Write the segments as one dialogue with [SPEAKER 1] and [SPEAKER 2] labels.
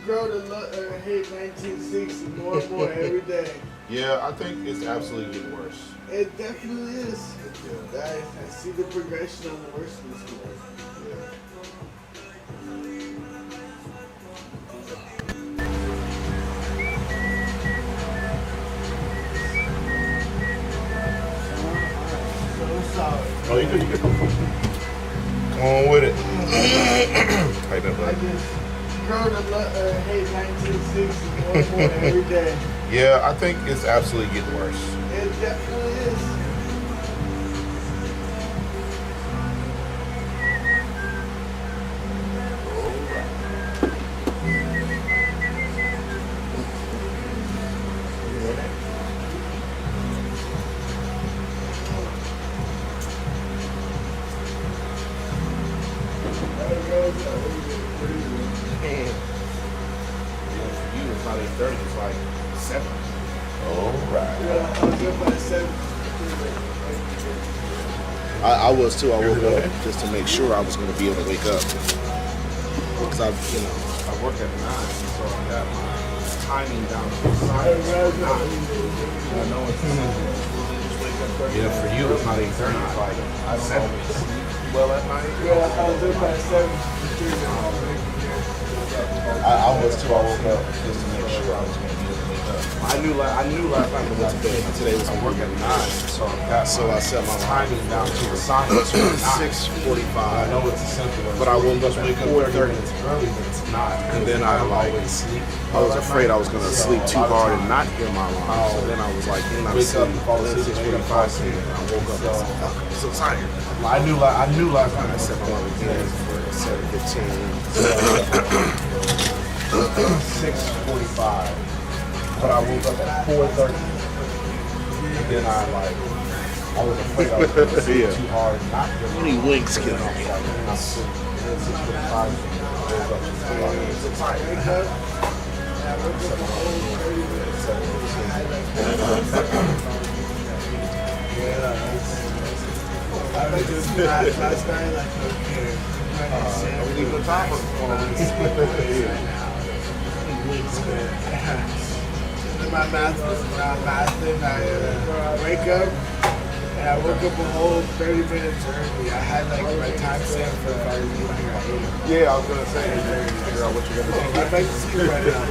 [SPEAKER 1] grow to hate 1960 more and more every day.
[SPEAKER 2] Yeah, I think it's absolutely getting worse.
[SPEAKER 1] It definitely is.
[SPEAKER 2] Yeah.
[SPEAKER 1] I see the progression on the worst of this school.
[SPEAKER 2] Yeah.
[SPEAKER 1] So sorry.
[SPEAKER 2] Oh, you good? Come on with it. How you been,
[SPEAKER 1] I
[SPEAKER 2] bud?
[SPEAKER 1] just grow to hate 1960 more and more every day.
[SPEAKER 2] Yeah, I think it's absolutely getting worse.
[SPEAKER 1] It definitely is.
[SPEAKER 2] For you, it's not 8:30, it's like 7. All right.
[SPEAKER 1] Yeah, I was up by 7.
[SPEAKER 3] I was too. I woke up just to make sure I was going to be able to wake up. Because
[SPEAKER 2] I work at 9, so I got my timing down to the side. I know it's yeah, for you, it's not 8:30, it's like 7. Well, at night?
[SPEAKER 1] Yeah, I was up by 7.
[SPEAKER 3] I was too. I woke up just to make sure I was going to be able to wake up.
[SPEAKER 2] I knew last night to went to bed. Today was I work at 9, so I set my timing down to the side.
[SPEAKER 3] 6:45.
[SPEAKER 2] I know it's essential,
[SPEAKER 3] But I woke up at 4:30.
[SPEAKER 2] minutes early, but it's not.
[SPEAKER 3] And then I was afraid I was going to sleep too hard and not hear my alarm. So then I was like, I'm
[SPEAKER 2] Wake up and fall
[SPEAKER 3] Then
[SPEAKER 2] asleep at
[SPEAKER 3] 6:45 came and I woke up and I said, fuck, I'm so tired.
[SPEAKER 2] I knew last night
[SPEAKER 3] I set my alarm again for 7:15.
[SPEAKER 2] 6:45, but I woke up at 4:30. And then I was afraid I was going to sleep too hard and not hear my
[SPEAKER 3] Any winks get on me.
[SPEAKER 2] I'm sick. And then 6:45, I woke up and said, I'm so tired.
[SPEAKER 1] I like this last night, like, okay.
[SPEAKER 2] Are we leaving the top or
[SPEAKER 1] My math was not mathing. I wake up and I woke up a whole 30 minutes early. I had like my time set for if I was leaving at 8.
[SPEAKER 2] Yeah, I was gonna say, figure out what you're gonna do.
[SPEAKER 1] I'd like to sleep right now.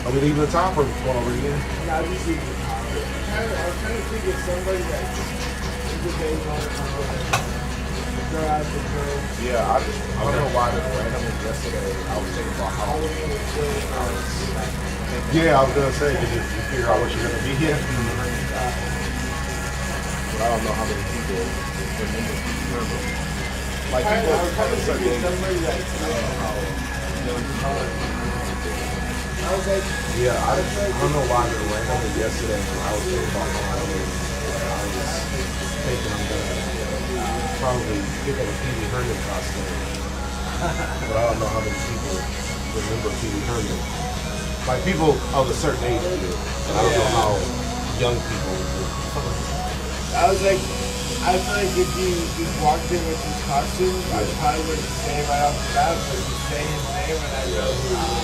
[SPEAKER 2] Are we leaving the top or going over again?
[SPEAKER 1] No, I'm just leaving the car. I'm trying to think of somebody that's in the day on go out the girl.
[SPEAKER 2] Yeah, I don't know why this randomly yesterday. I was thinking about how. Yeah, I was gonna say, did you figure out what you're gonna be here? But I don't know how many people remember. Like
[SPEAKER 1] I
[SPEAKER 2] people,
[SPEAKER 1] was trying to think of somebody like I was like,
[SPEAKER 2] yeah, I don't know why they're randomly yesterday. I was thinking about how I was thinking I'm gonna probably pick up a Pee Wee Herman costume. But I don't know how many people remember Pee Wee Herman. Like people of a certain age do. And I don't know how young people do.
[SPEAKER 1] I was like, I feel like if you just walked in with these costumes, I probably wouldn't say right off the bat, but if you say his name and I know who he is.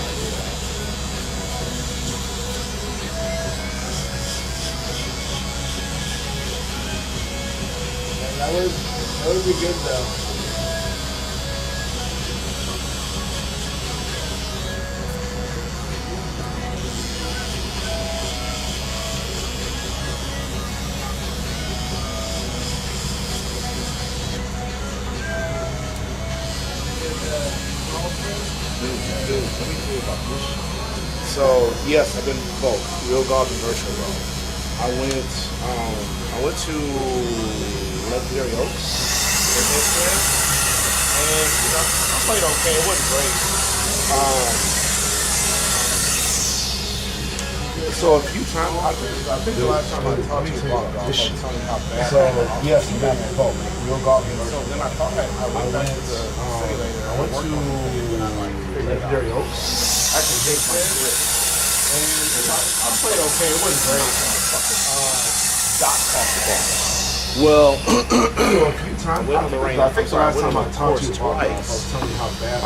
[SPEAKER 1] That would be good though.
[SPEAKER 3] So yes, I've been both real golf and virtual golf. I went to Legendary Oaks in Amsterdam, and I played okay. It wasn't great. So a few times, I think the last time I talked to you about golf, I was telling you how bad.
[SPEAKER 2] So yes, you got me both. Real golf and
[SPEAKER 3] So then I thought I went back to the
[SPEAKER 2] I went to Legendary Oaks.
[SPEAKER 3] actually take my trip.
[SPEAKER 2] And I played okay. It wasn't great. Doc caught the ball.
[SPEAKER 3] Well,
[SPEAKER 2] So a few time?
[SPEAKER 3] I went on the range.
[SPEAKER 2] I think the last time I
[SPEAKER 3] went on the
[SPEAKER 2] talked to you
[SPEAKER 3] course
[SPEAKER 2] about golf, I was
[SPEAKER 3] twice.
[SPEAKER 2] telling you how bad.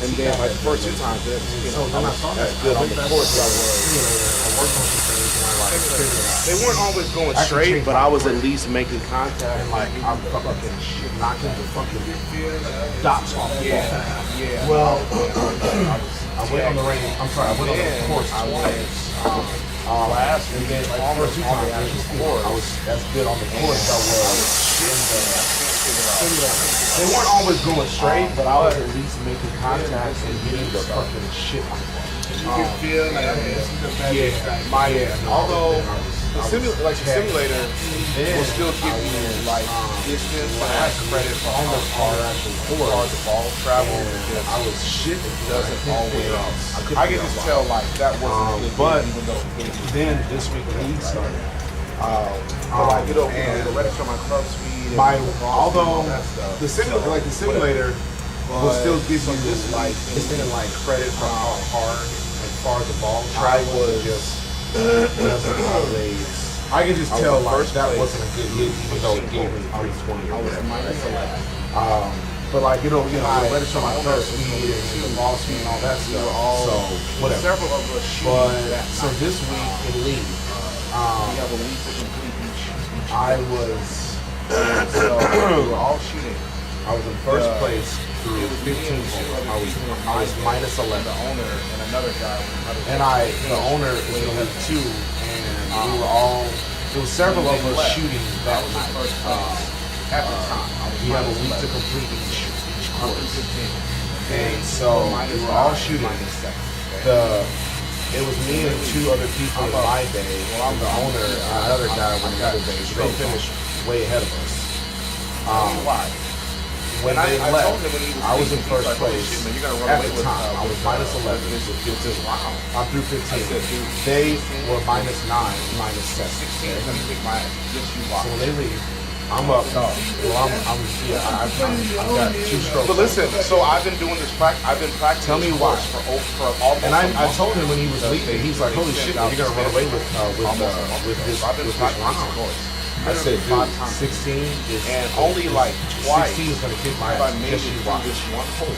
[SPEAKER 3] And then like the first 2 times, you
[SPEAKER 2] So
[SPEAKER 3] know,
[SPEAKER 2] then I saw
[SPEAKER 3] that's
[SPEAKER 2] that.
[SPEAKER 3] good
[SPEAKER 2] I
[SPEAKER 3] on the
[SPEAKER 2] went back
[SPEAKER 3] course.
[SPEAKER 2] to
[SPEAKER 3] I
[SPEAKER 2] the
[SPEAKER 3] was.
[SPEAKER 2] simulator. I worked on some things and I like figured it out.
[SPEAKER 3] They weren't always going
[SPEAKER 2] I could
[SPEAKER 3] straight,
[SPEAKER 2] change
[SPEAKER 3] but
[SPEAKER 2] my
[SPEAKER 3] I was
[SPEAKER 2] grip.
[SPEAKER 3] at least making contact.
[SPEAKER 2] And like I'm fucking shit knocking the fucking dots off the ball.
[SPEAKER 3] Yeah.
[SPEAKER 2] Well, I went on the range. I'm sorry, I went on the course twice. And then like the first 2 times I was as good on the course I was in the simulator. They weren't always going straight, but I was at least making contact and getting the fucking shit on the ball.
[SPEAKER 1] You can feel like, okay, this is the best.
[SPEAKER 3] Although the simulator will still give you like distance and credit for how far the ball travels.
[SPEAKER 2] I was shit.
[SPEAKER 3] It doesn't always. I can just tell like that wasn't good,
[SPEAKER 2] but
[SPEAKER 3] even though
[SPEAKER 2] then this week the league started.
[SPEAKER 3] but like you know, the rest of my club speed.
[SPEAKER 2] Although the simulator will still give you this like instant like credit for how hard and far the ball travels. I can just tell like that wasn't a good hit, even though it gave me 320 or whatever. But like you know, the reddish on my club speed and the ball speed and all that stuff. So whatever.
[SPEAKER 3] Several of us shoot
[SPEAKER 2] But so this week in league,
[SPEAKER 3] we have a week to complete each.
[SPEAKER 2] I was
[SPEAKER 3] So we were all shooting.
[SPEAKER 2] I was in first place through 15 holes. I was minus 11.
[SPEAKER 3] The owner and another guy.
[SPEAKER 2] And the owner was in the league too, and we were all, there was several of us shooting that night.
[SPEAKER 3] At the time,
[SPEAKER 2] We have a week to complete each course. And so we were all shooting. It was me and 2 other people in my day. I'm the owner, and another guy with the other day. They finished way ahead of us. When they left, I was in first place at the time. I was minus 11. I'm through 15. They were minus 9, minus 7. So when they leave, I'm up. I've got 2 strokes.
[SPEAKER 3] But listen, so I've been doing this practice. I've been practicing.
[SPEAKER 2] Tell me why.
[SPEAKER 3] For almost.
[SPEAKER 2] And I told him when he was leaving, he's like, "Holy shit, man, you're gonna run away with this round." I said, "Dude, 16 is
[SPEAKER 3] and only like twice
[SPEAKER 2] 16 is gonna kick my
[SPEAKER 3] have I
[SPEAKER 2] ass.
[SPEAKER 3] made
[SPEAKER 2] Just
[SPEAKER 3] it
[SPEAKER 2] you
[SPEAKER 3] through
[SPEAKER 2] watch."
[SPEAKER 3] this one hole.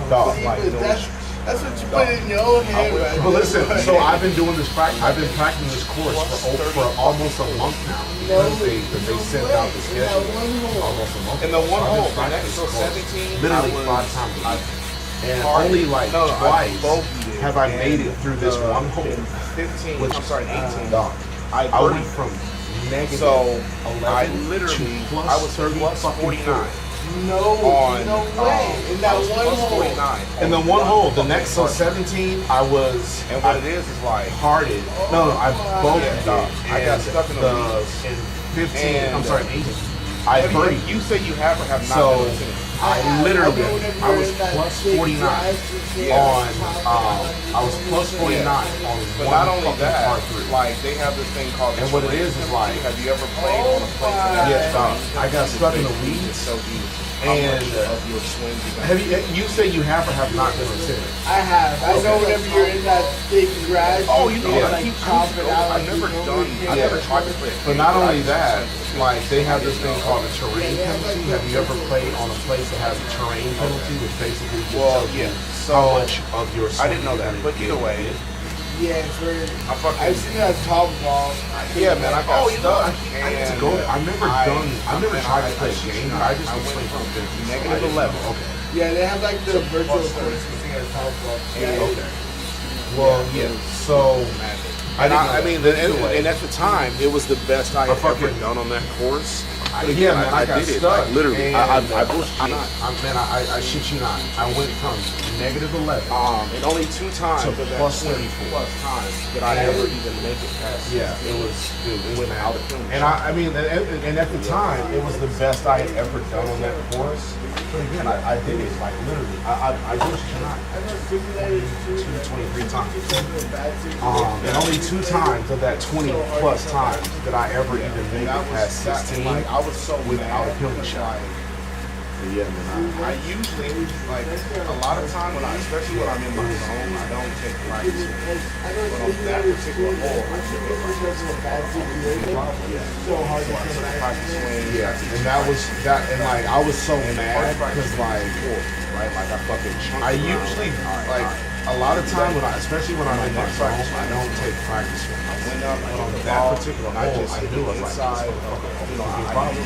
[SPEAKER 2] Dog,
[SPEAKER 1] See,
[SPEAKER 2] like,
[SPEAKER 1] but that's what you put in your own head, right?
[SPEAKER 2] But listen, so I've been doing this practice. I've been practicing this course for almost a month now because they sent out the schedule almost a month.
[SPEAKER 3] And the one
[SPEAKER 2] So I've been
[SPEAKER 3] hole, the
[SPEAKER 2] practicing
[SPEAKER 3] next so
[SPEAKER 2] this course
[SPEAKER 3] 17,
[SPEAKER 2] literally
[SPEAKER 3] I was
[SPEAKER 2] 5 times a week. And
[SPEAKER 3] hard.
[SPEAKER 2] only like
[SPEAKER 3] No, I
[SPEAKER 2] twice
[SPEAKER 3] bogeyed it.
[SPEAKER 2] have I made it through this one hole.
[SPEAKER 3] 15.
[SPEAKER 2] Which,
[SPEAKER 3] I'm sorry, 18.
[SPEAKER 2] Dog,
[SPEAKER 3] I
[SPEAKER 2] I went
[SPEAKER 3] birdied.
[SPEAKER 2] from negative
[SPEAKER 3] So
[SPEAKER 2] 11
[SPEAKER 3] I
[SPEAKER 2] to
[SPEAKER 3] literally,
[SPEAKER 2] plus
[SPEAKER 3] I was
[SPEAKER 2] 30
[SPEAKER 3] plus
[SPEAKER 2] fucking
[SPEAKER 3] 49
[SPEAKER 1] No way. In that
[SPEAKER 3] I was
[SPEAKER 1] one
[SPEAKER 3] plus
[SPEAKER 1] hole.
[SPEAKER 3] 49.
[SPEAKER 2] In the one hole, the next so 17, I was
[SPEAKER 3] And what it is like,
[SPEAKER 2] harded. No, I bogeyed
[SPEAKER 3] Yeah,
[SPEAKER 2] it.
[SPEAKER 3] dog. I got
[SPEAKER 2] And
[SPEAKER 3] stuck in the weeds.
[SPEAKER 2] in 15.
[SPEAKER 3] And-
[SPEAKER 2] I'm sorry, 18. I birdied.
[SPEAKER 3] you say you have or have not
[SPEAKER 2] So
[SPEAKER 3] been listening.
[SPEAKER 2] I literally, I was plus 49 on. I was plus 49 on
[SPEAKER 3] But
[SPEAKER 2] one
[SPEAKER 3] not only
[SPEAKER 2] fucking
[SPEAKER 3] that,
[SPEAKER 2] par 3.
[SPEAKER 3] like they have this thing called
[SPEAKER 2] And what it is like,
[SPEAKER 3] have you ever played on a place that
[SPEAKER 2] yeah, dog, I got stuck in the weeds.
[SPEAKER 3] so deep?
[SPEAKER 2] And
[SPEAKER 3] of your swing
[SPEAKER 2] have you say you have or have not been considered?
[SPEAKER 1] I have. I know whenever you're in that thick grass,
[SPEAKER 3] Oh, you know,
[SPEAKER 1] feel
[SPEAKER 3] I
[SPEAKER 1] like
[SPEAKER 3] keep
[SPEAKER 1] chop it out.
[SPEAKER 3] I've never done. I've never tried to play.
[SPEAKER 2] But not only that, like they have this thing called a terrain penalty. Have you ever played on a place that has a terrain penalty, which basically just
[SPEAKER 3] Well,
[SPEAKER 2] tells you
[SPEAKER 3] yeah.
[SPEAKER 2] how much of your
[SPEAKER 3] I didn't know that, but either way,
[SPEAKER 1] Yeah, it's very.
[SPEAKER 3] I fucking.
[SPEAKER 1] I've seen that top ball.
[SPEAKER 3] Yeah, man, I got stuck.
[SPEAKER 2] I need to go. I've never tried to play a game. I just was playing from
[SPEAKER 3] negative 11.
[SPEAKER 2] Okay.
[SPEAKER 1] Yeah, they have like the virtual course as top ball.
[SPEAKER 2] Okay. Well, yeah. So
[SPEAKER 3] I mean, and at the time, it was the best I had ever
[SPEAKER 2] fucking-
[SPEAKER 3] done on that course.
[SPEAKER 2] yeah, man, I got
[SPEAKER 3] did it.
[SPEAKER 2] stuck.
[SPEAKER 3] Like, literally,
[SPEAKER 2] And,
[SPEAKER 3] I bullshit you not.
[SPEAKER 2] I shit you not. I went from negative 11.
[SPEAKER 3] And only 2 times
[SPEAKER 2] To
[SPEAKER 3] of that
[SPEAKER 2] plus
[SPEAKER 3] 20
[SPEAKER 2] 34.
[SPEAKER 3] plus times did I ever even make it past.
[SPEAKER 2] Yeah, it was, dude, it was
[SPEAKER 3] Without
[SPEAKER 2] mad.
[SPEAKER 3] a penalty.
[SPEAKER 2] And I mean, and at the time, it was the best I had ever done on that course. But again, I did it like literally. I just cannot. 23 times. And only 2 times of that 20 plus times did I ever even make it past 16
[SPEAKER 3] I was so
[SPEAKER 2] without a
[SPEAKER 3] mad.
[SPEAKER 2] penalty shot. But yeah, man,
[SPEAKER 3] I usually, like, a lot of time when especially when I'm in my zone, I don't take practice swings. But on that particular hole, I took a practice swing.
[SPEAKER 1] So hard
[SPEAKER 3] So I took a practice swing.
[SPEAKER 2] yeah, and that was that, and like I was so mad because like
[SPEAKER 3] right, like I fucking chunked
[SPEAKER 2] I
[SPEAKER 3] around,
[SPEAKER 2] usually like a lot of time when especially when I'm in my zone, I don't take practice swings.
[SPEAKER 3] I went up,
[SPEAKER 2] But
[SPEAKER 3] I
[SPEAKER 2] on
[SPEAKER 3] took the
[SPEAKER 2] that
[SPEAKER 3] ball,
[SPEAKER 2] particular
[SPEAKER 3] and I
[SPEAKER 2] hole,
[SPEAKER 3] just
[SPEAKER 2] I
[SPEAKER 3] hit
[SPEAKER 2] knew
[SPEAKER 3] it
[SPEAKER 2] it was like
[SPEAKER 3] inside.
[SPEAKER 2] this motherfucker,
[SPEAKER 3] You know,
[SPEAKER 2] fucking
[SPEAKER 3] I
[SPEAKER 2] problem.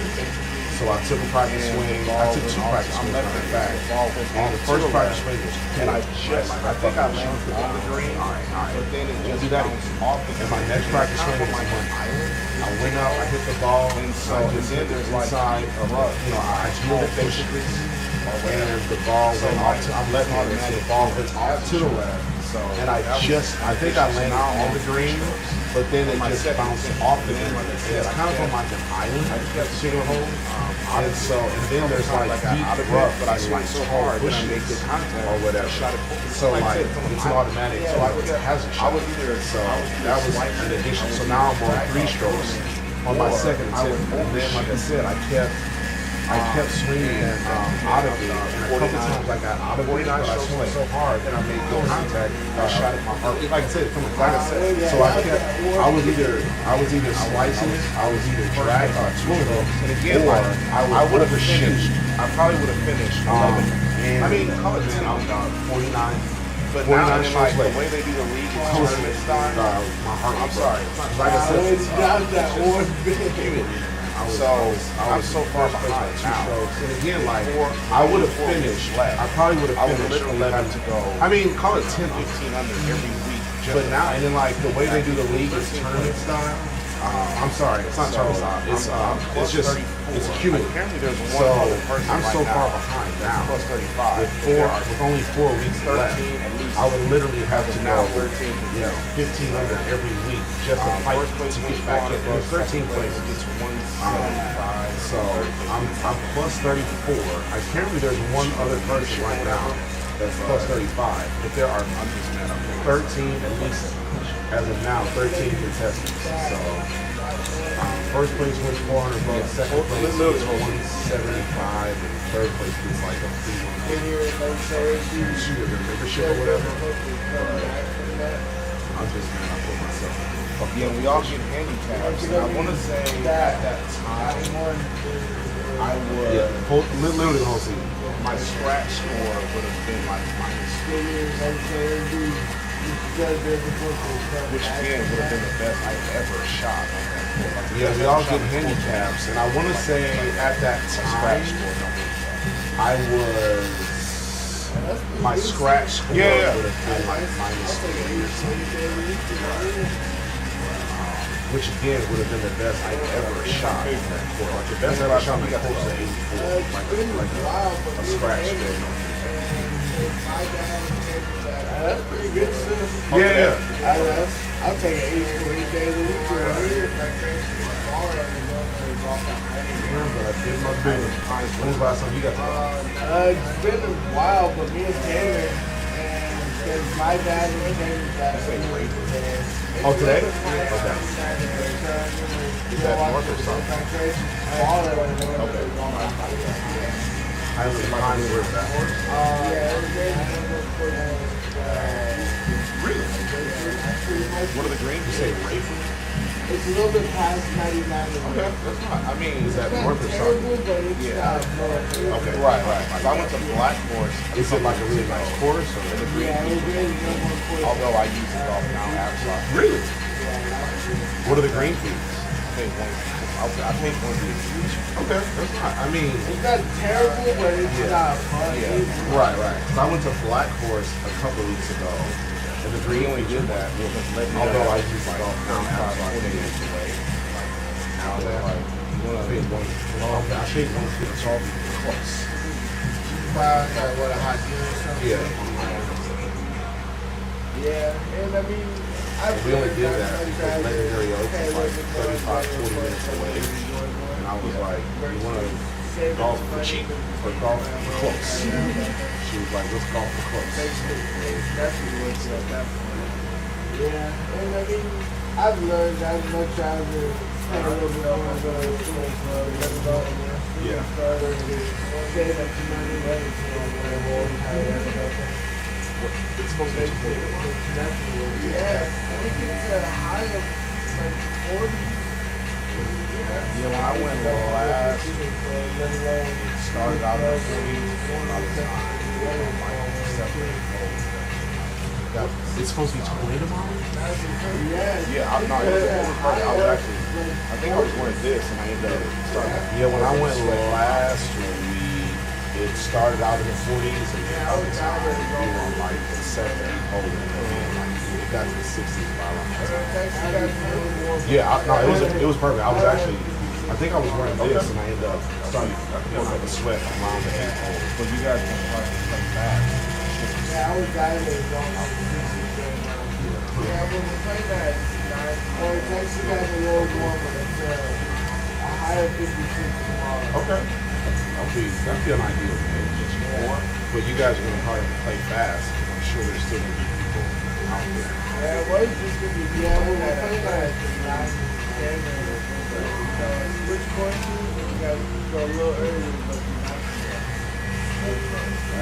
[SPEAKER 2] So I took a practice swing. I took two practice swings. In fact, on the first practice swing was
[SPEAKER 3] and I just, I think I landed on the green, but then it just
[SPEAKER 2] do that
[SPEAKER 3] bounced off the
[SPEAKER 2] and my
[SPEAKER 3] green.
[SPEAKER 2] next practice swing was
[SPEAKER 3] like
[SPEAKER 2] when
[SPEAKER 3] an island.
[SPEAKER 2] I went out, I hit the ball,
[SPEAKER 3] And so,
[SPEAKER 2] I just
[SPEAKER 3] and then
[SPEAKER 2] hit
[SPEAKER 3] there's
[SPEAKER 2] the
[SPEAKER 3] like
[SPEAKER 2] inside of you know, I drilled it basically, and the ball went off to, I'm letting it, so the ball went off to the left.
[SPEAKER 3] So,
[SPEAKER 2] And I think I landed on the green, but then it just bounced off the green. And it's kind of on like an island, that particular hole. And so, and then there's like deep rough,
[SPEAKER 3] but I swung so hard that I made good contact
[SPEAKER 2] or whatever. So like, it's an automatic, so it's a hazard shot. So that was an addition. So now I'm on 3 strokes on my second attempt. And then, like I said, I kept swinging out of it, and a couple times I got out of it, but I swung so hard that I made good contact. I shot at my heart, like I said, coming back. So I was either slicing it, I was either dragging or swinging it,
[SPEAKER 3] And again,
[SPEAKER 2] or
[SPEAKER 3] like, I would have finished. I probably would have finished 11.
[SPEAKER 2] And
[SPEAKER 3] I mean, call it 10.
[SPEAKER 2] I'm 49.
[SPEAKER 3] But
[SPEAKER 2] 49
[SPEAKER 3] now, and like
[SPEAKER 2] strokes
[SPEAKER 3] the way they do the league and tournament style,
[SPEAKER 2] my heart.
[SPEAKER 3] I'm sorry.
[SPEAKER 2] Like I said,
[SPEAKER 1] It's not that one big.
[SPEAKER 3] I'm so far behind now.
[SPEAKER 2] And again, like I would have finished. I probably would have finished
[SPEAKER 3] literally
[SPEAKER 2] 11
[SPEAKER 3] have to go.
[SPEAKER 2] I mean, call it 10,
[SPEAKER 3] 15 under every week.
[SPEAKER 2] But now, and then like the way they do the league is tournament style. I'm sorry, it's not tournament style. It's just it's cumulative.
[SPEAKER 3] Apparently, there's one
[SPEAKER 2] So
[SPEAKER 3] other person
[SPEAKER 2] I'm so
[SPEAKER 3] right
[SPEAKER 2] far
[SPEAKER 3] now.
[SPEAKER 2] behind now.
[SPEAKER 3] Plus 35.
[SPEAKER 2] With only 4 weeks
[SPEAKER 3] 13
[SPEAKER 2] left,
[SPEAKER 3] at least.
[SPEAKER 2] I would literally have to
[SPEAKER 3] Now
[SPEAKER 2] go
[SPEAKER 3] 13.
[SPEAKER 2] 15 under every week just to fight
[SPEAKER 3] First place
[SPEAKER 2] to
[SPEAKER 3] wins
[SPEAKER 2] get back in.
[SPEAKER 3] one,
[SPEAKER 2] There's 13 places.
[SPEAKER 3] It's 175.
[SPEAKER 2] So I'm plus 34. I currently there's one other person right now that's plus 35, but there are 13 at least as of now 13 contestants. So first place wins 400 bucks, second place wins 175, and third place gets like a free one. Shoot a membership or whatever. But I'm just man, I put myself in the fuck
[SPEAKER 3] Yeah,
[SPEAKER 2] up.
[SPEAKER 3] we all get handicaps. And I want to say at that time, I would.
[SPEAKER 2] Literally the whole season.
[SPEAKER 3] My scratch score would have been like minus 3, which again would have been the best I ever shot on that court. Like,
[SPEAKER 2] Yeah, we all get handicaps, and I want to say at that time, I was my scratch score would have been like minus 3 or something. Which again would have been the best I ever shot on that court. Like the best I ever shot on that court was an 84, like a scratch score.
[SPEAKER 1] That's pretty good stuff.
[SPEAKER 2] Yeah.
[SPEAKER 1] I'll take an 84 any day of the week around here.
[SPEAKER 2] But I did my business. When's the last time you got to
[SPEAKER 1] It's been a while, but me and Taylor, and because my dad and Taylor's dad.
[SPEAKER 2] Oh, today? Okay.
[SPEAKER 1] Is
[SPEAKER 2] that north or south?
[SPEAKER 1] Okay.
[SPEAKER 2] I was behind where it's at.
[SPEAKER 3] Really? What are the greens?
[SPEAKER 2] You say Rayford?
[SPEAKER 1] It's a little bit past 99.
[SPEAKER 3] Okay, that's not. I mean,
[SPEAKER 2] Is that
[SPEAKER 1] It's
[SPEAKER 2] north
[SPEAKER 1] not
[SPEAKER 2] or
[SPEAKER 1] terrible,
[SPEAKER 2] south?
[SPEAKER 1] but it's
[SPEAKER 3] Yeah.
[SPEAKER 1] not north.
[SPEAKER 2] Okay.
[SPEAKER 3] right. Like I went to Black Horse.
[SPEAKER 2] Is it like a really nice course? Or?
[SPEAKER 3] The green
[SPEAKER 1] Yeah,
[SPEAKER 3] fees
[SPEAKER 1] it's
[SPEAKER 3] were
[SPEAKER 1] really
[SPEAKER 3] amazing.
[SPEAKER 1] good one for
[SPEAKER 3] Although I use the golf now outside.
[SPEAKER 2] Really? What are the green fees?
[SPEAKER 3] I paid one each.
[SPEAKER 2] Okay, that's not. I mean,
[SPEAKER 1] It's not terrible, but it's not fun.
[SPEAKER 3] Yeah.
[SPEAKER 2] right. 'Cause I went to Black Horse a couple of weeks ago, and the
[SPEAKER 3] We
[SPEAKER 2] green
[SPEAKER 3] only
[SPEAKER 2] fees
[SPEAKER 3] did that.
[SPEAKER 2] Although I use the golf now,
[SPEAKER 3] outside
[SPEAKER 2] outside
[SPEAKER 3] 40 minutes away. Now they're like,
[SPEAKER 2] I paid one. Okay, I paid 150.
[SPEAKER 3] close.
[SPEAKER 1] What a hot deal or something.
[SPEAKER 2] Yeah.
[SPEAKER 1] Yeah, and I mean,
[SPEAKER 2] We only did that because Legendary Oaks is like 35, 40 minutes away. And I was like, you want to golf for cheap or golf for close? She was like, let's golf for close.
[SPEAKER 1] That's what it was at that point. Yeah, and I mean, I've learned that much out of it. Take a little bit over the
[SPEAKER 2] Yeah.
[SPEAKER 1] Save up some money, but it's
[SPEAKER 2] It's supposed to be 20 a month.
[SPEAKER 1] yeah, I think it's a high of like 40.
[SPEAKER 3] Yeah, when I went last, it started out in the 40s, by the time like 7
[SPEAKER 2] It's supposed to be 20 tomorrow?
[SPEAKER 3] Yeah, I'm not. I was actually, I think I was wearing this, and I ended up starting.
[SPEAKER 2] Yeah, when I went last week, it started out in the 40s, and then by the time we were on like the 70s, holding it, and then like it got to the 60s by around. Yeah, no, it was perfect. I was actually, I think I was wearing this, and I ended up starting feeling like a sweat around the ankle.
[SPEAKER 3] But you guys can come back.
[SPEAKER 1] Yeah, I was dilated on my position. Yeah, when we play that, or it's actually got a little warmer. It's a higher 56 tomorrow.
[SPEAKER 2] Okay. That'd be an ideal pitch.
[SPEAKER 1] Yeah.
[SPEAKER 2] But you guys are going to probably play fast. I'm sure there's still going to be people out there.
[SPEAKER 1] Yeah, it was just going to be, yeah, when we play that, which courses, we got to go a little earlier, but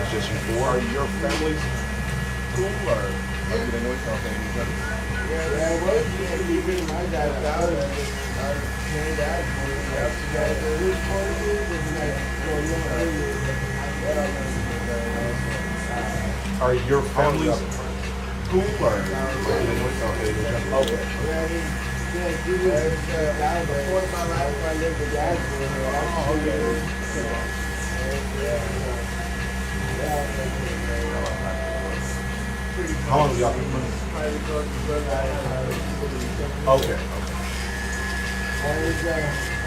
[SPEAKER 2] It's just you four.
[SPEAKER 3] Are your families cool, or everything with okay?
[SPEAKER 1] yeah, it was just going to be good. My dad, I was trained out. We got to go which courses, and we got to go a little earlier.
[SPEAKER 2] Are your families cool or everything with okay?
[SPEAKER 3] Okay.
[SPEAKER 1] Yeah, he was before my life. I lived with dad. Oh,
[SPEAKER 2] How long have y'all been playing? Okay.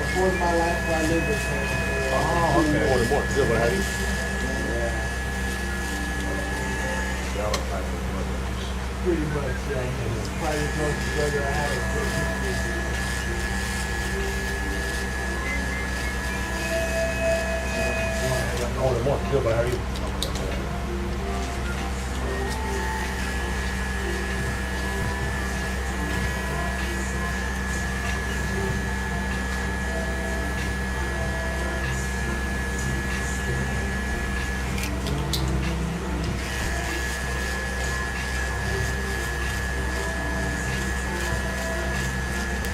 [SPEAKER 1] Before my life, I lived with him.
[SPEAKER 2] Oh, okay.
[SPEAKER 3] More. Good, but how do you?
[SPEAKER 2] Y'all are type of brothers.
[SPEAKER 1] Pretty much, yeah. Probably the closest brother I had.
[SPEAKER 2] Oh, more. Good, but how are you?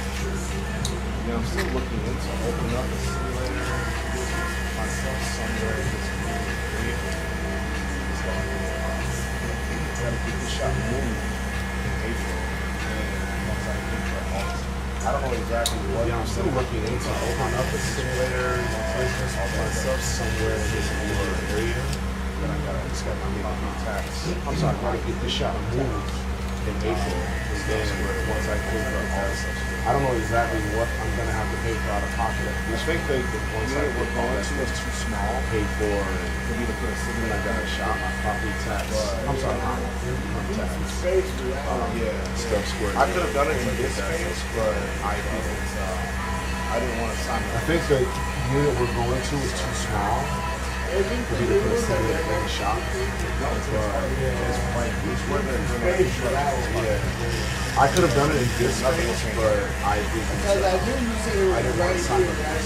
[SPEAKER 3] Yeah, I'm still looking into opening up a simulator myself somewhere in this community. So, gotta get this shot moving in April. And once I get to August, I don't know exactly what.
[SPEAKER 2] Yeah, I'm still looking into opening up a simulator business for myself somewhere in this area. But I gotta just got my tax. I'm sorry, I gotta get this shot moved in April. And then once I clear up August, I don't know exactly what I'm gonna have to pay for out of pocket.
[SPEAKER 3] I think the unit we're going to is too small.
[SPEAKER 2] Paid for
[SPEAKER 3] For me to put a
[SPEAKER 2] and
[SPEAKER 3] simulator.
[SPEAKER 2] I gotta shop my property tax. I'm sorry, my income tax.
[SPEAKER 1] Space for that.
[SPEAKER 3] Yeah.
[SPEAKER 2] Stuff squared.
[SPEAKER 3] I could have done it in this space, but I didn't. I didn't want to sign
[SPEAKER 2] I
[SPEAKER 3] up.
[SPEAKER 2] think the unit we're going to is too small for me to put a simulator in the shop.
[SPEAKER 3] No, it's like it's where they're going
[SPEAKER 1] Space for that one.
[SPEAKER 2] Yeah. I could have done it in this space, but I didn't.
[SPEAKER 1] Because I knew you said it was
[SPEAKER 2] I didn't want
[SPEAKER 1] right
[SPEAKER 2] to sign
[SPEAKER 1] here.
[SPEAKER 2] up for
[SPEAKER 1] Right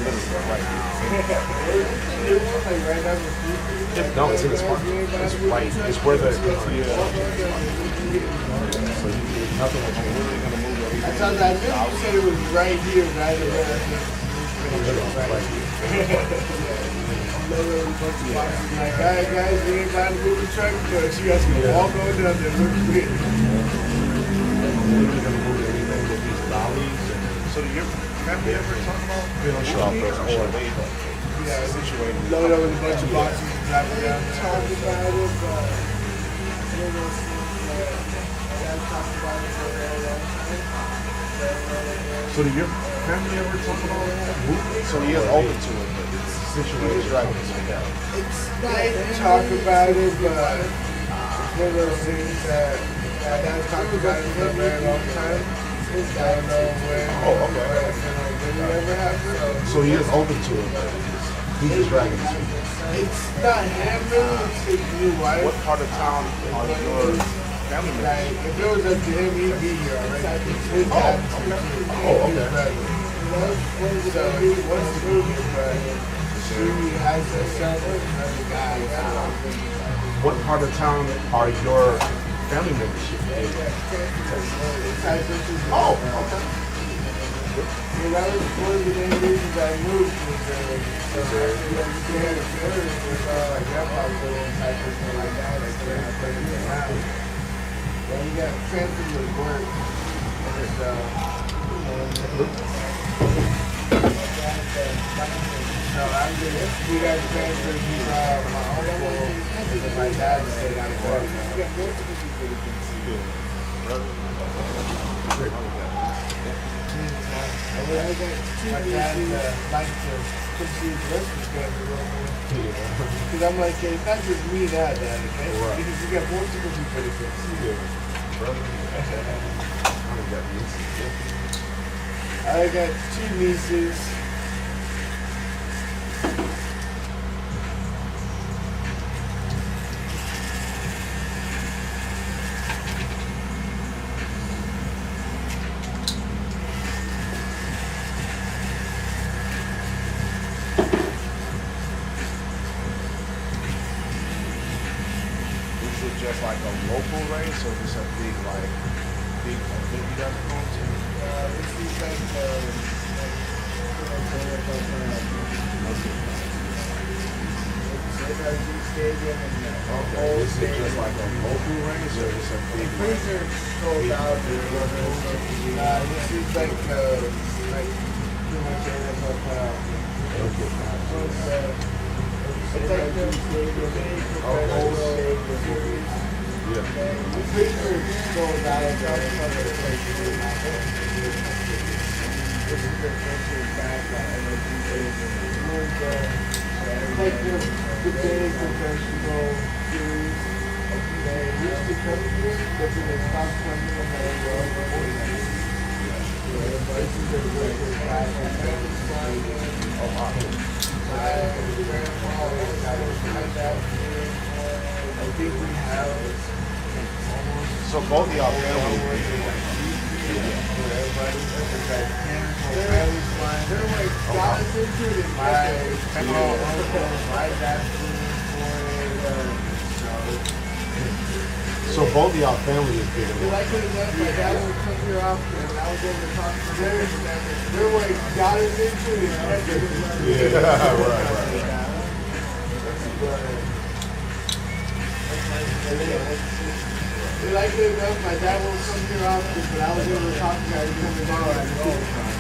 [SPEAKER 2] it.
[SPEAKER 3] right now.
[SPEAKER 1] It was like right down the street.
[SPEAKER 2] No, it's in this park. It's right. It's where the. So you, nothing will change.
[SPEAKER 3] We're gonna move everything.
[SPEAKER 1] I thought I knew you said it was right here, right there. Like, guys, we ain't buying a moving truck, but you guys can walk on down there, look quick.
[SPEAKER 2] We're gonna move everything with these dollies and
[SPEAKER 3] So do your family ever talk about
[SPEAKER 2] finish off those
[SPEAKER 3] or
[SPEAKER 2] short.
[SPEAKER 3] they situated?
[SPEAKER 1] Load up with a bunch of boxes and drop it down there. Talk about it, but
[SPEAKER 2] So do your family ever talk about moving?
[SPEAKER 3] So he is open to it, but it's
[SPEAKER 2] Situated
[SPEAKER 3] right.
[SPEAKER 1] it's not talk about it, but it's one of those things that my dad's talked about it for a very long time. I don't know when.
[SPEAKER 2] Oh, okay.
[SPEAKER 1] When it ever happened.
[SPEAKER 2] So he is open to it, but he's just dragging his feet.
[SPEAKER 1] It's not him really, it's his new wife.
[SPEAKER 3] What part of town are your family members?
[SPEAKER 1] Like, if it was up to him, he'd be here already. His dad,
[SPEAKER 2] Oh, okay.
[SPEAKER 1] So he wants to be here, but he has a son with another guy.
[SPEAKER 2] What part of town are your family members in Texas? Oh, okay.
[SPEAKER 1] Yeah, that was one of the main reasons I moved. Was we had a church with my grandpa's little type of thing like that. Like, I played in the house. Well, we got transferred with work. And so, we got transferred to my uncle, and then my dad stayed out of work. My dad likes to come see his rest of his family real quick. Because I'm like, hey, it's not just me now, Dad, okay?
[SPEAKER 2] Right.
[SPEAKER 1] Because you got multiple people to come see. I got 2 nieces.
[SPEAKER 3] Is it just like a local race or just a big event you guys are going to?
[SPEAKER 1] This is like, Stadium and
[SPEAKER 3] Okay, is it just like a local race or just a big
[SPEAKER 1] Freezer sold out. This is like pretty much NFL playoff. It's like the big professional series.
[SPEAKER 2] Yeah.
[SPEAKER 1] The Freezer sold out. This is their first year back on MLB. It's like the big professional series. They used to come here, but then they stopped coming and they were over 40. This is their first year back on MLB. My grandpa always had my dad here. I think we have almost.
[SPEAKER 3] So both of y'all families.
[SPEAKER 1] Everybody, family's flying. They're like, got us into it. My uncle, my dad's
[SPEAKER 2] So both of y'all family is big.
[SPEAKER 1] You like it enough, my dad would come here often, and I was able to talk to them. They're like, got us into it.
[SPEAKER 2] Yeah, right.
[SPEAKER 1] You like it enough, my dad won't come here often, but I was able to talk to him come tomorrow and all the time.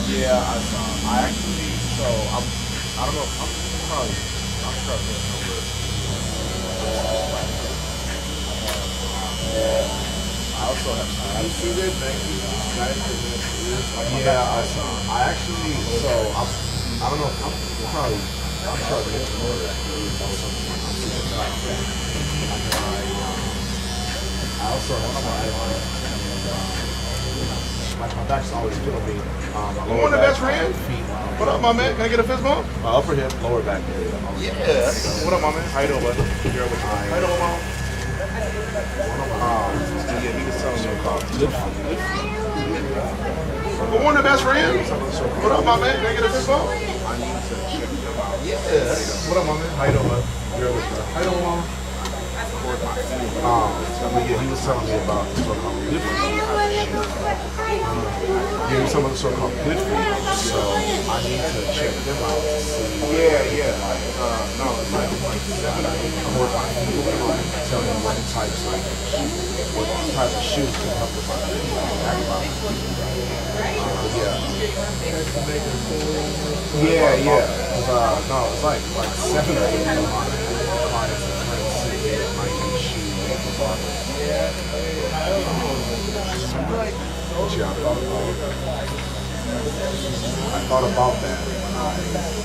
[SPEAKER 3] Yeah, I saw. I actually, I don't know. I'm struggling a little bit. I also have some.
[SPEAKER 1] You see this? Thank you.
[SPEAKER 2] Yeah, I saw. I actually, I don't know. I'm struggling a little bit. I also have some. Like my back's always killing me. My
[SPEAKER 3] You
[SPEAKER 2] lower
[SPEAKER 3] want the
[SPEAKER 2] back,
[SPEAKER 3] best friend?
[SPEAKER 2] feet,
[SPEAKER 3] What up, my man? Can I get a fist bump?
[SPEAKER 2] my upper hip, lower back area.
[SPEAKER 3] Yeah. What up, my man? How you doing, buddy? How you doing, mom? Yeah, he was telling me about good food. But one of the best friends? What up, my man? Can I get a fist bump? I need to check them out. Yeah.
[SPEAKER 2] What up, my man? How you doing, man? How you doing, mom? Yeah, he was telling me about the so-called good food. Yeah, he was talking about the so-called good food. So I need to check them out to see.
[SPEAKER 3] Yeah. No, it's like 7 or 8
[SPEAKER 2] Or if I can tell you what types of shoes can help with my back problem.
[SPEAKER 3] Yeah.
[SPEAKER 2] No, it's like 7 or 8 of my clients and friends sit here at my new shoe making barber. I thought about that when I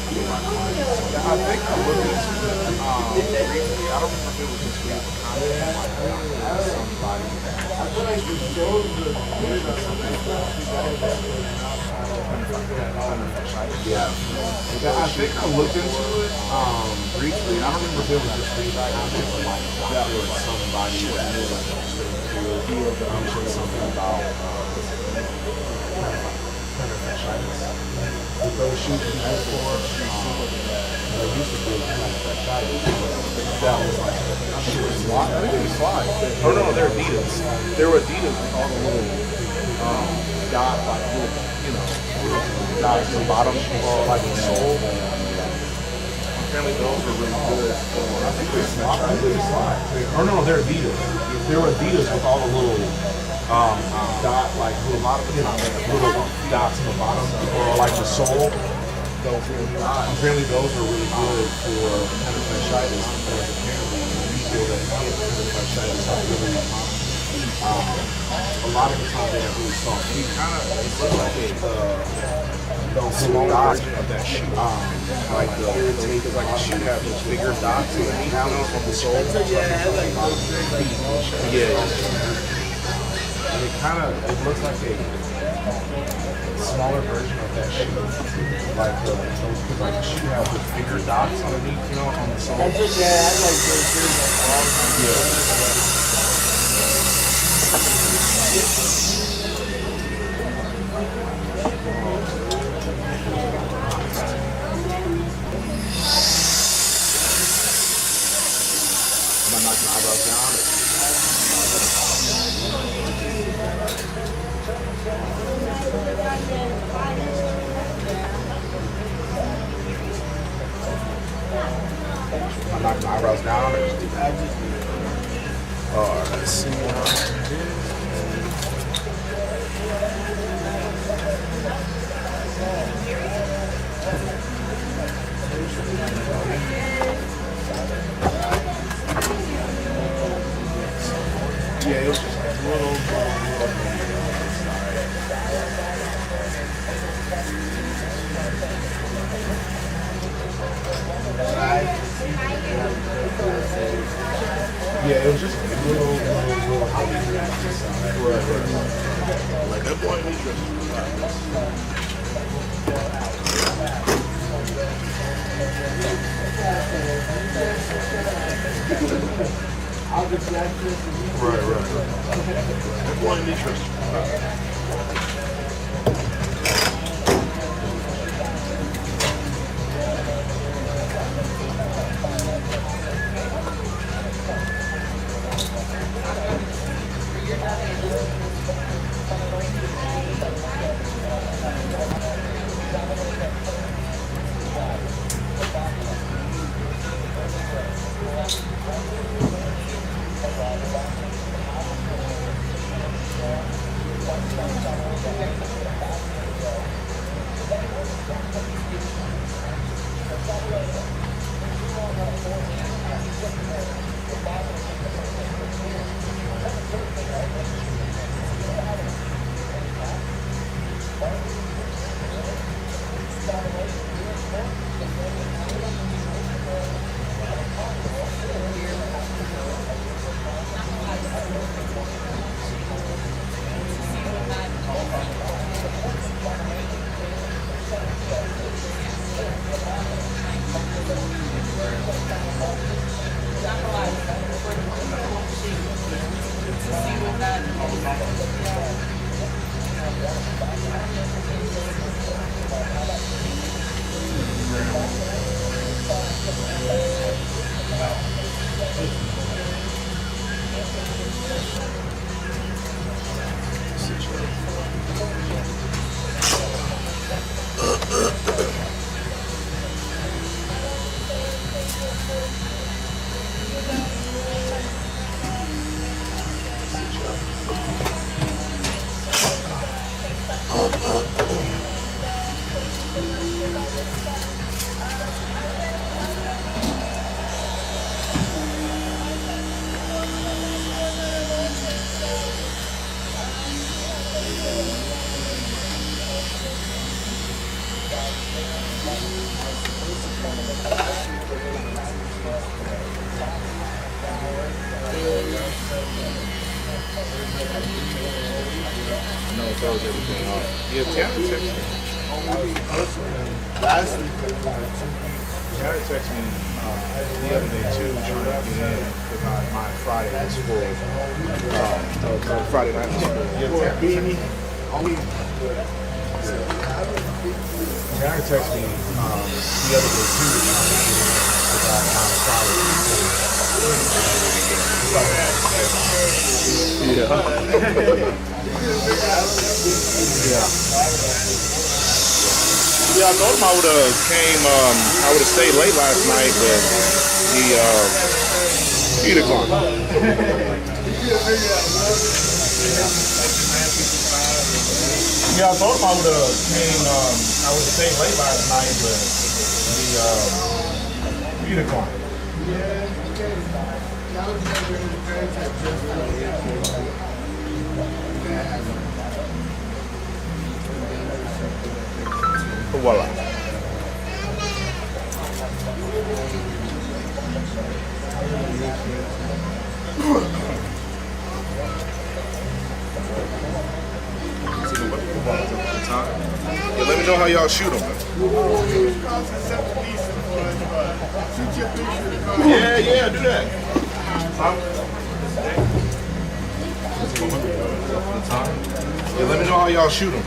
[SPEAKER 2] gave my clients.
[SPEAKER 3] Yeah, I think I looked into it. Briefly, I don't remember if it was this week.
[SPEAKER 2] Somebody
[SPEAKER 1] I feel like the shows are good on something.
[SPEAKER 2] yeah. I think I looked into it briefly. I don't remember if it was just feedback. I think it was like there was somebody that was like mentioned something about plantar fasciitis. With those shoes you asked for, they used to be plantar fasciitis. That was like
[SPEAKER 3] Slide? I think it was Slide. Oh no, they're Adidas. They were Adidas with all the little dot, like little, little dots at the bottom, like the sole. Apparently those were really good. I think they Slide.
[SPEAKER 2] Or no, they're Adidas. They were Adidas with all the little dot, like a lot of little dots in the bottom, or like the sole. Apparently those are really good for plantar fasciitis because apparently people that get plantar fasciitis have really a lot of the time they have really soft feet. It looks like those little dots of that shoe, like the irritate, like the shoe have those bigger dots in the panels on the sole. Yeah. And it looks like a smaller version of that shoe. Like the shoe has the bigger dots underneath, on the sole.
[SPEAKER 1] I like those shoes.
[SPEAKER 3] Am I knocking my eyebrows down?
[SPEAKER 2] I'm knocking my eyebrows down. Let's see.
[SPEAKER 3] Yeah, it was just a little.
[SPEAKER 2] Yeah, it was just a little.
[SPEAKER 3] Like that boy needs
[SPEAKER 1] I'll be glad to
[SPEAKER 3] Right. That boy needs No, it throws everything off. Yeah, Tanner texted me.
[SPEAKER 1] Last week,
[SPEAKER 3] Tanner texted me the other day too, trying to get in because my Friday was full. Friday night was full.
[SPEAKER 1] for a beanie.
[SPEAKER 2] Tanner texted me the other day too, trying to get in because my Friday was full.
[SPEAKER 3] Yeah. Yeah, I told him I would have came. I would have stayed late last night, but he declined. Yeah, I told him I would have came. I would have stayed late last night, but he declined. Voila. Yeah, let me know how y'all shoot them. Yeah, do that. Yeah, let me know how y'all shoot them.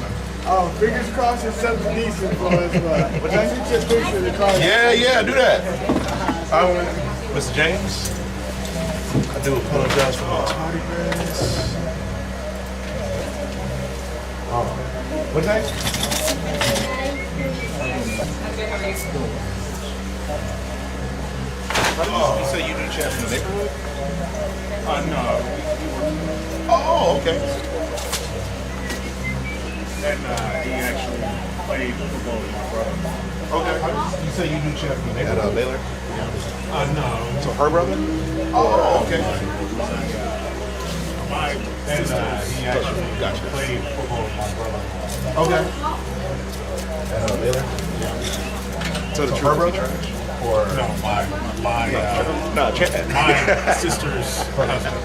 [SPEAKER 1] Oh, fingers crossed it's something decent for us, but I shoot your picture of the car.
[SPEAKER 3] Yeah, do that. Mr. James, I do apologize for my tardy grass. What's that? Oh, you say you do chess in the neighborhood?
[SPEAKER 4] No.
[SPEAKER 3] Oh, okay.
[SPEAKER 4] And he actually played football with my brother.
[SPEAKER 3] Okay. You say you do chess in the neighborhood? At Baylor?
[SPEAKER 4] No.
[SPEAKER 3] So her brother? Oh, okay.
[SPEAKER 4] And he actually played football with my brother.
[SPEAKER 3] Okay. At Baylor? So the her brother? Or
[SPEAKER 4] No, my sister's husband.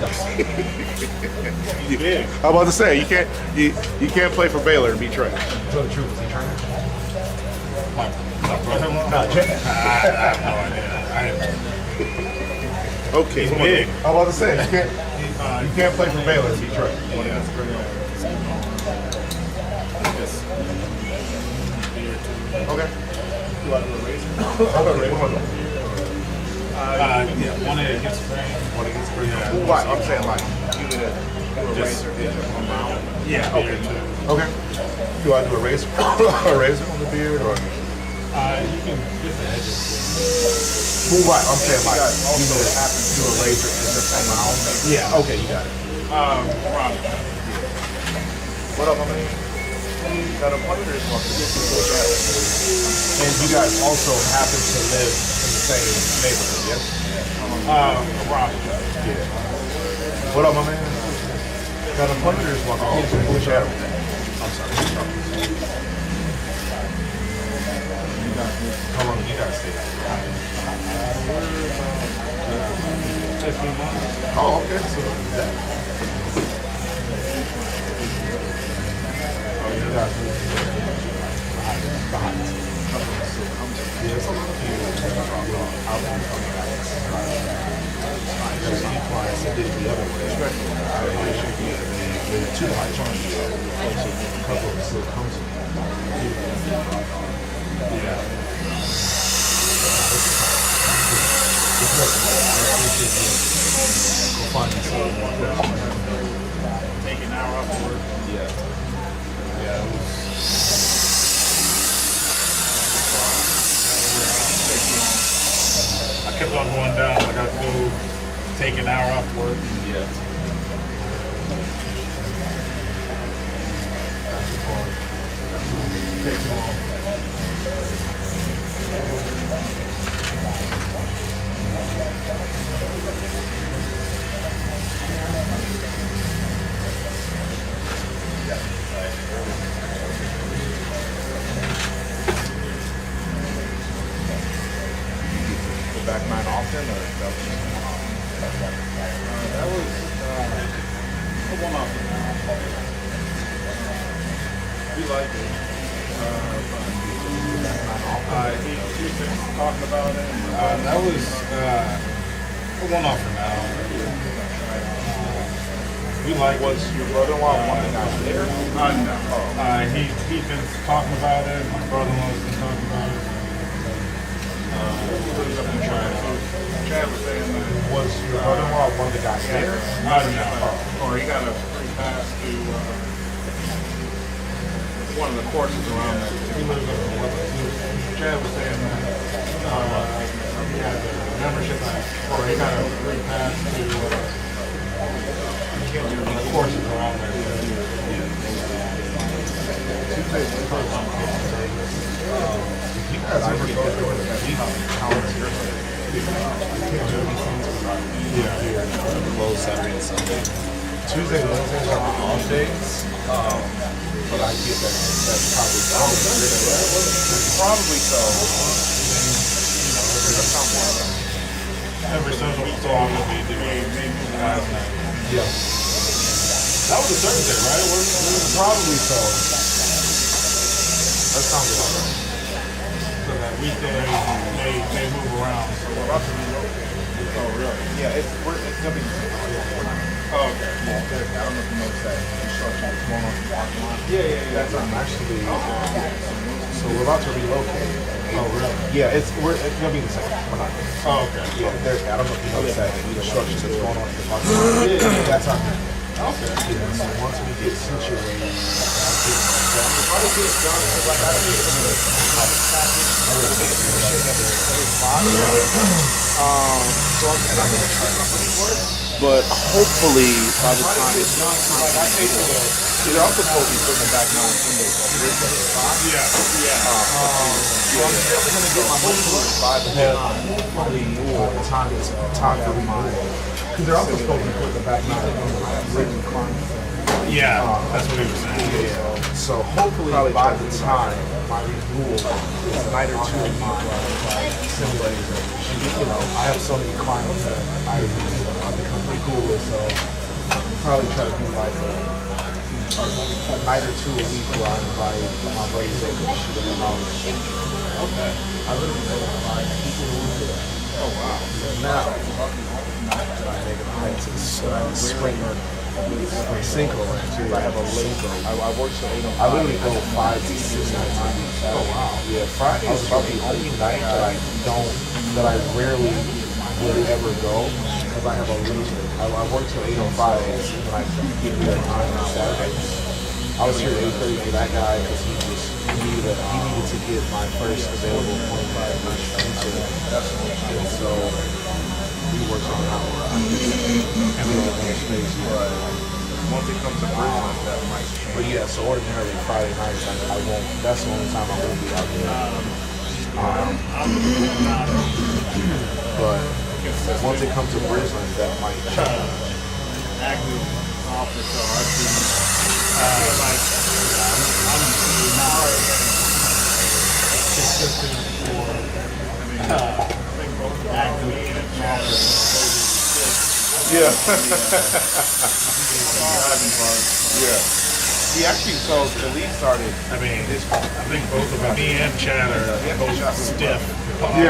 [SPEAKER 4] He's big.
[SPEAKER 3] I'm about to say you can't play for Baylor and be trash.
[SPEAKER 2] Tell the truth, is he trying?
[SPEAKER 4] My brother? I have no idea.
[SPEAKER 3] Okay.
[SPEAKER 4] He's big.
[SPEAKER 3] I'm about to say you can't play for Baylor and be trash. Okay.
[SPEAKER 4] Yeah, one against Frank.
[SPEAKER 3] One against three. Why? I'm saying like you need a razor amount.
[SPEAKER 4] Yeah,
[SPEAKER 3] Okay. Okay. Do I do a razor? A razor on the beard or?
[SPEAKER 4] You can get the edges.
[SPEAKER 3] Well, right. I'm saying like you know it happens to do a razor in the amount. Yeah. Okay, you got it.
[SPEAKER 4] Ron.
[SPEAKER 3] What up, my man? Got a wonder is walking. And you guys also happen to live in the same neighborhood, yes?
[SPEAKER 4] Ron.
[SPEAKER 3] Yeah. What up, my man? Got a wonder is walking. Which area? I'm sorry. How long do you guys stay there?
[SPEAKER 4] 15 months.
[SPEAKER 3] Oh, okay. So that. Oh, you guys behind us. Yeah, it's a lot of people out there. There's some clients that did it the other way. They're too high charge. A couple of them still come to me. Yeah. We'll find you some.
[SPEAKER 4] Take an hour off work.
[SPEAKER 3] Yeah.
[SPEAKER 4] I kept on going down. I got to go take an hour off work.
[SPEAKER 3] Yeah.
[SPEAKER 4] Take long. That was a one-off. We liked it. He's been talking about it. That was a one-off for now. We like.
[SPEAKER 3] Was your brother-in-law one that got there?
[SPEAKER 4] No. He's been talking about it. My brother-in-law's been talking about it.
[SPEAKER 3] Chad was saying that.
[SPEAKER 2] Was your brother-in-law one of the guys there?
[SPEAKER 4] No.
[SPEAKER 3] Or he got a free pass to one of the courses around there.
[SPEAKER 4] He lives up in Woodland. Chad was saying that he had a membership or he got a free pass to the courses around there.
[SPEAKER 2] You guys ever go to the beach?
[SPEAKER 4] Yeah.
[SPEAKER 2] Closed Saturday and Sunday. Tuesday and Wednesdays are my off days. But I get that's
[SPEAKER 3] Probably so.
[SPEAKER 4] Every so often we do last night.
[SPEAKER 2] Yeah.
[SPEAKER 4] That was a Thursday, right?
[SPEAKER 2] Probably so. That sounds about right.
[SPEAKER 4] So that weekday they move around. So we're about to
[SPEAKER 3] Oh, really? Yeah, it's gonna be.
[SPEAKER 4] Oh, okay.
[SPEAKER 3] I don't know if you noticed that construction is going on in the parking lot.
[SPEAKER 2] Yeah. That's actually. So we're about to relocate.
[SPEAKER 4] Oh, really?
[SPEAKER 2] Yeah, it's gonna be the same. We're not.
[SPEAKER 4] Oh, okay.
[SPEAKER 2] Yeah, there's. I don't know if you noticed that construction that's going on in the parking lot. Yeah, that's our.
[SPEAKER 4] Okay.
[SPEAKER 2] Yeah, so once we get situated,
[SPEAKER 3] But hopefully by the time it's done, they're also supposed to be putting it back now in the original spot.
[SPEAKER 4] Yeah.
[SPEAKER 2] so I'm still gonna get my hopefully by the renewal time for renewal. Because they're also supposed to be putting it back now in the original client.
[SPEAKER 4] Yeah, that's what he was saying.
[SPEAKER 2] Yeah. So hopefully by the time my renewal is a night or two of my simulator, I have so many clients that I've become pretty cool with, so probably try to do like a night or two a week where I invite my buddies over to shoot at the house.
[SPEAKER 4] Okay.
[SPEAKER 2] I literally know like people who do that. Oh wow. Now I make a hike to spring Cinco actually. I have a Cinco. I work till 8 o'clock. I literally go 5 to 6 nights a week. Oh wow. Yeah, Friday is about the only night that I rarely would ever go because I have a leisure. I work till 8:05 and I get there time on Saturday. I was here at 8:30 for that guy because he needed to get my first available point by and so we worked on an hour. And we were in space, but
[SPEAKER 3] Once it comes to Bridgeland, that might change.
[SPEAKER 2] but yeah, so ordinarily Friday nights I won't. That's the only time I won't be out there. But once it comes to Bridgeland, that might change.
[SPEAKER 4] Active officer, I feel like I'm not consistent for active officer.
[SPEAKER 3] Yeah.
[SPEAKER 4] Yeah.
[SPEAKER 3] He actually, so the league started.
[SPEAKER 4] I mean, I think both of me and Chad are both stiff. On the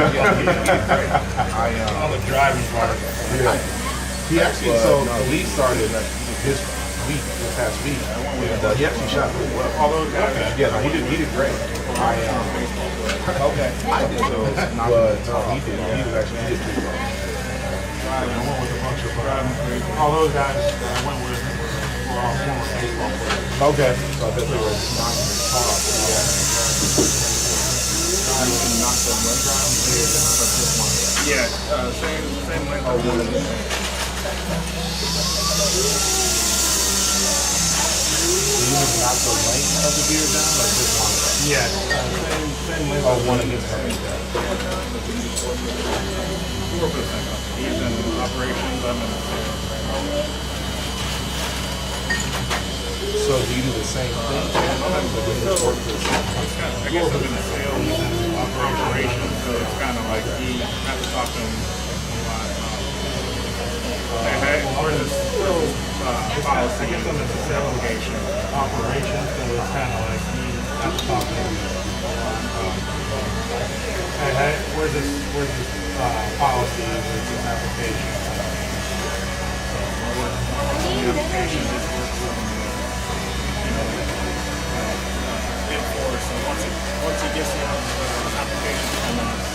[SPEAKER 4] driving part.
[SPEAKER 2] Yeah. He actually, so the league started this past week. And, he actually shot really well.
[SPEAKER 3] All those guys.
[SPEAKER 2] Yeah, no, he did great. I did so, but he did pretty well.
[SPEAKER 4] I went with a bunch of all those guys that I went with were all former baseball players.
[SPEAKER 2] Okay, so I bet they were not in the top.
[SPEAKER 3] Yeah, same length.
[SPEAKER 2] Oh, one of them. So you mean not the length of the beer down, like just one?
[SPEAKER 4] Yeah, same length.
[SPEAKER 2] Oh, one against one.
[SPEAKER 4] He's in operations. I'm in sales.
[SPEAKER 2] So do you do the same thing? But when you work with
[SPEAKER 4] I guess I'm in the sales and operations, so it's kind of like you have to talk to him a lot. I guess I'm in the application operation, so it's kind of like you have to talk to them. Hey, where's this policy? Where's this application? So, the application just works on, enforce. So once he gets the application from us,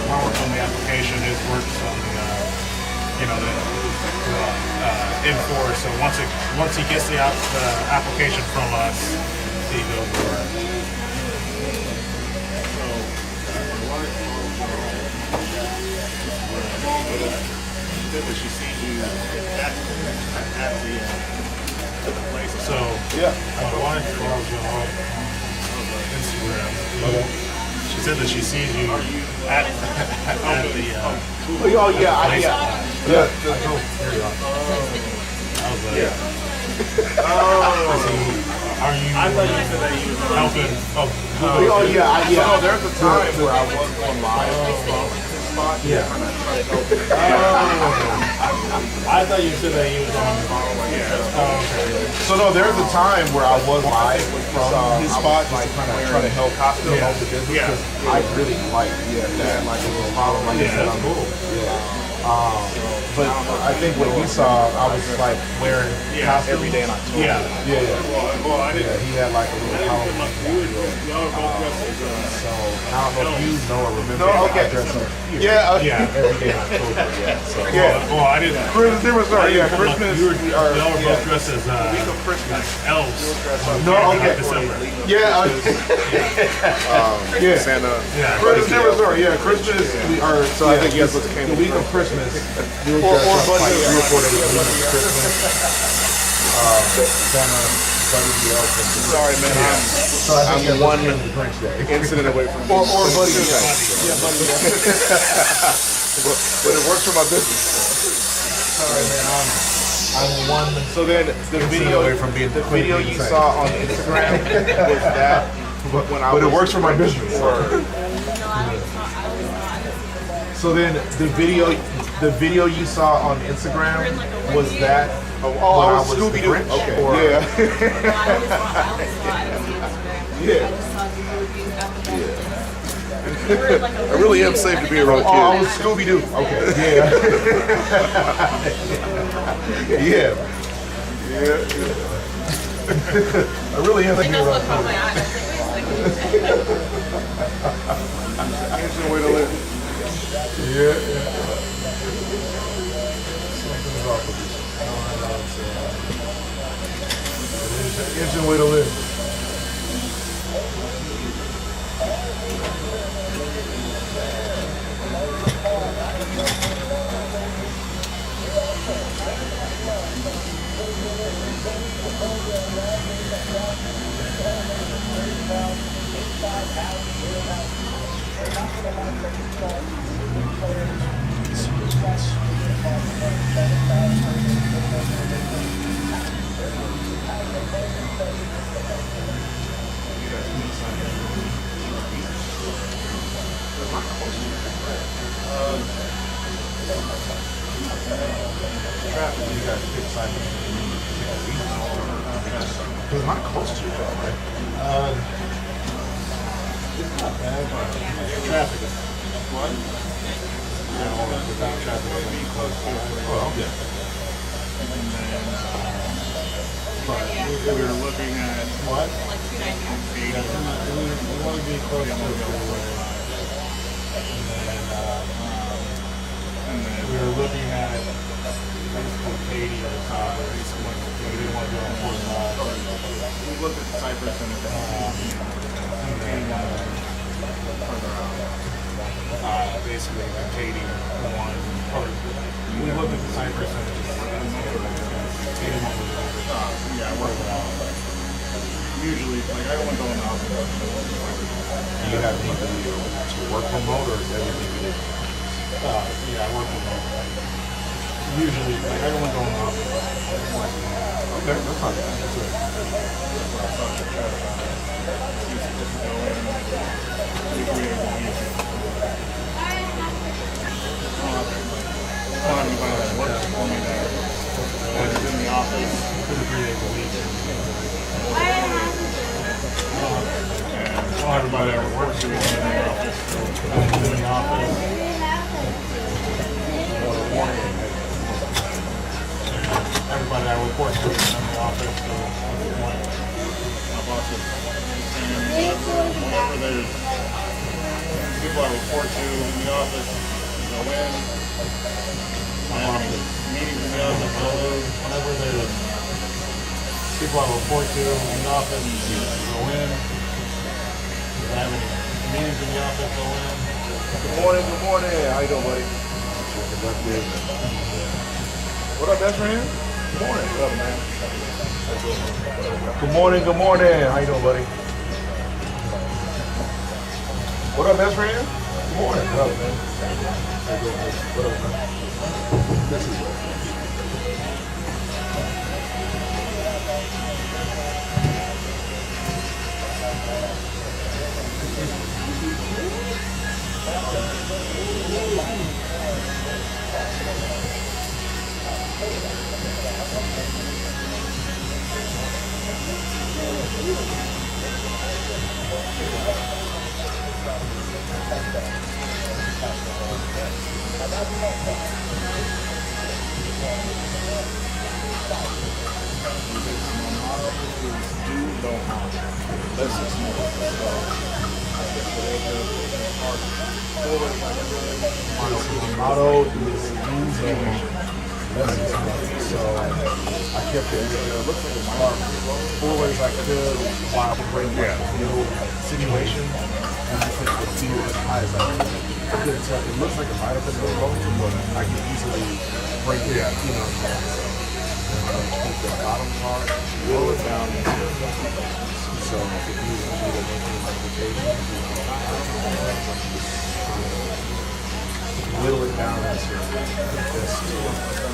[SPEAKER 4] my work on the application is works on the enforce. So once he gets the application from us, he goes to work. So she sees you at the place. So
[SPEAKER 3] Yeah.
[SPEAKER 4] my wife follows you on Instagram. She said that she sees you at the
[SPEAKER 3] Oh yeah, yeah.
[SPEAKER 2] I go very often.
[SPEAKER 4] I was like,
[SPEAKER 3] Yeah.
[SPEAKER 4] are you helping?
[SPEAKER 3] Oh yeah, yeah. No, there's a time where I was on live from his spot.
[SPEAKER 2] Yeah.
[SPEAKER 4] I thought you said that he was on the phone.
[SPEAKER 3] So no, there's a time where I was live from his spot, like trying to help hospital
[SPEAKER 4] Yeah.
[SPEAKER 3] the business.
[SPEAKER 4] Yeah.
[SPEAKER 3] 'Cause I really like that, like a little follow, like I said,
[SPEAKER 4] that's
[SPEAKER 3] I'm
[SPEAKER 4] cool.
[SPEAKER 3] Yeah. But I think what he saw, I was like wearing costume
[SPEAKER 4] every day in October. Yeah.
[SPEAKER 3] Yeah, yeah.
[SPEAKER 4] Well, I
[SPEAKER 3] Yeah,
[SPEAKER 4] didn't.
[SPEAKER 3] he had like a little Halloween.
[SPEAKER 4] Y'all were both dressed as
[SPEAKER 3] So I don't know if you know or remember.
[SPEAKER 2] No, okay.
[SPEAKER 3] I dress up here.
[SPEAKER 2] Yeah.
[SPEAKER 4] yeah.
[SPEAKER 3] Every day in October. Yeah. So
[SPEAKER 4] Well, I didn't.
[SPEAKER 3] Christmas, different story. Yeah, Christmas.
[SPEAKER 4] Y'all were
[SPEAKER 3] yeah.
[SPEAKER 4] both dressed as
[SPEAKER 3] Christmas.
[SPEAKER 4] elves.
[SPEAKER 3] No, okay.
[SPEAKER 4] December.
[SPEAKER 3] Yeah. Yeah.
[SPEAKER 2] Santa.
[SPEAKER 4] Yeah.
[SPEAKER 3] Christmas, different story. Yeah, Christmas. We are.
[SPEAKER 2] So I think you guys came
[SPEAKER 3] the week of Christmas. We were
[SPEAKER 2] Or
[SPEAKER 3] dressed up like
[SPEAKER 2] buddy.
[SPEAKER 3] 3 or 4 days of Christmas. Santa, Buddy the Elf.
[SPEAKER 2] Sorry, man.
[SPEAKER 3] So I think
[SPEAKER 2] I'm
[SPEAKER 3] that
[SPEAKER 2] one
[SPEAKER 3] was the Grinch Day.
[SPEAKER 2] incident away from
[SPEAKER 3] Or Buddy the
[SPEAKER 2] Yeah.
[SPEAKER 3] Elf. Yeah, Buddy the Elf.
[SPEAKER 2] But it works for my business.
[SPEAKER 3] Sorry, man. I'm one.
[SPEAKER 2] So then the video
[SPEAKER 3] away from being
[SPEAKER 2] the video you saw on Instagram was that when I
[SPEAKER 3] But it
[SPEAKER 2] was
[SPEAKER 3] works for my business.
[SPEAKER 2] Or,
[SPEAKER 3] So then the video you saw on Instagram was that
[SPEAKER 2] oh,
[SPEAKER 3] when
[SPEAKER 2] I was
[SPEAKER 3] the
[SPEAKER 2] Scooby-Doo.
[SPEAKER 3] Grinch?
[SPEAKER 2] Okay.
[SPEAKER 3] Or-
[SPEAKER 2] Yeah. I really am safe to be around
[SPEAKER 3] Oh, I
[SPEAKER 2] kids.
[SPEAKER 3] was Scooby Doo. Okay. Yeah. Yeah. I really am thinking about
[SPEAKER 2] Interesting way to live.
[SPEAKER 3] Yeah. Something's off with this. It's an interesting way to live. You guys pick Simon. It's not close to each other, right?
[SPEAKER 4] It's not bad. Traffic is what? Without traffic, it would be close to it.
[SPEAKER 3] Oh, okay.
[SPEAKER 4] But we were looking at what? We want to be close to it. And then we were looking at basically Katie or Cypress. We didn't want to go on 45. We looked at Cypress and then further out. Basically, the Katie one. Or we looked at the Cypress and Katie one was yeah, further out. Usually, like I don't want to go in the office.
[SPEAKER 3] Do you have anything to work remote or is everything?
[SPEAKER 4] Yeah, I work from home. Usually, like I don't want to go in the office.
[SPEAKER 3] Okay, that's not bad. That's it.
[SPEAKER 4] In the office. people I report to in the office go in. Meetings in the office go in.
[SPEAKER 2] Whenever there's people I report to in the office, go in. If I have any meetings in the office, go in.
[SPEAKER 3] Good morning, good morning. How you doing, buddy?
[SPEAKER 2] Productive.
[SPEAKER 3] What up, best friend? Good morning. What up, man? Good morning, good morning. How you doing, buddy? What up, best friend? Good morning. What up, man? What up, man? This is what. Motto is so I kept it forward as I could while operating the situation and I put the feel as high as I could. I couldn't tell. It looks like it might have been a little low, but I can easily break it, keep the bottom part, roll it down into so if you need to make any modification, whittle it down into this situation.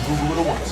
[SPEAKER 3] Google it once.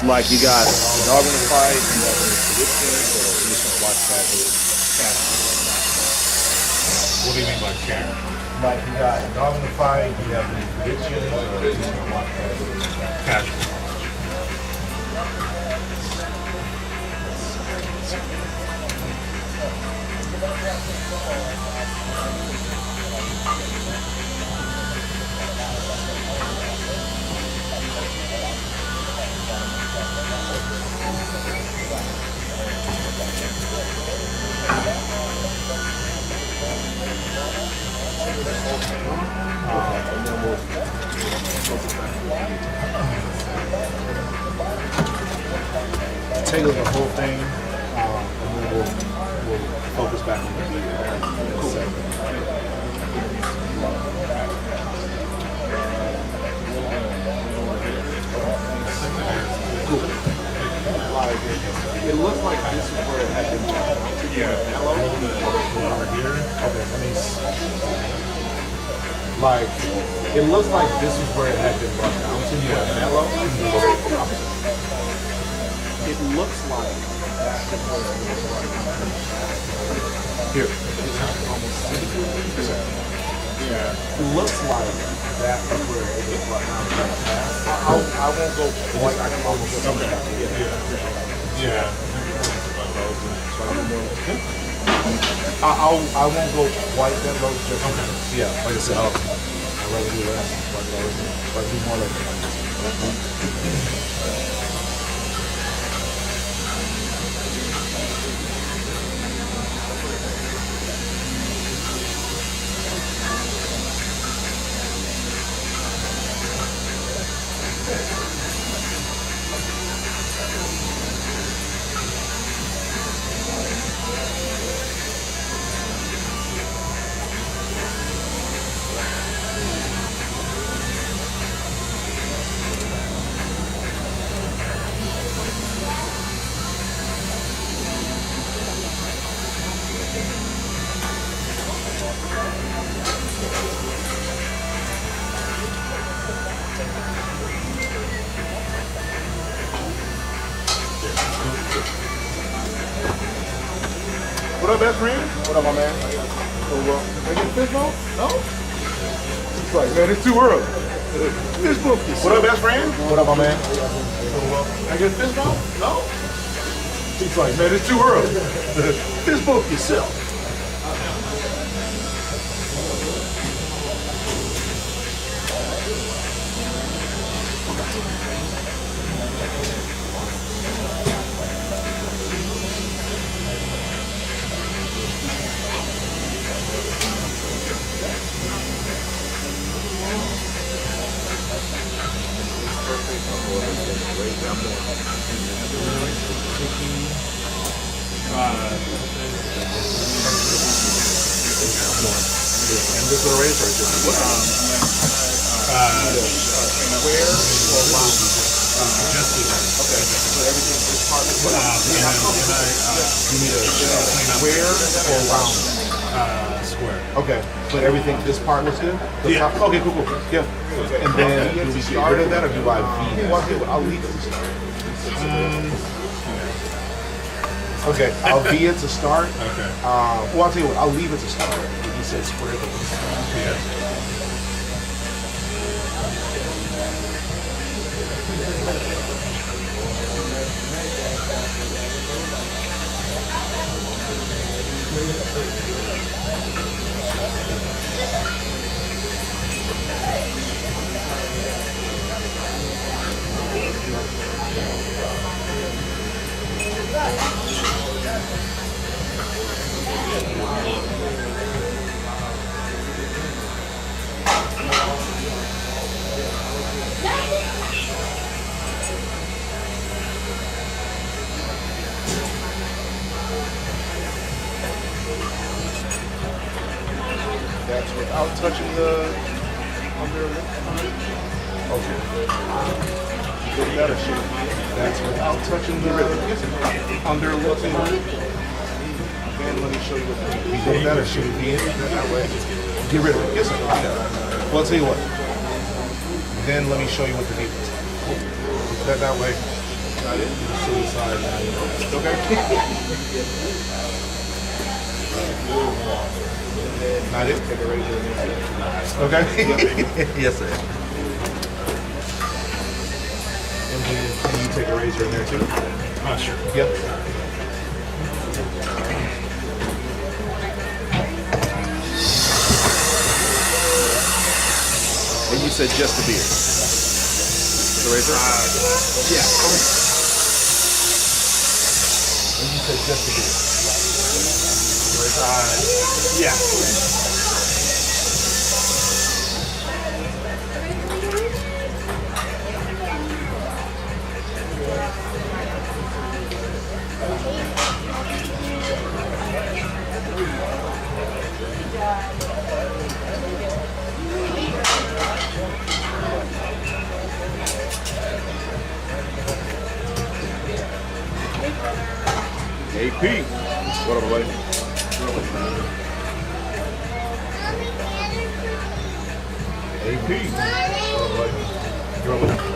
[SPEAKER 3] Like you got the dog in the fight, you got the prediction, or you just watch that cash.
[SPEAKER 4] What do you mean by cash?
[SPEAKER 3] Like you got the dog in the fight, you have the prediction, or you just watch that
[SPEAKER 4] Cash.
[SPEAKER 3] tailor the whole thing, and then we'll focus back on the segment. Cool. Like, it looks like this is where it had been.
[SPEAKER 4] Yeah.
[SPEAKER 3] Over here. Okay, let me see. Like, it looks like this is where it had been brought down to. Yeah, mellow. It looks like that's the where it was brought down. Here. Yeah. It looks like that is where it was brought down. I won't go quite. I can almost go. Okay.
[SPEAKER 4] Yeah.
[SPEAKER 3] I won't go quite that low. Just yeah, like I said, I'd rather do less. I'd rather do more like that. What up, best friend? What up, my man?
[SPEAKER 1] So, can I get a fist bump?
[SPEAKER 3] No?
[SPEAKER 1] It's like, man, it's too early. Fist bump yourself.
[SPEAKER 3] What up, best friend? What up, my man?
[SPEAKER 1] Can I get a fist bump?
[SPEAKER 3] No?
[SPEAKER 1] He's like, man, it's too early. Fist bump yourself.
[SPEAKER 2] And this is a razor or just
[SPEAKER 3] Where or round?
[SPEAKER 4] Just the
[SPEAKER 3] Okay. So everything is part of
[SPEAKER 2] you need a
[SPEAKER 3] square or round?
[SPEAKER 4] square.
[SPEAKER 2] okay. But everything this part was good? The
[SPEAKER 4] Yeah.
[SPEAKER 2] top? Okay, cool. Yeah. And then do we get rid of that or do I V?
[SPEAKER 3] Well, I'll leave it to start.
[SPEAKER 2] Okay, I'll V it to start.
[SPEAKER 4] Okay.
[SPEAKER 2] Well, I'll tell you what, I'll leave it to start. He said square.
[SPEAKER 4] Yeah.
[SPEAKER 3] That's without touching the under lip.
[SPEAKER 2] Okay.
[SPEAKER 3] Look at that or shit.
[SPEAKER 2] That's without touching the under lip.
[SPEAKER 3] Then let me show you what the
[SPEAKER 2] You did that or should it be in that way? Get rid of it. Yes, sir. Well, I'll tell you what. Then let me show you what the deal is. That way.
[SPEAKER 3] Got it.
[SPEAKER 2] Silly side.
[SPEAKER 3] Okay.
[SPEAKER 2] Not it.
[SPEAKER 3] Take a razor and then
[SPEAKER 2] Okay. Yes, sir. And then can you take a razor in there too?
[SPEAKER 4] Sure.
[SPEAKER 2] Yep.
[SPEAKER 3] And you said just the beard. The razor?
[SPEAKER 2] Yeah. And you said just the beard.
[SPEAKER 4] Yeah.
[SPEAKER 3] AP. What up, buddy?
[SPEAKER 2] AP. You're welcome.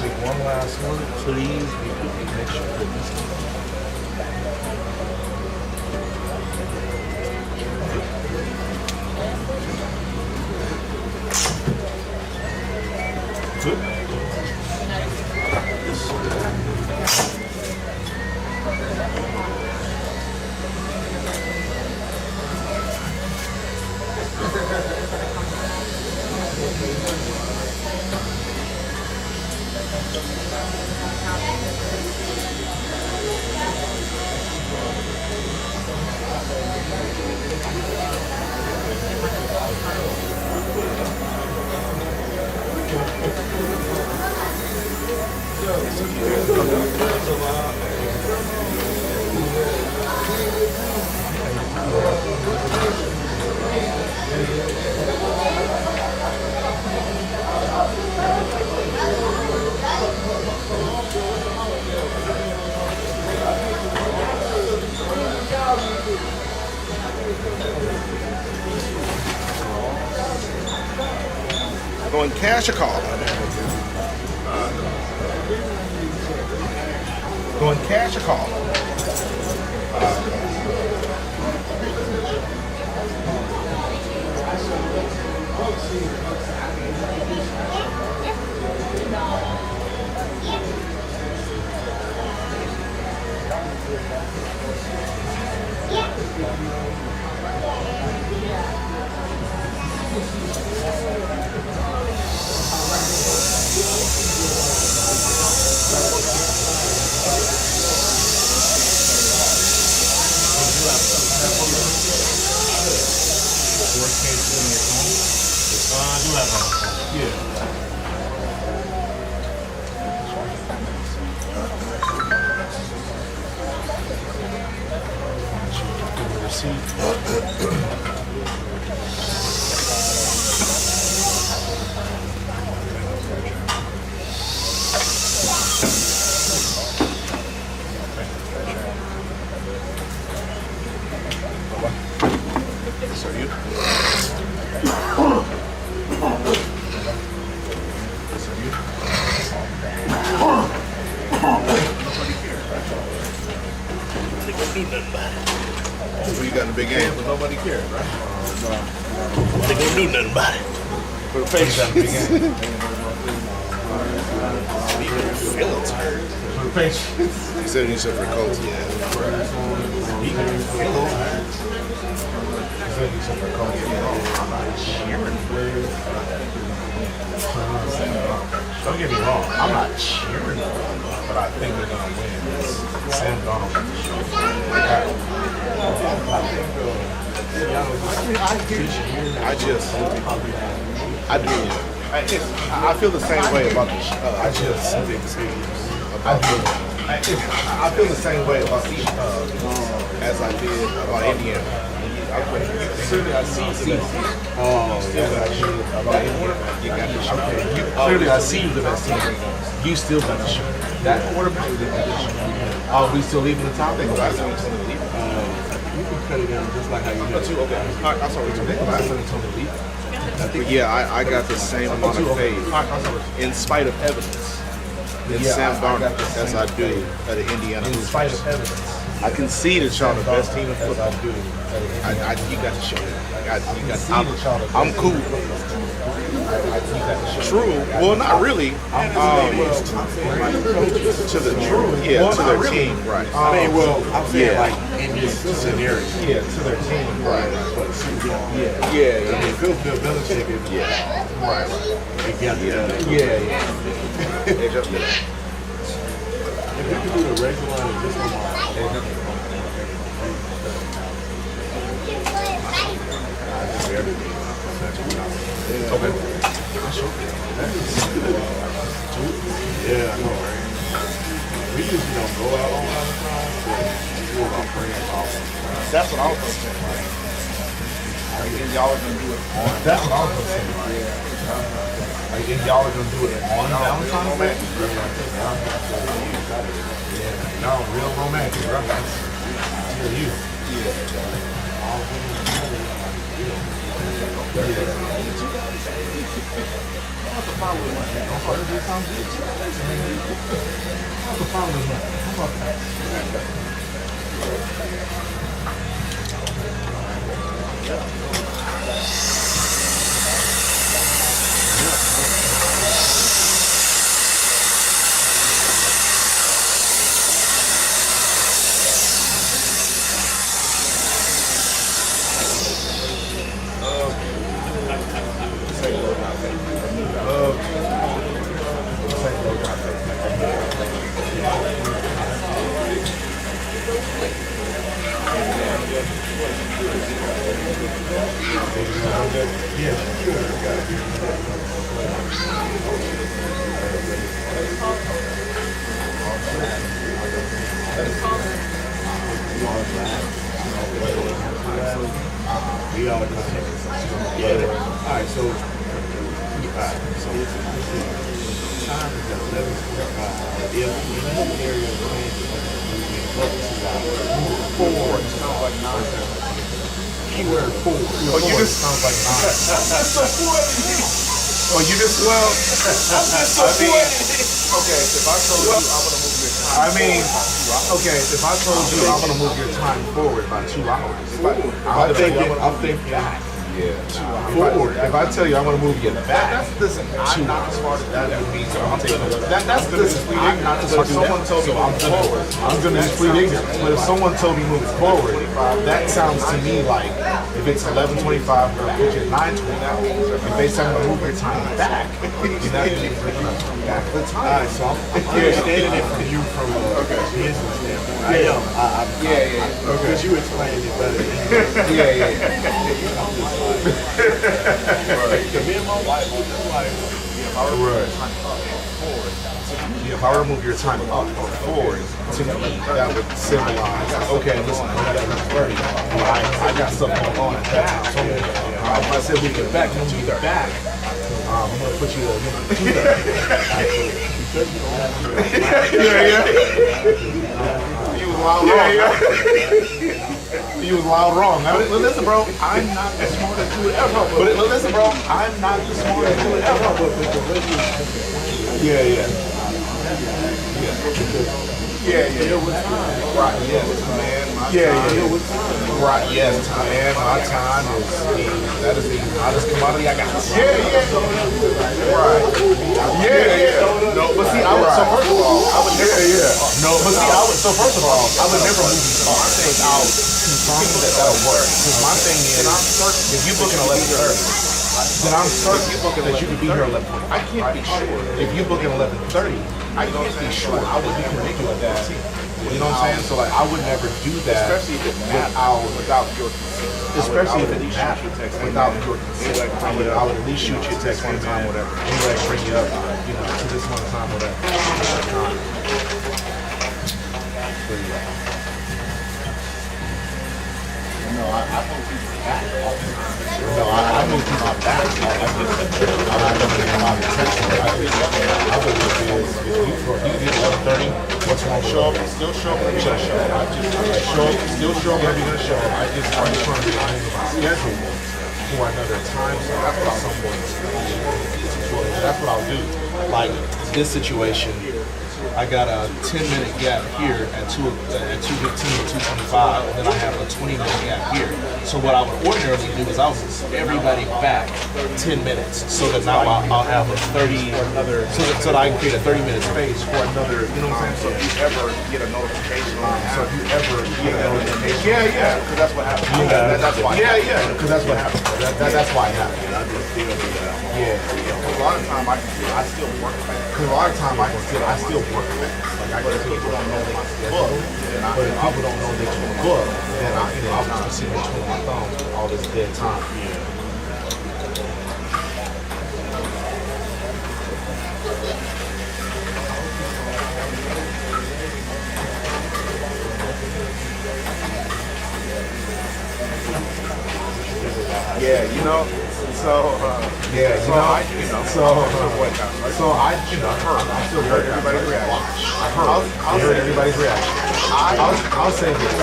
[SPEAKER 2] Take one last one, please. Make sure that this
[SPEAKER 3] Going cash or call? Going cash or call?
[SPEAKER 4] I do have one. Yeah.
[SPEAKER 3] This are you? This are you?
[SPEAKER 4] They gonna do nothing about it.
[SPEAKER 3] Who you got in the big game? But nobody cares, right?
[SPEAKER 4] They gonna do nothing about it.
[SPEAKER 3] For the patience.
[SPEAKER 4] Feelings hurt.
[SPEAKER 2] For the patience.
[SPEAKER 3] He said for Colts, yeah.
[SPEAKER 2] Is could be super cold. I'm not cheering for you. Don't get me wrong, I'm not cheering for them, but I think they're gonna win. Sam Donald.
[SPEAKER 3] I do. I feel the same way about the. I feel the same way about the as I did about Indiana.
[SPEAKER 2] Clearly, I see the best team. Clearly, I see the best team. You still got to shoot. That quarterback didn't have to shoot. Oh, we still leaving the top? You can cut it down just like how you did.
[SPEAKER 3] Okay. I'm sorry.
[SPEAKER 2] But
[SPEAKER 3] yeah, I got the same amount of faith in spite of evidence in Sam Darnold as I do at the Indiana.
[SPEAKER 2] in spite of evidence.
[SPEAKER 3] I can see that y'all the best team in
[SPEAKER 2] As
[SPEAKER 3] football.
[SPEAKER 2] I do.
[SPEAKER 3] You got to show it. I'm cool. True. Well, not really. To the truth. Yeah, to their team. Right.
[SPEAKER 2] I mean, well, I'm saying like in this scenario.
[SPEAKER 3] Yeah, to their team. Right.
[SPEAKER 2] I mean, Bill Belichick is
[SPEAKER 3] Right. They just did.
[SPEAKER 2] If you could do the regular line and just on Okay. Yeah, I know, right? We usually don't go out on Valentine's, but we go about praying off.
[SPEAKER 3] That's what I was thinking. Y'all are gonna do it on.
[SPEAKER 2] That's what I was saying. Like, if y'all are gonna do it on Valentine's Day? Yeah, y'all real romantic, bro. That's you. We all know. Yeah. All right, so time is at 11:45. If in this area of forward sounds like 9. Keyword forward.
[SPEAKER 3] Oh, you just
[SPEAKER 2] sounds like 9.
[SPEAKER 3] That's so funny. Oh, you just well. Okay, if I told you I'm gonna move your time.
[SPEAKER 2] Okay, if I told you I'm gonna move your time forward by 2 hours, I'm thinking back.
[SPEAKER 3] Yeah.
[SPEAKER 2] Forward. If I tell you I'm gonna move you back,
[SPEAKER 3] Listen, I'm not as smart as that would be, so I'm taking
[SPEAKER 2] that's listen. I'm not
[SPEAKER 3] But if someone told me
[SPEAKER 2] I'm
[SPEAKER 3] forward,
[SPEAKER 2] I'm gonna just plead ignorance. But if someone told me move forward, that sounds to me like if it's 11:25, we're gonna put you at 9:20. If they say I'm gonna move your time back, you're not gonna bring back the time. All right, so I'm understanding it from you from a business standpoint. I am.
[SPEAKER 3] yeah.
[SPEAKER 2] Because you explained it better than me.
[SPEAKER 3] Yeah.
[SPEAKER 2] Me and my wife was just like, if I were to move your time up or forward, to me, that would symbolize, okay, listen, I got stuff going on at that house. So, if I said we get back, when we get back, I'm going to put you
[SPEAKER 3] You was wild wrong.
[SPEAKER 2] You was wild wrong. Listen, bro, I'm not the smartest dude ever. But listen, bro, I'm not the smartest dude ever. Yeah.
[SPEAKER 3] Yeah, yeah. Right, yes, man. My time. Right, yes, man. My time that is the hottest commodity I got. Right. No, but see, I would, so first of all, I would never, no, but see, so first of all, I would never move without confirming that'll work. Because my thing is, if you book an 11:30, then I'm certain that you could be here 11:20. I can't be sure. If you book an 11:30, I can't be sure. I would be ridiculous with that. You know what I'm saying? So like, I would never do that, especially if it without your consent. Especially if it matters without your consent. I would at least shoot you a text one time, whatever. Anyway, bring you up, to this one time, whatever. No, I think he's back. No, I think he's not back. I believe if you 11:30, what's wrong? Still show up. Still show up. You're gonna show up. I'm just trying to be on my schedule for another time. So that's what I'll do. Like this situation. I got a 10-minute gap here at 2:15 and 2:25, and then I have a 20-minute gap here. So what I would ordinarily do is I'll move everybody back 10 minutes, so that now I'll have a 30, so that I can create a 30-minute space for another. You know what I'm saying? So if you ever get a notification, because that's what happens. That's why. Because that's what happens. That's why it happens. Because a lot of time I still work. Because a lot of time I still work. Like I guess people don't know they can book, but if people don't know they can book, then I'll just be sitting between my thumbs all this dead time. Yeah, so I still heard everybody's reaction. I heard everybody's reaction. I'll say this.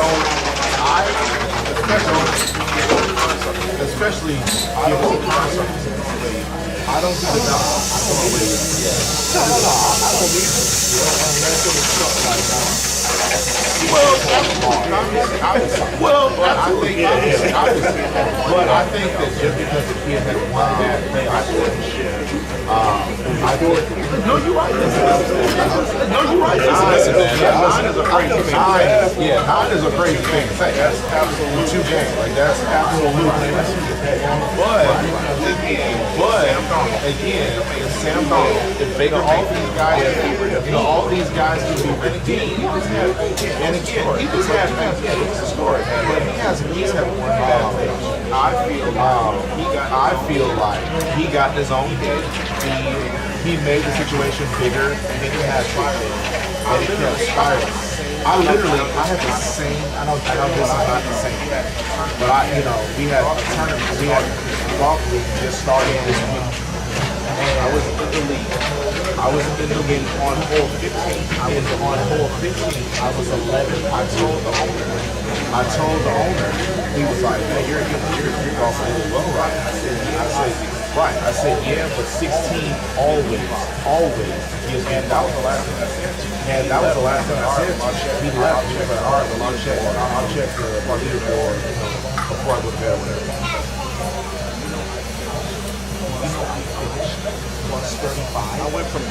[SPEAKER 3] Especially given the concept. I don't think that I think that just because the kid had one bad thing, no, you're right. Listen, man. 9 is a crazy thing. 9 is a crazy thing to say. That's absolutely 2 games. Like that's absolutely. But again, Sam Darnold, if Baker, all these guys can be redeemed. And again, he just had it's a story, but he's had one bad thing. I feel like he got his own hit. He made the situation bigger than it had to, and it kept spiraling. I had the same. I know this is not the same, but we had a tournament. We had golf league just started this week, and I was in the league on hole 15. I was on hole 15. I was 11. I told the owner. He was like, "Man, you're golfing really well, right?" I said, yeah, but 16 always. And that was the last thing I said. He left. He was like, all right, well, I'll check the leaderboard before I go to bed or whatever. Plus 35. I went from.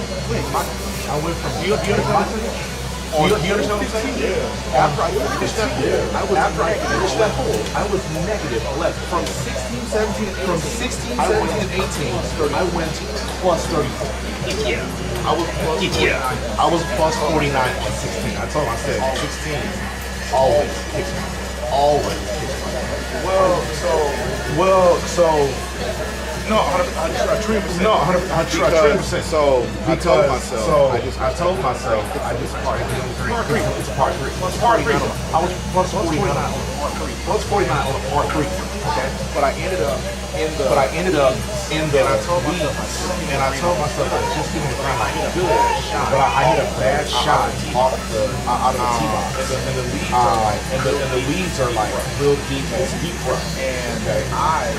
[SPEAKER 3] You understand what I'm saying? You understand what I'm saying? Yeah. After I finished that hole, I was negative 11. From 16, 17, and 18, I went plus 34. Yeah. I was plus 49 on 16. I told him, I said, 16 always kicks me. Always kicks me. No, 100%. No, 100%. So I told myself, it's part 3. Plus part 3. I was plus 49 on part 3. Plus 49 on part 3. Okay. But I ended up in the leads, and I told myself I was just doing a good shot, but I hit a bad shot out of the tee box, and the leads are like real deep, it's deep rough, and I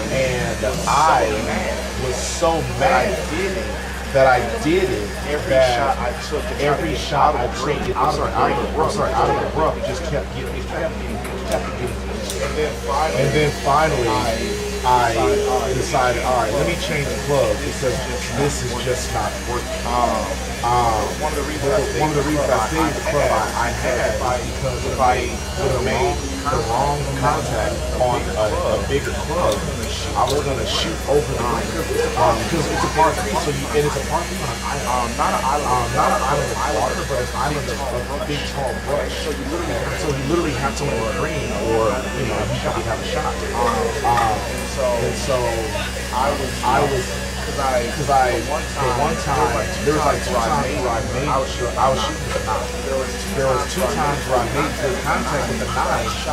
[SPEAKER 3] was so mad
[SPEAKER 2] that I did it.
[SPEAKER 3] Every
[SPEAKER 2] that
[SPEAKER 3] shot I took, to try to
[SPEAKER 2] every
[SPEAKER 3] get
[SPEAKER 2] shot
[SPEAKER 3] out
[SPEAKER 2] I
[SPEAKER 3] of the
[SPEAKER 2] took
[SPEAKER 3] green,
[SPEAKER 2] out of the rough, it just kept getting
[SPEAKER 3] and then finally,
[SPEAKER 2] I decided, all right, let me change the club because this is just not working.
[SPEAKER 3] one of the reasons
[SPEAKER 2] I stayed with the club I had because if I would have made the wrong contact on a bigger club, I was going to shoot over the line because it's a par three, and it's a par three on an island. Not an island of water, but an island of a big tall brush. So you literally have to win the green, or you probably have a shot. And so I was because for one time there was like 2 times where I made I was shooting with a 9. There was 2 times where I made good contact with the 9,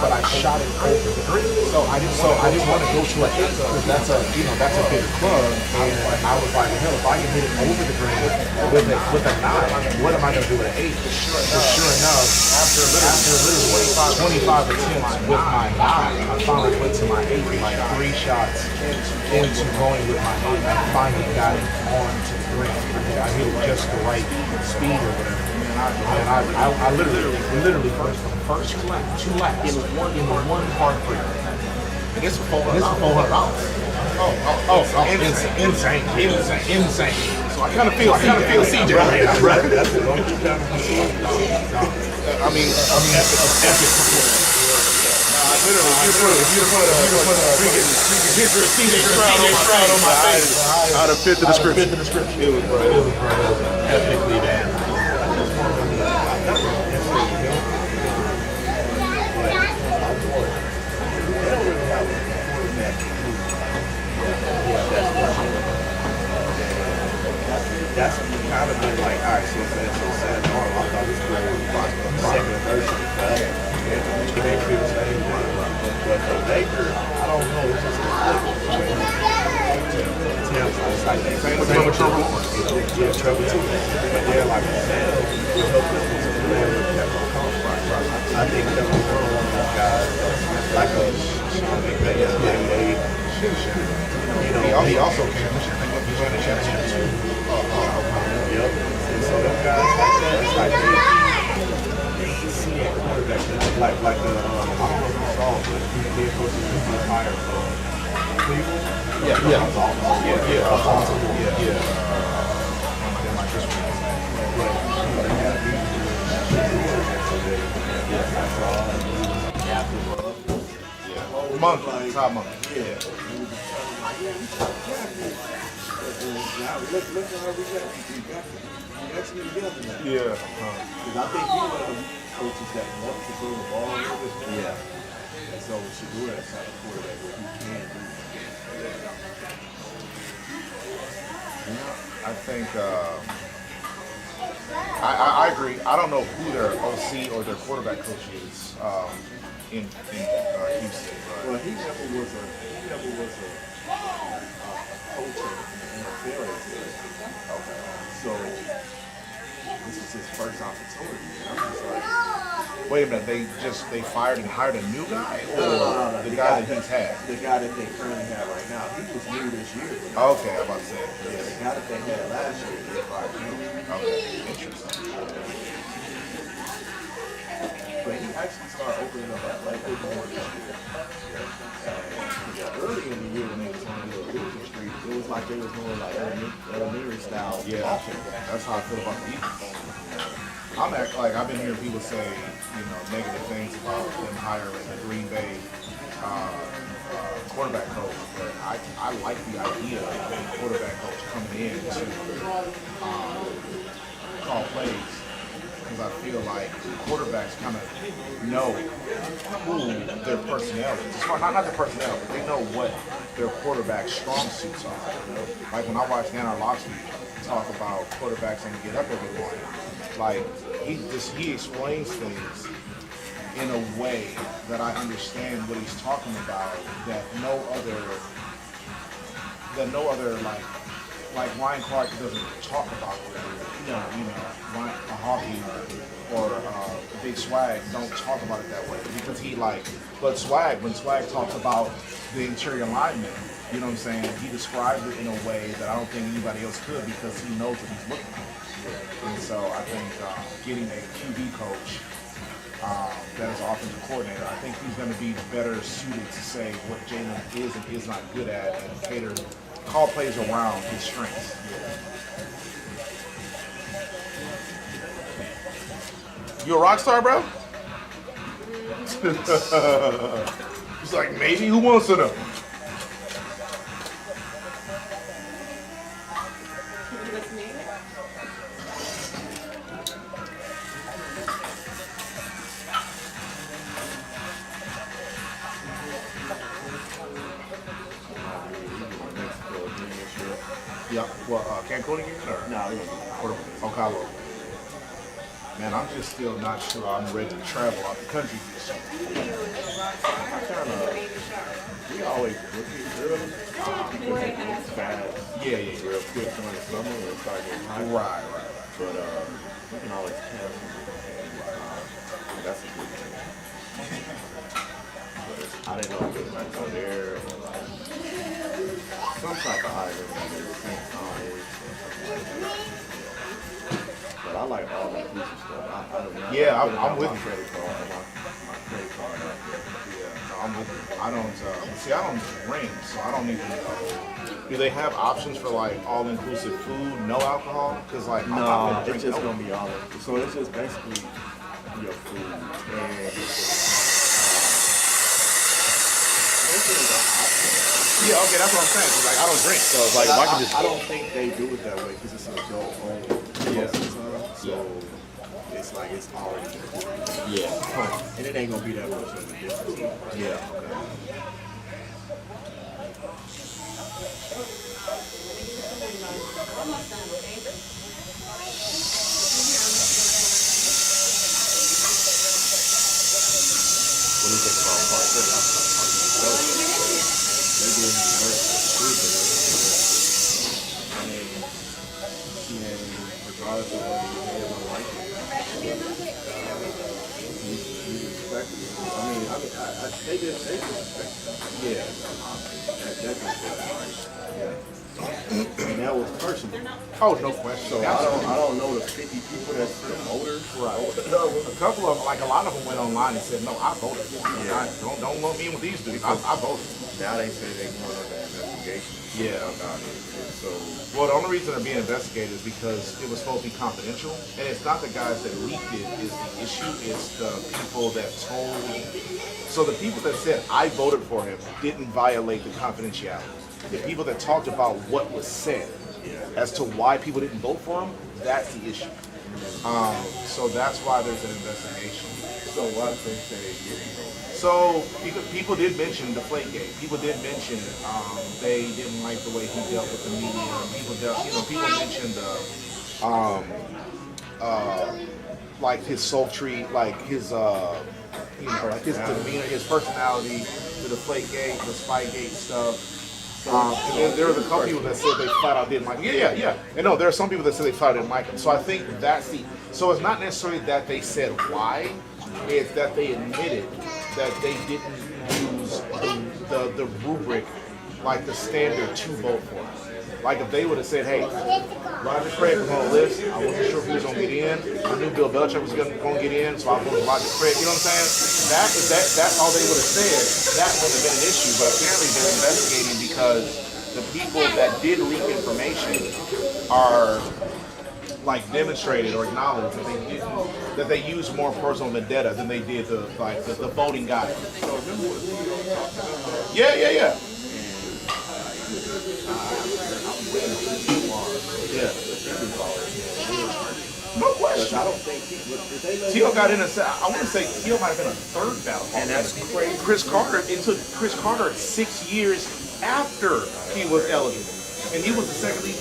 [SPEAKER 2] but I shot it over the green. So I didn't want to go to an 8 because that's a bigger club, and I was like, hell, if I can hit it over the green with a 9, what am I gonna do with an 8? Sure enough, after literally 25 attempts with my 9, I finally went to my 8, like 3 shots into going with my 8. I finally got it onto the green. I hit it just the right speed or whatever. And I literally first 2 laps in one par 3. And this is $400. Insane. So I kind of feel CJ right. That's it.
[SPEAKER 3] I mean, epic performance. Literally, if you put a picture of CJ Stroud on my face, I'd have fit the description. It was
[SPEAKER 2] epically damn. That's kind of been like, all right, so sad. I thought this was second or third shot. It may be the same one, but the Lakers, I don't know. It's just it's like the same with Trevor Lawrence. Yeah, Trevor too. But they're like, I think Trevor was one of those guys like a Shawn he also came to the championship too. Yep. And so them guys like that, it's like they see a quarterback like I don't know if you saw, but he did go to the higher Cleveland. Yeah.
[SPEAKER 3] Top month. Yeah.
[SPEAKER 1] Look at how we actually together now.
[SPEAKER 3] Yeah.
[SPEAKER 1] Because I think he's one of the coaches that wants to throw the ball a little bit more.
[SPEAKER 3] Yeah.
[SPEAKER 1] And so Shadura has kind of quarterback what he can do.
[SPEAKER 3] I think I agree. I don't know who their OC or their quarterback coach is in Houston. But
[SPEAKER 1] Well, he never was a coach in the NFL. Okay. So this was his first opportunity. And I'm just like,
[SPEAKER 3] wait a minute, they fired and hired a new guy, or the guy that he's had?
[SPEAKER 1] the guy that they currently have right now. He was new this year.
[SPEAKER 3] Okay, I'm about to say.
[SPEAKER 1] Yeah, the guy that they had last year, they fired him.
[SPEAKER 3] Okay, interesting.
[SPEAKER 1] But he actually started opening up like more. Early in the year when they was on the losing streak, it was like they was more like elementary style.
[SPEAKER 3] Yeah, that's how I feel about the Eagles. I've been hearing people say, negative things about them hiring the Green Bay quarterback coach, but I like the idea of a quarterback coach coming in to call plays, because I feel like quarterbacks kind of know who their personnel is. Not their personnel, but they know what their quarterback's strong suits are. Like when I watch Dan Orlovsky talk about quarterbacks and get up every morning, like he explains things in a way that I understand what he's talking about, that no other like Ryan Clark doesn't talk about Ryan Hawkey or Big Swag don't talk about it that way, because when Swag talks about the interior linemen, You know what I'm saying? He describes it in a way that I don't think anybody else could because he knows what he's looking for. And so I think getting a QB coach that is an offensive coordinator, I think he's going to be better suited to say what Jalen is and is not good at and call plays around his strengths. You a rock star, bro? He's like, maybe. Who wants to know? Yeah, well, Cancun again or?
[SPEAKER 5] No,
[SPEAKER 3] Ocala. Man, I'm just still not sure I'm ready to travel out the country this year.
[SPEAKER 5] we always look at early because it's fast.
[SPEAKER 3] Yeah.
[SPEAKER 5] Real quick during the summer when it starts getting hot.
[SPEAKER 3] Right.
[SPEAKER 5] But we can always cancel. And that's a good thing. But I didn't know if it was like go there or like some type of island, either St. Thomas or something like that. But I like all the inclusive stuff.
[SPEAKER 3] Yeah, I'm with
[SPEAKER 5] my
[SPEAKER 3] you.
[SPEAKER 5] credit card, my credit card out there.
[SPEAKER 3] Yeah, no, I'm with you. I don't drink, so I don't even know. Do they have options for like all-inclusive food, no alcohol? Because like, I'm not
[SPEAKER 5] No,
[SPEAKER 3] gonna drink
[SPEAKER 5] it's just
[SPEAKER 3] no.
[SPEAKER 5] gonna be all of it. So it's just basically your food and
[SPEAKER 3] Yeah, okay, that's what I'm saying. 'Cause, like, I don't drink, so it's like, if I can just.
[SPEAKER 5] I don't think they do it that way because it's an adult only most of the time. So it's like it's already included.
[SPEAKER 3] Yeah.
[SPEAKER 5] And it ain't gonna be that much of a difference.
[SPEAKER 3] Yeah. Okay.
[SPEAKER 5] What do you think about part two? They didn't work stupid. And regardless of whether you hate or like it, you respect it. They did respect it.
[SPEAKER 3] Yeah.
[SPEAKER 5] That just was nice. And that was personal.
[SPEAKER 3] Oh, no question.
[SPEAKER 5] So I don't know the 50 people that's promoters.
[SPEAKER 3] Right. A couple of them, like a lot of them, went online and said, "No, I voted.
[SPEAKER 5] Yeah.
[SPEAKER 3] Don't lump me in with these dudes. I voted."
[SPEAKER 5] Now they say they going under investigation.
[SPEAKER 3] Yeah.
[SPEAKER 5] About it. So
[SPEAKER 3] Well, the only reason they're being investigated is because it was supposed to be confidential, and it's not the guys that leaked it is the issue. It's the people that told. So the people that said I voted for him didn't violate the confidentiality. The people that talked about what was said as to why people didn't vote for him, that's the issue. So that's why there's an investigation.
[SPEAKER 5] so what they say
[SPEAKER 3] So people did mention Deflategate. People did mention they didn't like the way he dealt with the media. People mentioned like his sultry, like his like his demeanor, his personality, the Deflategate, the Spygate stuff. And then there was a couple people that said they flat out didn't like him. Yeah. And no, there are some people that said they flat out didn't like him. So I think that's the. So it's not necessarily that they said why. It's that they admitted that they didn't use the rubric, like the standard to vote for him. Like if they would have said, hey, Roger Craig was on the list, I wasn't sure if he was going to get in. I knew Bill Belichick was going to get in, so I voted Roger Craig. You know what I'm saying? That's all they would have said. That wouldn't have been an issue. But apparently they're investigating because the people that did leak information are like demonstrated or acknowledged that they used more personal vendetta than they did the voting guide.
[SPEAKER 5] So remember what CEO talked about?
[SPEAKER 3] Yeah.
[SPEAKER 5] Yeah.
[SPEAKER 3] No question.
[SPEAKER 5] I don't think people.
[SPEAKER 3] Tio got in I want to say Tio might have been a third ballot.
[SPEAKER 5] And that's crazy.
[SPEAKER 3] Chris Carter. It took Chris Carter 6 years after he was eligible, and he was the second leading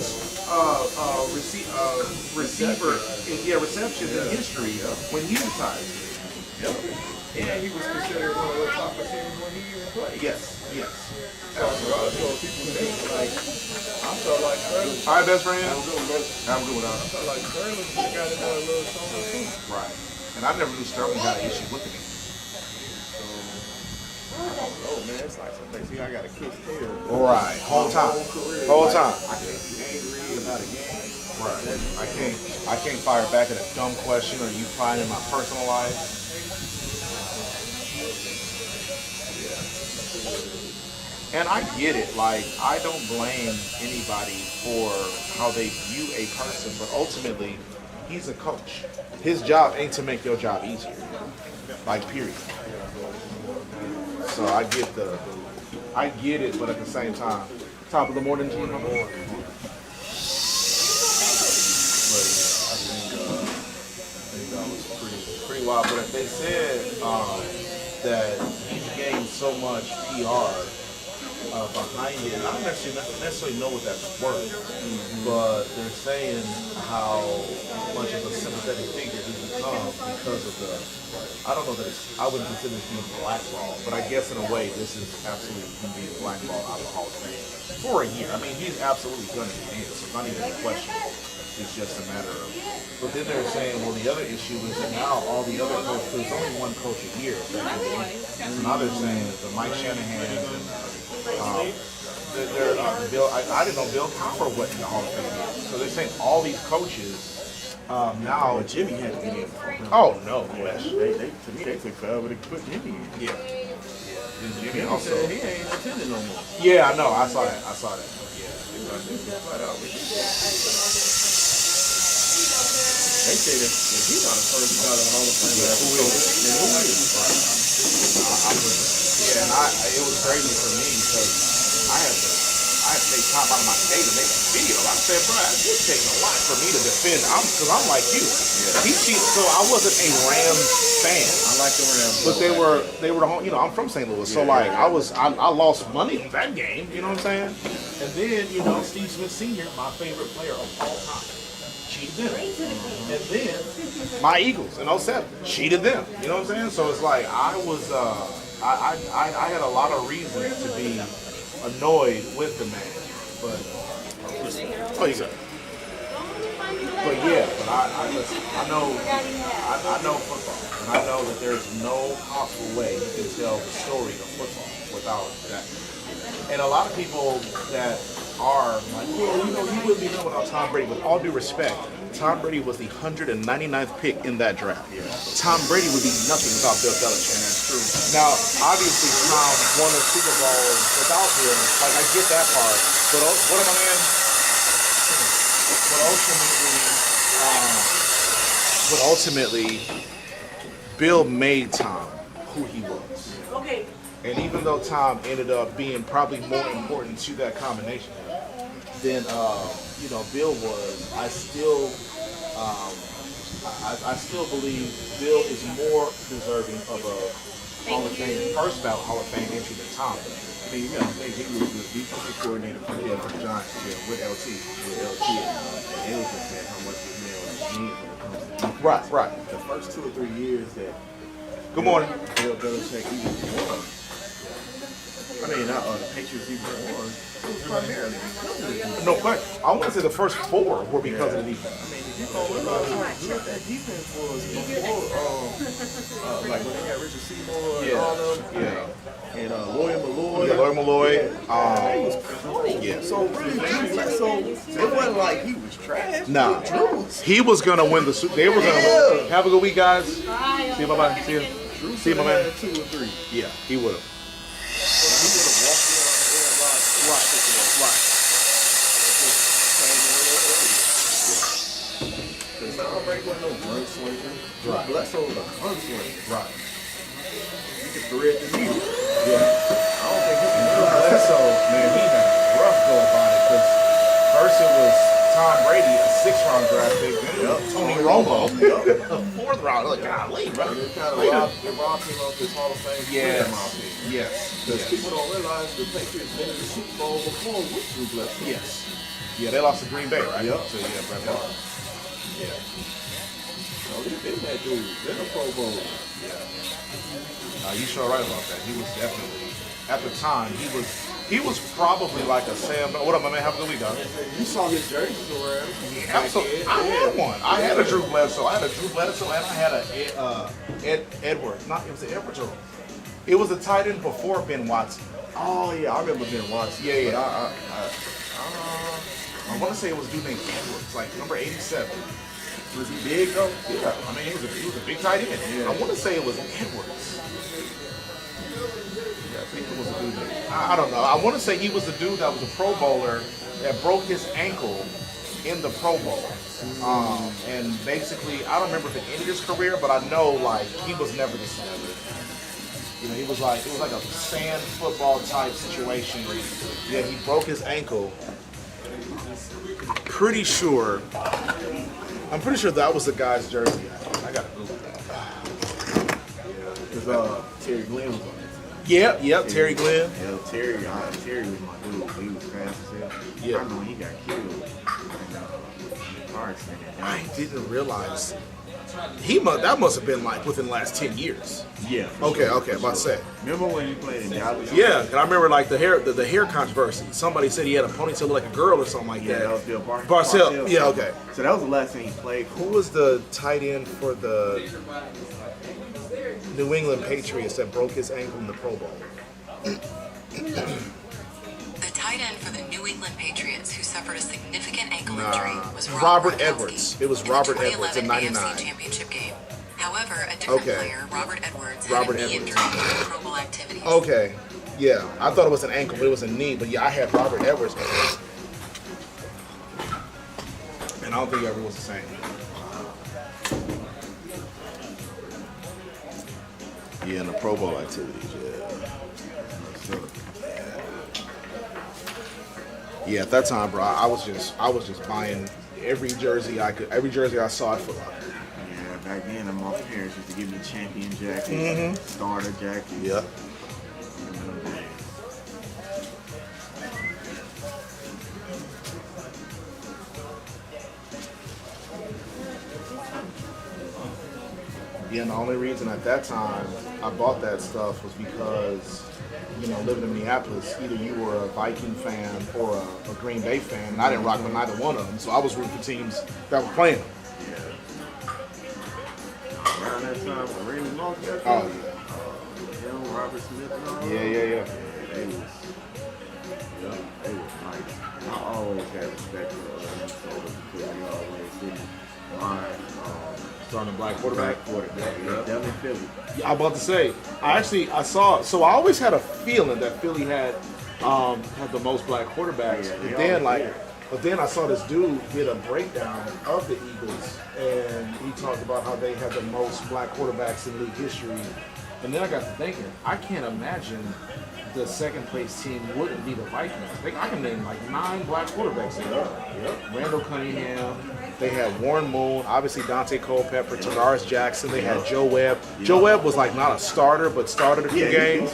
[SPEAKER 3] reception in history when he retired.
[SPEAKER 5] And he was considered one of the top receivers when he even played.
[SPEAKER 3] Yes.
[SPEAKER 5] So people think like, I felt like Curtis.
[SPEAKER 3] All right, best friend.
[SPEAKER 5] Have a good one, brother.
[SPEAKER 3] Have a good one.
[SPEAKER 5] I felt like Curtis just got to know a little something too.
[SPEAKER 3] Right. And I never knew Sterling had an issue with me.
[SPEAKER 5] So, Oh man, it's like something. See, I got a kiss tail.
[SPEAKER 3] Right. Whole time.
[SPEAKER 5] Career,
[SPEAKER 3] Whole
[SPEAKER 5] like,
[SPEAKER 3] time.
[SPEAKER 5] I can't be angry about a game.
[SPEAKER 3] Right. I can't fire back at a dumb question or you prying in my personal life. And I get it. Like, I don't blame anybody for how they view a person, but ultimately, he's a coach. His job ain't to make your job easier. Like, period. So I get it, but at the same time, top of the morning to you.
[SPEAKER 5] But I think that was
[SPEAKER 3] Pretty wild. But if they said that he's gained so much PR behind it, I don't necessarily know what that's worth, but they're saying how much of a sympathetic figure he's become because of the. I don't know that I wouldn't consider this being blackball, but I guess in a way this is absolutely him being blackball out of the Hall of Fame for a year. I mean, he's absolutely done his hands, so it's not even a question. It's just a matter of. But then they're saying, well, the other issue is that now all the other coaches, there's only one coach a year, effectively. So now they're saying the Mike Shanahan and Bill. I didn't know Bill Cowher went in the Hall of Fame yet. So they're saying all these coaches now.
[SPEAKER 5] But Jimmy had to get in.
[SPEAKER 3] Oh no, question.
[SPEAKER 5] To me, they took forever to put Jimmy in.
[SPEAKER 3] Yeah.
[SPEAKER 5] Jimmy also said he ain't attending no more.
[SPEAKER 3] Yeah, I know. I saw that.
[SPEAKER 5] They say that if he's not a first ballot Hall of Famer, then who is?
[SPEAKER 3] Yeah, and it was crazy for me because I had to take time out of my day to make a video. I said, bro, it's taking a lot for me to defend. Because I'm like you. Yeah. So I wasn't a Rams fan.
[SPEAKER 5] I like the Rams,
[SPEAKER 3] but they were the home. I'm from St. Louis, so like I lost money in that game. You know what I'm saying? And then Steve Smith Sr., my favorite player of all time, cheated them. And then my Eagles in '07 cheated them. You know what I'm saying? So it's like I was I had a lot of reasons to be annoyed with the man, but I know football, and I know that there's no possible way you can tell the story of football without that. And a lot of people that are like, well, you wouldn't be known without Tom Brady. With all due respect, Tom Brady was the 199th pick in that draft. Yeah. Tom Brady would be nothing without Bill Belichick. And that's true. Now, obviously, Tom won a Super Bowl without Bill. Like, I get that part. But what am I saying? But ultimately, Bill made Tom who he was. Okay. And even though Tom ended up being probably more important to that combination than Bill was, I still believe Bill is more deserving of a Hall of Fame, first ballot Hall of Fame entry than Tom.
[SPEAKER 5] I mean, you got to think he was the defensive coordinator for the Giants with LT, and it was just saying how much this man was mean when it comes to defense.
[SPEAKER 3] Right.
[SPEAKER 5] The first 2 or 3 years that
[SPEAKER 3] Good morning.
[SPEAKER 5] Bill Belichick even won. I mean, the Patriots even won. It was primarily because of the defense.
[SPEAKER 3] No question. I want to say the first 4 were because of the defense.
[SPEAKER 5] I mean, you don't realize how good that defense was before, like when they had Richard Seymour and all them.
[SPEAKER 3] Yeah.
[SPEAKER 5] And Lloyd Malloy.
[SPEAKER 3] Yeah, Lloyd Malloy.
[SPEAKER 5] He was cool.
[SPEAKER 3] Yeah.
[SPEAKER 5] So really, it wasn't like he was trash.
[SPEAKER 3] Nah.
[SPEAKER 5] Drew
[SPEAKER 3] He was going to win the Super. They were going to win. Have a good week, guys. See you, bye-bye. See you. See you, my man.
[SPEAKER 5] 2 or 3.
[SPEAKER 3] Yeah, he would have.
[SPEAKER 5] He would have walked in on Right. Because Tom Brady wasn't no gunslinger.
[SPEAKER 3] Right.
[SPEAKER 5] Bledsoe was a gunslinger.
[SPEAKER 3] Right.
[SPEAKER 5] You could thread the needle.
[SPEAKER 3] Yeah.
[SPEAKER 5] I don't think he can do that.
[SPEAKER 3] Bledsoe, man, he had a rough go about it because first it was Tom Brady, a 6th-round draft pick, then Tony Romo, a 4th round. Like, golly, bro.
[SPEAKER 5] And it kind of robbed him of his Hall of Fame.
[SPEAKER 3] Yes.
[SPEAKER 5] In my opinion.
[SPEAKER 3] Yes.
[SPEAKER 5] Because people don't realize the Patriots been in the Super Bowl before with Drew Bledsoe.
[SPEAKER 3] Yes. Yeah, they lost to Green Bay, right?
[SPEAKER 5] Yep.
[SPEAKER 3] So, yeah, Brett Favre.
[SPEAKER 5] Yeah. So he's been that dude. Been a Pro Bowl.
[SPEAKER 3] You sure right about that. He was definitely, at the time, he was probably like a Sam. What up, my man? Have a good week, dog.
[SPEAKER 5] You saw his jerseys around.
[SPEAKER 3] Yeah, absolutely. I had one. I had a Drew Bledsoe. And I had a Ed Edwards. It was an Edwards or It was a tight end before Ben Watson.
[SPEAKER 5] Oh yeah, I remember Ben Watson.
[SPEAKER 3] Yeah, yeah.
[SPEAKER 5] But
[SPEAKER 3] I want to say it was a dude named Edwards, like number 87.
[SPEAKER 5] was he big though?
[SPEAKER 3] Yeah, I mean, he was a big tight end.
[SPEAKER 5] Yeah.
[SPEAKER 3] I want to say it was Edwards. Yeah, I think it was a dude named, I don't know. I want to say he was the dude that was a Pro Bowler that broke his ankle in the Pro Bowl. And basically, I don't remember if it ended his career, but I know like he was never the same. You know, it was like a sand football type situation. Yeah, he broke his ankle. I'm pretty sure that was the guy's jersey. I gotta Google that.
[SPEAKER 5] Because Terry Glenn was on it.
[SPEAKER 3] Yep, Terry Glenn.
[SPEAKER 5] Yeah, Terry was my dude. He was fast as hell.
[SPEAKER 3] Yeah.
[SPEAKER 5] I know he got killed in a car accident.
[SPEAKER 3] I didn't realize that must have been like within the last 10 years.
[SPEAKER 5] Yeah.
[SPEAKER 3] Okay, about to say.
[SPEAKER 5] Remember when you played in Dallas?
[SPEAKER 3] Yeah, and I remember like the hair controversy. Somebody said he had a ponytail like a girl or something like
[SPEAKER 5] Yeah,
[SPEAKER 3] that.
[SPEAKER 5] that was Bill
[SPEAKER 3] Barcel. Yeah, okay.
[SPEAKER 5] So that was the last thing he played.
[SPEAKER 3] Who was the tight end for the New England Patriots that broke his ankle in the Pro Bowl?
[SPEAKER 6] The tight end for the New England Patriots who suffered a significant ankle injury was
[SPEAKER 3] Robert
[SPEAKER 6] Gronkowski
[SPEAKER 3] Edwards. It was
[SPEAKER 6] in the
[SPEAKER 3] Robert Edwards in
[SPEAKER 6] 2011
[SPEAKER 3] '99.
[SPEAKER 6] AFC Championship game. However, a different
[SPEAKER 3] Okay.
[SPEAKER 6] player, Robert Edwards,
[SPEAKER 3] Robert
[SPEAKER 6] had a knee
[SPEAKER 3] Edwards.
[SPEAKER 6] injury during Pro Bowl activities.
[SPEAKER 3] Okay, yeah. I thought it was an ankle, but it was a knee. But yeah, I had Robert Edwards. And I don't think ever was the same. Yeah, in the Pro Bowl activities, yeah, at that time, bro, I was just buying every jersey I saw at Foot Locker.
[SPEAKER 5] Yeah, back then, my parents used to give me champion jackets, starter jackets.
[SPEAKER 3] Yeah. Yeah, and the only reason at that time I bought that stuff was because, you know, living in Minneapolis, either you were a Viking fan or a Green Bay fan, and I didn't rock with neither one of them, so I was rooting for teams that were playing them.
[SPEAKER 5] Around that time, when Randy Moss got
[SPEAKER 3] Oh,
[SPEAKER 5] him, Robert Smith and all
[SPEAKER 3] yeah.
[SPEAKER 5] they was nice. I always had respect for Minnesota because they always didn't mind
[SPEAKER 3] Starting black quarterback.
[SPEAKER 5] Yeah, definitely Philly.
[SPEAKER 3] Yeah, I'm about to say, I always had a feeling that Philly had the most black quarterbacks.
[SPEAKER 5] Yeah,
[SPEAKER 3] And
[SPEAKER 5] they
[SPEAKER 3] then
[SPEAKER 5] always did.
[SPEAKER 3] but then I saw this dude did a breakdown of the Eagles, and he talked about how they had the most black quarterbacks in league history. And then I got to thinking, I can't imagine the second place team wouldn't be the Vikings. I can name like 9 black quarterbacks in there. Randall Cunningham. They had Warren Moon, obviously Dante Culpepper, Tavares Jackson. They had Joe Webb. Joe Webb was like not a starter, but started a few games.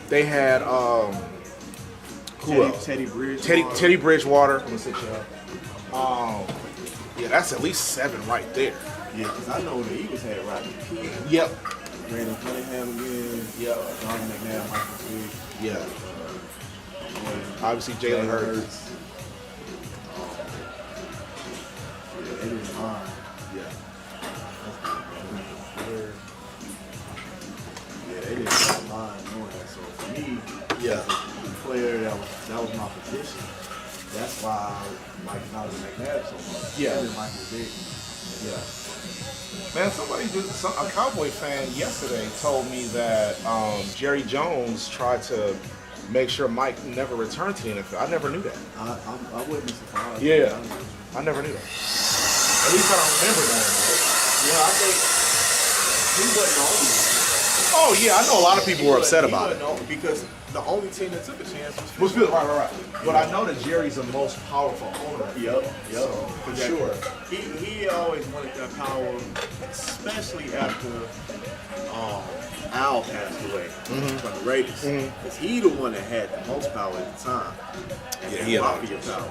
[SPEAKER 3] They had who else?
[SPEAKER 5] Teddy Bridgewater.
[SPEAKER 3] Teddy Bridgewater. Let me sit you up. Yeah, that's at least 7 right there.
[SPEAKER 5] Yeah, because I know the Eagles had Rodney Peete,
[SPEAKER 3] Yep.
[SPEAKER 5] Brandon Cunningham again,
[SPEAKER 3] Yep.
[SPEAKER 5] John McNabb, Michael Vick,
[SPEAKER 3] Yeah. Obviously Jalen Hurts.
[SPEAKER 5] It was mine.
[SPEAKER 3] Yeah.
[SPEAKER 5] Yeah, they didn't have mine knowing that. So for me,
[SPEAKER 3] Yeah.
[SPEAKER 5] the player that was my position. That's why I like Donovan McNabb so much.
[SPEAKER 3] Yeah.
[SPEAKER 5] And Michael Vick.
[SPEAKER 3] Yeah. Man, a Cowboy fan yesterday told me that Jerry Jones tried to make sure Mike never returned to the NFL. I never knew that.
[SPEAKER 5] I wouldn't be surprised.
[SPEAKER 3] Yeah. I never knew that. At least I don't remember that.
[SPEAKER 5] Yeah, I think he wasn't the only one.
[SPEAKER 3] Oh yeah, I know a lot of people were upset about it.
[SPEAKER 5] Because the only team that took a chance was
[SPEAKER 3] Was Philly, right. But I know that Jerry's the most powerful owner.
[SPEAKER 5] Yep.
[SPEAKER 3] So, for sure.
[SPEAKER 5] He always wanted that power, especially after Al passed away from the Raiders. Because he the one that had the most power at the time.
[SPEAKER 3] Yeah, he had all the
[SPEAKER 5] Mafia
[SPEAKER 3] juice.
[SPEAKER 5] power.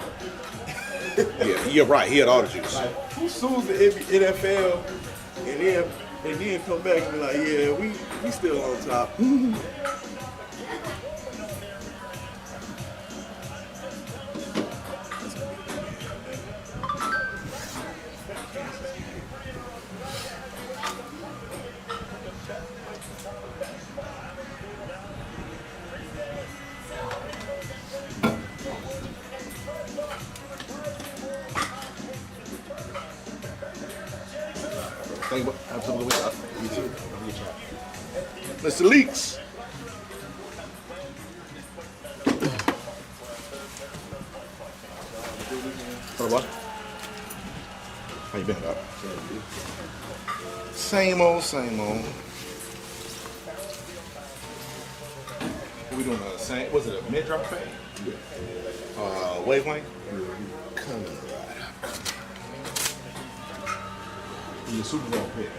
[SPEAKER 3] Yeah, you're right. He had all the juice.
[SPEAKER 5] Like, who sues the NFL and then come back and be like, yeah, we still on top.
[SPEAKER 3] Have a good week. You too. Mr. Leaks. Hello, what? How you been, Doc? Same old, same old. What we doing? Same? Was it a mid drop fade? Yeah. Wavelength. Coming right up. Your Super Bowl pick.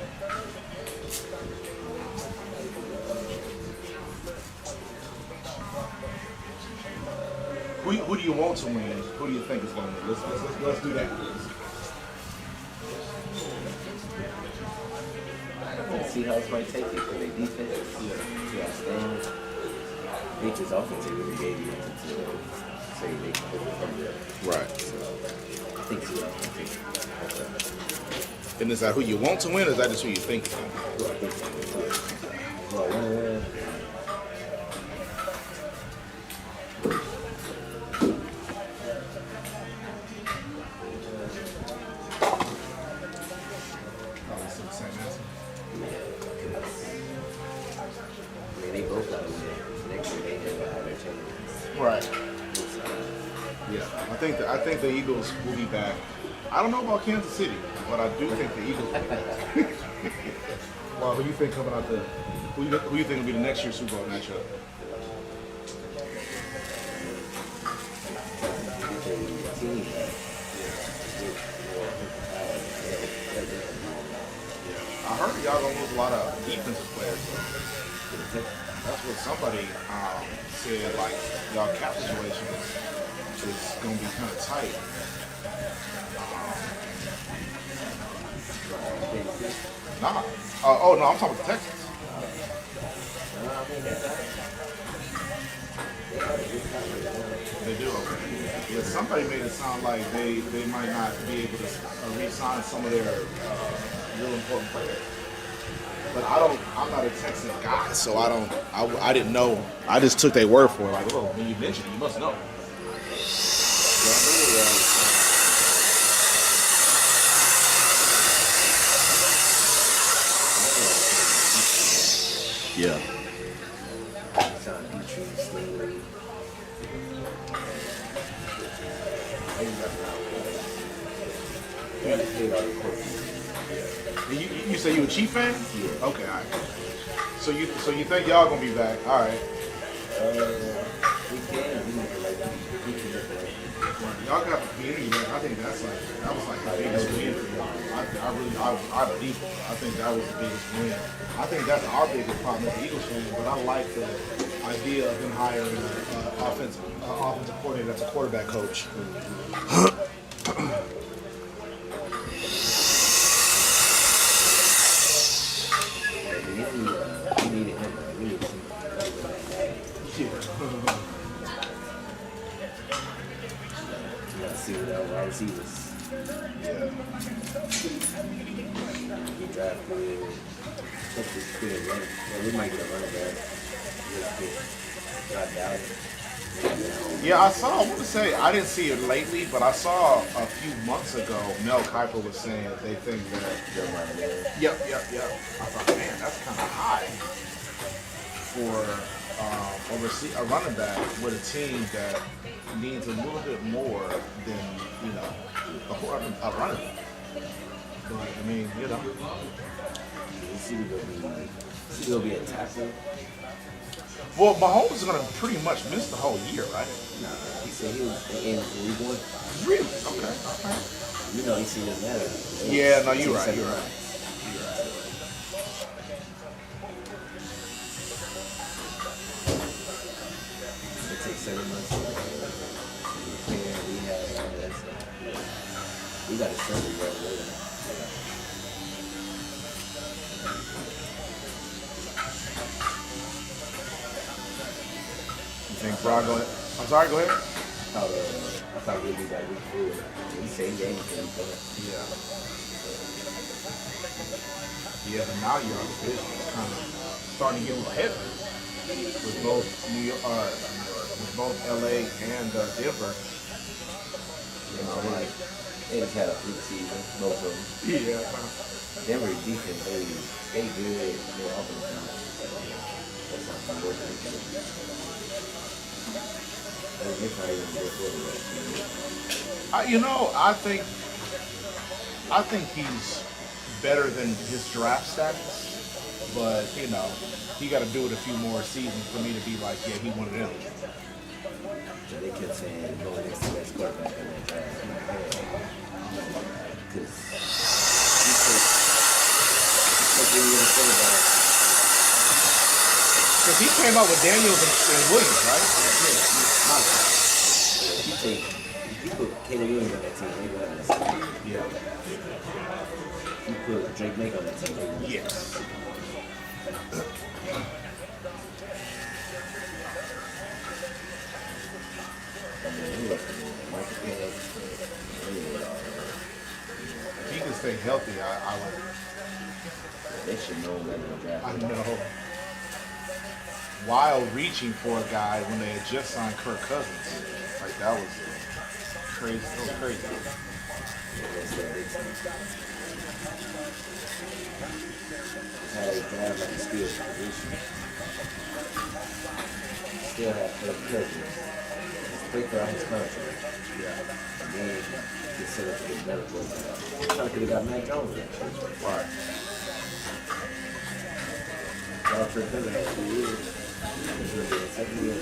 [SPEAKER 3] Who do you want to win? Who do you think is going to win? Let's do that.
[SPEAKER 7] Seahawks might take it for their defense. Yeah, stand. I think his offense really gave you to say they can put it from there.
[SPEAKER 3] Right.
[SPEAKER 7] So I think Seahawks might take it.
[SPEAKER 3] And is that who you want to win, or is that just who you think is going to win?
[SPEAKER 7] Well, I think so. Well, win. They both got to win. Next year they have their chances.
[SPEAKER 3] Right. Yeah. I think the Eagles will be back. I don't know about Kansas City, but I do think the Eagles will be back. Well, who do you think coming out the? Who you think will be the next year's Super Bowl matchup? I heard y'all gonna lose a lot of defensive players. That's what somebody said. Like y'all cap situation is gonna be kind of tight. Nah. Oh no, I'm talking about the Texans. They do. Okay. Yeah, somebody made it sound like they might not be able to re-sign some of their real important players. But I'm not a Texan guy, so I didn't know. I just took their word for it. Like, oh, when you mentioned it, you must know. Yeah. You say you a Chief fan? Yeah. Okay, all right. So you think y'all gonna be back? All right.
[SPEAKER 7] We can.
[SPEAKER 3] Y'all got the beginning, man. I think that was like the biggest win for y'all. I believe it. I think that was the biggest win. I think that's our biggest problem as the Eagles fans, but I like the idea of them hiring an offensive coordinator that's a quarterback coach.
[SPEAKER 7] See what our wide receivers.
[SPEAKER 3] Yeah.
[SPEAKER 7] We drafted. We might get a running back. Not doubt it.
[SPEAKER 3] Yeah, I want to say, I didn't see it lately, but I saw a few months ago, Mel Kiper was saying that they think that. Yep. I thought, man, that's kind of high for a running back with a team that needs a little bit more than, a running back. But, I mean,
[SPEAKER 7] He'll be a tackle.
[SPEAKER 3] Well, Mahomes is going to pretty much miss the whole year, right?
[SPEAKER 7] Nah, he said he was in week 1.
[SPEAKER 3] Really? Okay.
[SPEAKER 7] You know, he seen it matter.
[SPEAKER 3] Yeah, no, you're right.
[SPEAKER 7] It takes 7 months to repair, rehab, and all that stuff. We got to send it right away.
[SPEAKER 3] You think Brock going to... I'm sorry, go ahead.
[SPEAKER 7] I thought we'd be back week 4. The same game.
[SPEAKER 3] Yeah, but now your division is kind of starting to get a little heavy with both LA and Denver.
[SPEAKER 7] They just had a good season, both of them.
[SPEAKER 3] Yeah.
[SPEAKER 7] Denver defense, they good. Their offense, that's not gonna work. They're not even good quarterback.
[SPEAKER 3] I think he's better than his draft status, but he got to do it a few more seasons for me to be like, yeah, he one of them.
[SPEAKER 7] But they kept saying no next to best quarterback in that draft. Because you really gonna say about it.
[SPEAKER 3] Because he came up with Daniels and Williams, right?
[SPEAKER 7] If you put Caleb Williams on that team, they would have that team.
[SPEAKER 3] Yeah.
[SPEAKER 7] You put Drake May on that team, they would.
[SPEAKER 3] Yes. If he can stay healthy, I would.
[SPEAKER 7] They should know better than draft.
[SPEAKER 3] I know. While reaching for a guy when they had just signed Kirk Cousins, like that was crazy. That was crazy.
[SPEAKER 7] How they draft like a skilled position. Still have Kirk Cousins. Just break out his contract.
[SPEAKER 3] Yeah.
[SPEAKER 7] And then get set up to get better quarterback. I could have got Mac Jones actually.
[SPEAKER 3] Right.
[SPEAKER 7] Y'all Kirk Cousins had 2 years. He's going to be the second year.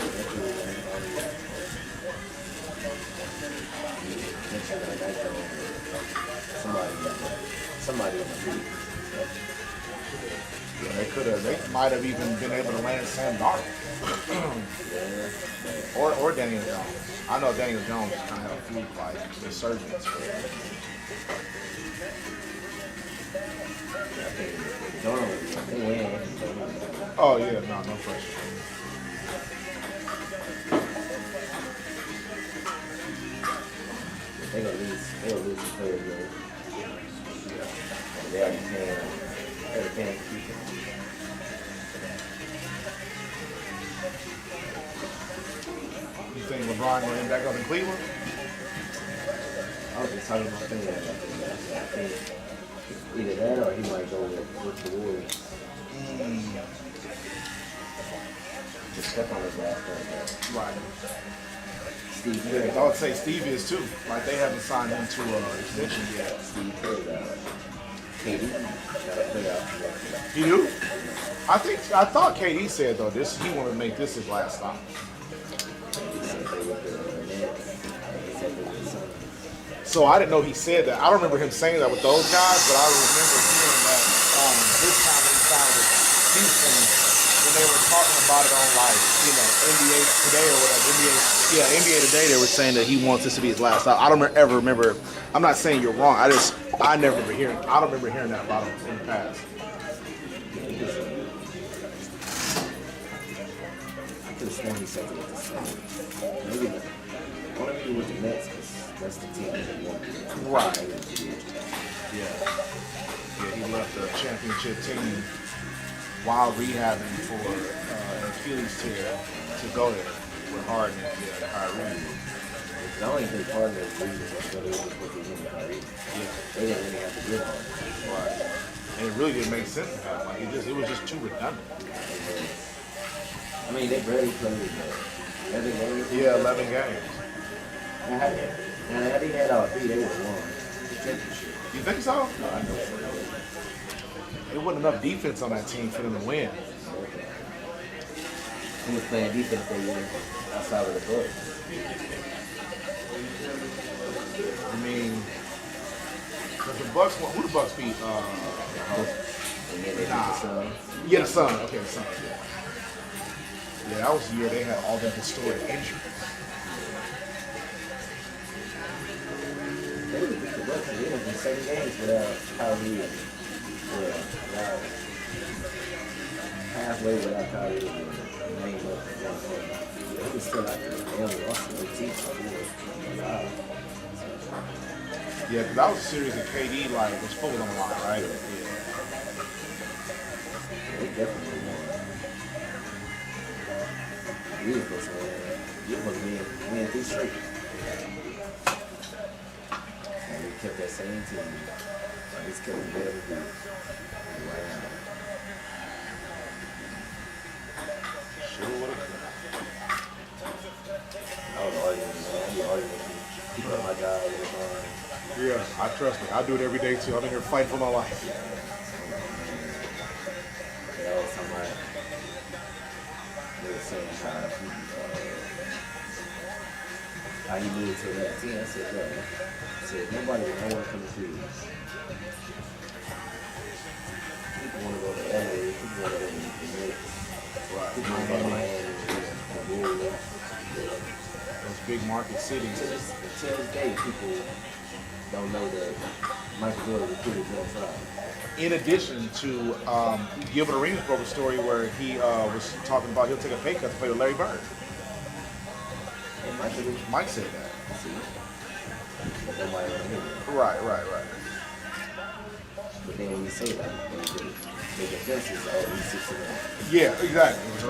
[SPEAKER 7] Somebody in the league.
[SPEAKER 3] Yeah, they might have even been able to land Sam Darnold. or Daniel Jones. I know Daniel Jones kind of had a fluke like resurgence.
[SPEAKER 7] They win.
[SPEAKER 3] Oh yeah, no question.
[SPEAKER 7] They gonna lose the players though. They already paying people.
[SPEAKER 3] You think LeBron gonna end back up in Cleveland?
[SPEAKER 7] I was just talking about things like that. I think either that or he might go with the Warriors. Just step on his last one.
[SPEAKER 3] Right.
[SPEAKER 7] Steve
[SPEAKER 3] Yeah,
[SPEAKER 7] Kerr.
[SPEAKER 3] I would say Steve is too. Like they haven't signed him to an extension yet.
[SPEAKER 7] Steve Kerr got KD. Got a playoff.
[SPEAKER 3] You do? I thought KD said though he wanted to make this his last stop. So I didn't know he said that. I don't remember him saying that with those guys, but I remember hearing that this time when he signed with Houston, when they were talking about it on NBA Today or whatever. NBA Today, they were saying that he wants this to be his last stop. I don't ever remember. I'm not saying you're wrong. I don't remember hearing that about him in the past.
[SPEAKER 7] I could have sworn he said it with the Suns. Maybe not. I want to be with the Nets because that's the team that he wanted.
[SPEAKER 3] Right. Yeah, he left the championship team while rehabbing for an Achilles tear to go there with Harden and Kyrie.
[SPEAKER 7] The only good part of the reason was that it was with him and Kyrie.
[SPEAKER 3] Yeah.
[SPEAKER 7] They didn't really have to do all
[SPEAKER 3] Right. And it really didn't make sense to have. Like it was just too redundant.
[SPEAKER 7] I mean, they barely played 11 games.
[SPEAKER 3] Yeah, 11 games.
[SPEAKER 7] Now, had they had all 3, they would have won the championship.
[SPEAKER 3] You think so?
[SPEAKER 7] No, I know for sure.
[SPEAKER 3] There wasn't enough defense on that team for them to win.
[SPEAKER 7] Who was playing defense that year outside of the Bucks?
[SPEAKER 3] I mean, because the Bucks, who the Bucks beat?
[SPEAKER 7] And then they beat the Suns.
[SPEAKER 3] Yeah, the Suns. Okay, the Suns. Yeah, that was the year they had all that historic injuries.
[SPEAKER 7] They would have beat the Bucks. They would have been 7 games without Kyrie. Without halfway without Kyrie. Name up and down. They was still out there. They only lost to the team. Wow.
[SPEAKER 3] Yeah, because that was a series that KD was fully on the line, right? Yeah.
[SPEAKER 7] They definitely won. We was supposed to win. You was supposed to win 3 straight. And we kept that same team. I just kept it very good. Wow.
[SPEAKER 3] Sure would have.
[SPEAKER 7] I was arguing, man. I be arguing with people at my job all the time.
[SPEAKER 3] Yeah, I trust me. I do it every day too. I'm in here fighting for my life.
[SPEAKER 7] They always talking about, they were saying how he moved to that team. I said, bro, I said, nobody would know what come to see you. People want to go to LA, people want to go to the Knicks, people want to go to Miami, the Bulls.
[SPEAKER 3] Those big market cities.
[SPEAKER 7] To this day, people don't know that Michael Jordan recruited Joe Tsai.
[SPEAKER 3] In addition to Gilbert Arenas broke a story where he was talking about he'll take a pay cut to play with Larry Bird.
[SPEAKER 7] And Michael was
[SPEAKER 3] Mike said that.
[SPEAKER 7] see, but nobody want to hear it.
[SPEAKER 3] Right.
[SPEAKER 7] But then when you say that, the defense is, oh, he's 6'9".
[SPEAKER 3] Yeah, exactly. So,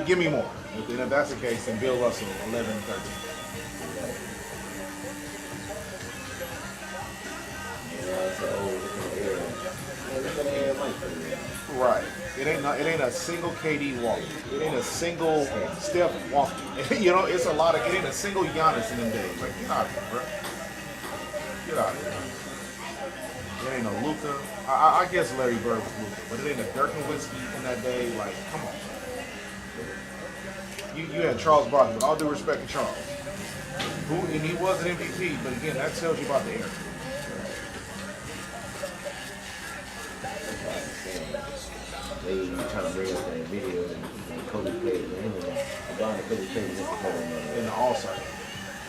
[SPEAKER 3] give me more. And if that's the case, then Bill Russell, 11 and 13.
[SPEAKER 7] And I was like, oh, look at the air. Man, look at the air Mike for you.
[SPEAKER 3] Right. It ain't a single KD walking. It ain't a single Steph walking. You know, it's a lot of. It ain't a single Giannis in them days. Like, get out of here, bro. Get out of here. It ain't no Luka. I guess Larry Bird was Luka, but it ain't a Dirk Nowitzki in that day. Like, come on. You had Charles Barkley. With all due respect to Charles, and he was an MVP. But again, that tells you about the era.
[SPEAKER 7] They trying to bring up that video and Kobe played with him. LeBron and Kobe played against each other
[SPEAKER 3] In the All-Star.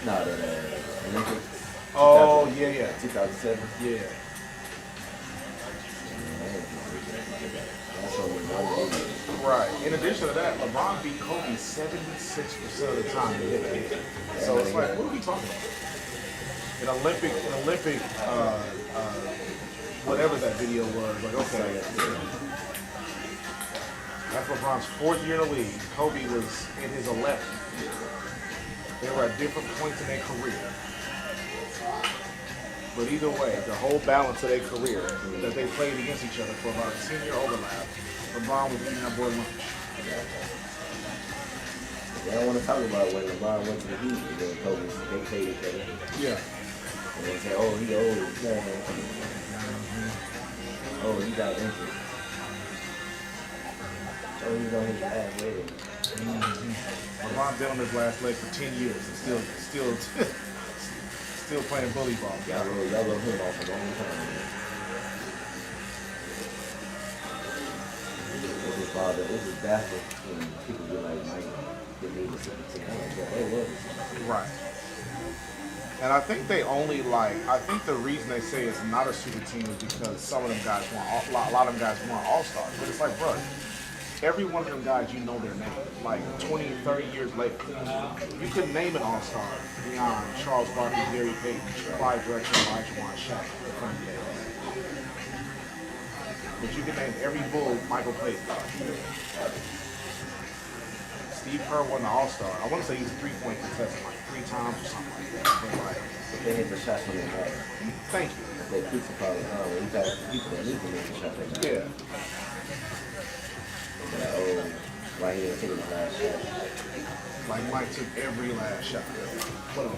[SPEAKER 7] No, that Olympics.
[SPEAKER 3] Oh, yeah.
[SPEAKER 7] 2007.
[SPEAKER 3] Yeah.
[SPEAKER 7] That's what we're doing.
[SPEAKER 3] Right. In addition to that, LeBron beat Kobe 76% of the time to hit a hit. So it's like, what are we talking about? An Olympic, whatever that video was, like, okay. That's LeBron's 4th year in the league. Kobe was in his 11th. They were at different points in their career. But either way, the whole balance of their career, that they played against each other for about a 10-year overlap, LeBron was beating that boy lunch.
[SPEAKER 7] They don't want to talk about when LeBron went to the Heat and then Kobe, they played each other.
[SPEAKER 3] Yeah.
[SPEAKER 7] And they say, oh, he old. Oh, he got injured. Oh, he's on his last leg.
[SPEAKER 3] LeBron been on his last leg for 10 years and still playing bully ball.
[SPEAKER 7] Y'all wrote him off a long time. This is baffling when people be like, Mike, they need a super team. I'm like, yeah, they was a super team.
[SPEAKER 3] Right. And I think I think the reason they say it's not a super team is because some of them guys a lot of them guys weren't all-stars. But it's like, bro, every one of them guys, you know their name. Like 20, 30 years later, you couldn't name an all-star beyond Charles Barkley, Gary Payton, Clyde Drexler, Olajuwon, Shaq. But you can name every Bull Michael played. Steve Kerr won the All-Star. I want to say he's a three-point contestant like 3 times or something like that. But like,
[SPEAKER 7] They hit the shots when they matter.
[SPEAKER 3] thank you.
[SPEAKER 7] They keep the probably when you got people that need to make the shot they matter.
[SPEAKER 3] Yeah.
[SPEAKER 7] Like, oh, why he didn't take the last shot?
[SPEAKER 3] Like Mike took every last shot. What on?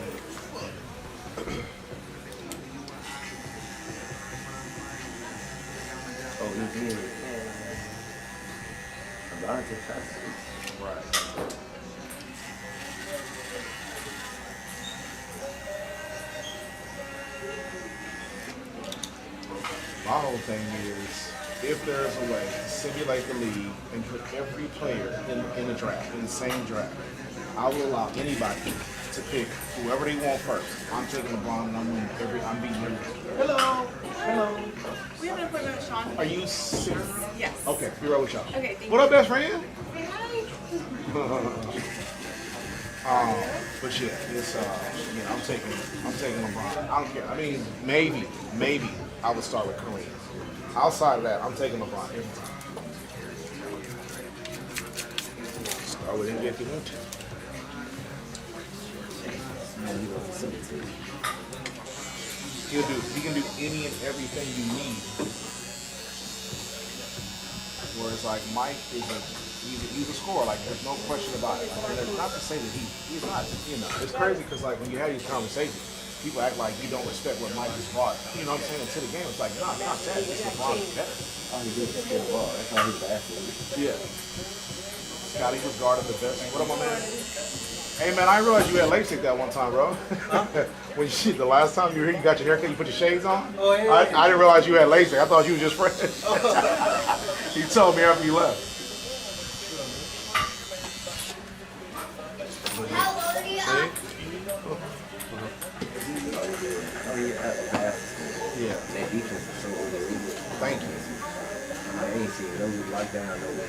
[SPEAKER 7] Oh, he did. A lot of shots.
[SPEAKER 3] Right. My whole thing is, if there's a way to simulate the league and put every player in the draft, in the same draft, I will allow anybody to pick whoever they want first. I'm taking LeBron and I'm beating every. Hello.
[SPEAKER 8] We have an appointment with Shawn.
[SPEAKER 3] Are you serious?
[SPEAKER 8] Yes.
[SPEAKER 3] Okay, be right with y'all.
[SPEAKER 8] Okay, thank
[SPEAKER 3] What
[SPEAKER 8] you.
[SPEAKER 3] up, best friend?
[SPEAKER 8] Say hi.
[SPEAKER 3] But yeah, it's I'm taking LeBron. I don't care. I mean, maybe I would start with Kareem. Outside of that, I'm taking LeBron every time. Start with him if you want to.
[SPEAKER 7] Man, he was a super team.
[SPEAKER 3] He can do any and everything you need. Whereas like Mike he's a scorer. Like there's no question about it. And it's not to say that he's not. You know, it's crazy because like when you have these conversations, people act like you don't respect what Mike has brought. You know what I'm saying? Into the game, it's like nah, not that. It's LeBron is better.
[SPEAKER 7] All he did was get the ball. That's how he's the athlete.
[SPEAKER 3] Yeah. Scotty was guarding the best. What up, my man? Hey man, I didn't realize you had LASIK that one time, bro. When the last time you were here, you got your haircut, you put your shades on.
[SPEAKER 2] Oh, yeah.
[SPEAKER 3] I didn't realize you had LASIK. I thought you were just fresh. You told me after you left. See? Yeah.
[SPEAKER 7] That defense is so overrated.
[SPEAKER 3] Thank you.
[SPEAKER 7] I ain't seen no lockdown, no way.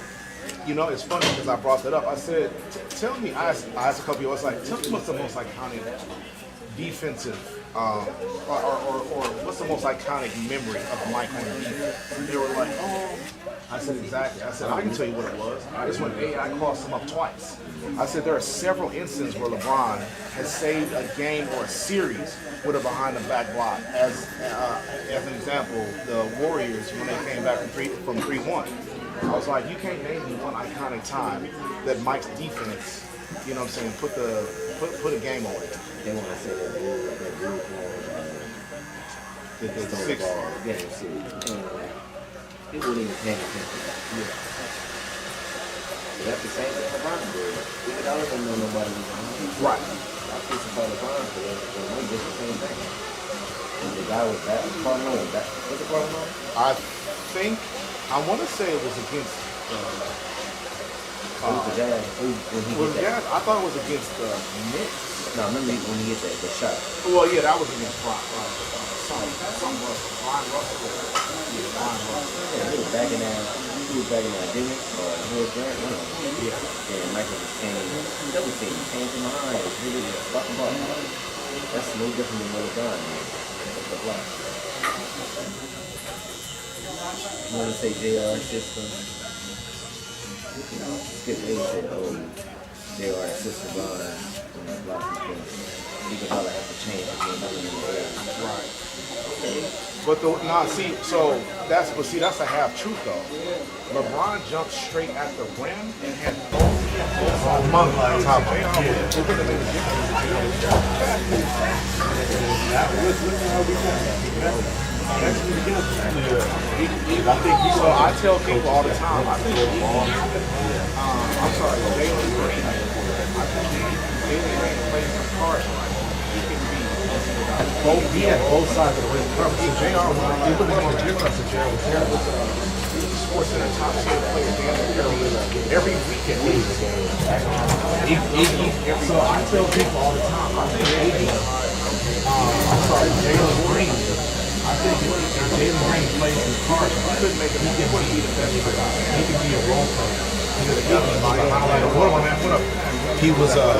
[SPEAKER 3] You know, it's funny because I brought that up. I said, tell me, I asked a couple people, I was like, tell me what's the most iconic defensive, or what's the most iconic memory of Mike on defense? They were like, oh, I said, exactly. I said, I can tell you what it was. It's when AI crossed him up twice. I said, there are several instances where LeBron has saved a game or a series with a behind-the-back block. As an example, the Warriors, when they came back from 3-1. I was like, you can't name me one iconic time that Mike's defense, you know what I'm saying, put a game away.
[SPEAKER 7] They want to say that dude
[SPEAKER 3] The six.
[SPEAKER 7] game series. He wasn't even paying attention.
[SPEAKER 3] Yeah.
[SPEAKER 7] That's the same thing LeBron did. Even though I don't know nobody was on him.
[SPEAKER 3] Right.
[SPEAKER 7] I feel some part of LeBron for that. But he did the same thing. And the guy was that Cardinal was that. What's the Cardinal?
[SPEAKER 3] I want to say it was against.
[SPEAKER 7] It was the Jazz. When he hit that.
[SPEAKER 3] I thought it was against the Knicks.
[SPEAKER 7] No, remember when he hit the shot.
[SPEAKER 3] Well, yeah, that was against some Russell. Brian Russell. Yeah, Brian Russell.
[SPEAKER 7] Yeah, he was backing down. He was backing down Dennis or Hood Grant. One of them.
[SPEAKER 3] Yeah.
[SPEAKER 7] And Michael just came. Double team. Came from behind. Really just fucking ball. That's no different than what LeBron did. The block. You want to say JR system? You know, Skip Bayless said, oh, JR system LeBron when the block is finished. He could probably have to change the game in the air.
[SPEAKER 3] Right. But that's a half truth though. LeBron jumped straight at the rim and had both money on top of So I tell people all the time, I think I'm sorry, Jalen Green. I think Jalen Green plays some cards right. He had both sides of the rim covered. So JR was even more different than JR was there. Sports Center top 10 player every week at least. So I tell people all the time, I think Jalen Green. I think if Jalen Green plays his cards, he couldn't make it. He can be the best player. He can be a role player. He was a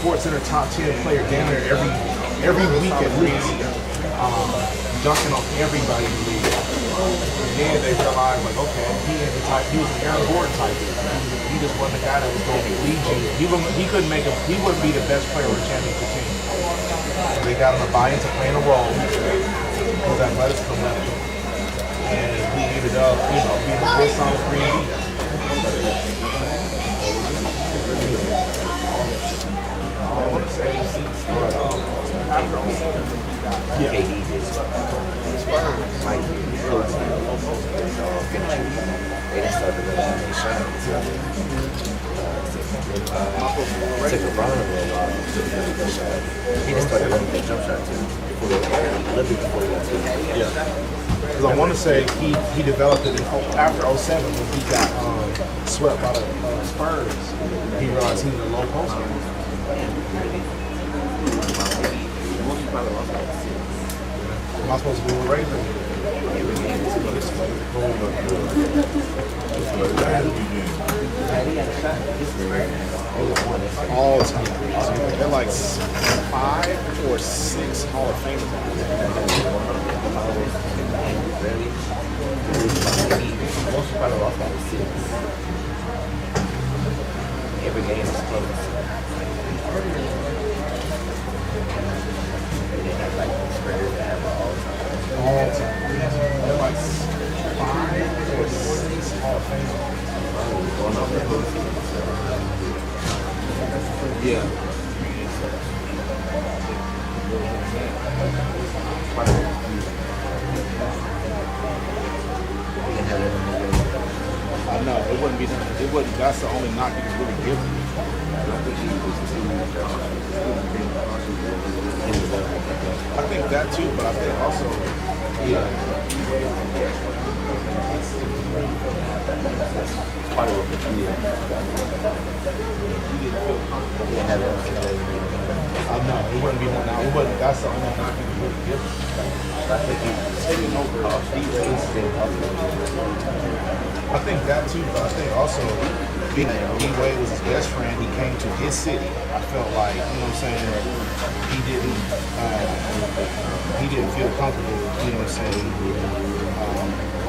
[SPEAKER 3] Sports Center top 10 player down there every week at least, dunking on everybody in the league. And then they realized, like, okay, he was an Aaron Gordon type. He just wasn't the guy that was going to lead you. He wouldn't be the best player on a championship team. So they got him to buy into playing a role because athleticism left him. And he ended up, being a good solid 3D. I want to say yeah.
[SPEAKER 7] They didn't start to realize they shot until took LeBron a little while to really good shot. He just started running that jump shot too. Before he got to it.
[SPEAKER 3] Yeah. Because I want to say he developed it after 07 when he got swept by the Spurs. He realized he was a low post man. Am I supposed to be with Raven? All time. They're like 5 or 6 Hall of Famers.
[SPEAKER 7] Every game is close. They have like spreaders that have
[SPEAKER 3] Yeah. I know it wouldn't be. It wouldn't. That's the only knock you can really give him. I think that too, but I think also, yeah. I know it wouldn't be one now. It wouldn't. That's the only knock you can really give him. I think he's taking over I think that too, but I think also D-Wade was his best friend. He came to his city. I felt like, you know what I'm saying, he didn't feel comfortable, you know what I'm saying,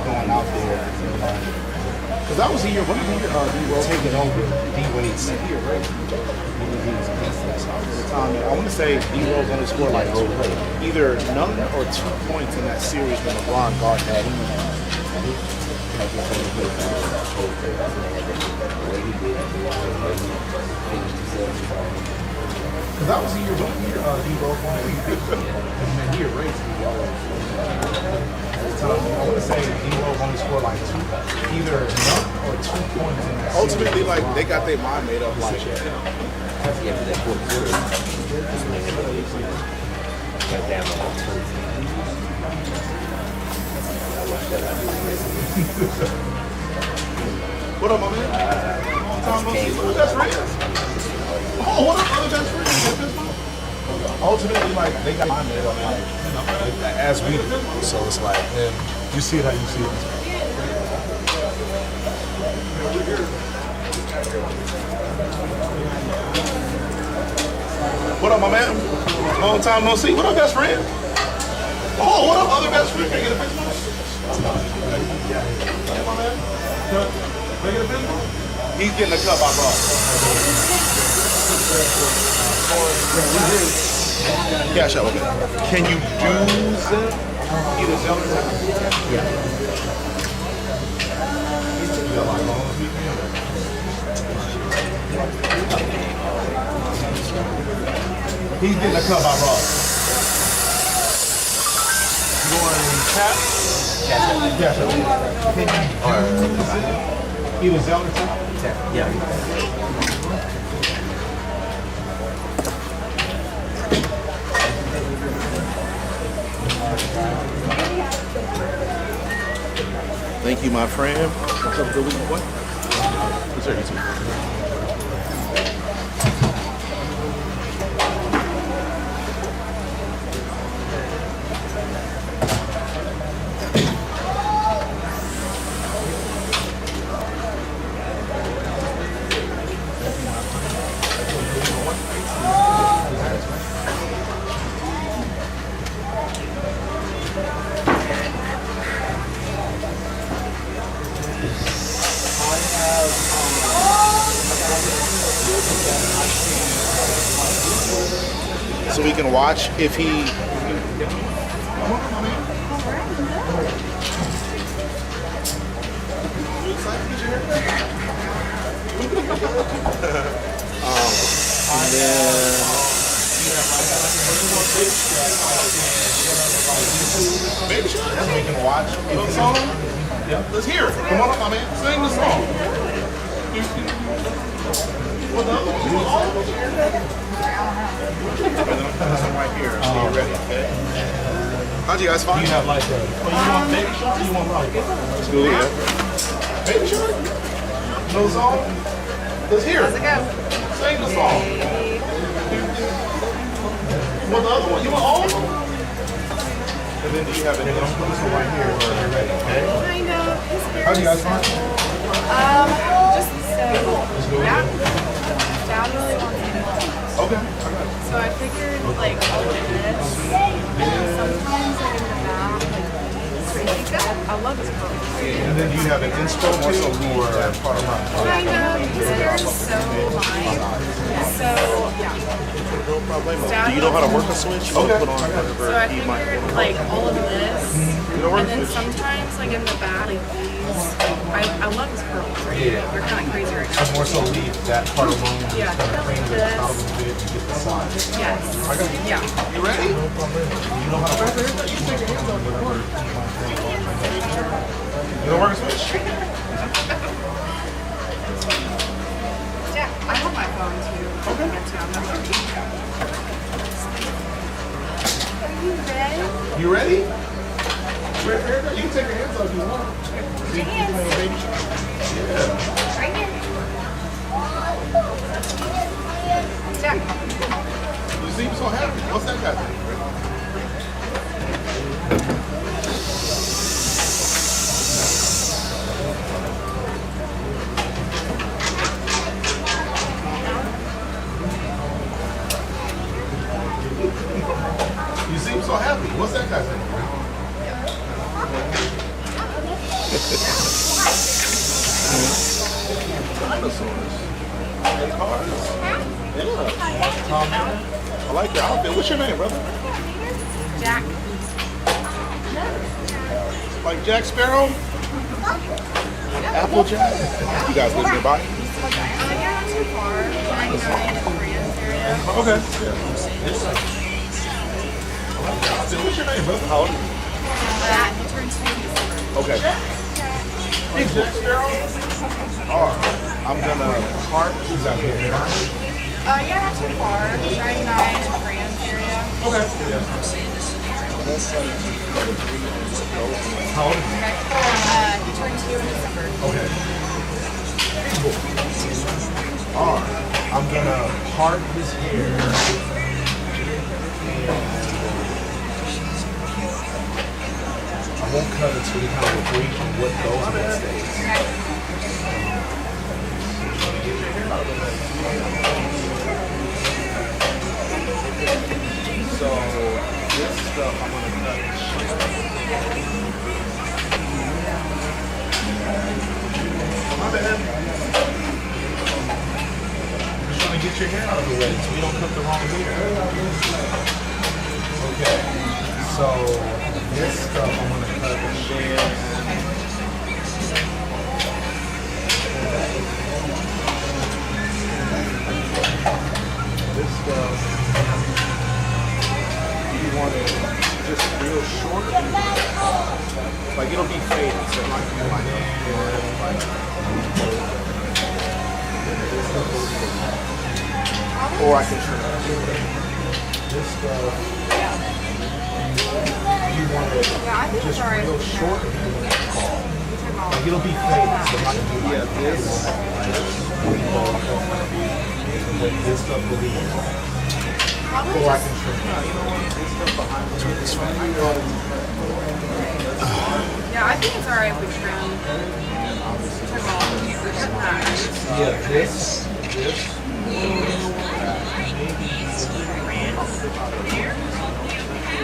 [SPEAKER 3] going out there. Because that was the year, what was the year D-Wade taking over D-Wade's city? I want to say D-Rose only scored like either none or 2 points in that series when LeBron guarded that. Because that was the year, one year D-Rose won he erased I want to say D-Rose only scored like either none or 2 points in that series. Ultimately, like, they got their mind made up like What up, my man? What up, best friends? Oh, what up, other best friends? Ultimately, like, they got mind made up, like, you know, as we do. So it's like, man, you see it how you see it. What up, my man? Long time no see. What up, best friend? Oh, what up, other best friend? Can I get a picture? Yeah, my man. Can I get a picture? He's getting a cup I brought. Cash out, okay. Can you do Zip? Either Zip or Zip? Yeah. He's getting a cup I brought. You want tap? Cash out. Can you do Zip? Either Zip or Zip? Yeah. Thank you, my friend. What's up, good week, boy? What's up, you too? So we can watch if he. And then. Baby Shark. So we can watch if he. Yeah, let's hear it. Come on up, my man. Sing the song. What the other one? Right here, so you're ready, okay? How'd you guys find it? You have like a, you want Baby Shark or you want Lollipop? Let's go here. Baby Shark? No song? Let's hear it. How's it go? Sing the song. What the other one? You want all of them? And then do you have anything? I'm put this one right here where you're ready, okay?
[SPEAKER 8] Kind of.
[SPEAKER 3] How'd you guys find it?
[SPEAKER 8] Just so, yeah. Dad really wants me to watch.
[SPEAKER 3] Okay, I got it.
[SPEAKER 8] So I figured, like, all of this, sometimes like in the back, like, it's crazy good. I love this book.
[SPEAKER 3] And then do you have an inspo too, or part of my?
[SPEAKER 8] Kind of, because they're so fine. So, yeah.
[SPEAKER 3] Do you know how to work a switch? Okay.
[SPEAKER 8] So I figured, like, all of this, and then sometimes, like, in the back, like, these, I love his curls.
[SPEAKER 2] Yeah.
[SPEAKER 8] They're kind of crazy right now.
[SPEAKER 2] I more so leave that part alone.
[SPEAKER 8] Yeah.
[SPEAKER 2] Just kind of clean it out a little bit and get the size.
[SPEAKER 8] Yes. Yeah.
[SPEAKER 3] You ready?
[SPEAKER 2] You know how to work it? You take your hands off the work. You don't work a switch?
[SPEAKER 8] Yeah. I have my phone too. Okay. I'm not ready. Are you ready?
[SPEAKER 2] You ready? You can take your hands off if you want.
[SPEAKER 8] Your hands.
[SPEAKER 2] Baby. Yeah.
[SPEAKER 8] Right here. Jack.
[SPEAKER 2] You seem so happy. What's that guy name? You seem so happy. What's that guy's name? Dinosaurs. And cars. Yeah. I like your outfit. What's your name, brother?
[SPEAKER 8] Jack.
[SPEAKER 3] Like Jack Sparrow? Applejack? You guys live nearby?
[SPEAKER 8] Yeah, not too far. 99 in the Korean area.
[SPEAKER 2] Okay. What's your name, brother? How old are you?
[SPEAKER 8] That he turns 2.
[SPEAKER 3] Okay.
[SPEAKER 2] Hey, Jack Sparrow.
[SPEAKER 3] I'm gonna park.
[SPEAKER 2] He's out here.
[SPEAKER 8] Yeah, not too far. 99 in the Korean area.
[SPEAKER 2] Okay. Yeah. How old are you?
[SPEAKER 8] He turned 2 in December.
[SPEAKER 2] Okay. I'm gonna part his hair. I won't cut it so we kind of agree on what goes and what stays. So this stuff I'm gonna cut and my bad. I'm just trying to get your hair out of the way so we don't cut the wrong hair. Okay. So this stuff I'm gonna cut and share. This stuff, you want it just real short. Like it'll be faded, so like you line up here, like this stuff will be, or I can trim it. This stuff, you want it just real short and you want it tall. Like it'll be faded, so I can do like this, and then this stuff will be, or I can trim it. You know what? This stuff behind me.
[SPEAKER 8] Yeah, I think it's alright if we trim. Trim off. That.
[SPEAKER 2] Yeah, this.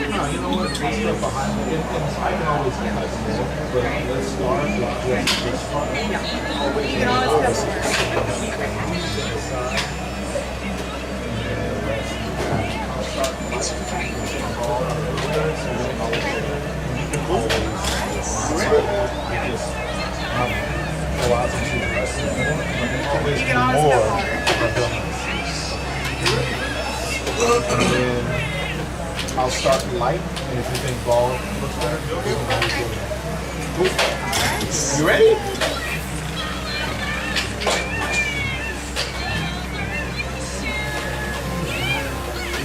[SPEAKER 2] No, you know what? This stuff behind me. I can always cut more, but let's start with just this part.
[SPEAKER 8] You can always cut more.
[SPEAKER 2] You
[SPEAKER 8] can always
[SPEAKER 2] more. And then I'll start light, and if you think ball looks better, cool. You ready?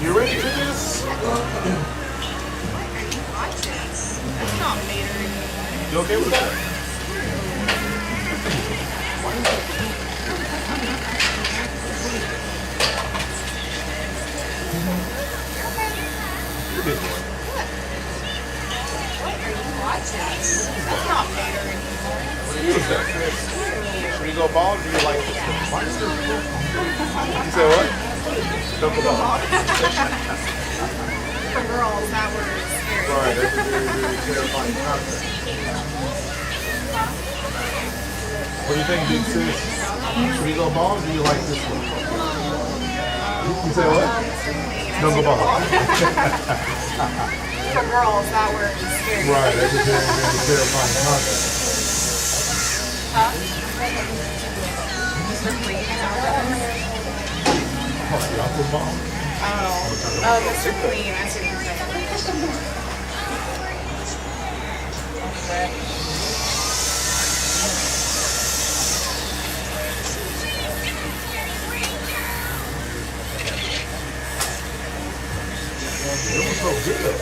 [SPEAKER 2] You ready for this?
[SPEAKER 8] That's not Mater.
[SPEAKER 2] You okay with that? You're good.
[SPEAKER 8] What are you watching? That's not Mater anymore.
[SPEAKER 2] What is that?
[SPEAKER 3] Should we go bald or do you like this?
[SPEAKER 2] Why is there
[SPEAKER 3] You say what?
[SPEAKER 2] don't go ball?
[SPEAKER 8] For girls, that word is scary.
[SPEAKER 2] Right, that's a very, very terrifying concept. What do you think, big sis? Should we go ball or do you like this one? You say what? Don't go ball.
[SPEAKER 8] For girls, that word is scary.
[SPEAKER 2] Right, that's a very, very terrifying concept.
[SPEAKER 8] tough. Mr. Clean. Oh, Mr. Clean. I see what you're saying.
[SPEAKER 2] It was so good.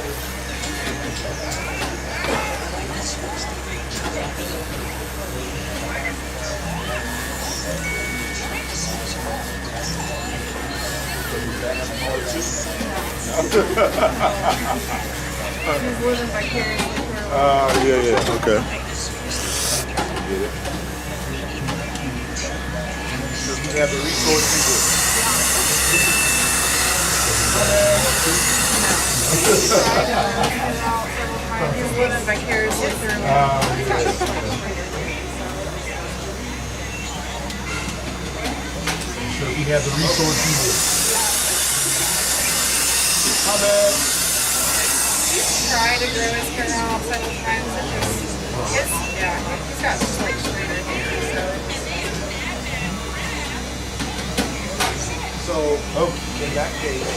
[SPEAKER 8] He's living vicariously through.
[SPEAKER 3] Yeah, okay. Get it.
[SPEAKER 5] We have the resources.
[SPEAKER 8] He's living vicariously through.
[SPEAKER 2] So we have the resources.
[SPEAKER 8] He's trying to grow his hair out several times. He's got just like straighter hair.
[SPEAKER 5] So, in that case,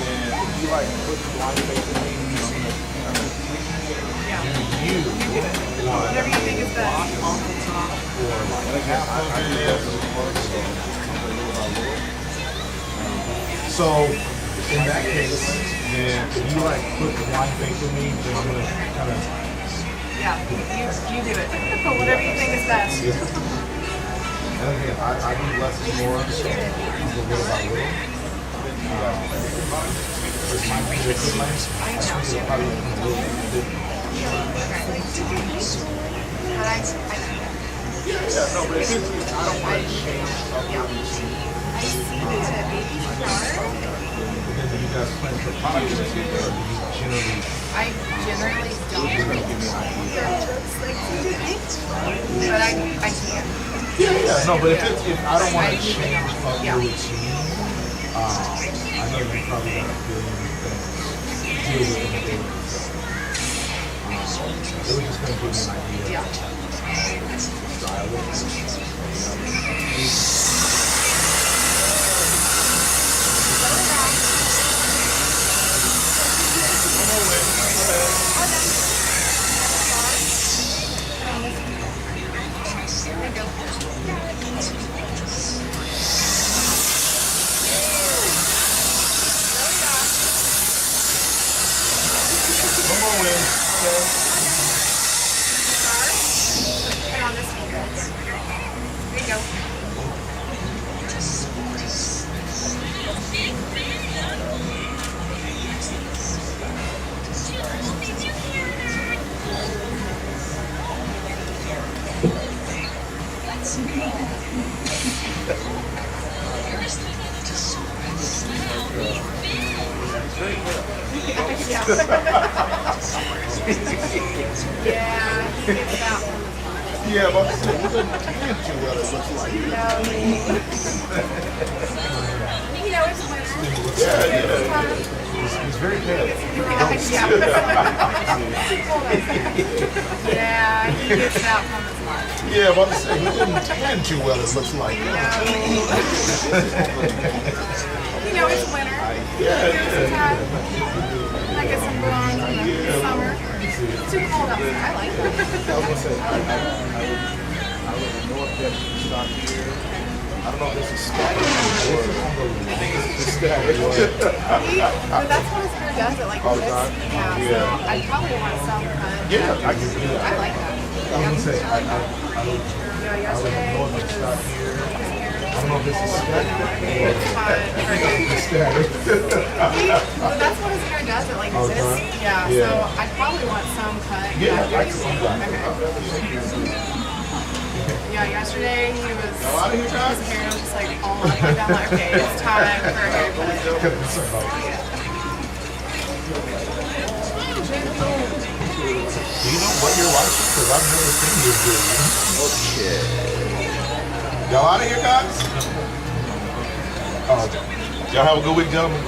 [SPEAKER 5] then if you like put the blind face in me,
[SPEAKER 8] Whatever you think is best.
[SPEAKER 2] So in that case, then if you like put the wine face with me, then I'm gonna kind of.
[SPEAKER 8] Yeah, you do it. Whatever you think is best.
[SPEAKER 2] And again, I do less and more, so I'm a little by little. With my music lens, I think it'll probably be a little bit.
[SPEAKER 5] no, but it's I don't want to change
[SPEAKER 8] I see the baby shower.
[SPEAKER 2] And then do you guys plan for parties or do you generally?
[SPEAKER 8] I generally don't. But I can.
[SPEAKER 2] Yeah, no, but if I don't want to change up your routine, I know you probably got a billion things to deal with in the day. It was just going to give me an idea of style
[SPEAKER 5] One more win.
[SPEAKER 8] Put on this finger. There you go. Yeah, he gets that one.
[SPEAKER 5] Yeah, but you didn't do well, it looks like.
[SPEAKER 8] You know, it's winter.
[SPEAKER 2] He's very pale.
[SPEAKER 8] Yeah, he gets that one as well.
[SPEAKER 5] Yeah, but I say he didn't tan too well, it looks like.
[SPEAKER 8] You know, it's winter. I get some bronze in the summer. It's too cold outside. I like it.
[SPEAKER 5] I was going to say, I live in North Texas, stop here. I don't know if this is static or I think it's static.
[SPEAKER 8] But that's what his hair does, it like
[SPEAKER 5] All the
[SPEAKER 8] this.
[SPEAKER 5] time?
[SPEAKER 8] Yeah, so I probably want some cut.
[SPEAKER 5] Yeah, I can do that.
[SPEAKER 8] I like that.
[SPEAKER 2] I was gonna say, I
[SPEAKER 8] Yesterday,
[SPEAKER 2] don't know if it's stop here. I don't know if this is static
[SPEAKER 8] it's fine.
[SPEAKER 2] or static.
[SPEAKER 8] But that's what his hair does, it like
[SPEAKER 2] All the
[SPEAKER 8] this.
[SPEAKER 2] time?
[SPEAKER 8] Yeah,
[SPEAKER 2] Yeah.
[SPEAKER 8] so I probably want some cut.
[SPEAKER 2] Yeah, I can see that.
[SPEAKER 8] Yeah, yesterday he was,
[SPEAKER 5] Out of here, guys.
[SPEAKER 8] his hair was just like all up and down. Like, okay, it's time for a haircut.
[SPEAKER 2] Do you know what your life is? Because I've never seen you do it.
[SPEAKER 5] Okay. Y'all out of here, guys? Y'all have a good week, gentlemen.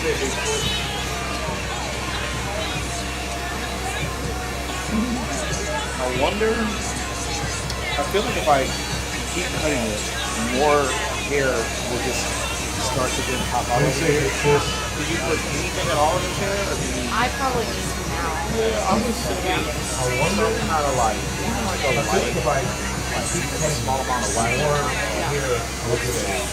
[SPEAKER 3] I wonder. I feel like if I keep cutting it, more hair will just start to then pop out of here. Did you put anything at all in his hair? Or did you...
[SPEAKER 8] I probably need to now.
[SPEAKER 3] I was thinking some kind of like, even like a light, like a small amount of white hair. Look at that.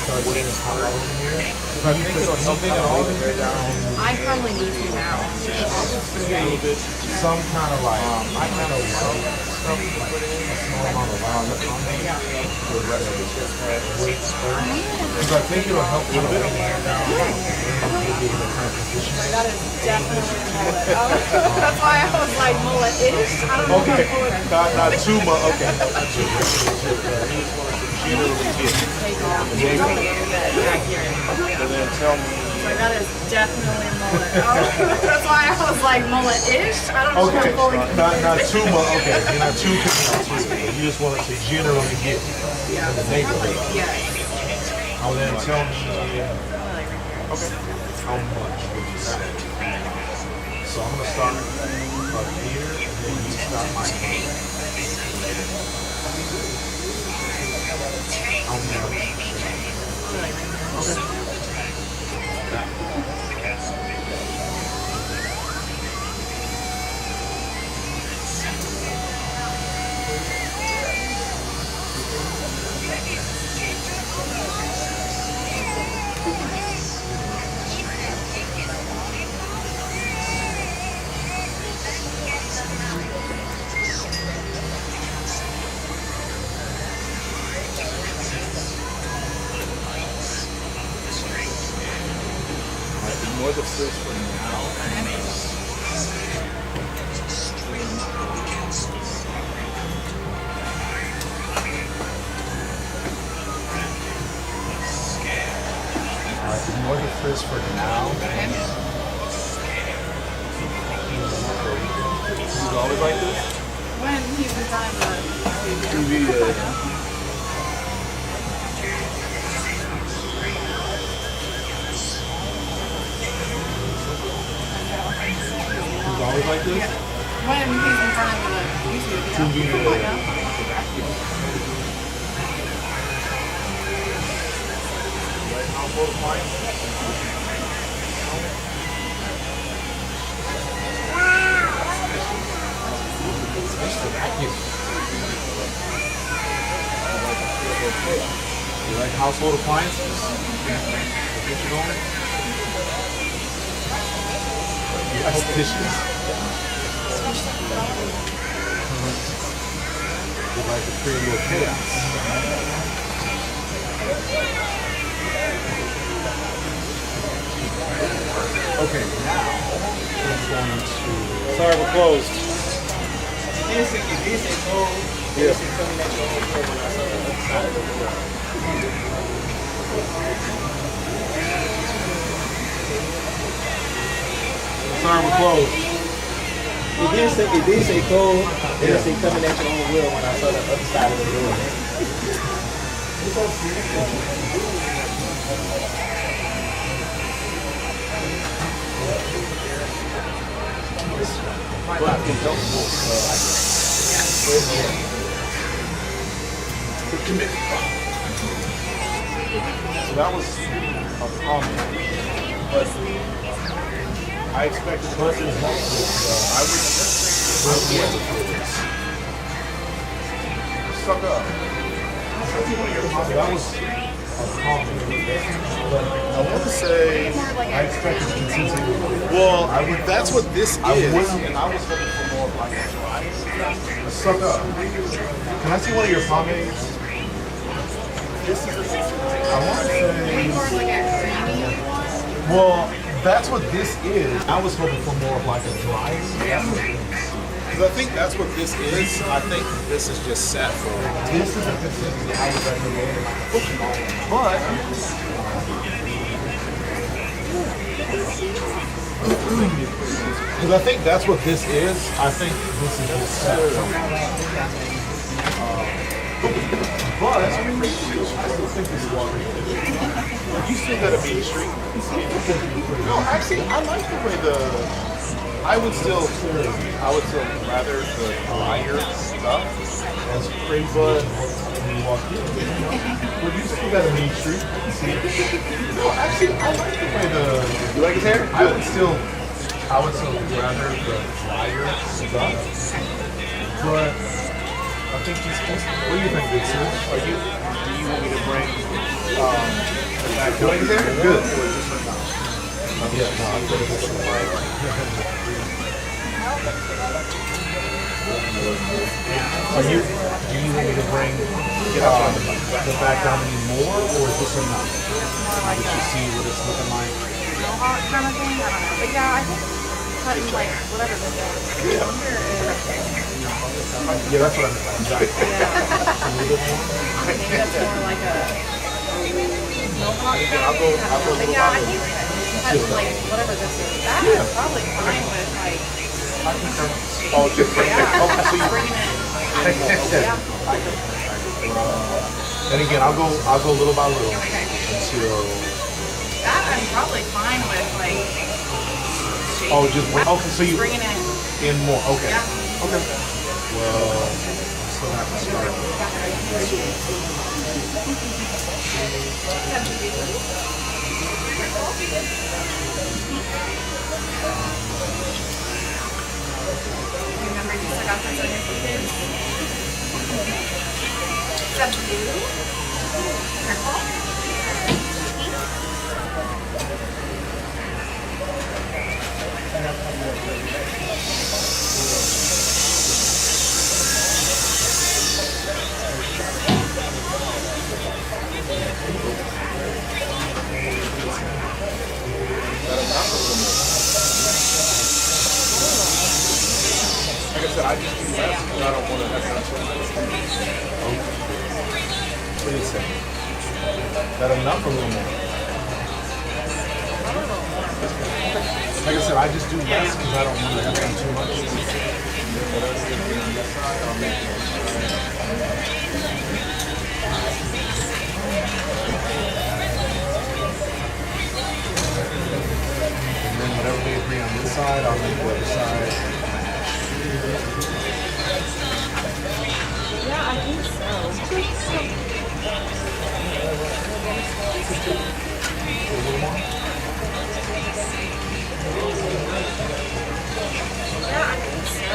[SPEAKER 3] Start getting pop out over here. If I think it'll help me all the hair down.
[SPEAKER 8] I probably need to now.
[SPEAKER 3] A little bit.
[SPEAKER 2] Some kind of like,
[SPEAKER 3] I kind of stuff you can put in.
[SPEAKER 2] a small amount of lime on there. The rest of it just weights first. Because I think it'll help you bring the hair down. And you'll be able to transition.
[SPEAKER 8] That is definitely a mullet. That's why I was like mullet-ish. I don't know
[SPEAKER 3] Okay,
[SPEAKER 8] if I
[SPEAKER 3] not too much. Okay, not too much. Generally get it.
[SPEAKER 8] take off. Accurate.
[SPEAKER 3] And then tell me.
[SPEAKER 8] Like, that is definitely mullet. That's why I was like mullet-ish. I don't know
[SPEAKER 2] Okay,
[SPEAKER 8] if I'm
[SPEAKER 2] not too much. Okay, you're not too concerned. You just want it to generally get in the neighborhood.
[SPEAKER 8] Yes.
[SPEAKER 2] And then tell me how much would you say. So I'm gonna start up here, and then you start my hand. How much? Okay.
[SPEAKER 3] Ignore the frizz for now.
[SPEAKER 2] Alright, ignore the frizz for now.
[SPEAKER 3] He's always like this?
[SPEAKER 8] When he designed the
[SPEAKER 2] He's always like this?
[SPEAKER 8] when he's in front of the YouTube video.
[SPEAKER 2] You like household appliances? Get you going? You like dishes? You like to create a little chaos? Okay, now we're going to...
[SPEAKER 3] Sorry, we're closed.
[SPEAKER 2] Sorry, we're closed.
[SPEAKER 7] It did say cold. It did say coming at your own will when I saw the other side of the door.
[SPEAKER 3] But it helps to commit. So that was a comment. But I expected the person to help I would suck up.
[SPEAKER 2] That was a compliment. But
[SPEAKER 3] I want to say,
[SPEAKER 2] I expected consistency.
[SPEAKER 3] well, that's what this is.
[SPEAKER 2] And I was hoping for more of like a suck up. Can I see one of your pomades? I want to say.
[SPEAKER 8] More like a creamy.
[SPEAKER 2] Well, that's what this is. I was hoping for more of like a dry.
[SPEAKER 3] Because I think that's what this is. I think this is just sat for.
[SPEAKER 2] This is a consistency I would recommend. But because I think that's what this is. I think this is just set. But I still think this is water.
[SPEAKER 3] You still got a mean streak. No, actually, I like the way I would still rather the drier stuff.
[SPEAKER 2] That's crazy. But when you walk in, well, you still got a mean streak.
[SPEAKER 3] No, actually, I like the way
[SPEAKER 5] You like his hair?
[SPEAKER 2] I would still rather the drier stuff. But I think he's supposed to. What do you think, Big Sis?
[SPEAKER 3] Do you want me to bring the back
[SPEAKER 2] You like his hair? Good. Yeah, no, I'm good. Do you want me to bring the back down any more, or is this enough?
[SPEAKER 8] Like
[SPEAKER 2] Did you see what it's looking like?
[SPEAKER 8] mohawk kind of thing. I don't know. But yeah, I think cutting like whatever this is.
[SPEAKER 2] Yeah, that's what I meant. Exactly.
[SPEAKER 8] I think that's more like a mohawk kind of thing. I don't know. But yeah, I think cutting like whatever this is. That is probably fine with like.
[SPEAKER 3] Oh, just bring it.
[SPEAKER 8] Yeah.
[SPEAKER 3] Oh, so you
[SPEAKER 8] Bringing it. Yeah.
[SPEAKER 2] And again, I'll go little by little until.
[SPEAKER 8] That I'm probably fine with like.
[SPEAKER 2] Oh, just bring. Okay, so you
[SPEAKER 8] Bringing it.
[SPEAKER 2] in more. Okay.
[SPEAKER 8] Yeah.
[SPEAKER 2] Okay. Well, I still have to start.
[SPEAKER 8] Remember you still got this on your fingers? Is that blue? Purple?
[SPEAKER 3] Like I said, I just do less because I don't want to have to.
[SPEAKER 2] What do you say? That enough or a little more? Like I said, I just do less because I don't want to have done too much. And then whatever we agree on this side, I'll make the other side.
[SPEAKER 8] Yeah, I think so.
[SPEAKER 2] A little more.
[SPEAKER 8] Yeah, I think so.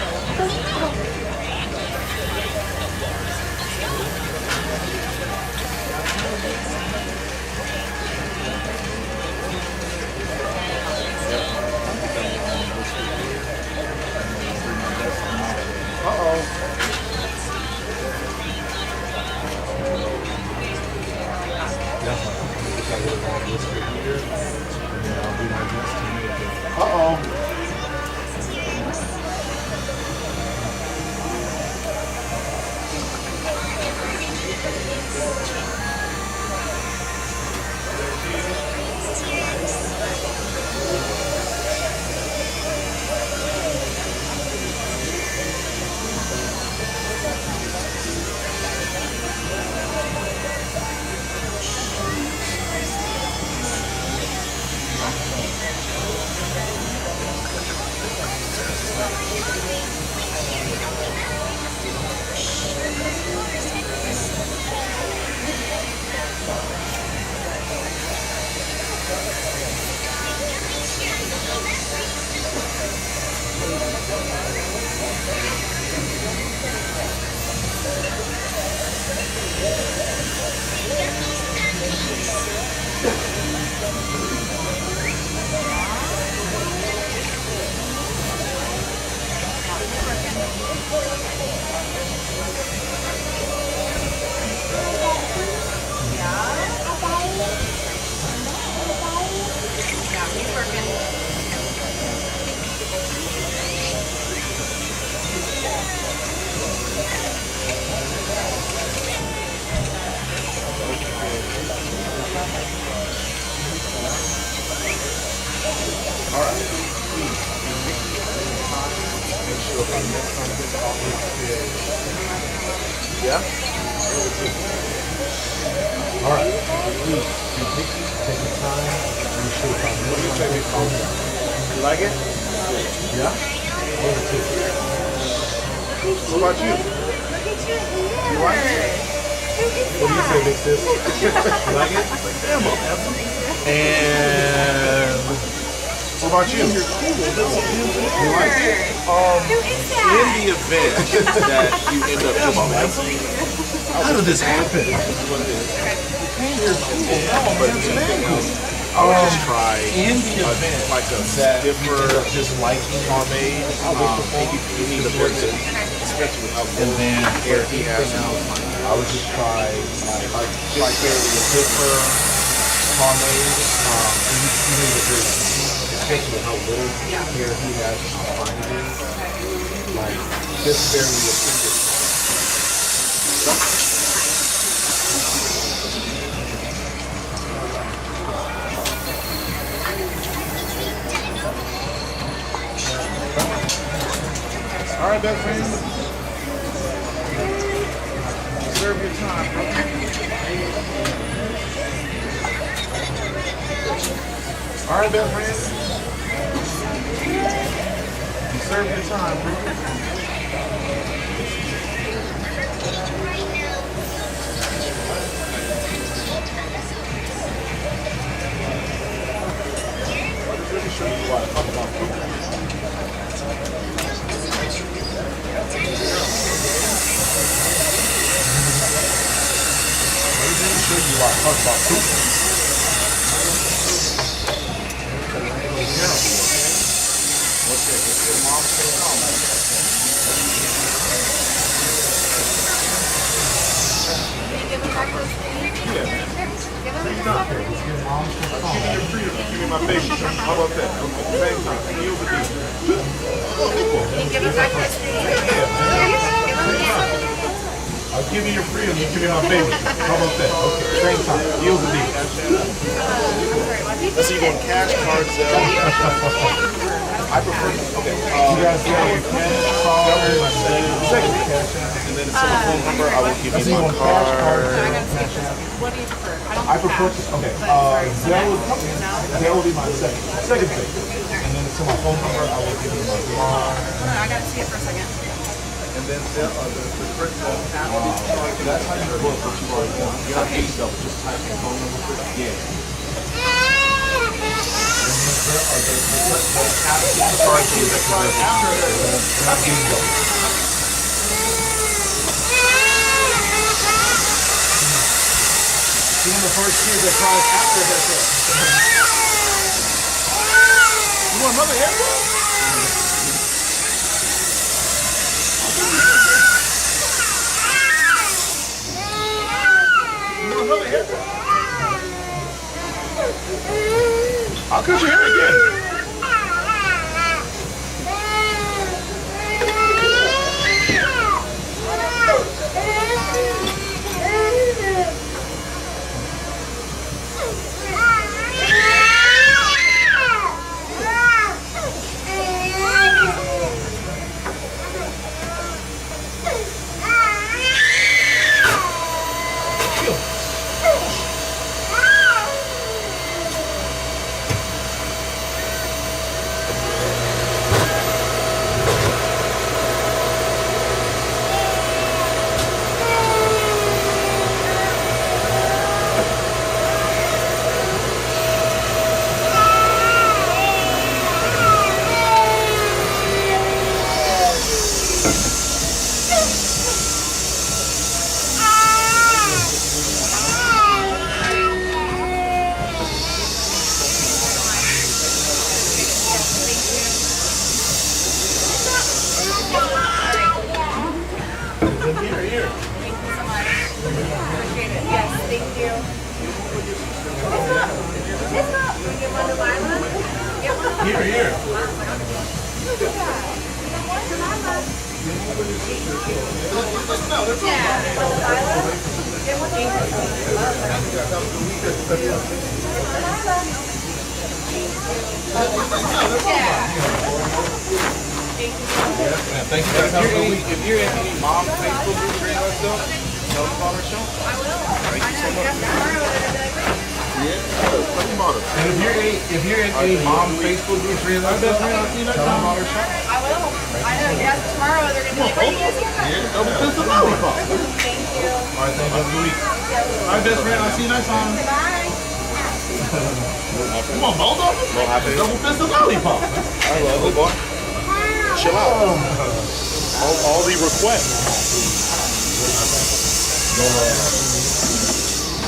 [SPEAKER 3] Yeah?
[SPEAKER 2] All right. picky. Be picky, take your time, and you should find
[SPEAKER 3] What do you say, big dog? You like it?
[SPEAKER 2] Yeah? One or two.
[SPEAKER 3] What about you? You like it?
[SPEAKER 2] What do you say, big sis? You like it?
[SPEAKER 3] Damn, I'll have some. And what about you? You like it? In the event that you end up just
[SPEAKER 2] How did this happen?
[SPEAKER 3] I would just try
[SPEAKER 2] In the event
[SPEAKER 3] like a
[SPEAKER 2] that
[SPEAKER 3] stiffer
[SPEAKER 2] just liking
[SPEAKER 3] pomade. You need a person, especially with how
[SPEAKER 2] and then
[SPEAKER 3] hair he has now.
[SPEAKER 2] I would just try like a stiffer pomade. And you need to do especially with how little hair he has, how fine it is. Like just barely a finger.
[SPEAKER 3] All right, best friend. Serve your time, bro. All right, best friend. Serve your time, bro. Let me show you why I talk about food.
[SPEAKER 2] Let me show you why I talk about food.
[SPEAKER 3] Give me my baby. How about that? At the same time. You with
[SPEAKER 2] I'll give you your freedom, you give me my baby. How about that? Okay, same time. Deals with me.
[SPEAKER 3] So you want cash cards? I prefer. Okay.
[SPEAKER 2] You guys got your cash card,
[SPEAKER 3] Second cash, and then it's my phone number. I will give you my card.
[SPEAKER 8] What do you prefer?
[SPEAKER 2] I prefer, okay, Zelle would be my second thing. And then to my phone number, I will give you my card.
[SPEAKER 8] I gotta see it for a second.
[SPEAKER 3] And then the first that's how you book what you already done. You don't need to just type your phone number for it. Yeah.
[SPEAKER 2] Being the first kid that cries after haircut.
[SPEAKER 3] You want another haircut? You want another haircut? I'll cut your hair again.
[SPEAKER 2] Thank you guys. Have a good week.
[SPEAKER 3] If you're in any mom Facebook groups or anything like that, tell them about our show.
[SPEAKER 8] I will. Thank you so much.
[SPEAKER 2] And if you're in any mom Facebook groups, my best friend, I'll see that time about her shop.
[SPEAKER 8] I will. I know. Yes, tomorrow they're going to be like, what do you guys get?
[SPEAKER 2] Yeah, double fist of lollipop.
[SPEAKER 8] Thank you.
[SPEAKER 2] All right, thank you. Have a good week. All right, best friend, I'll see you next time.
[SPEAKER 8] Bye.
[SPEAKER 2] Come on, both of them. Double fist of lollipop.
[SPEAKER 3] I love it, boy. Chill out. All the requests.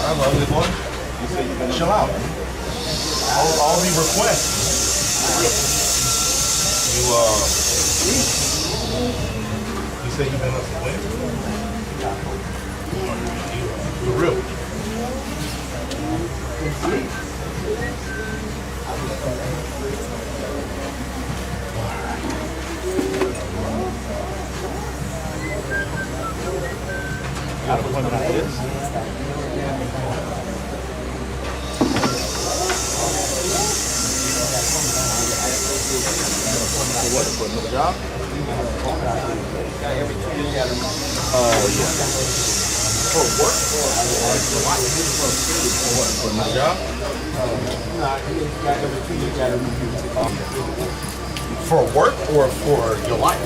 [SPEAKER 2] I love it, boy. Chill out. All the requests. You said you've been up to win? You're real. Got an appointment like this?
[SPEAKER 3] What? For another job?
[SPEAKER 2] Oh, yeah. For work? For another job? For work or for your life?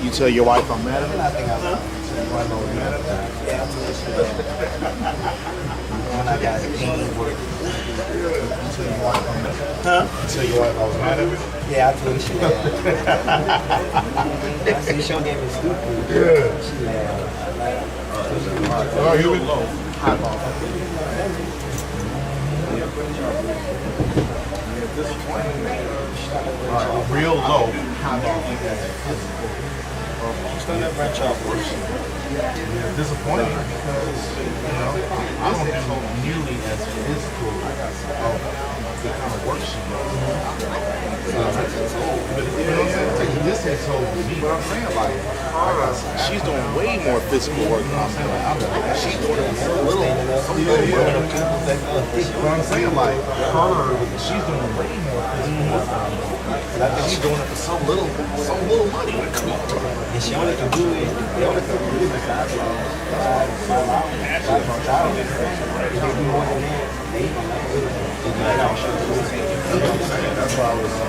[SPEAKER 3] You tell your wife I'm mad at her?
[SPEAKER 1] I think I will. Yeah, when I got pain work.
[SPEAKER 2] You tell your wife I was mad at her?
[SPEAKER 1] Yeah, I told her she laughed. I said, Shawn gave me stupid.
[SPEAKER 2] Yeah.
[SPEAKER 1] She laughed.
[SPEAKER 2] All right, here we go. Real low. Disappointing because, I don't do nearly as physical of the kind of work she does. But you know what I'm saying? This is so me. But I'm saying, like,
[SPEAKER 3] She's doing way more physical work than I'm doing. She's doing it so little.
[SPEAKER 2] But I'm saying, like, she's doing way more physical work than I'm doing. I think she's doing it for so little money.
[SPEAKER 1] And she only can do it. They only can do it besides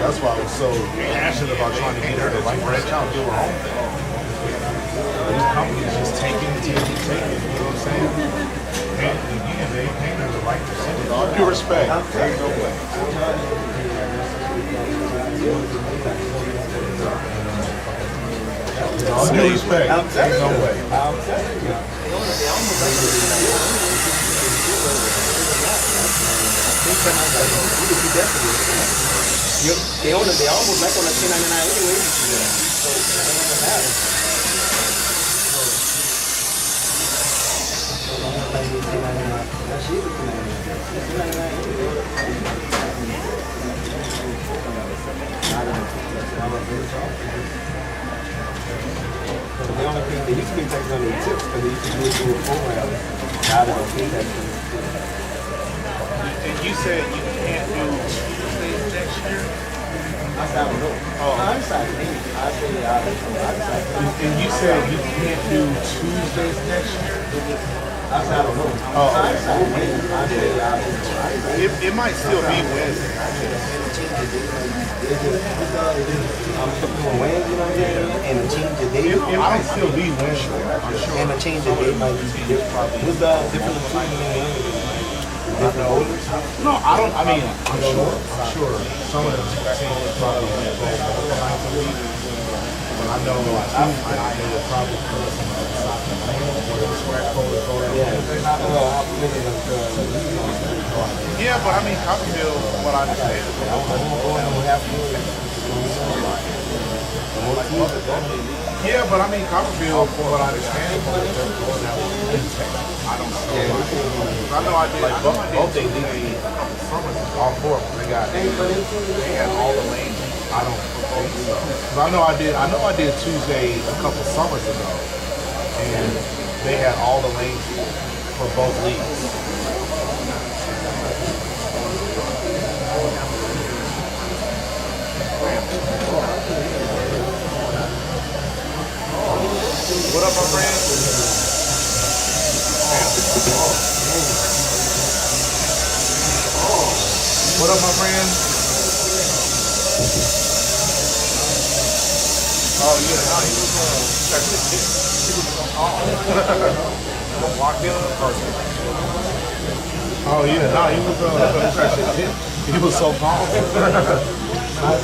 [SPEAKER 2] That's why I was so passionate about trying to get her to branch out and do her own thing. These companies just taking, you know what I'm saying? And again, they pay her the right percentage.
[SPEAKER 3] All due respect.
[SPEAKER 2] All due respect. There's no way.
[SPEAKER 1] They almost like on a 1099 anyway. So it doesn't matter. The only thing they used to be taxed on their tips because they used to do it through a program. Now they don't pay tax on their tips.
[SPEAKER 3] And you said you can't do Tuesdays next year?
[SPEAKER 1] I said, I don't know. Oh, I'm sorry. I say,
[SPEAKER 2] And you said you can't do Tuesdays next year?
[SPEAKER 1] I said, I don't know.
[SPEAKER 2] Oh,
[SPEAKER 1] I'm sorry. I say,
[SPEAKER 3] It might still be Wednesday.
[SPEAKER 1] I'm doing Wednesday, you know what I'm saying? And to change the date.
[SPEAKER 2] It might still be Wednesday, I'm sure.
[SPEAKER 1] And to change the date might be different. What's the difference between different orders?
[SPEAKER 2] No, I don't, I mean, I'm sure some of them teams probably went both nights a week. But I know I would probably put some soccer or the scratch folders go down.
[SPEAKER 3] Yeah, but I mean, Copperfield, from what I understand, yeah, but I mean, Copperfield, from what I understand, I don't know. I know I did.
[SPEAKER 2] Both they did summers, all four of them. They had all the lanes. I don't propose so. Cause I know I did Tuesday a couple summers ago, and they had all the lanes for both leagues.
[SPEAKER 3] What up, my friend? What up, my friend? Oh yeah, no, he was walked in on the person. Oh yeah, no, he was so calm.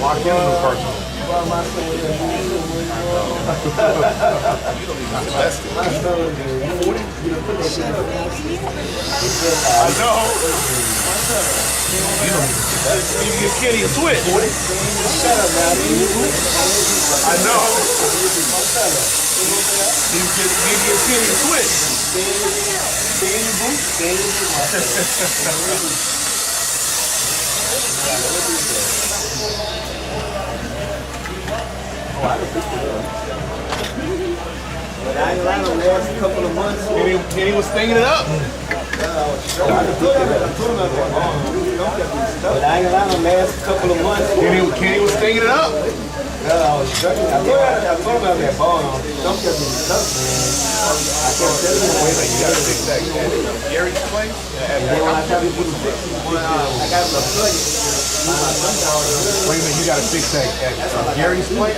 [SPEAKER 3] Walked in on the person. I know. You give Kenny a switch.
[SPEAKER 1] Shut up, man.
[SPEAKER 3] I know. You give Kenny a switch.
[SPEAKER 1] Stay in your boots. Stay in your boots. Oh, I done picked it up. But I ain't lying on the last couple of months.
[SPEAKER 3] Kenny was stinging it up.
[SPEAKER 1] I done picked it up. I told him I was but I ain't lying on the last couple of months.
[SPEAKER 3] Kenny was stinging it up.
[SPEAKER 1] I was struggling. I told him I was that ball on. Don't get me stuck, man. I can't tell you the way that
[SPEAKER 3] You gotta fix that. Gary's place?
[SPEAKER 1] and then when I tell you to fix it, I got to plug it.
[SPEAKER 3] Wait a minute, you gotta fix that at Gary's place?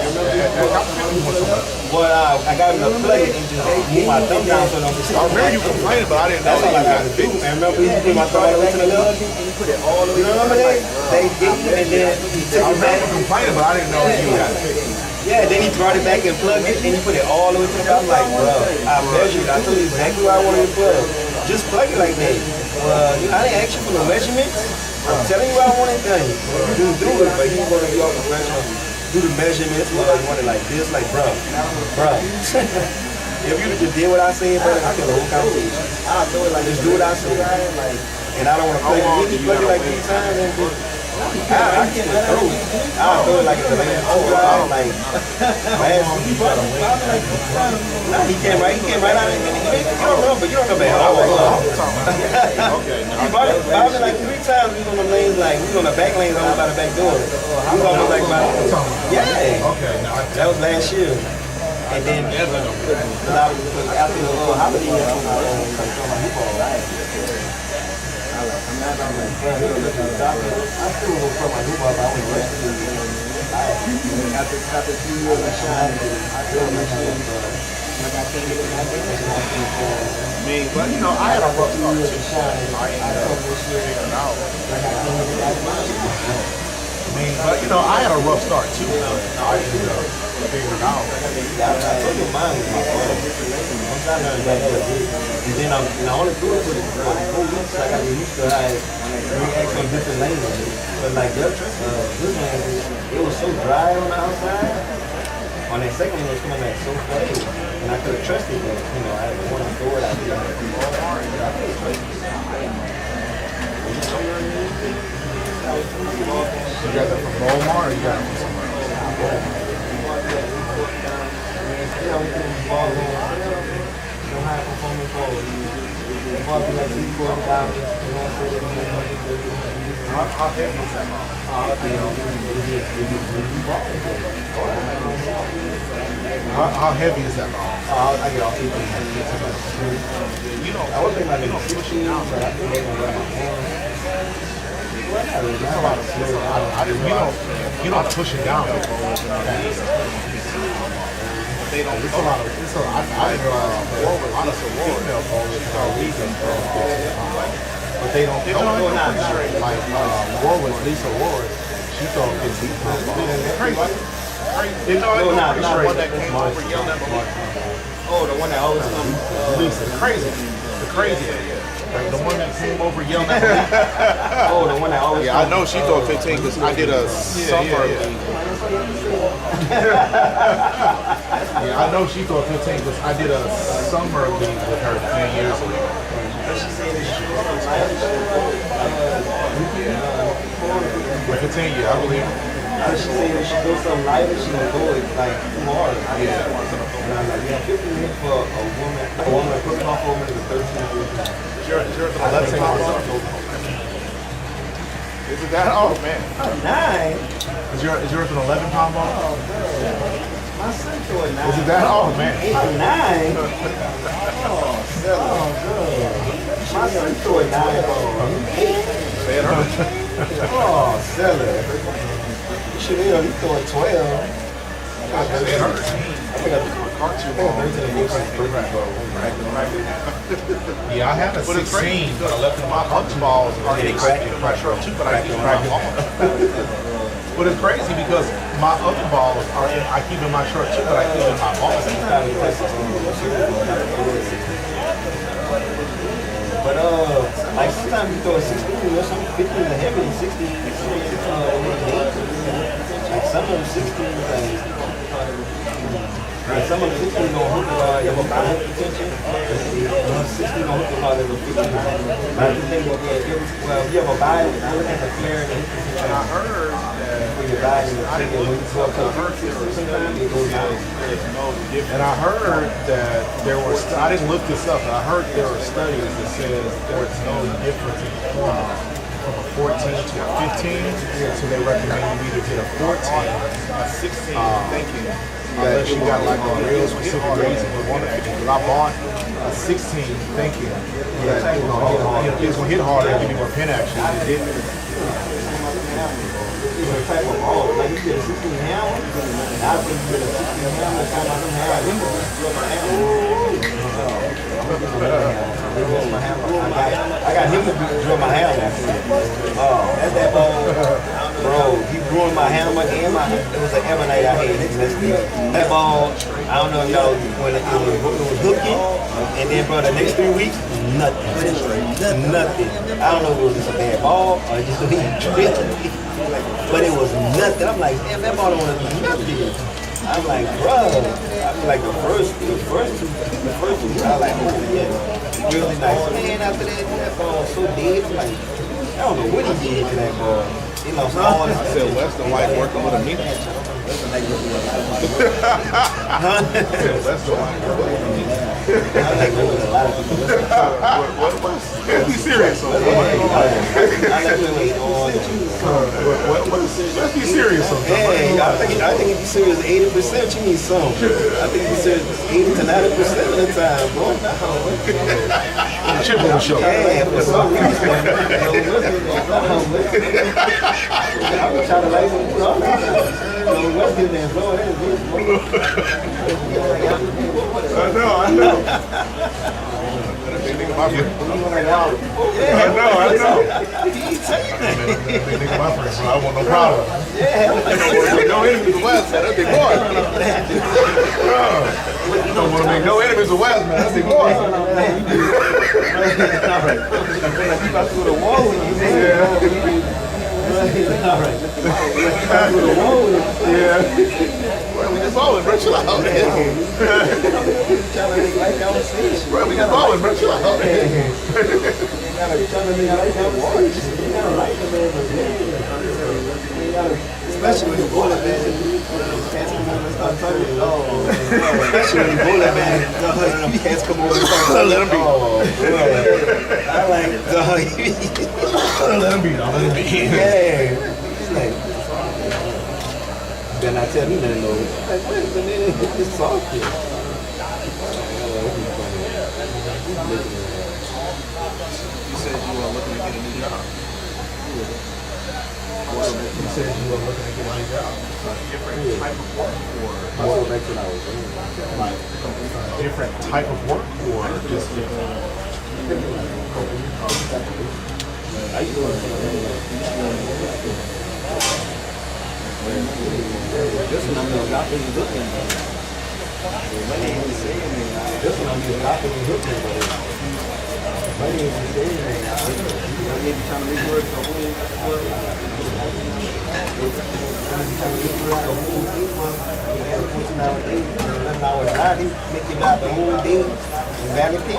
[SPEAKER 1] Boy, I got him to plug it and just move my thumb down so don't be
[SPEAKER 3] I remember you complaining, but I didn't know
[SPEAKER 1] That's all
[SPEAKER 3] you
[SPEAKER 1] I got
[SPEAKER 3] got
[SPEAKER 1] to
[SPEAKER 3] it
[SPEAKER 1] do.
[SPEAKER 3] fixed.
[SPEAKER 1] And remember, you put my thumb all the way to the left, and you put it all the way. You remember that? They get you, and then you took
[SPEAKER 3] I
[SPEAKER 1] it back.
[SPEAKER 3] remember complaining, but I didn't know you got it fixed.
[SPEAKER 1] Yeah, then he brought it back and plugged it, and he put it all the way to the top. I'm like, bro, I measured it. I told you exactly where I wanted it plugged. Just plug it like that. I didn't ask you for no measurements. I'm telling you what I want it done. You do it, but you want to be all professional. Do the measurements. Well, you want it like this, like, bro. If you just did what I said, brother, I can the whole conversation. I'll do it like just do what I said. And I don't want to plug it. You plug it like 3 times, and I can't throw it. I'll throw it like it's a lane. Like, nah, he came right out of it. You don't know, but you don't know about how
[SPEAKER 3] Okay,
[SPEAKER 1] he bought it like 3 times. We was on the lanes, like, we was on the back lanes, almost by the back door. We was almost like about, yeah.
[SPEAKER 3] Okay, now
[SPEAKER 1] That was last year. And then, after the holiday, I still will put my new ball, but I was resting. After 2 years of Shawn, I still understand,
[SPEAKER 3] I mean, but you know, I had a rough start too. I figured it out. I mean, but you know, I had a rough start too. I figured it out.
[SPEAKER 1] I told you mine was my fault. I'm trying to learn that other bit. And then I only do it for the 4 weeks. I got to get used to how we act on different lanes. But like this lane, it was so dry on the outside. On that second one, it was coming back so fast. And I could have trusted that, you know, I had one to throw it out there. I couldn't trust it.
[SPEAKER 3] You got that from Walmart or you got it from somewhere else?
[SPEAKER 1] Yeah, we can ball on no high performance balls. The ball be like $3,000, $4,000, you know what I'm saying?
[SPEAKER 3] How heavy is that ball? How heavy is that ball?
[SPEAKER 1] I get off people.
[SPEAKER 3] You know,
[SPEAKER 1] I was thinking like a 16 ounce, but I think they're going to run my hand.
[SPEAKER 3] You don't push it down. They don't. It's a lot of. I honestly female bowlers are weaker, but they don't. Like Warwick, Lisa Ward, she throws 15 pound balls. It's crazy.
[SPEAKER 1] No, not
[SPEAKER 3] the one that came over yelling at me.
[SPEAKER 1] Oh, the one that always comes.
[SPEAKER 3] Lisa, the crazy. Like the one that came over yelling at me.
[SPEAKER 1] Oh, the one that always
[SPEAKER 3] Yeah, I know she threw 15 because I did a summer league. Yeah, I know she threw 15 because I did a summer league with her 10 years ago. With 15, yeah, I believe her.
[SPEAKER 1] She said if she goes something lighter, she gonna go it like too hard.
[SPEAKER 3] Yeah.
[SPEAKER 1] And I'm like, yeah, 15 minutes for a woman that puts off woman is a 13 years.
[SPEAKER 3] Yours an 11 pound ball? Is it that? Oh man.
[SPEAKER 1] 9?
[SPEAKER 3] Is yours an 11 pound ball?
[SPEAKER 1] Oh, my son threw a
[SPEAKER 2] Is it that? Oh man.
[SPEAKER 7] 8 or 9. My son threw a 9 ball. Oh, seller. You should have. He threw a 12. I think I threw a cartoon ball.
[SPEAKER 2] Yeah, I had a 16, but I left in my other balls in my shirt too, but I keep my ball. But it's crazy because my other balls are I keep in my shirt too, but I keep in my balls.
[SPEAKER 7] But like sometimes you throw a 16, or some 15 is heavy, 16 like some of them 16 like some of them 16 gonna hook the ball, potential. 16 gonna hook the ball at a 50. But I just think well, you have a body, I look at the flare and I heard that for your body, when you go up to the system, sometimes it goes down.
[SPEAKER 2] And I heard that there were, I didn't look this up, but I heard there were studies that says there's no difference in form from a 14 to a 15. So they recommend you either get a 14, a 16, unless you got like a real specific reason to want to. Because I bought a 16 thinking that it was going to hit harder and give me more pin action. It didn't.
[SPEAKER 7] Type of ball, like you get a 16 hammer, and I think you get a 16 hammer, kind of I got him to drill my hammer. Oh, that's that ball. Bro, he ruined my hammer and it was an Ebonite I had. That ball, I don't know if y'all, when it was hooking, and then bro, the next 3 weeks, nothing. I don't know if it was just a bad ball or just he drilled. But it was nothing. I'm like, damn, that ball don't want to do nothing. I'm like, bro. I'm like the first two, I was like, oh yeah, really nice. So then after that ball was so dead. I'm like, I don't know what he did to that ball. He lost all his.
[SPEAKER 3] I said Weston like working with a meat.
[SPEAKER 7] Huh?
[SPEAKER 3] Weston like working with a meat.
[SPEAKER 7] I like working with a lot of people.
[SPEAKER 2] Be serious.
[SPEAKER 7] I like working on.
[SPEAKER 2] Let's be serious sometimes.
[SPEAKER 7] Yeah, I think if you're serious 80%, you need some. I think if you're serious 80 to 90% of the time, bro.
[SPEAKER 2] Chip on the show.
[SPEAKER 7] Yeah, for some reason. I was trying to like it all the time. What's in there, bro?
[SPEAKER 2] I know. I know.
[SPEAKER 7] He's saying that.
[SPEAKER 2] Nigga, my friend, so I want no problem.
[SPEAKER 7] Yeah.
[SPEAKER 3] No enemies of West, man. That's big boy.
[SPEAKER 2] You don't want to make no enemies of West, man. That's big boy.
[SPEAKER 7] All right. You about to go to the wall with you, man. All right. You about to go to the wall with you.
[SPEAKER 3] Yeah. Bro, we just balling, bro. Chill out.
[SPEAKER 7] Trying to make life out of stage.
[SPEAKER 3] Bro, we just balling, bro. Chill out.
[SPEAKER 7] Trying to make life out of stage. You gotta like the man, but especially when you bowl it, man. Cats come over and start talking. Especially when you bowl it, man. Cats come over and start talking.
[SPEAKER 3] Let him be.
[SPEAKER 7] I like dog.
[SPEAKER 2] Let him be.
[SPEAKER 7] Yeah. It's like, then I tell me nothing though. Like, wait a minute, it's soft here.
[SPEAKER 3] You said you were looking to get a new job.
[SPEAKER 2] You said you were looking to get a new job.
[SPEAKER 3] Different type of work or
[SPEAKER 2] Like different type of work or just different?
[SPEAKER 7] How you doing? This one I'm just dropping and hooking. My name is saying that. This one I'm just dropping and hooking. My name is saying that. I'm maybe trying to make work the whole making out the whole thing in vanity.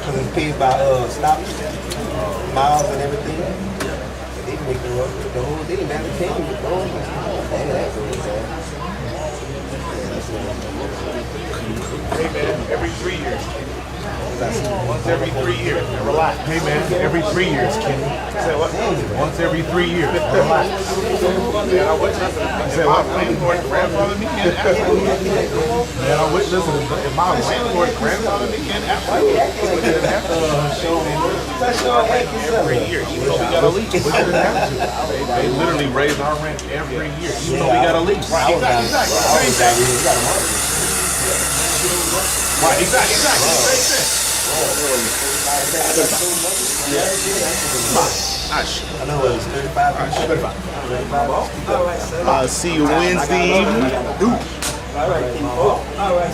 [SPEAKER 7] Because it's paid by stops, miles and everything. They make the whole thing vanity.
[SPEAKER 4] Hey man, every 3 years.
[SPEAKER 2] Once every 3 years. Man, relax. Hey man, every 3 years, Kenny. Say what? Once every 3 years. Relax.
[SPEAKER 5] Man, I wish if my landlord grandfather me in
[SPEAKER 2] Man, I wish, listen, if my landlord grandfather me in we didn't have to show our rent every year, even though we got a lease. We didn't have to. They literally raise our rent every year, even though we got a lease.
[SPEAKER 5] Right, exactly.
[SPEAKER 2] Right, exactly. Same thing.
[SPEAKER 7] I know it was 35. 35.
[SPEAKER 3] I'll see you Wednesday evening.
[SPEAKER 7] All right, Ken Folk. All right,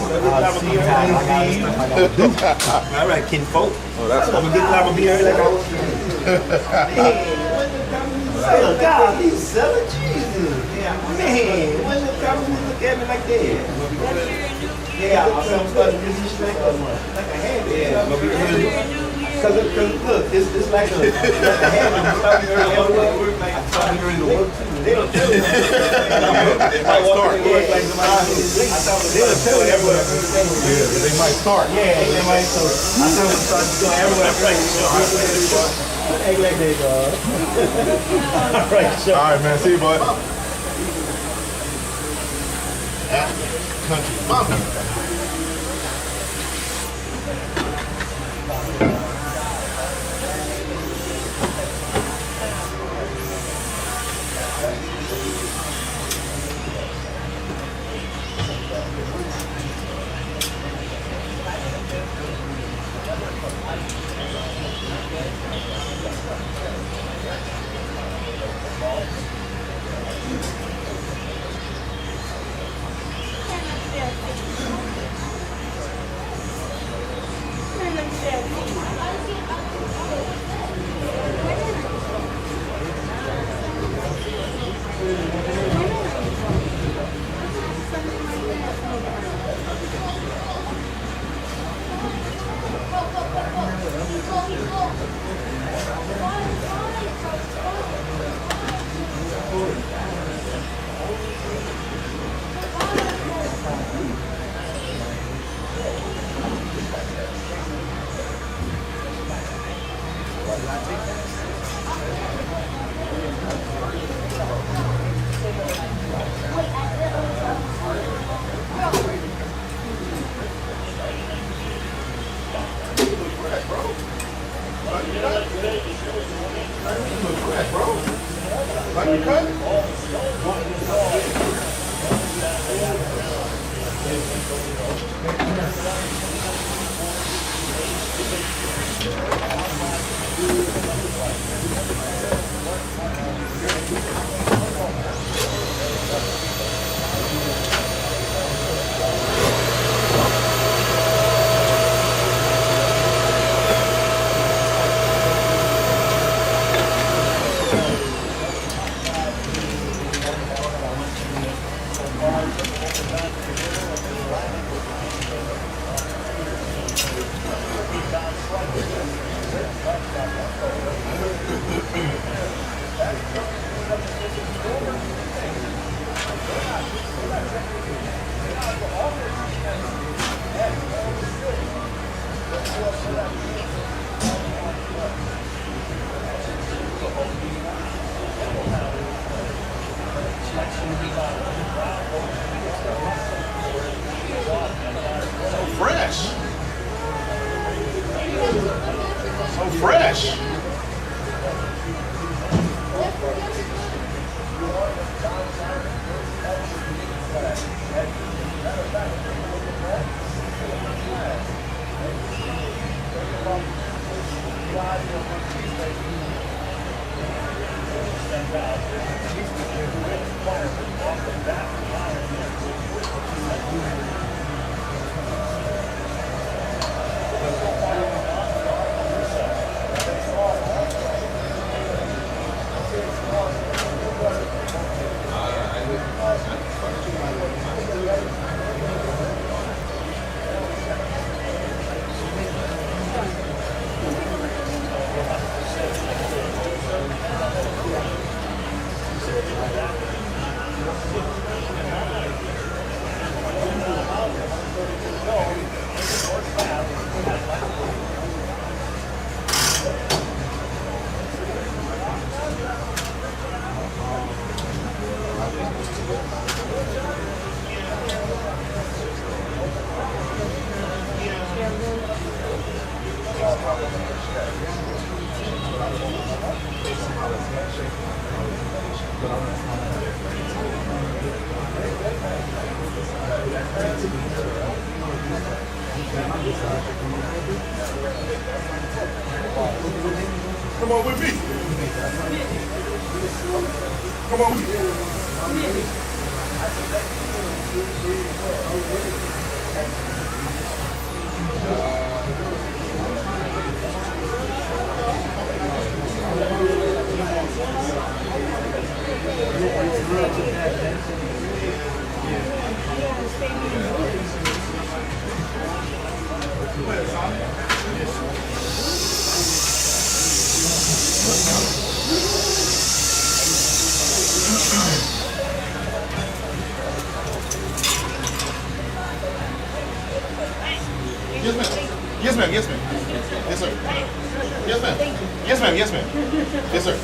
[SPEAKER 7] All right, Ken Folk.
[SPEAKER 5] Oh, that's
[SPEAKER 7] I'm gonna get a beer like oh God, he's selling Jesus. Man, when the government look at me like that? Yeah, I'm starting to disrespect us like a hand. Yeah, because look, it's like a hand. I'm starting early to work. Like I'm starting early to work too. They don't tell you.
[SPEAKER 5] It might start.
[SPEAKER 7] They don't tell you everywhere.
[SPEAKER 2] Yeah, they might start.
[SPEAKER 7] Yeah, they might. So I tell them to start going everywhere. Act like they dog. All right, sure.
[SPEAKER 2] All right, man. See you, bud.
[SPEAKER 3] Country mama.
[SPEAKER 2] Fresh.
[SPEAKER 3] Come on with me. Come on with me. Yes, ma'am. Yes, ma'am. Yes, sir. Yes, ma'am. Yes, ma'am. Yes, ma'am. Yes, sir.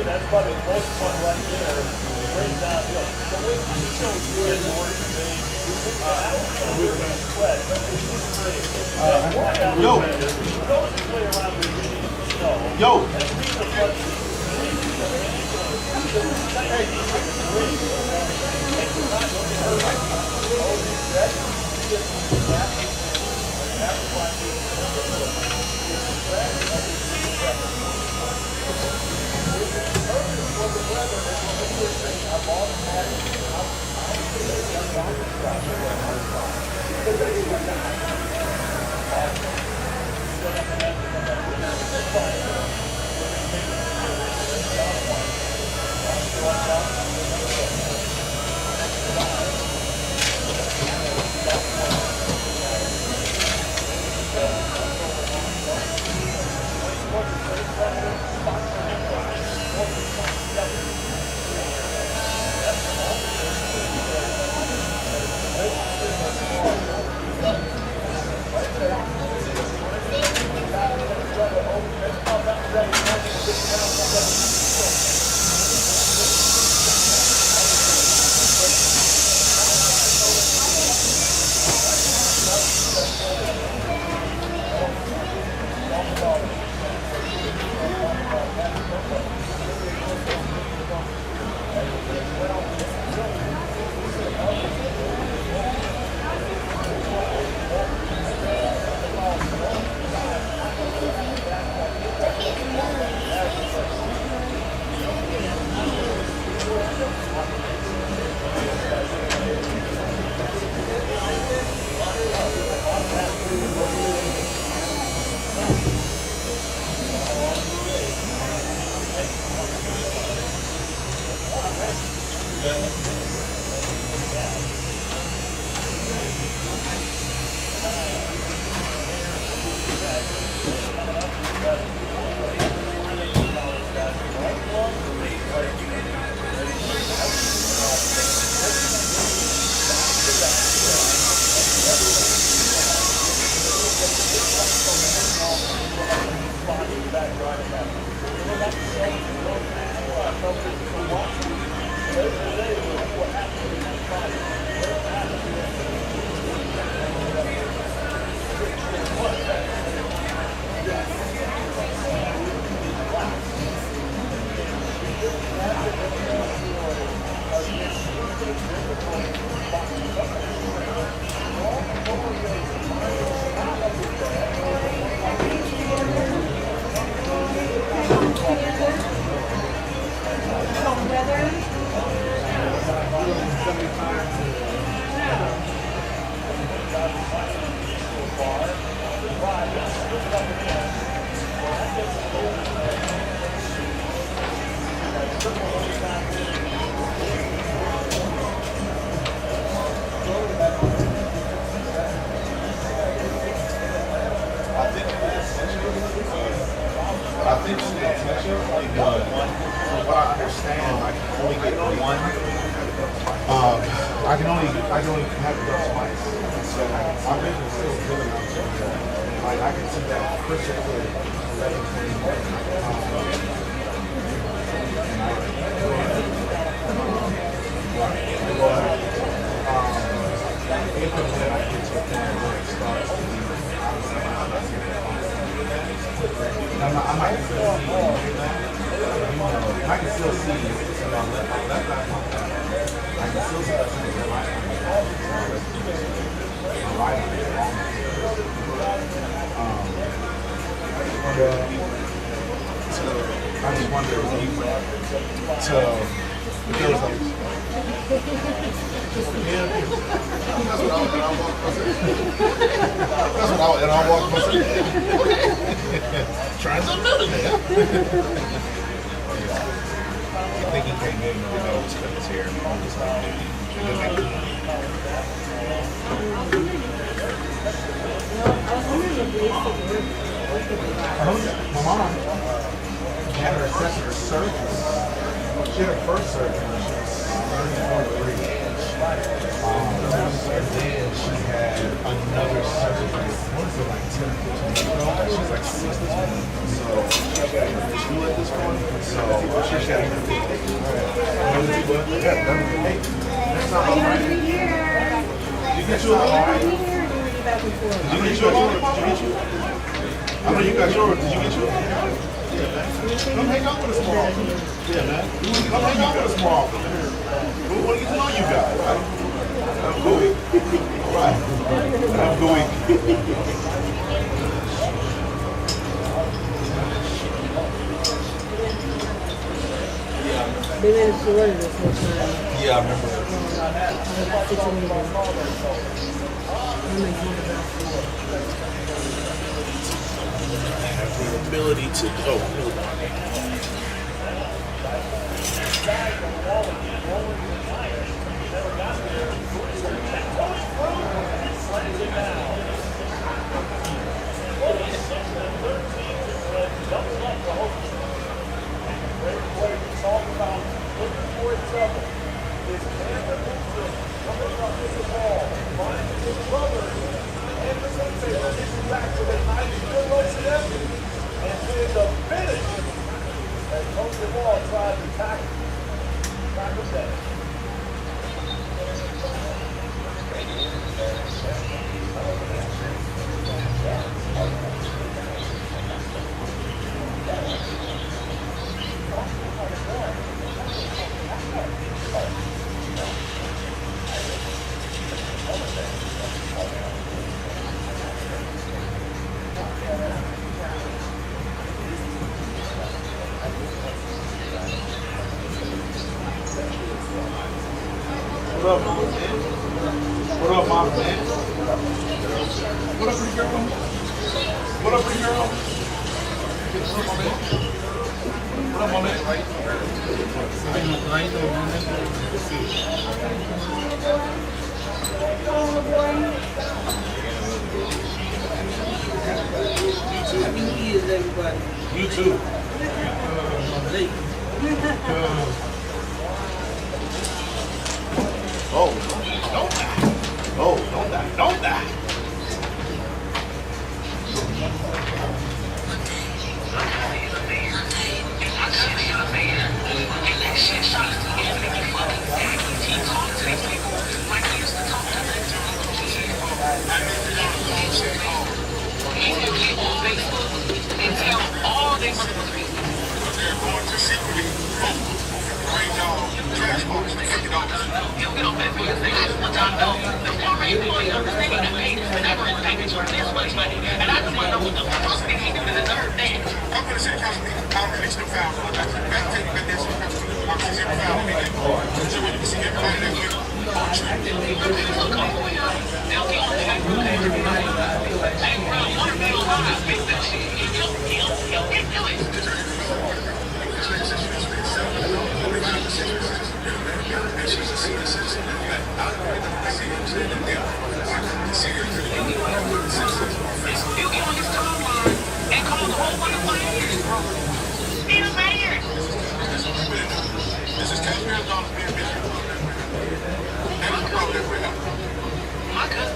[SPEAKER 4] That's probably the most fun right there. Right downhill. The way he shows good morning, we're going to sweat.
[SPEAKER 3] Yo.
[SPEAKER 4] Don't play around with the snow.
[SPEAKER 3] Yo.
[SPEAKER 4] Today
[SPEAKER 2] one.
[SPEAKER 3] I can only have it done twice. So my vision is still good enough to like I can see that crystal clear 11, 20. April when I get to a point where it starts to be I might still see I can still see on left I can still see that thing in my right I just wonder if there was like that's what I walk myself. Try something new today. I think he came in with those cuts here. My mom had her second surgery. She had her first surgery when she was 33. And then she had another surgery. What is it, like 10 or 15 years ago? She's like 62. So she got her school at this point. So she got her that's not all right. You get you all right? Did you get yours? I know you got yours. Did you get yours? Yeah, man. Come hang out with us more often. Yeah, man. Come hang out with us more often. We want to get to know you guys, right? I'm going. Right. I'm going.
[SPEAKER 9] They made us run this whole time.
[SPEAKER 2] Yeah, I remember.
[SPEAKER 3] Have the ability to What up, man? What up, mom, man? What up, pretty girl? What up, pretty girl? What up, my man? What up, my man?
[SPEAKER 9] Happy New Year's, everybody.
[SPEAKER 3] You too. Oh, don't die. Oh, don't die. Don't die.
[SPEAKER 10] And tell all they motherfuckers they're going to secretly vote. Raise y'all trash box for $50. You'll get on that for your thing. I just want y'all to know the former employee understand that paid and I bring package for this much money. And I just want to know what the fuck they need to deserve that. I'm going to city council meeting. I'll release the file. Back to you, but there's some council meeting. I'll release the file meeting. So when you can see everybody that way. They'll be on the hey, bro, one bill on fix that shit. He'll get to it. He'll get on his timeline and call the whole bunch of players. He's a mayor. This is taxpayer dollars being misused. That's the problem that we're having. My God.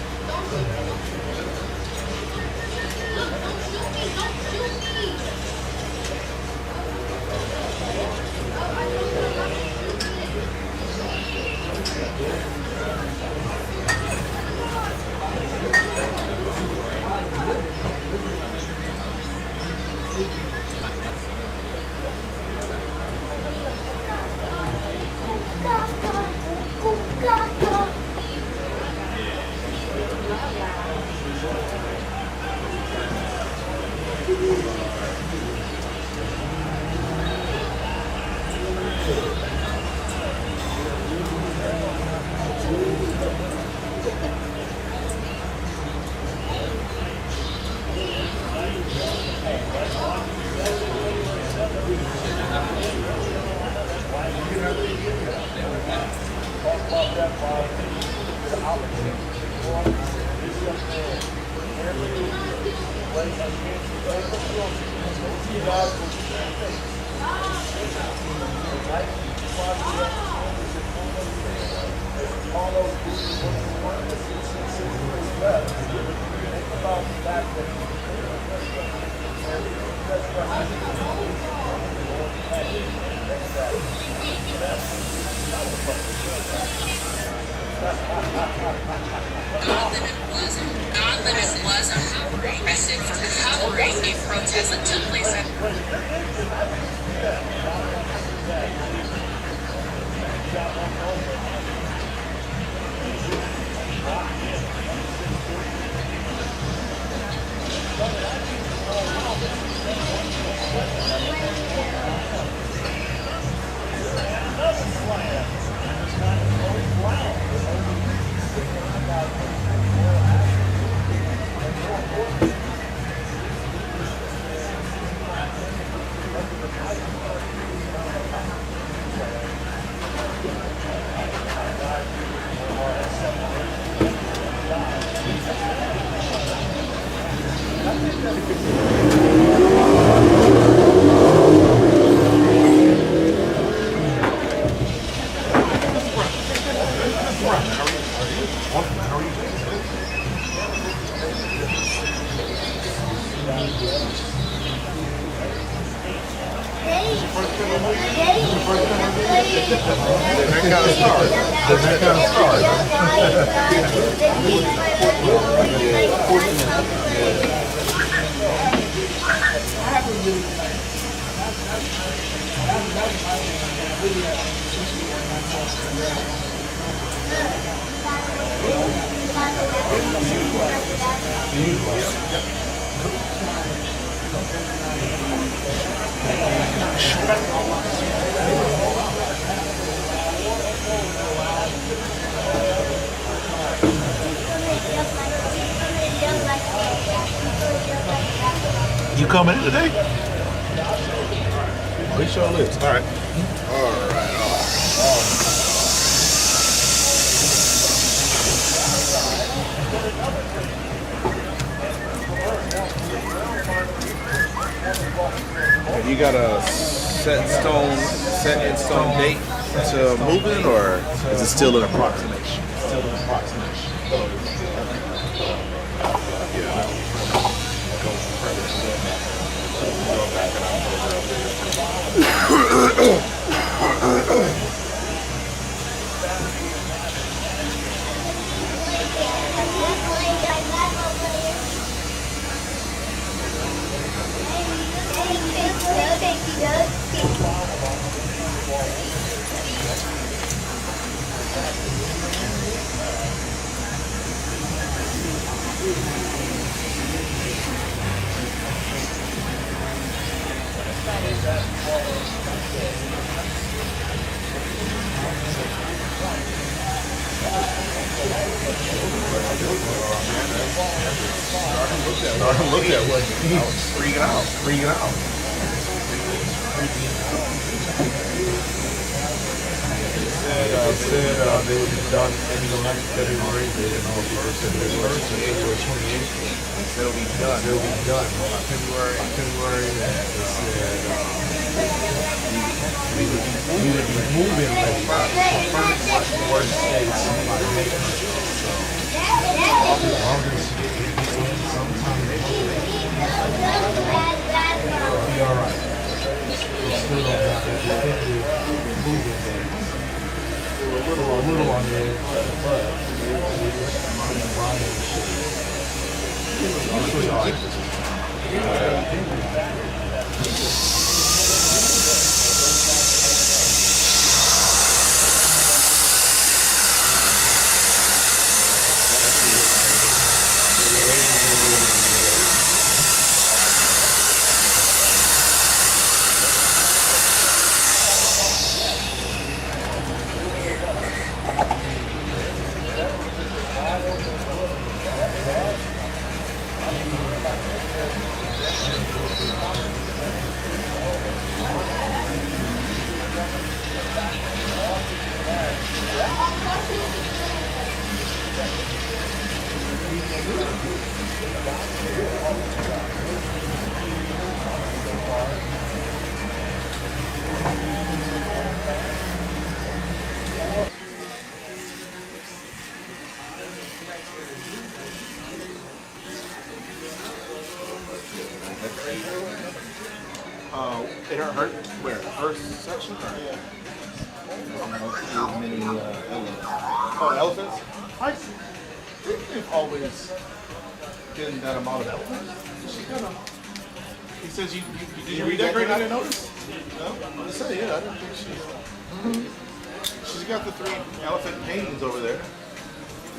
[SPEAKER 6] God limit was arrested for covering a protest that took place at
[SPEAKER 10] You coming in today?
[SPEAKER 2] We sure lives.
[SPEAKER 10] All right. All right.
[SPEAKER 3] Have you got a set in stone date to moving, or is it still an approximation?
[SPEAKER 2] Still an approximation.
[SPEAKER 10] Look at what I was freaking out.
[SPEAKER 2] said they would be done end of February. They didn't know first and April 28th.
[SPEAKER 3] They'll be done.
[SPEAKER 2] They'll be done by February. And they said we would be moving ready for first worst states by May. So August sometime in it'll be all right. We still don't have a definitive moving date. We're a little on the edge, but it's pretty hard.
[SPEAKER 3] It hurt where? First section?
[SPEAKER 7] Many elements.
[SPEAKER 3] Oh, elephants? They've always been that amount of elephants. He says you did you redecorate? I didn't notice. No? I said yeah. I didn't think she's got the 3 elephant paintings over there,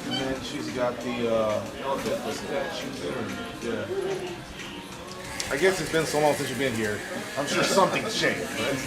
[SPEAKER 3] and then she's got the elephant statues there. Yeah. I guess it's been so long since you've been here. I'm sure something's changed, right?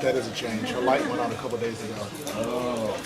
[SPEAKER 3] That is a change. Her light went out a couple days ago. Oh.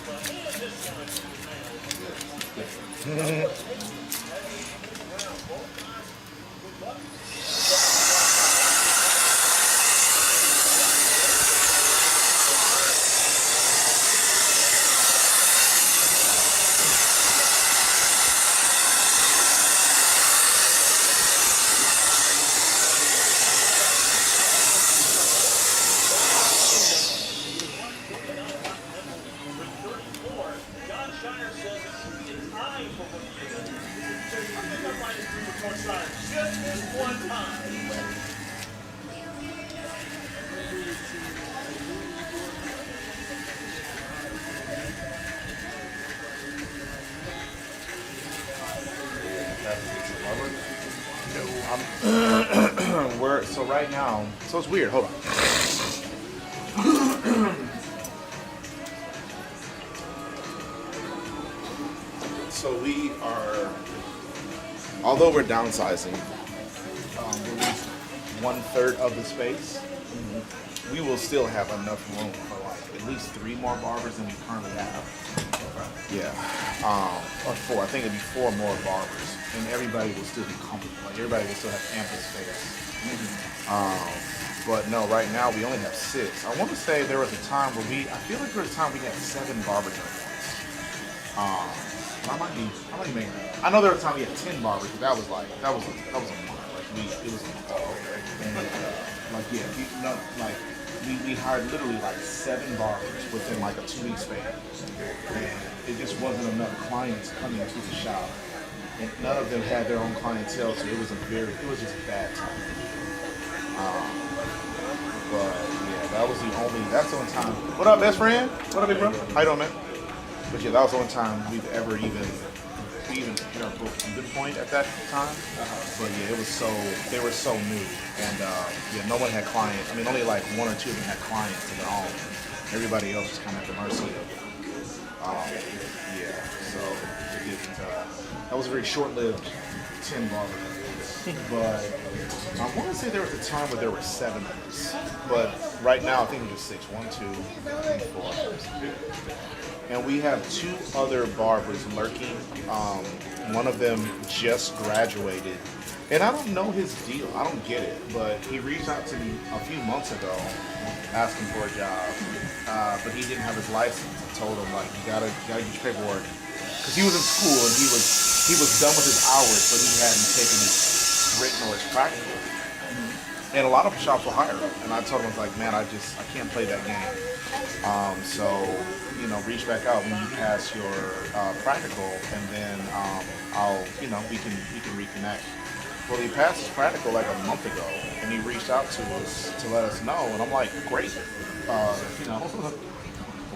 [SPEAKER 3] So right now, so it's weird. Hold on. So we are, although we're downsizing, we're least 1/3 of the space. We will still have enough room for like at least 3 more barbers than we currently have. Yeah, or 4. I think it'd be 4 more barbers, and everybody will still be comfortable. Like everybody will still have ample space. But no, right now we only have 6. I want to say there was a time where I feel like there was a time we had 7 barbers at once. I might be making. I know there was a time we had 10 barbers, but that was a month. Like it was and like yeah, we hired literally like 7 barbers within like a 2-week span, and it just wasn't enough clients coming to the shop, and none of them had their own clientele, so it was just a bad time. But yeah, that's the only time. What up, best friend? What up, big bro? How you doing, man? But yeah, that was the only time we've ever even hit our good point at that time. But yeah, they were so new, and yeah, no one had clients. I mean, only like 1 or 2 of them had clients of their own. Everybody else was kind of at the mercy of it. Yeah, so it didn't. That was a very short-lived 10 barber. But I want to say there was a time where there were 7 of us. But right now, I think we're just 6. 1, 2, 3, 4. And we have 2 other barbers lurking. One of them just graduated. And I don't know his deal. I don't get it. But he reached out to me a few months ago asking for a job. But he didn't have his license. I told him, like, you gotta get your paperwork. Because he was in school and he was done with his hours, but he hadn't taken his written or his practical. And a lot of shops will hire him. And I told him, I was like, man, I can't play that game. So, reach back out when you pass your practical, and then we can reconnect. Well, he passed his practical like a month ago, and he reached out to us to let us know, and I'm like, great.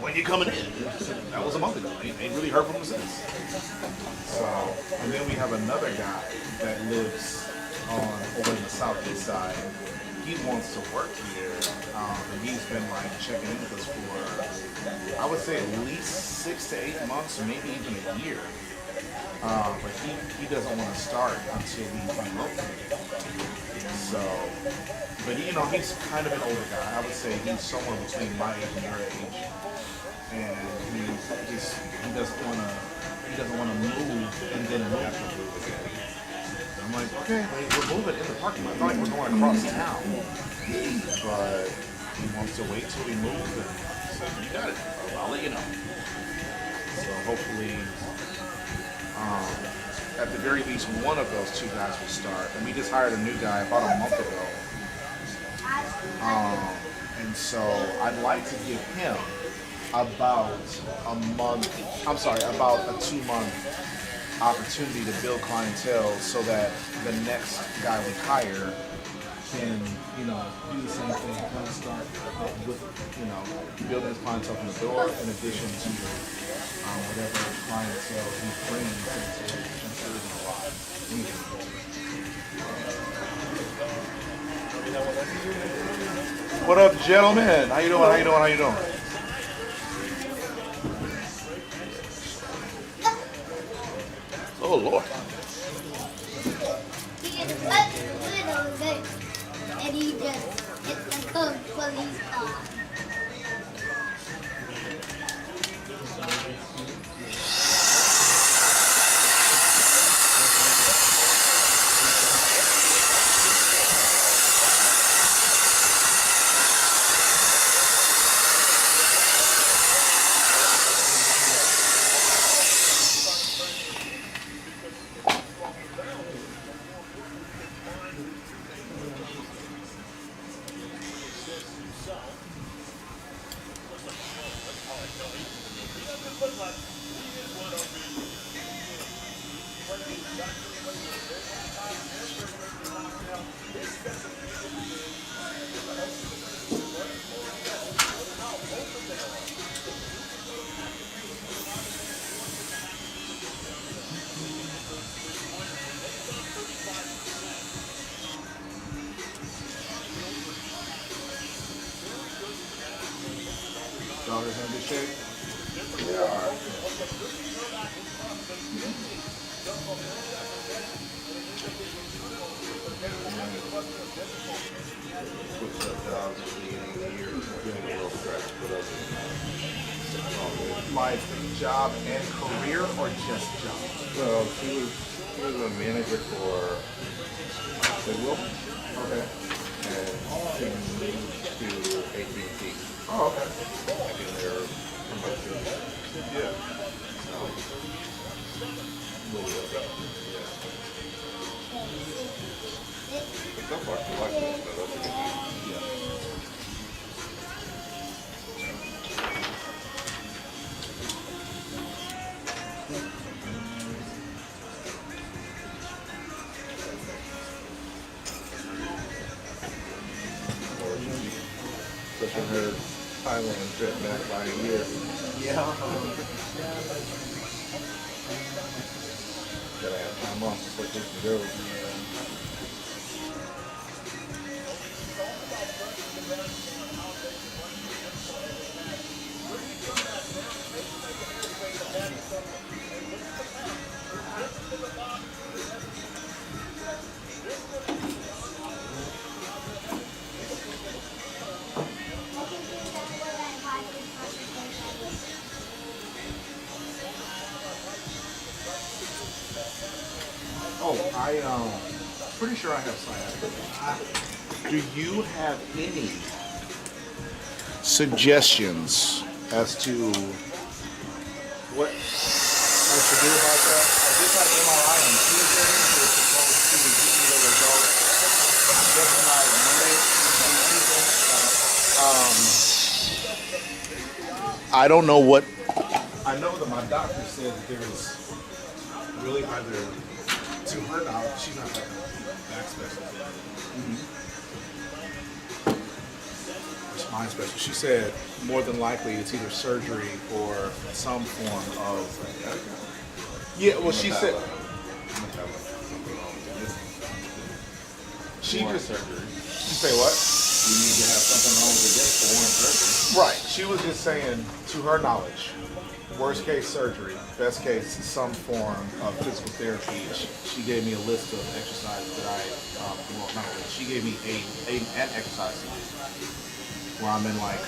[SPEAKER 3] When you coming in? That was a month ago. Ain't really heard from him since. So, and then we have another guy that lives over in the southeast side. He wants to work here, and he's been like checking in with us for, I would say, at least 6 to 8 months, or maybe even a year. But he doesn't want to start until we relocate. So, but he's kind of an older guy. I would say he's somewhere between my age and your age, and he doesn't want to move and then move. I'm like, okay, we're moving in the parking lot. It's not like we're going across town. But he wants to wait till we move, and so you got it. I'll let you know. So hopefully, at the very least, one of those 2 guys will start. And we just hired a new guy about a month ago. And so I'd like to give him about a 2-month opportunity to build clientele, so that the next guy we hire can, do the same thing, kind of start with, building his clientele from the door, in addition to whatever clientele he brings into a lot. What up, gentlemen? How you doing? Oh, Lord.
[SPEAKER 11] He is such a little bit, and he just hit the code police car.
[SPEAKER 3] Daughters in good shape?
[SPEAKER 5] They are. Switched up jobs at the beginning of the year. Getting a little stressed, but other than that.
[SPEAKER 3] Like job and career, or just job?
[SPEAKER 5] Well, she was a manager for Goodwill.
[SPEAKER 3] Okay.
[SPEAKER 5] And she moved to AT&T.
[SPEAKER 3] Oh, okay.
[SPEAKER 5] Like in their promotion.
[SPEAKER 3] Yeah.
[SPEAKER 5] So, yeah. So far, I like this, so that's a good thing. Pushing her Thailand trip back by a year.
[SPEAKER 2] Yeah.
[SPEAKER 5] Gotta have time off before she can go.
[SPEAKER 3] Oh, pretty sure I have sciatica. Do you have any suggestions as to what I should do about that? I just had an MRI on Tuesday. They're supposed to give me the results. I'm guessing by Monday, Tuesday. I don't know what. I know that my doctor said that there is really either, to her knowledge, she's not like a back specialist. Or spine specialist. She said more than likely it's either surgery or some form of. Yeah, well, she said. She just surgery. She say what?
[SPEAKER 5] You need to have something wrong with your disc for one surgery.
[SPEAKER 3] Right. She was just saying, to her knowledge, worst case surgery, best case some form of physical therapy. She gave me a list of exercises that well, not a list. She gave me an exercise to do where I'm in like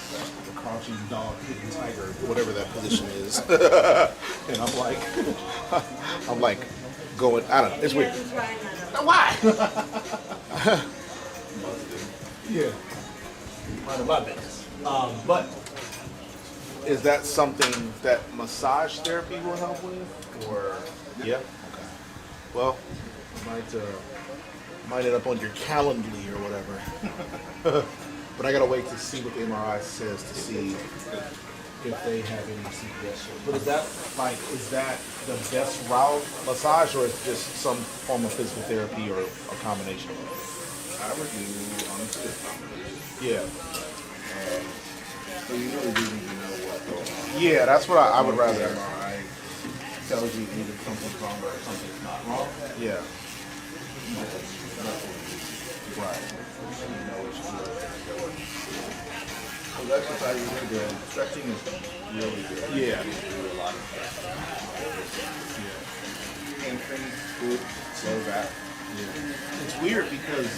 [SPEAKER 3] the crouching dog, hidden tiger, whatever that position is, and I'm like going. I don't know. It's weird. Why? Yeah. Mind my business. But is that something that massage therapy will help with, or yeah? Okay. Well, might end up on your Calendly or whatever. But I gotta wait to see what the MRI says to see if they have any suggestions. But is that the best route, massage, or is it just some form of physical therapy or a combination?
[SPEAKER 5] I would do honestly a combination.
[SPEAKER 3] Yeah.
[SPEAKER 5] So you really do need to know what's going on.
[SPEAKER 3] Yeah, that's what I would rather.
[SPEAKER 5] MRI tells you either something's wrong or something's not wrong.
[SPEAKER 3] Yeah.
[SPEAKER 5] Right. You know what you're doing. So exercise is really good. Stretching is really good.
[SPEAKER 3] Yeah.
[SPEAKER 5] You can do a lot of stuff. Yeah. Hamstrings, good, slow back.
[SPEAKER 3] Yeah. It's weird because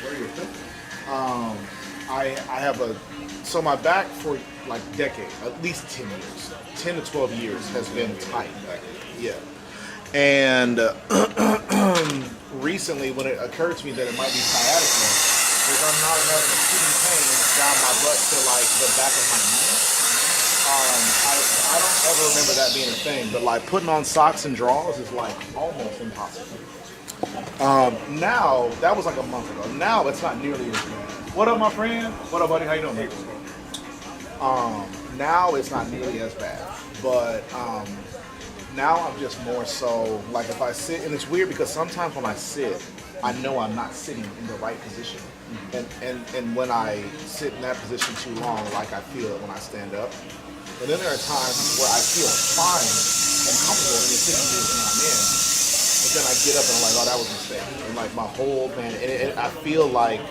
[SPEAKER 5] What are your symptoms?
[SPEAKER 3] I have so my back for like decades, at least 10 years, 10 to 12 years has been tight. Yeah. And recently when it occurred to me that it might be sciatica, because I'm not having a shooting pain down my butt to like the back of my knee. I don't ever remember that being a thing, but like putting on socks and drawers is like almost impossible. Now, that was like a month ago. Now it's not nearly as bad. What up, my friend? What up, buddy? How you doing, man? Now it's not nearly as bad, but now I'm just more so like if I sit, and it's weird because sometimes when I sit, I know I'm not sitting in the right position, and when I sit in that position too long, like I feel it when I stand up. And then there are times where I feel fine and comfortable in the sitting position I'm in. But then I get up and I'm like, oh, that was a mistake. And like my whole, man, and I feel like,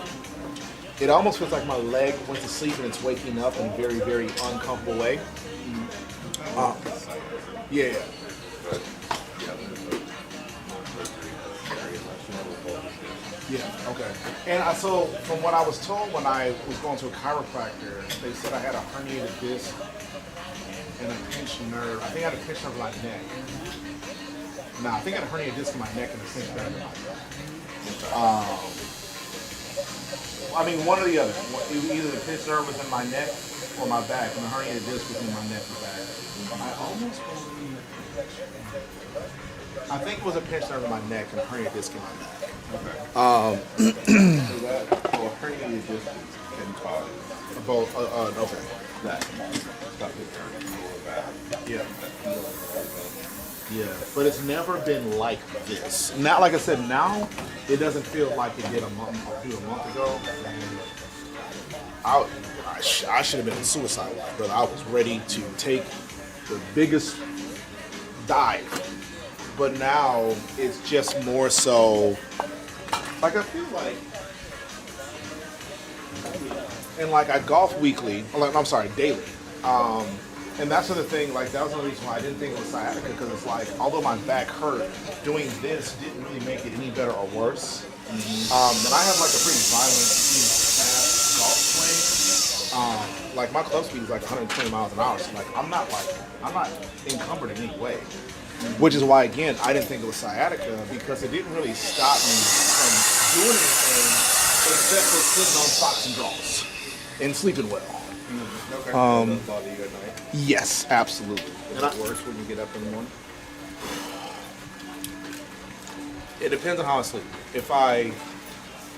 [SPEAKER 3] it almost feels like my leg went to sleep and it's waking up in a very, very uncomfortable way. Yeah. Yeah, okay. And so from what I was told when I was going to a chiropractor, they said I had a herniated disc and a pinched nerve. I think I had a pinched nerve in my neck. No, I think I had a herniated disc in my neck and a pinched nerve in my back. I mean, one or the other. Either the pinched nerve was in my neck or my back, and the herniated disc was in my neck or back. I almost believe I think it was a pinched nerve in my neck and a herniated disc in my neck.
[SPEAKER 5] Okay.
[SPEAKER 3] Um,
[SPEAKER 5] So that, so a herniated disc can cause
[SPEAKER 3] both. Okay.
[SPEAKER 5] that stuff that turns more bad.
[SPEAKER 3] Yeah. Yeah, but it's never been like this. Now, like I said, now it doesn't feel like it did a month ago. And I should have been in suicide watch, but I was ready to take the biggest dive. But now it's just more so, like I feel like, and like I golf weekly, I'm sorry, daily. And that's another thing, like that was the reason why I didn't think it was sciatica, because it's like, although my back hurt, doing this didn't really make it any better or worse. And I have like a pretty violent, fast golf swing. Like my club speed is like 120 miles an hour, so like I'm not encumbered in any way. Which is why, again, I didn't think it was sciatica, because it didn't really stop me from doing anything except for putting on socks and drawers and sleeping well.
[SPEAKER 5] Okay. Does bother you at night?
[SPEAKER 3] Yes, absolutely.
[SPEAKER 5] Is it worse when you get up in the morning?
[SPEAKER 3] It depends on how I sleep.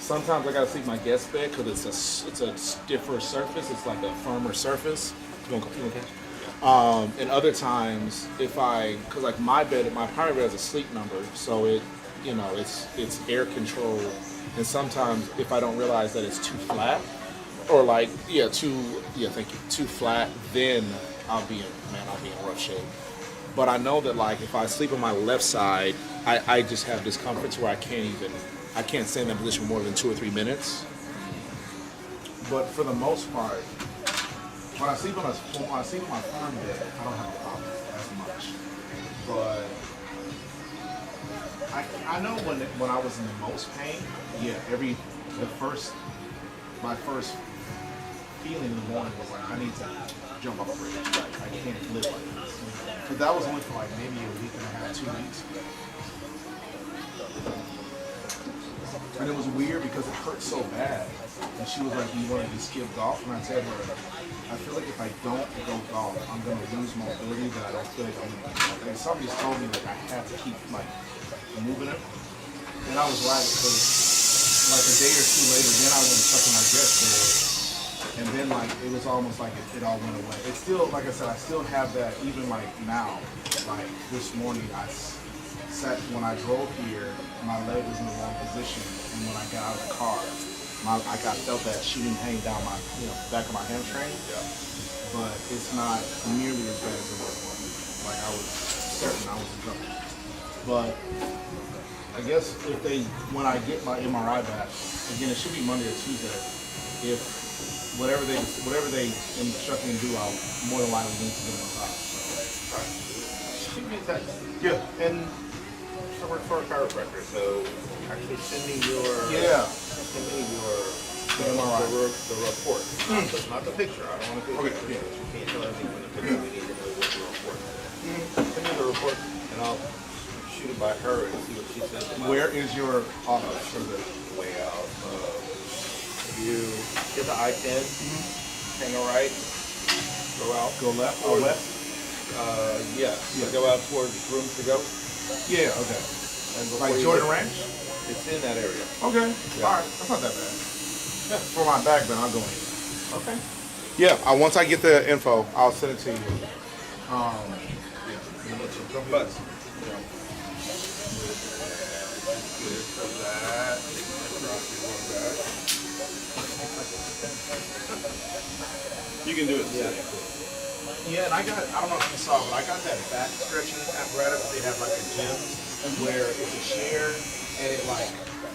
[SPEAKER 3] Sometimes I gotta sleep in my guest bed because it's a stiffer surface. It's like a firmer surface. You okay? And other times, because like my primary bed has a sleep number, so it's air controlled. And sometimes if I don't realize that it's too flat, or too flat, then I'll be in rough shape. But I know that like if I sleep on my left side, I just have discomfort to where I can't stay in that position more than 2 or 3 minutes. But for the most part, when I sleep on my firm bed, I don't have a problem as much. But I know when I was in the most pain, my first feeling in the morning was like, I need to jump off a bridge. Like, I can't live like this. But that was only for like maybe a week and a half, 2 weeks. And it was weird because it hurt so bad. And she was like, do you want to skip golf? And I said, I feel like if I don't go golf, I'm going to lose mobility that I don't feel like I'm going to. And somebody just told me that I have to keep like moving it. And I was right, because like a day or two later, then I went stuck in my guest bed. And then like it was almost like it all went away. It's still, like I said, I still have that even like now. Like this morning, when I drove here, my leg was in the wrong position, and when I got out of the car, I felt that shooting pain down my back of my hamstring. Yeah. But it's not nearly as bad as it was. Like I was certain I was in trouble. But I guess when I get my MRI back, again, it should be Monday or Tuesday. If whatever they instruct me to do, I'll more than likely need to get a massage.
[SPEAKER 5] Right. Shoot me a text.
[SPEAKER 3] Yeah, and
[SPEAKER 5] I work for a chiropractor, so actually send me your
[SPEAKER 3] MRI.
[SPEAKER 5] The report. Not the picture. I don't want to take a picture. You can't tell anything from the picture. We need to know what your report is. Send me the report, and I'll shoot it by her and see what she says about
[SPEAKER 3] Where is your office for this?
[SPEAKER 5] way out. You get the I-10, hang a right, go out.
[SPEAKER 3] Go left or west?
[SPEAKER 5] Yeah. Go out towards Rooms to Go.
[SPEAKER 3] Yeah, okay.
[SPEAKER 5] And
[SPEAKER 3] Like
[SPEAKER 5] you
[SPEAKER 3] Jordan
[SPEAKER 5] get-
[SPEAKER 3] Ranch?
[SPEAKER 5] It's in that area.
[SPEAKER 3] Okay.
[SPEAKER 5] Yeah.
[SPEAKER 3] All right. That's not that bad. Yeah. For my back, then I'll go in.
[SPEAKER 5] Okay.
[SPEAKER 3] Yeah. Once I get the info, I'll send it to you.
[SPEAKER 5] But you can do it.
[SPEAKER 3] Yeah, and I don't know if you saw, but I got that back stretching apparatus. They have like a gym where it's a chair and it like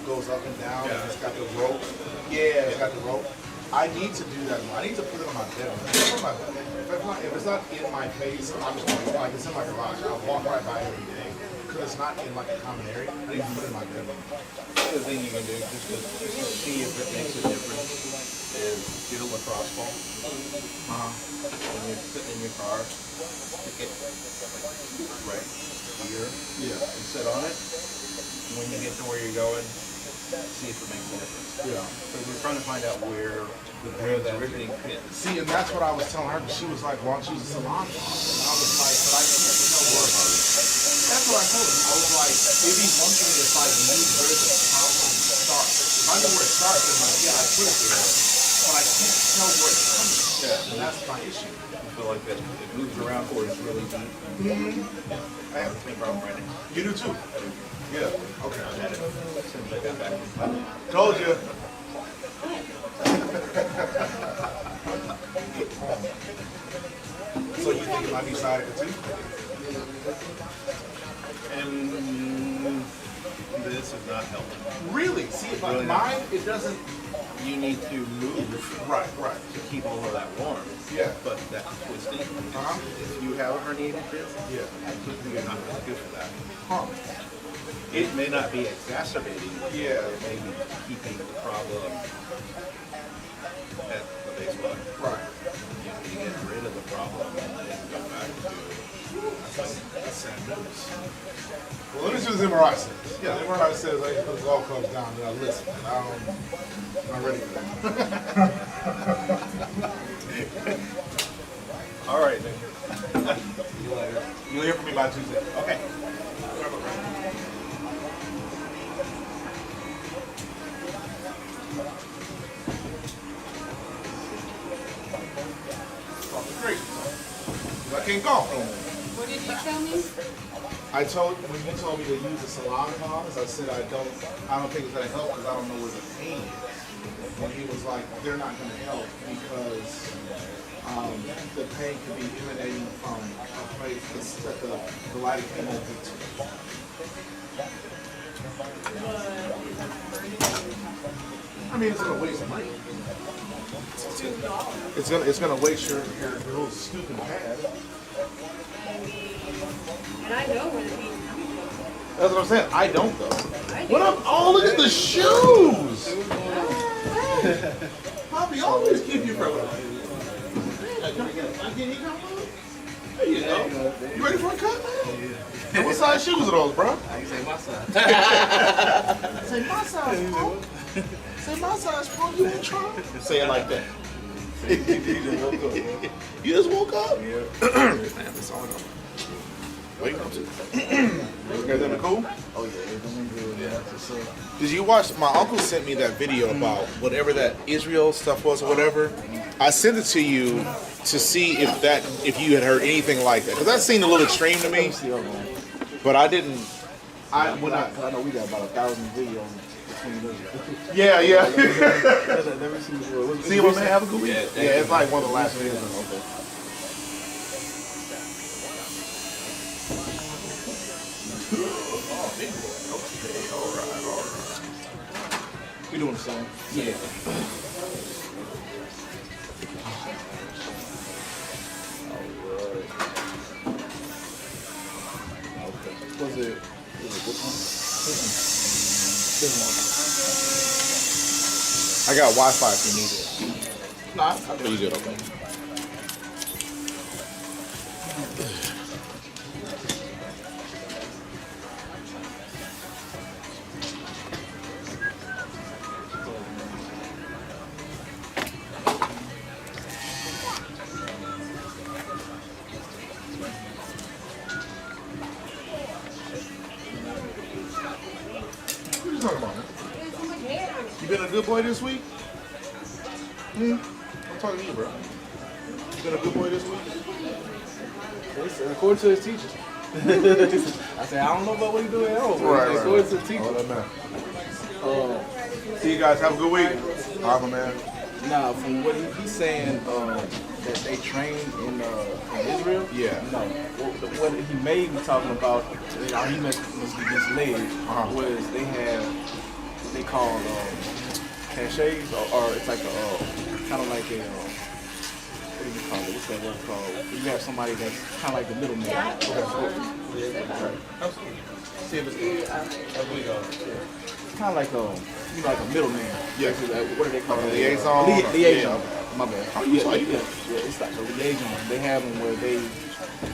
[SPEAKER 3] goes up and down and it's got the rope. Yeah, it's got the rope. I need to do that. I need to put it on my bed. If it's not in my face, I'm just going to, like, it's in my garage. I'll walk right by it every day. Because it's not in like a common area. I need to put it in my bedroom.
[SPEAKER 5] The thing you can do just to see if it makes a difference is get a lacrosse ball. When you're sitting in your car, stick it like right here.
[SPEAKER 3] Yeah.
[SPEAKER 5] And sit on it. When you get to where you're going, see if it makes a difference.
[SPEAKER 3] Yeah.
[SPEAKER 5] So we're trying to find out where that everything fits.
[SPEAKER 3] See, and that's what I was telling her. She was like, "Why don't you use a salon ball?" And I was like, "But I can't tell where." That's what I told him. I was like, it'd be one thing if like you knew where the problem starts. If I know where it starts, then like, yeah, I put it there. But I can't tell where it's coming from. Yeah. And that's my issue.
[SPEAKER 5] I feel like that it moves around or it's really deep. I have the same problem right now.
[SPEAKER 3] You do too? Yeah. Okay.
[SPEAKER 5] I had it since I got back.
[SPEAKER 3] Told you. So you think it might be sciatica too?
[SPEAKER 5] And this is not helping.
[SPEAKER 3] Really? See, if like
[SPEAKER 5] Really
[SPEAKER 3] mine, it doesn't.
[SPEAKER 5] You need to move
[SPEAKER 3] Right.
[SPEAKER 5] to keep all of that warm.
[SPEAKER 3] Yeah.
[SPEAKER 5] But that's twisting.
[SPEAKER 3] Uh-huh.
[SPEAKER 5] If you have a herniated disc,
[SPEAKER 3] Yeah.
[SPEAKER 5] you're not really good for that.
[SPEAKER 3] Huh.
[SPEAKER 5] It may not be exacerbating.
[SPEAKER 3] Yeah.
[SPEAKER 5] It may be keeping the problem at the base level.
[SPEAKER 3] Right.
[SPEAKER 5] You get rid of the problem and then go back to
[SPEAKER 3] That's sad news. Well, let me see what the MRI says. Yeah, the MRI says like, it all comes down to that. Listen, I'm not ready for that.
[SPEAKER 5] all right then.
[SPEAKER 3] See you later. You'll hear from me by Tuesday.
[SPEAKER 5] Okay.
[SPEAKER 3] I can't go.
[SPEAKER 8] What did you tell me?
[SPEAKER 3] When you told me to use the salon pause, I said I don't think it's gonna help because I don't know where the pain is. And he was like, they're not gonna help because the pain could be emanating from a place that the lidocaine won't get to. I mean, it's gonna waste money. It's gonna waste your little stupid pad.
[SPEAKER 8] And I know where the beat's coming from.
[SPEAKER 3] That's what I'm saying. I don't though.
[SPEAKER 8] I do.
[SPEAKER 3] What up? Oh, look at the shoes! Poppy always keep you from it. Can I get you come? There you go. You ready for a cut, man? And what size shoes are those, bro?
[SPEAKER 5] I can say my side.
[SPEAKER 3] Say my size, bro. Say my size, bro. You want to try? Say it like that.
[SPEAKER 5] You just woke up, man.
[SPEAKER 3] You just woke up?
[SPEAKER 5] Yeah.
[SPEAKER 3] That's all I know. Wake up to. You guys having cool?
[SPEAKER 7] Oh yeah, they're doing good. Yeah, for sure.
[SPEAKER 3] Did you watch? My uncle sent me that video about whatever that Israel stuff was or whatever. I sent it to you to see if you had heard anything like that because that seemed a little extreme to me. But I didn't. I
[SPEAKER 7] know we got about 1,000 videos between us.
[SPEAKER 3] Yeah.
[SPEAKER 7] Never seen before.
[SPEAKER 3] See what man? Have a good week. Yeah, it's like one of the last videos.
[SPEAKER 7] Okay.
[SPEAKER 3] We doing the same.
[SPEAKER 7] Yeah.
[SPEAKER 3] Was it which one? This one. I got Wi-Fi if you need it. Nah, I think you good. Okay. What you talking about, man? You been a good boy this week? I'm talking to you, bro. You been a good boy this week?
[SPEAKER 2] According to his teacher. I said, I don't know about what he's doing at home.
[SPEAKER 3] Right.
[SPEAKER 2] According to the teacher.
[SPEAKER 3] Oh, that man. See you guys. Have a good week. All right, man.
[SPEAKER 2] Nah, from what he's saying, that they train in Israel.
[SPEAKER 3] Yeah.
[SPEAKER 2] No, what he may be talking about, he must be misled, was they have what they call cachets, or it's like a kind of like a what do you call it? What's that word called? You have somebody that's kind of like the middleman.
[SPEAKER 3] See if it's
[SPEAKER 2] It's kind of like a middleman.
[SPEAKER 3] Yeah.
[SPEAKER 2] What do they call it?
[SPEAKER 3] Liaison.
[SPEAKER 2] Liaison.
[SPEAKER 3] Yeah.
[SPEAKER 2] My bad.
[SPEAKER 3] Oh, you like
[SPEAKER 2] yeah, it's like a liaison. They have them where they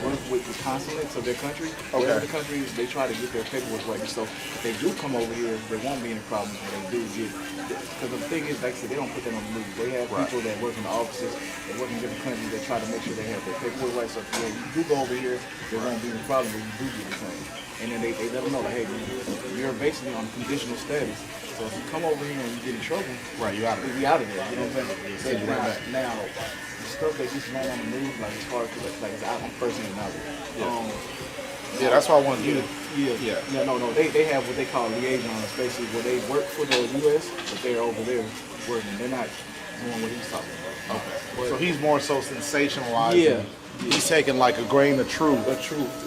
[SPEAKER 3] work with the consulates of their country. Wherever the country is, they try to get their paperwork right. So if they do come over here, there won't be any problems when they do get. Because the thing is, like I said, they don't put that on the news. They have people that work in the offices, they work in different countries that try to make sure they have their paperwork right. So if you do go over here, there won't be any problem when you do get the thing. And then they let them know, like, hey, you're basically on conditional status. So if you come over here and you get in trouble,
[SPEAKER 2] Right, you out of it.
[SPEAKER 3] we out of there. You know what I'm saying?
[SPEAKER 2] Send you right back.
[SPEAKER 3] Now, the stuff that gets known on the news, like as far as like it's out on firsthand knowledge.
[SPEAKER 2] Yeah, that's why I wanted you to.
[SPEAKER 3] No. They have what they call liaisons, basically where they work for the U.S., but they're over there working. They're not doing what he's talking about.
[SPEAKER 2] Okay. So he's more so sensationalizing.
[SPEAKER 3] Yeah.
[SPEAKER 2] He's taking like a grain of truth.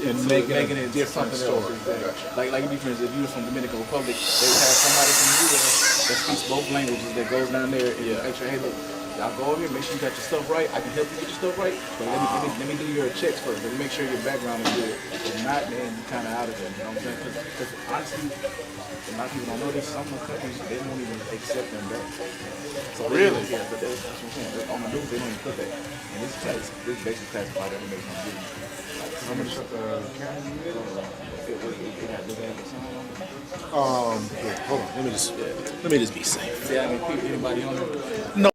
[SPEAKER 3] And
[SPEAKER 2] making
[SPEAKER 3] it
[SPEAKER 2] a different
[SPEAKER 3] something
[SPEAKER 2] story.
[SPEAKER 3] else. Exactly. Like if you was from Dominican Republic, they would have somebody from the U.S. that speaks both languages that goes down there and make sure, hey, look, y'all go over here, make sure you got your stuff right. I can help you get your stuff right, but let me do your checks first. Let me make sure your background is good. If not, then you're kind of out of there. You know what I'm saying? Because honestly, a lot of people don't know this. Some countries, they won't even accept them back. So
[SPEAKER 2] Really?
[SPEAKER 3] Yeah, but that's what I'm saying. On the news, they don't even put that. And this basically classified that makes no difference.
[SPEAKER 2] I'm gonna shut the camera.
[SPEAKER 3] It had the sign on it.
[SPEAKER 2] Here, hold on. Let me just be safe.
[SPEAKER 3] Yeah, I mean, people, anybody on there?
[SPEAKER 2] No.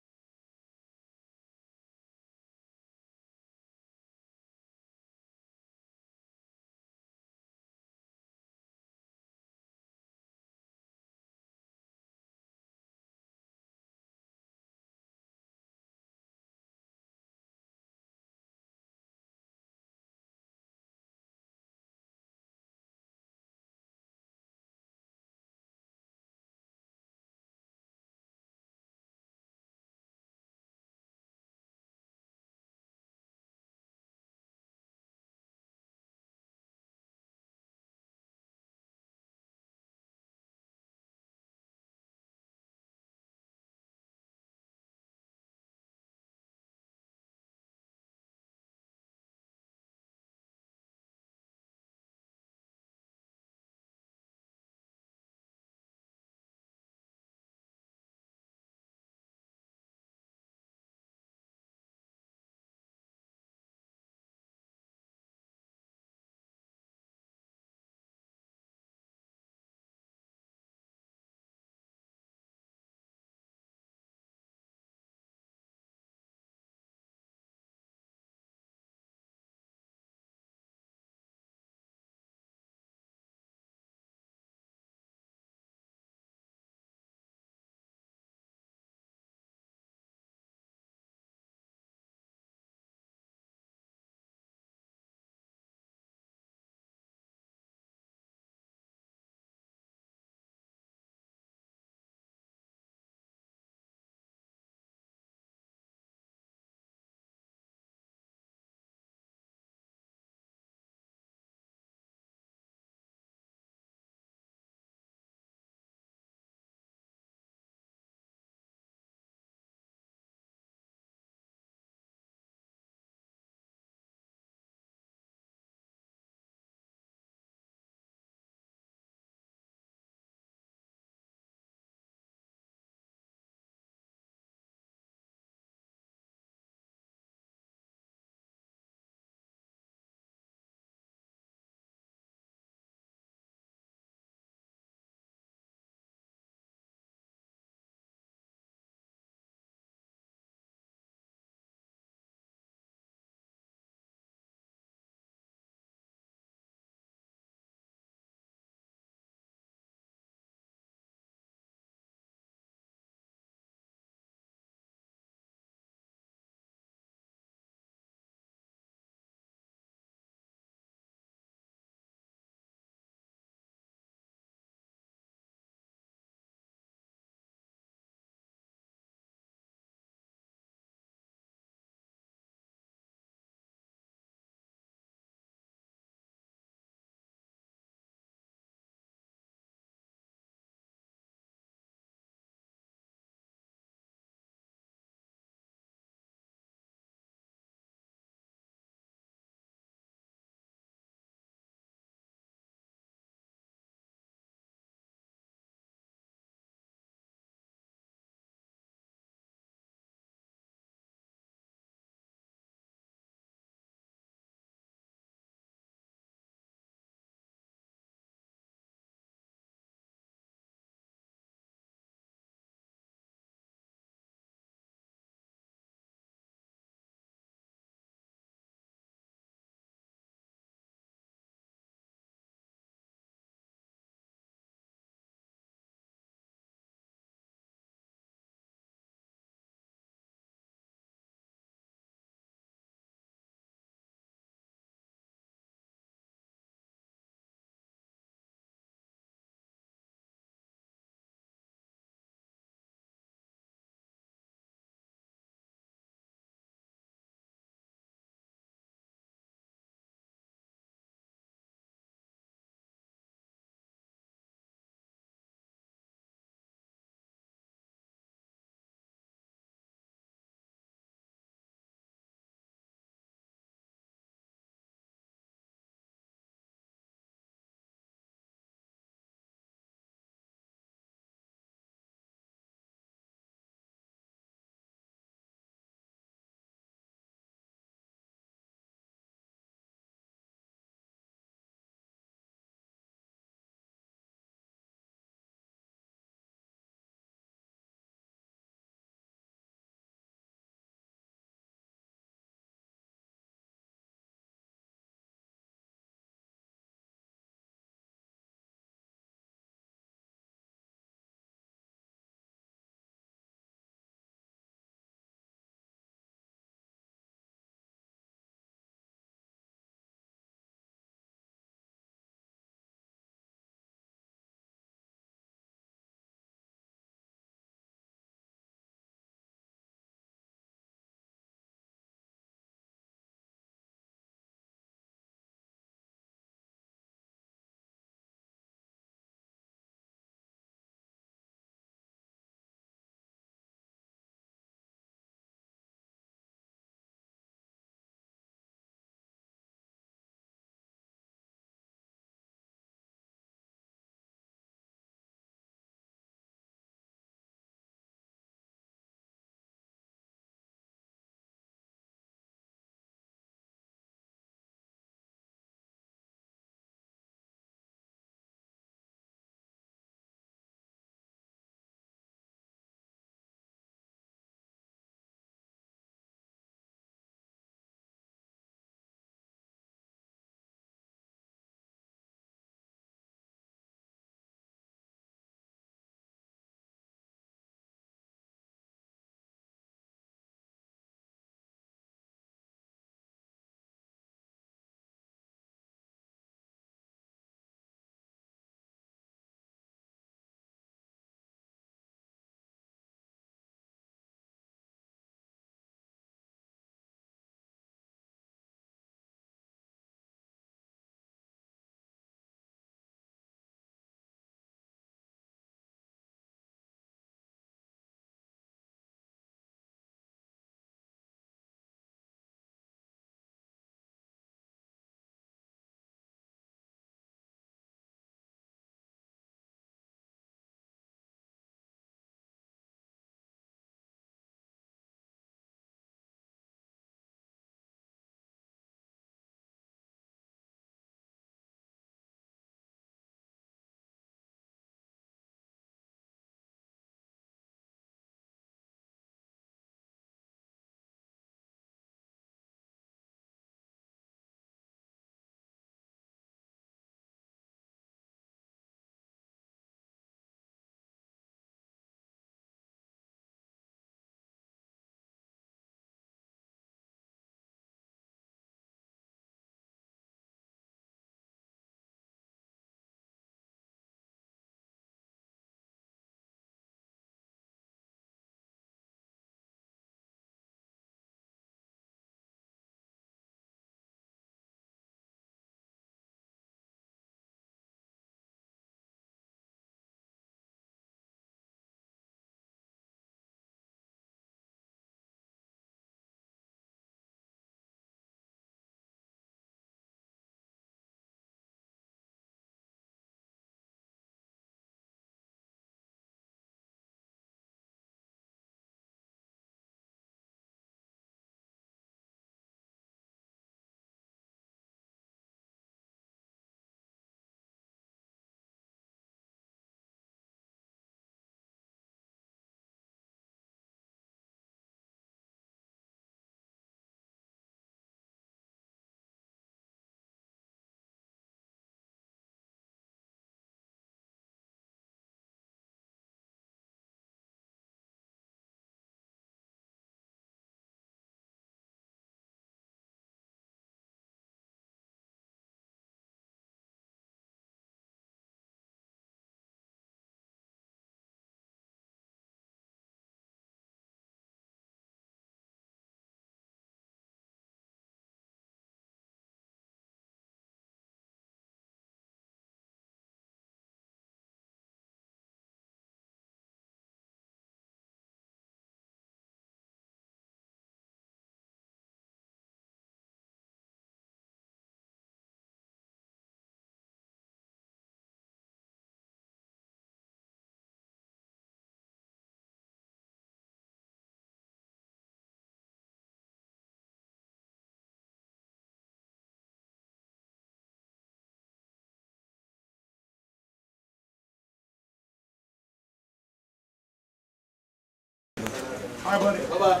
[SPEAKER 3] Bye, buddy.
[SPEAKER 1] Bye-bye.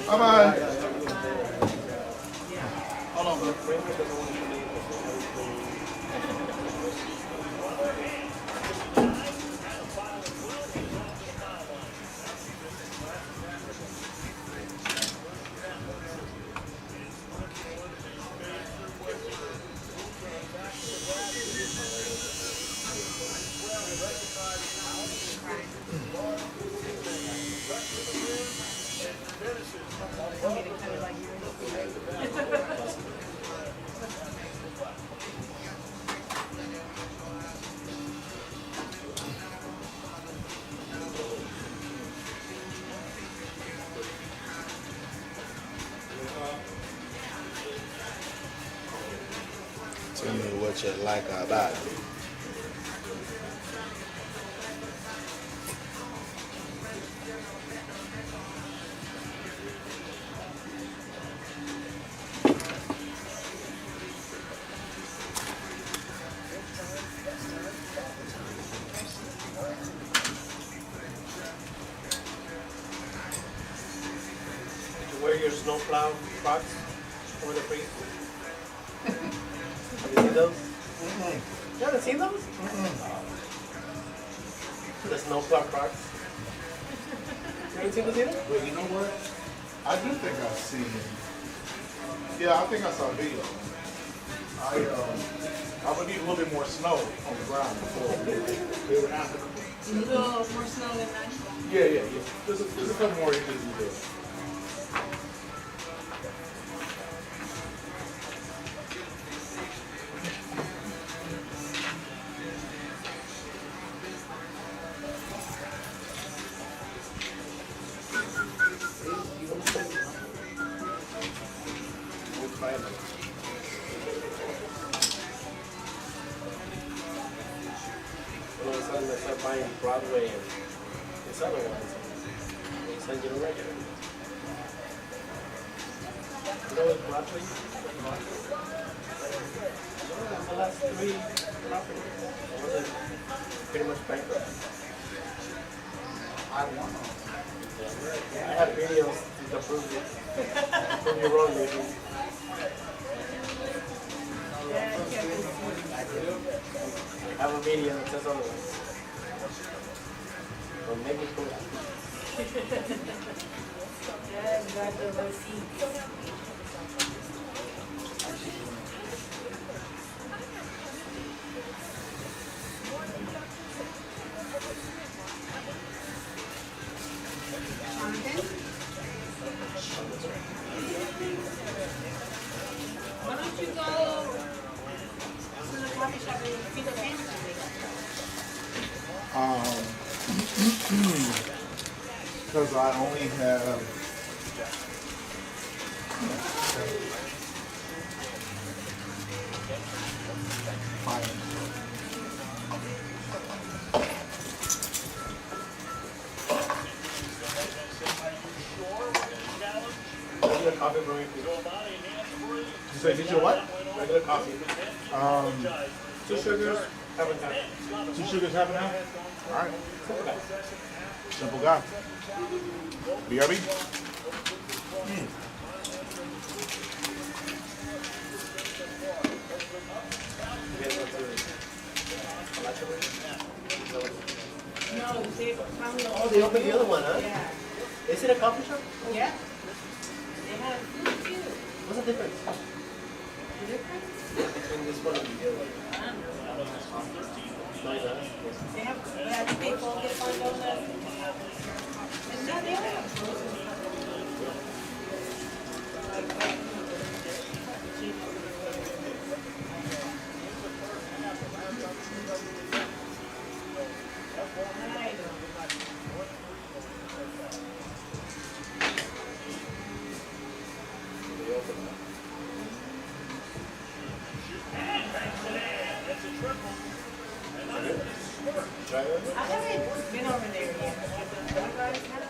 [SPEAKER 3] Bye-bye.
[SPEAKER 5] Hold on, bro.
[SPEAKER 3] Tell me what you like about it.
[SPEAKER 5] Did you wear your snowplow Crocs over the freeze? Have you seen those? You haven't seen those? The snowplow Crocs? You haven't seen those either?
[SPEAKER 3] But you know what? I do think I've seen it. Yeah, I think I saw a video. I would need a little bit more snow on the ground before they would happen.
[SPEAKER 8] A little more snow than that.
[SPEAKER 3] Yeah. There's a couple more inches in there.
[SPEAKER 5] All of a sudden they start buying Broadway and this other ones. They send you the regular. You know what Broadway? The last three properties. Was it pretty much bankrupt?
[SPEAKER 3] I don't know.
[SPEAKER 5] I have videos to prove it. Prove you wrong, maybe. I have a video that says otherwise. Or maybe it's
[SPEAKER 8] Yeah, you got the receipts. Why don't you go to the coffee shop and feed the family?
[SPEAKER 3] Because I only have
[SPEAKER 5] regular coffee for me, please.
[SPEAKER 3] You say get your what?
[SPEAKER 5] Regular coffee. 2 sugars, half and half.
[SPEAKER 3] 2 sugars, half and half? All right. Simple guy. BRB?
[SPEAKER 8] No, they found
[SPEAKER 5] Oh, they opened the other one, huh?
[SPEAKER 8] Yeah.
[SPEAKER 5] Is it a coffee shop?
[SPEAKER 8] Yeah. They have food too.
[SPEAKER 5] What's the difference
[SPEAKER 8] The difference?
[SPEAKER 5] between this one and the other one?
[SPEAKER 8] I don't know.
[SPEAKER 5] No, it does.
[SPEAKER 8] They have, I think they both get one of those. And now they have.
[SPEAKER 5] Try it.
[SPEAKER 8] I haven't been over there yet. You guys have?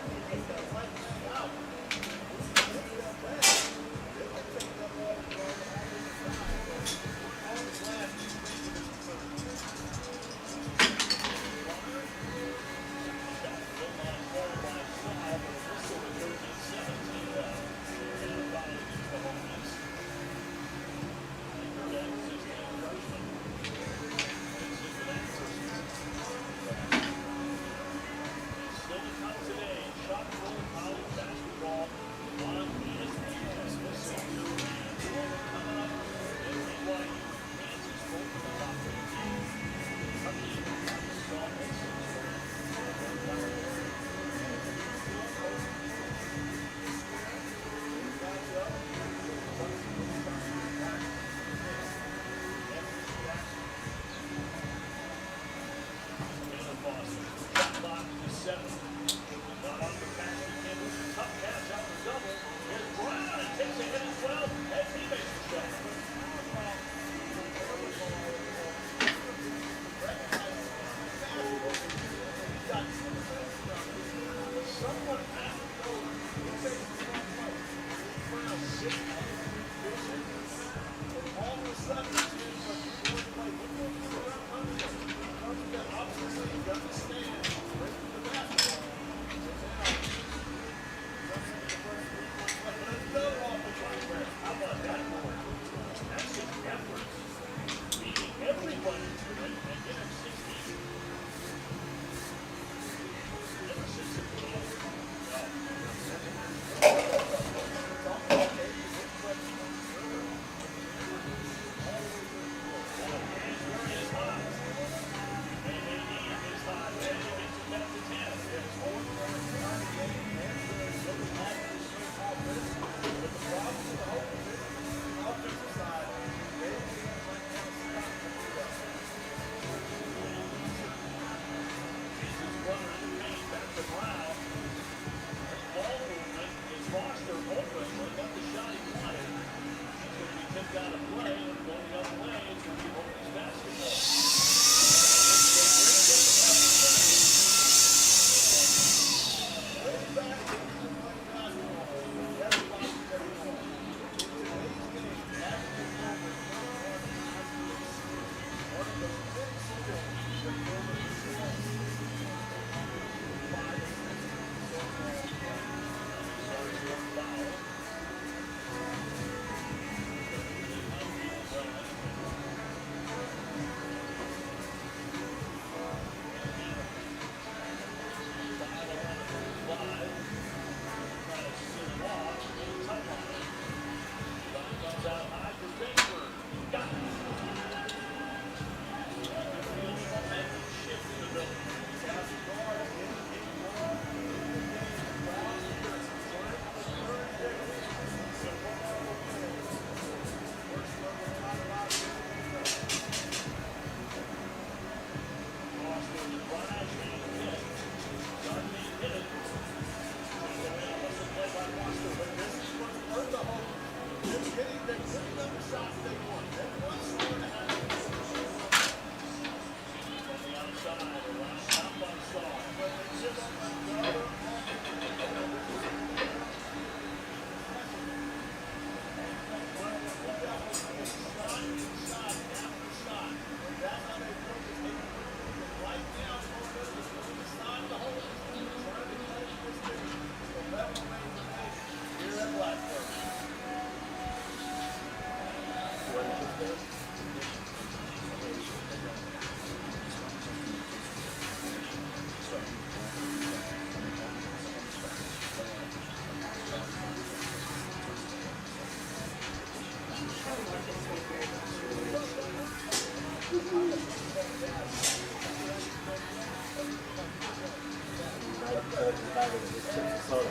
[SPEAKER 5] instead of just buying just chips and soda.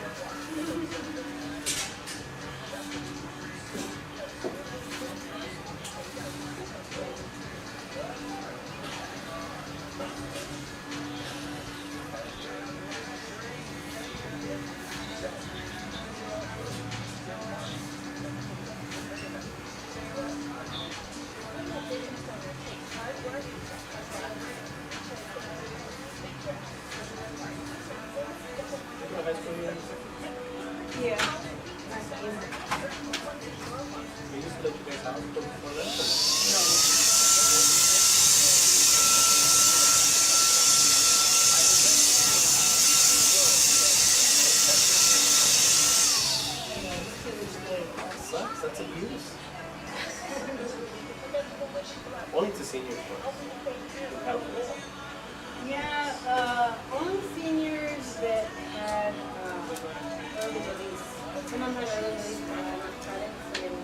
[SPEAKER 8] Yeah.
[SPEAKER 5] You used to live at your guys' house before that? That sucks. That's abuse. Only to seniors, though.
[SPEAKER 8] Yeah, only seniors that had early release. Some of them had early release credits and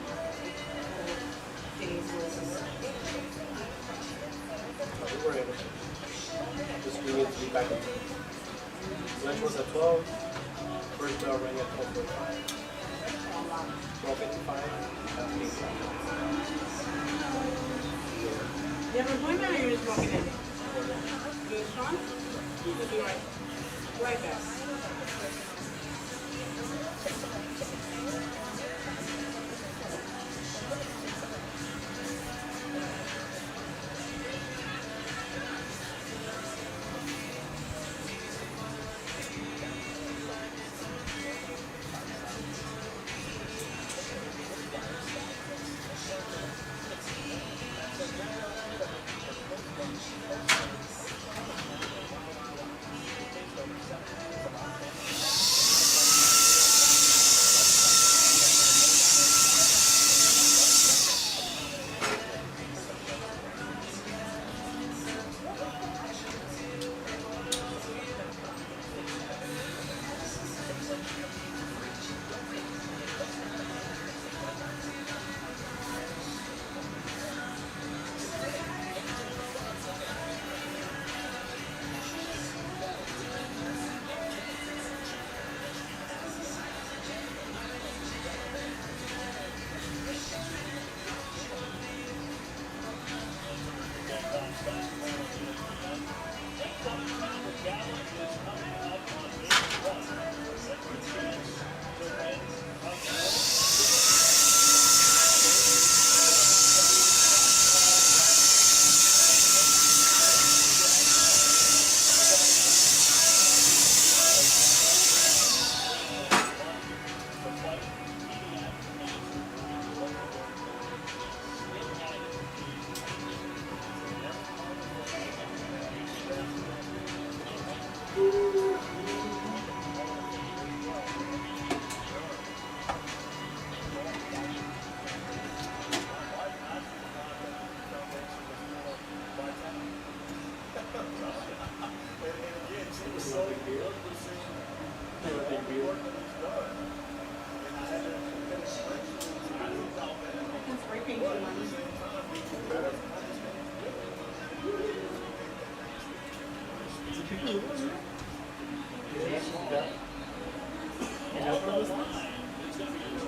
[SPEAKER 8] days worth.
[SPEAKER 5] We were able to. Just we needed to be back in time. Lunch was at 12. First bell rang at 12:45. 12:55.
[SPEAKER 8] You have an appointment or you're just walking in? Good, Shawn? You'll be right back.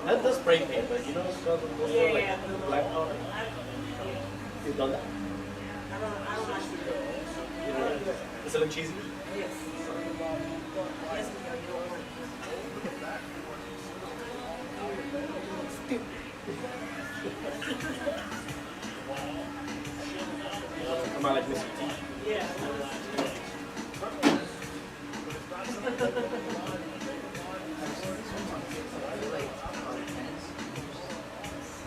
[SPEAKER 5] That's the spray paint, but you know, like black powder. You've done that?
[SPEAKER 8] I don't like to.
[SPEAKER 5] You know, does it look cheesy?
[SPEAKER 8] Yes. Yes, you don't want
[SPEAKER 5] Am I like Mr. T?
[SPEAKER 8] Yeah.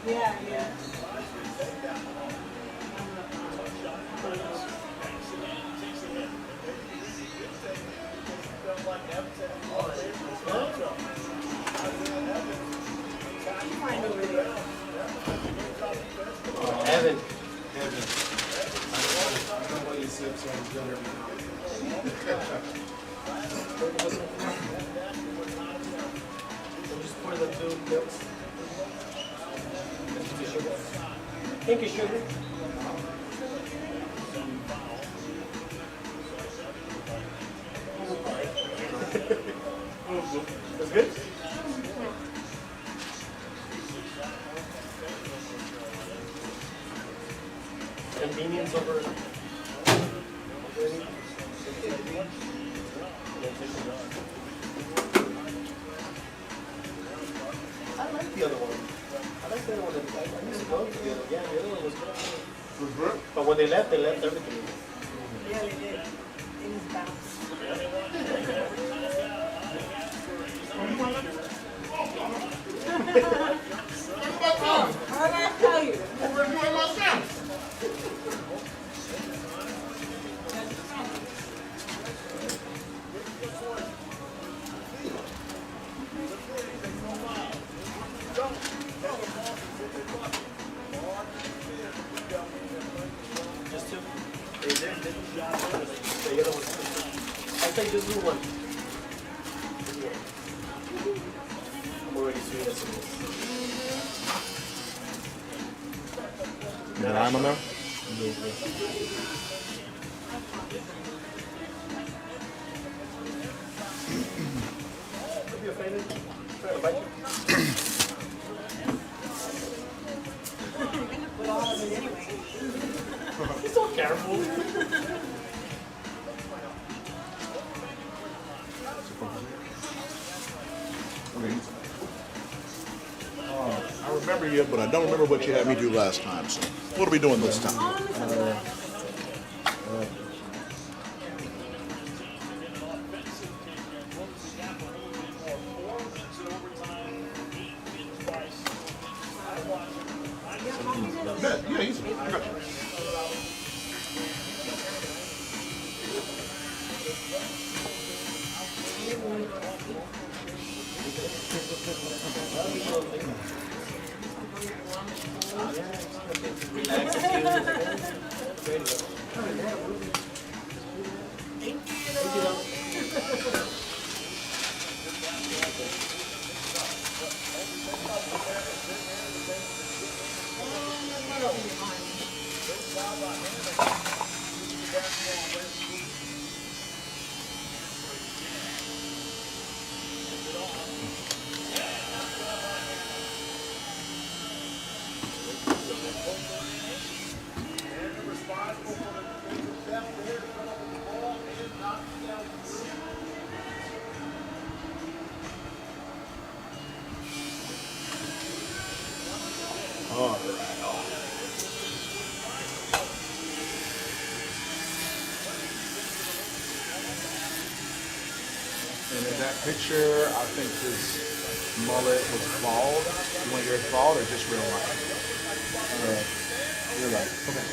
[SPEAKER 8] Yeah, yeah. Find over there.
[SPEAKER 5] Evan.
[SPEAKER 2] I know what you said, so I'm doing
[SPEAKER 5] Just pour the two milks. Thank you, sugar.
[SPEAKER 3] That's good? Convenience over. I like the other one. I like the other one. I used to go to the other one. Yeah, the other one was good. But when they left everything.
[SPEAKER 8] Yeah, they did. Things bounced. How did I tell you?
[SPEAKER 10] We're doing my son.
[SPEAKER 3] Just two. The other one. I'll take this blue one. I'm already sweet as it is.
[SPEAKER 10] You got lime on there?
[SPEAKER 3] Don't be offended. Try to bite you.
[SPEAKER 8] You're gonna put all of it anyway.
[SPEAKER 3] He's so careful.
[SPEAKER 10] I remember you, but I don't remember what you had me do last time. So, what are we doing this time? Yeah, easy. I got you.
[SPEAKER 2] And in that picture, I think his mullet was bald. You want yours bald or just real life? Real life. Okay.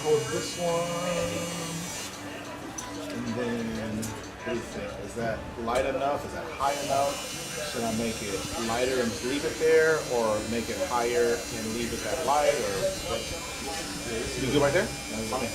[SPEAKER 3] Hold this one. And then, what do you think? Is that light enough? Is that high enough? Should I make it lighter and just leave it there, or make it higher and leave it that light, or what? You good right there? I'm in.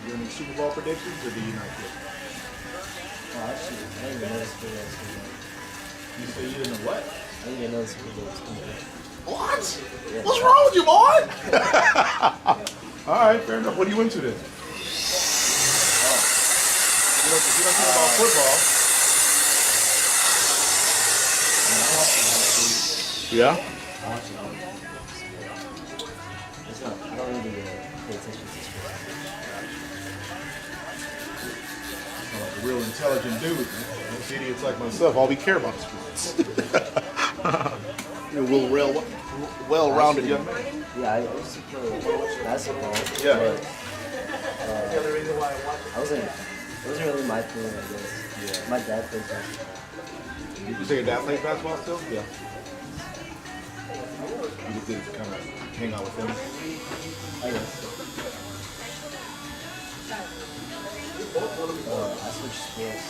[SPEAKER 3] You any Super Bowl predictions, or do you not get?
[SPEAKER 7] Oh, actually, I didn't even know this video was coming out.
[SPEAKER 3] You say you didn't know what?
[SPEAKER 7] I didn't even know this video was coming out.
[SPEAKER 3] What?
[SPEAKER 7] Yeah.
[SPEAKER 3] What's wrong with you, boy? All right, fair enough. What are you into then? You don't care about football. Yeah?
[SPEAKER 7] I watch it all. It's not, I don't really pay attention to sports.
[SPEAKER 3] You're like a real intelligent dude. Most idiots like myself, all we care about is sports. You're a well-rounded young man.
[SPEAKER 7] Yeah, I used to play basketball.
[SPEAKER 3] Yeah.
[SPEAKER 7] But, it wasn't really my thing, I guess. Yeah. My dad plays basketball.
[SPEAKER 3] You say your dad plays basketball still? Yeah. You just did kind of hang out with him.
[SPEAKER 7] I guess. I switched sports.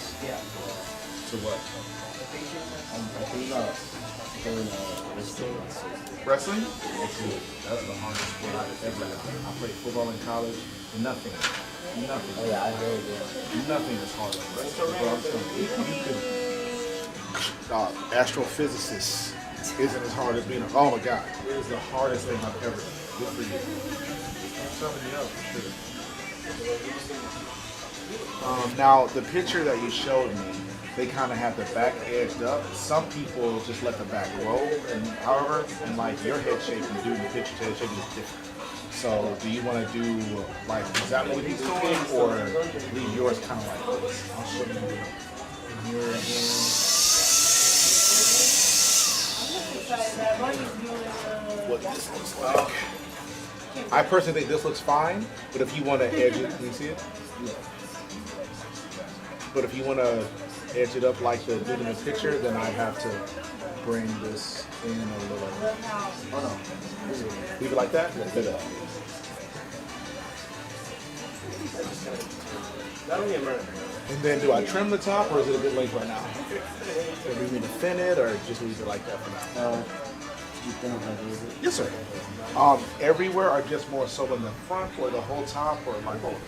[SPEAKER 3] To what?
[SPEAKER 7] I think about playing wrestling.
[SPEAKER 3] Wrestling? That's the hardest sport I've ever done. I played football in college. Nothing.
[SPEAKER 7] Oh yeah, I heard it.
[SPEAKER 3] Nothing is harder than wrestling. But I'm telling you, if you could, astrophysicist isn't as hard as being oh my God, it is the hardest thing I've ever done. Good for you. Somebody else, for sure. Now, the picture that you showed me, they kind of have the back edged up. Some people just let the back roll, and however, and like your head shape and doing the picture head shape is different. So, do you want to do like exactly what he's doing, or leave yours kind of like this? I'll show you in here again. What this looks like. I personally think this looks fine, but if you want to edge it, can you see it? Yeah. But if you want to edge it up like the dude in the picture, then I have to bring this in a little. Oh no. Leave it like that? Fit it up. And then do I trim the top, or is it a bit late right now? Do we need to thin it, or just leave it like that for now?
[SPEAKER 7] You thin it like this?
[SPEAKER 3] Yes, sir. Everywhere, or just more so in the front, or the whole top, or like both?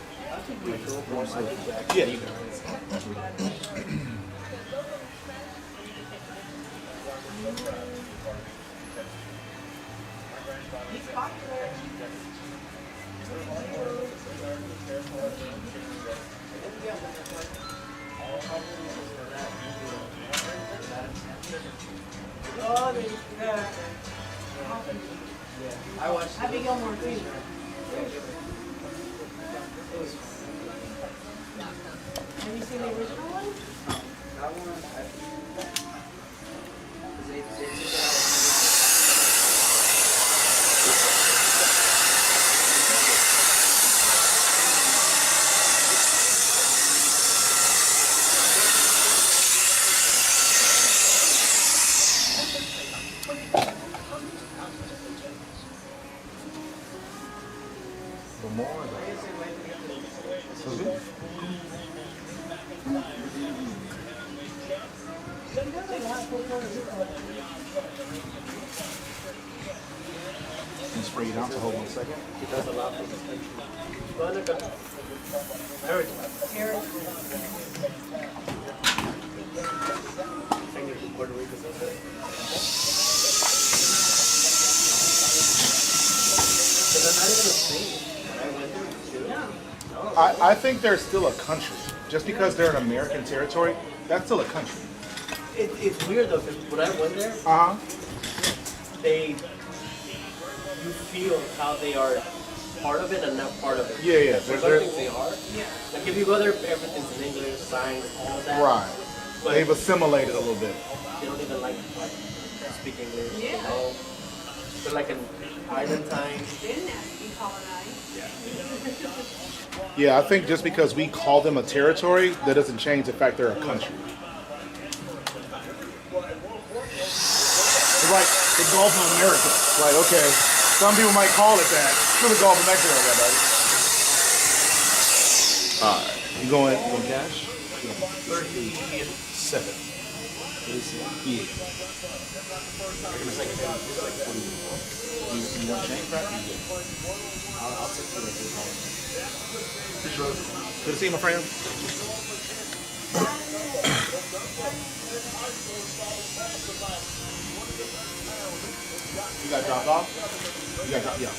[SPEAKER 3] Yeah, you can.
[SPEAKER 9] I watched Happy Gilmore too. Have you seen the original one?
[SPEAKER 7] That one, they took it out.
[SPEAKER 3] For more, though. Sounds good. And spray it out to hold 1 second.
[SPEAKER 7] He does a lot for this country. Puerto Rico does it. But they're not even a state. I went there too.
[SPEAKER 3] I think they're still a country. Just because they're an American territory, that's still a country.
[SPEAKER 7] It's weird though, because when I went there, you feel how they are part of it and not part of it.
[SPEAKER 3] Yeah, yeah.
[SPEAKER 7] There's other things they are. Like if you go there, everything's in English, signs, all of that.
[SPEAKER 3] Right.
[SPEAKER 7] But
[SPEAKER 3] They've assimilated a little bit.
[SPEAKER 7] they don't even like speak English. You know? They're like an island time.
[SPEAKER 9] Been decolonized.
[SPEAKER 3] Yeah, I think just because we call them a territory, that doesn't change the fact they're a country. Like the Gulf of America. Like, okay, some people might call it that. Still the Gulf of Mexico, buddy. Alright. You going cash? 37. Yeah. You want change, right? I'll take you with this. Good to see you, my friend. You got dropped off? You got dropped, yeah.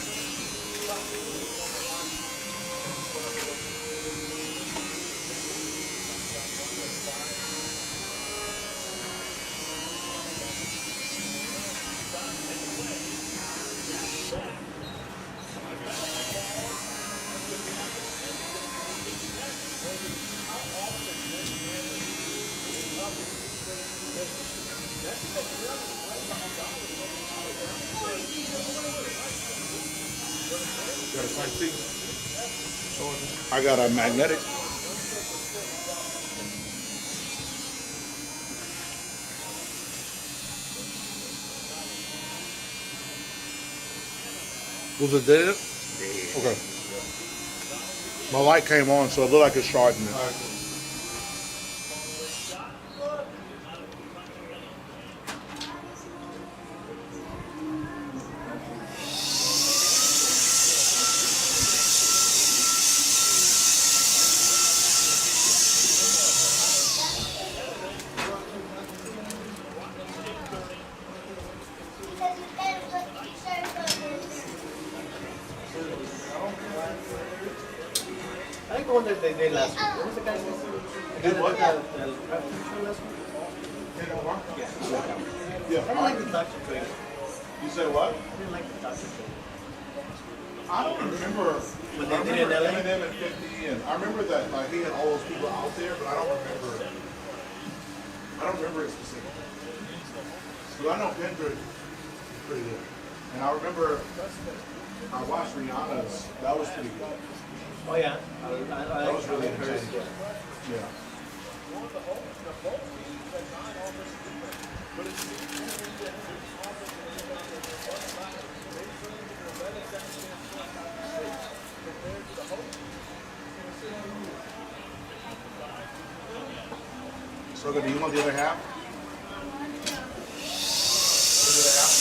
[SPEAKER 3] I got a magnetic. Was it dead? Yeah. Okay. My light came on, so it looked like it's charging it.
[SPEAKER 7] I think the one that they did last week. What was the guy's name? The guy that did the rap show last week?
[SPEAKER 3] Yeah.
[SPEAKER 7] I didn't like the doctor trailer.
[SPEAKER 3] You said what?
[SPEAKER 7] I didn't like the doctor trailer.
[SPEAKER 3] I don't remember.
[SPEAKER 7] But they did it in LA?
[SPEAKER 3] Eminem at 50, and I remember that like he had all those people out there, but I don't remember it specifically. So I know Kendrick pretty good, and I remember I watched Rihanna's. That was pretty good.
[SPEAKER 7] Oh yeah,
[SPEAKER 3] That was really entertaining. Yeah. So good. Do you want the other half? The other half?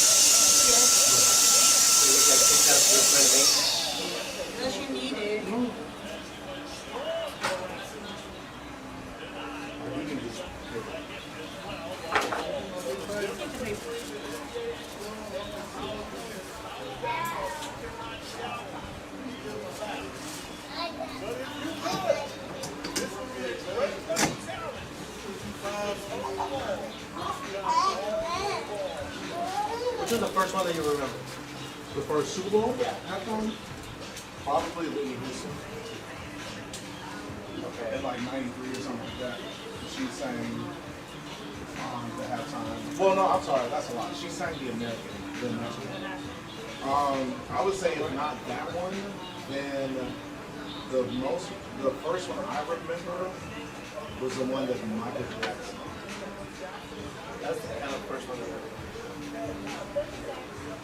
[SPEAKER 9] Unless you need it.
[SPEAKER 3] You can just
[SPEAKER 7] Which was the first one that you remember?
[SPEAKER 3] the first Super Bowl halftime? Probably Whitney Houston. Okay. At like 93 or something like that. She sang the halftime. Well, no, I'm sorry, that's a lot. She sang the American one. I would say if not that one, then the first one I remember was the one that Michael Jackson.
[SPEAKER 7] That's the kind of first one that I remember.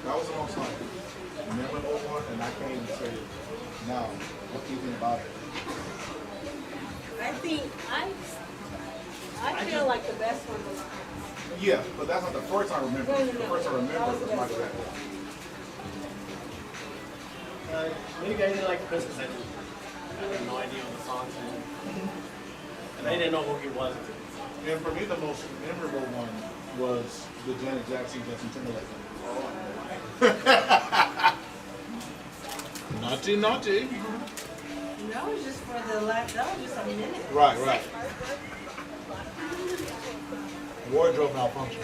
[SPEAKER 3] That was the most like memorable one, and I can't even say now what do you think about it.
[SPEAKER 9] I think I feel like the best one was.
[SPEAKER 4] Yeah, but that's not the first I remember.
[SPEAKER 9] No.
[SPEAKER 4] The first I remember was Michael Jackson.
[SPEAKER 5] Maybe I didn't like the Christmas ending. I had no idea what the songs meant. And I didn't know who he was.
[SPEAKER 4] And for me, the most memorable one was the Janet Jackson Justin Timberlake. Naughty, naughty.
[SPEAKER 9] No, it was just for the last. That was just a minute.
[SPEAKER 4] Right. Wardrobe malfunction.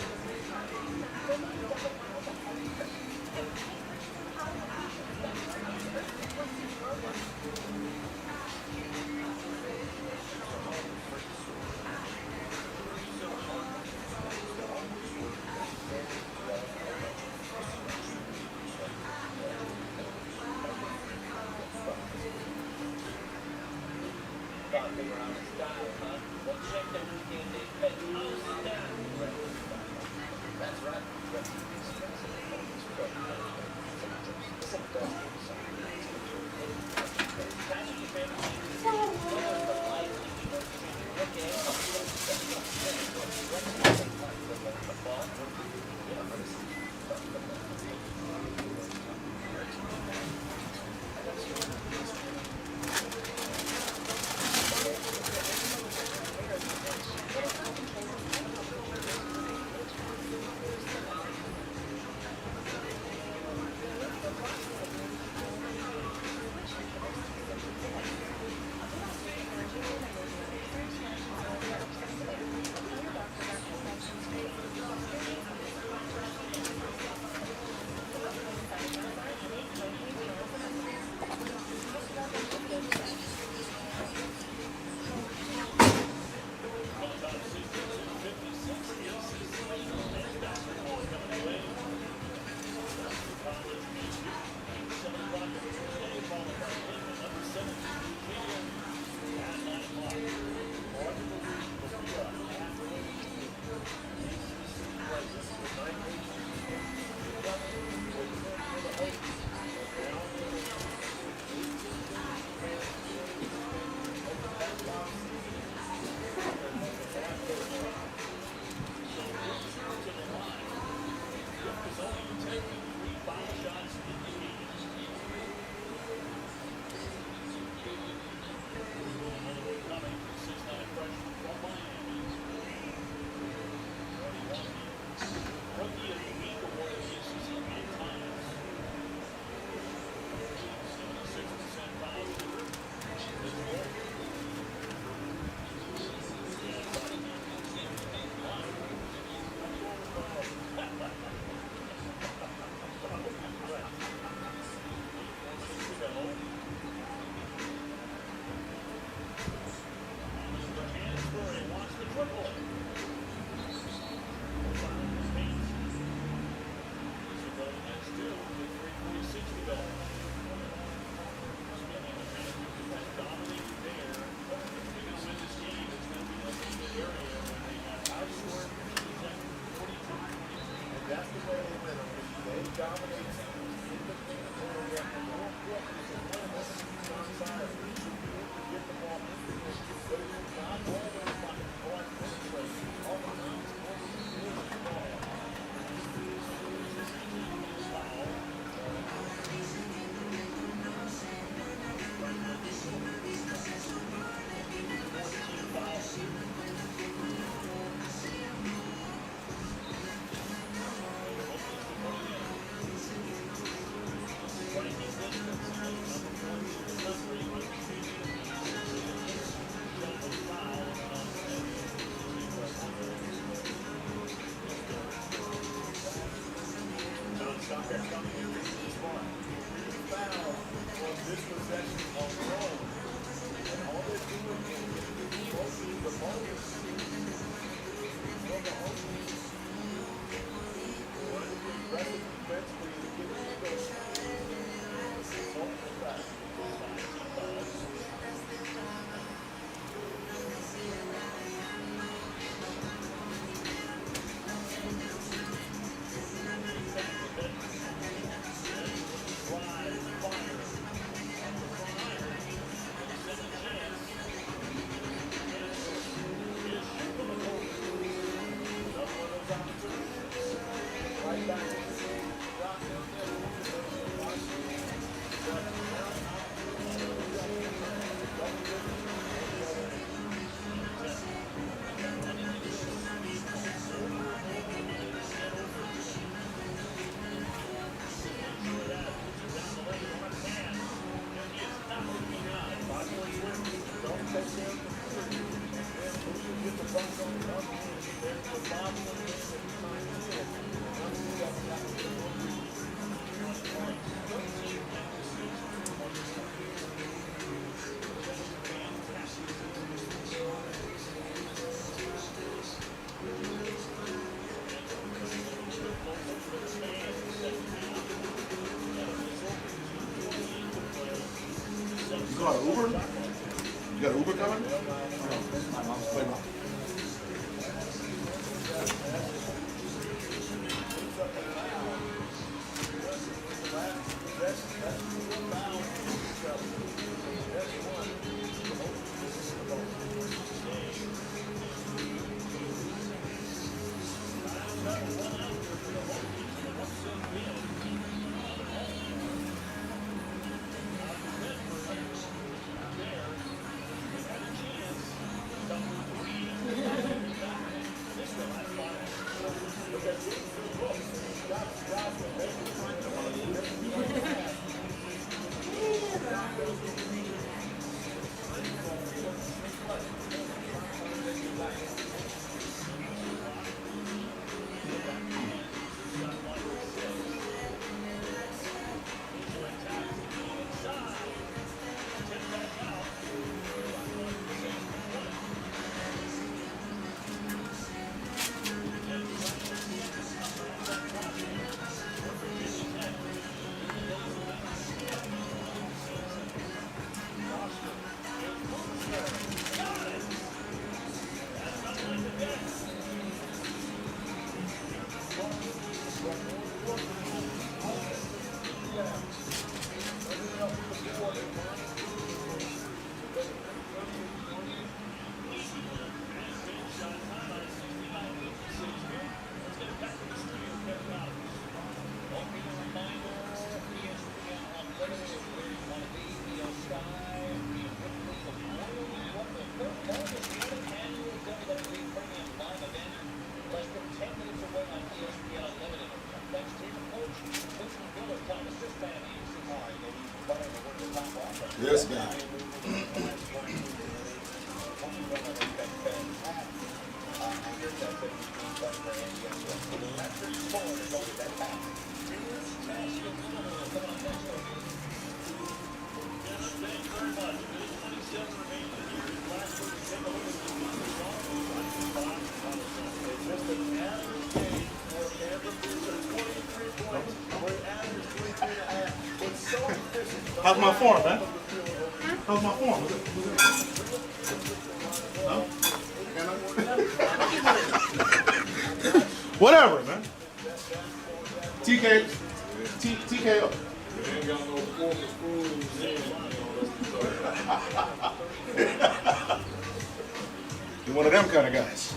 [SPEAKER 3] got an Uber? You got an Uber coming? My mom's playing. This guy. How's my form, man? How's my form? No? Whatever, man. TKO.
[SPEAKER 4] You ain't got no form of spoons in.
[SPEAKER 3] You're one of them kind of guys.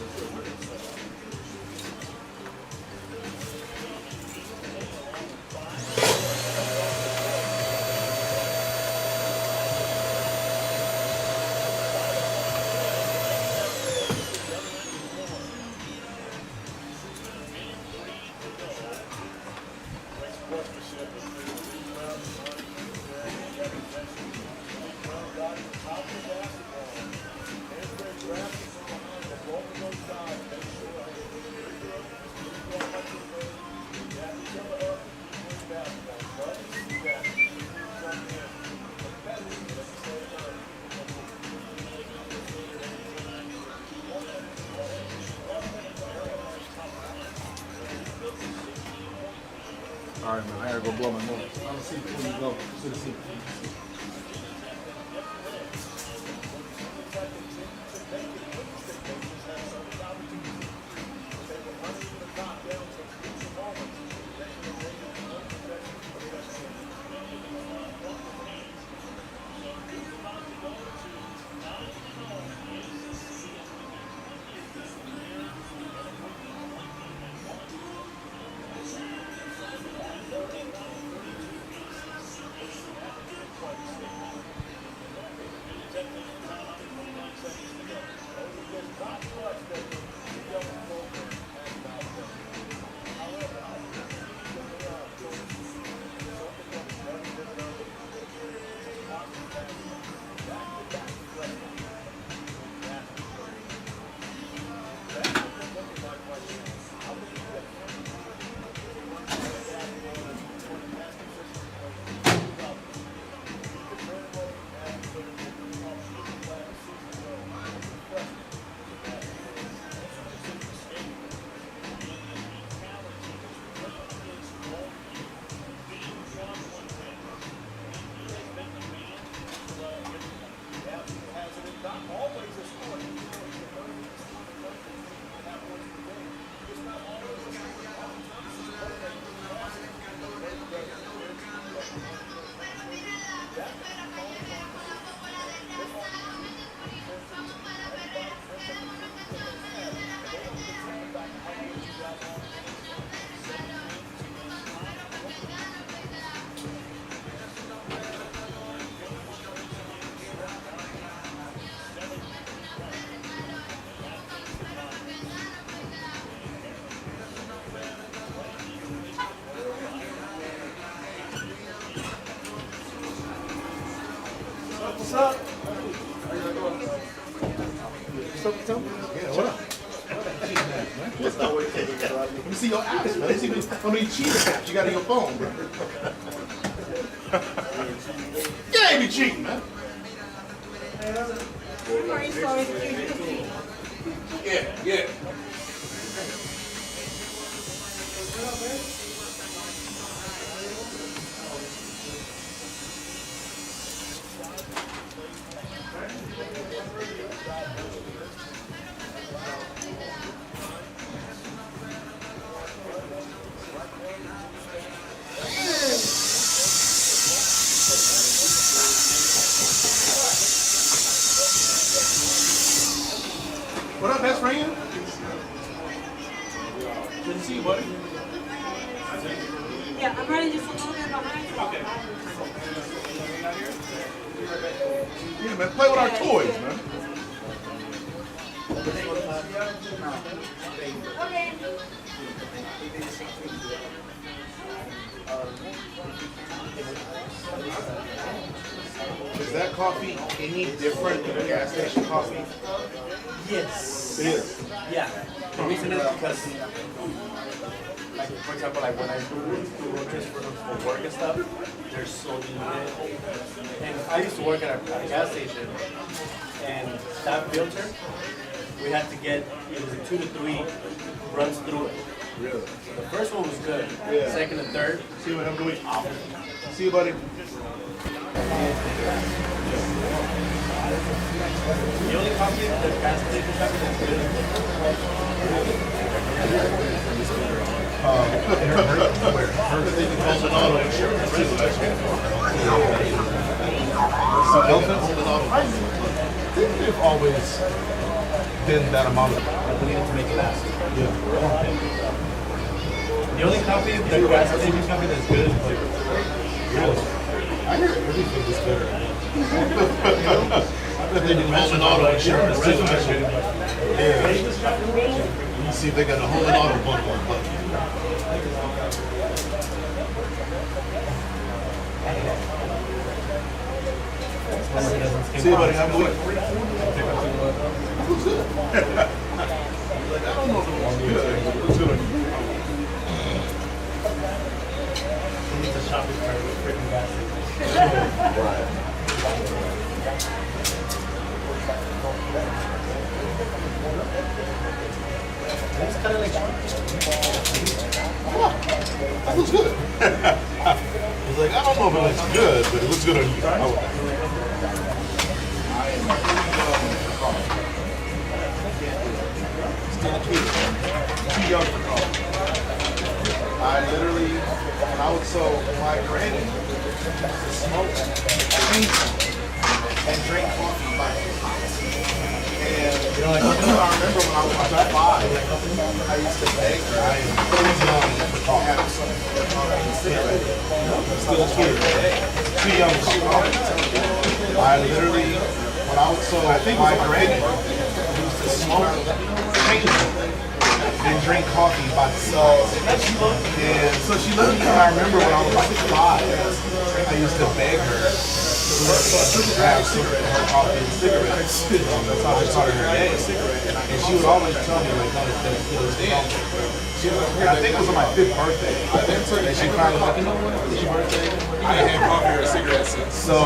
[SPEAKER 3] All right, man, I gotta go blow my nose. I'm gonna see before you go to the seat. What's up? What's up, Tom? Yeah, what up? That's not what it takes. Let me see your apps, man. Let's see how many cheating apps you got on your phone, bro. You ain't be cheating, man. Yeah. What up, best friend? Good to see you, buddy.
[SPEAKER 9] Yeah, I'm running just a little bit behind.
[SPEAKER 3] Okay. Yeah, man, play with our toys, man.
[SPEAKER 9] Okay.
[SPEAKER 3] Is that coffee any different than a gas station coffee?
[SPEAKER 12] Yes.
[SPEAKER 3] It is.
[SPEAKER 12] Yeah. The reason is because, like, for example, like when I do road trips for work and stuff, they're so limited. And I used to work at a gas station, and that filter, we had to get either 2 to 3 runs through it.
[SPEAKER 3] Really?
[SPEAKER 12] So the first one was good.
[SPEAKER 3] Yeah.
[SPEAKER 12] Second and third,
[SPEAKER 3] See what I'm doing? See you, buddy.
[SPEAKER 12] the only coffee, the gas station coffee that's good.
[SPEAKER 2] They've always been that amount of.
[SPEAKER 12] I needed to make it last.
[SPEAKER 2] Yeah.
[SPEAKER 12] The only coffee, the gas station coffee that's good is like,
[SPEAKER 2] Really? I hear everything is better. I bet they do home and auto insurance too. Yeah. You see if they got a home and auto bundle. See you, buddy. Have a week. Who's good? Like, I don't know if it was good. Who's good?
[SPEAKER 12] it's a shopping cart with freaking gas station.
[SPEAKER 2] Right.
[SPEAKER 12] It's kind of like
[SPEAKER 2] That looks good. He's like, I don't know if it looks good, but it looks good on you.
[SPEAKER 3] Still a kid. Too young for coffee. I literally, when I was my granny used to smoke and drink coffee by the pot. And I remember when I was like 5, I used to beg her. I am have some cigarette. Still a kid. Too young for coffee. I literally, when I was my granny used to smoke and drink coffee by herself. And so she let me, I remember when I was like 5, I used to beg her to have her coffee and cigarettes. That's how I started her day. And she would always tell me, like, that it was and I think it was on my 5th birthday. And she finally was like, you know what? It's your birthday. I ain't had coffee or a cigarette since. So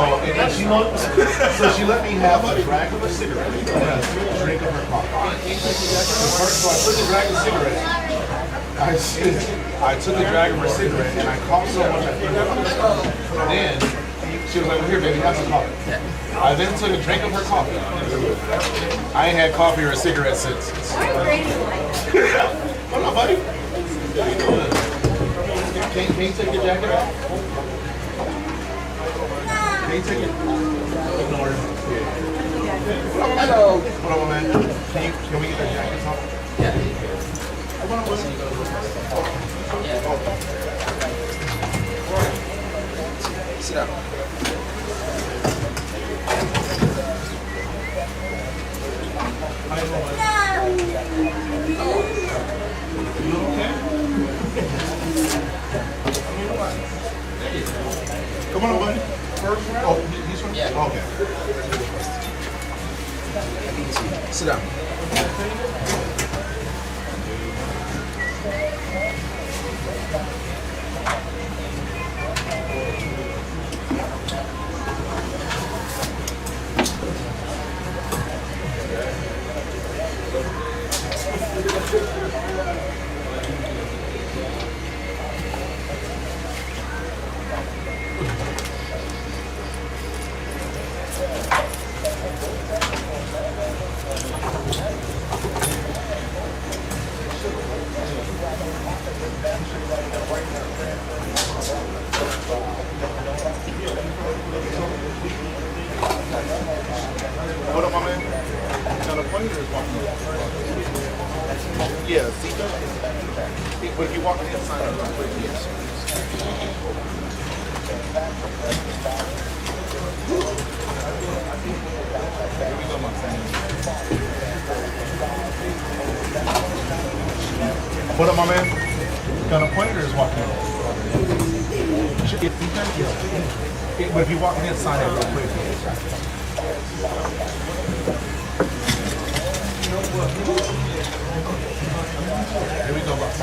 [SPEAKER 3] she let me have a drag of a cigarette and a drink of her coffee. So I took a drag of cigarette. I took a drag of her cigarette and I coughed so much I threw up. Then she was like, well, here, baby, have some coffee. I then took a drink of her coffee. I ain't had coffee or a cigarette since. What up, buddy? Can you take your jacket off? Can you take it? Ignore it. Hello. What up, man? Can we get their jackets off? Yeah.
[SPEAKER 5] Sit down.
[SPEAKER 3] You okay? Come on, buddy. First round? Oh, he's from? Yeah. Okay.
[SPEAKER 2] Sit down.
[SPEAKER 3] Hold up, my man. Now the pointer is walking up. Yeah, see that? But if you walk on the inside of it, yes. Here we go, my friend. Hold up, my man. Now the pointer is walking up. But if you walk on the inside of it real quick. Here we go, boss.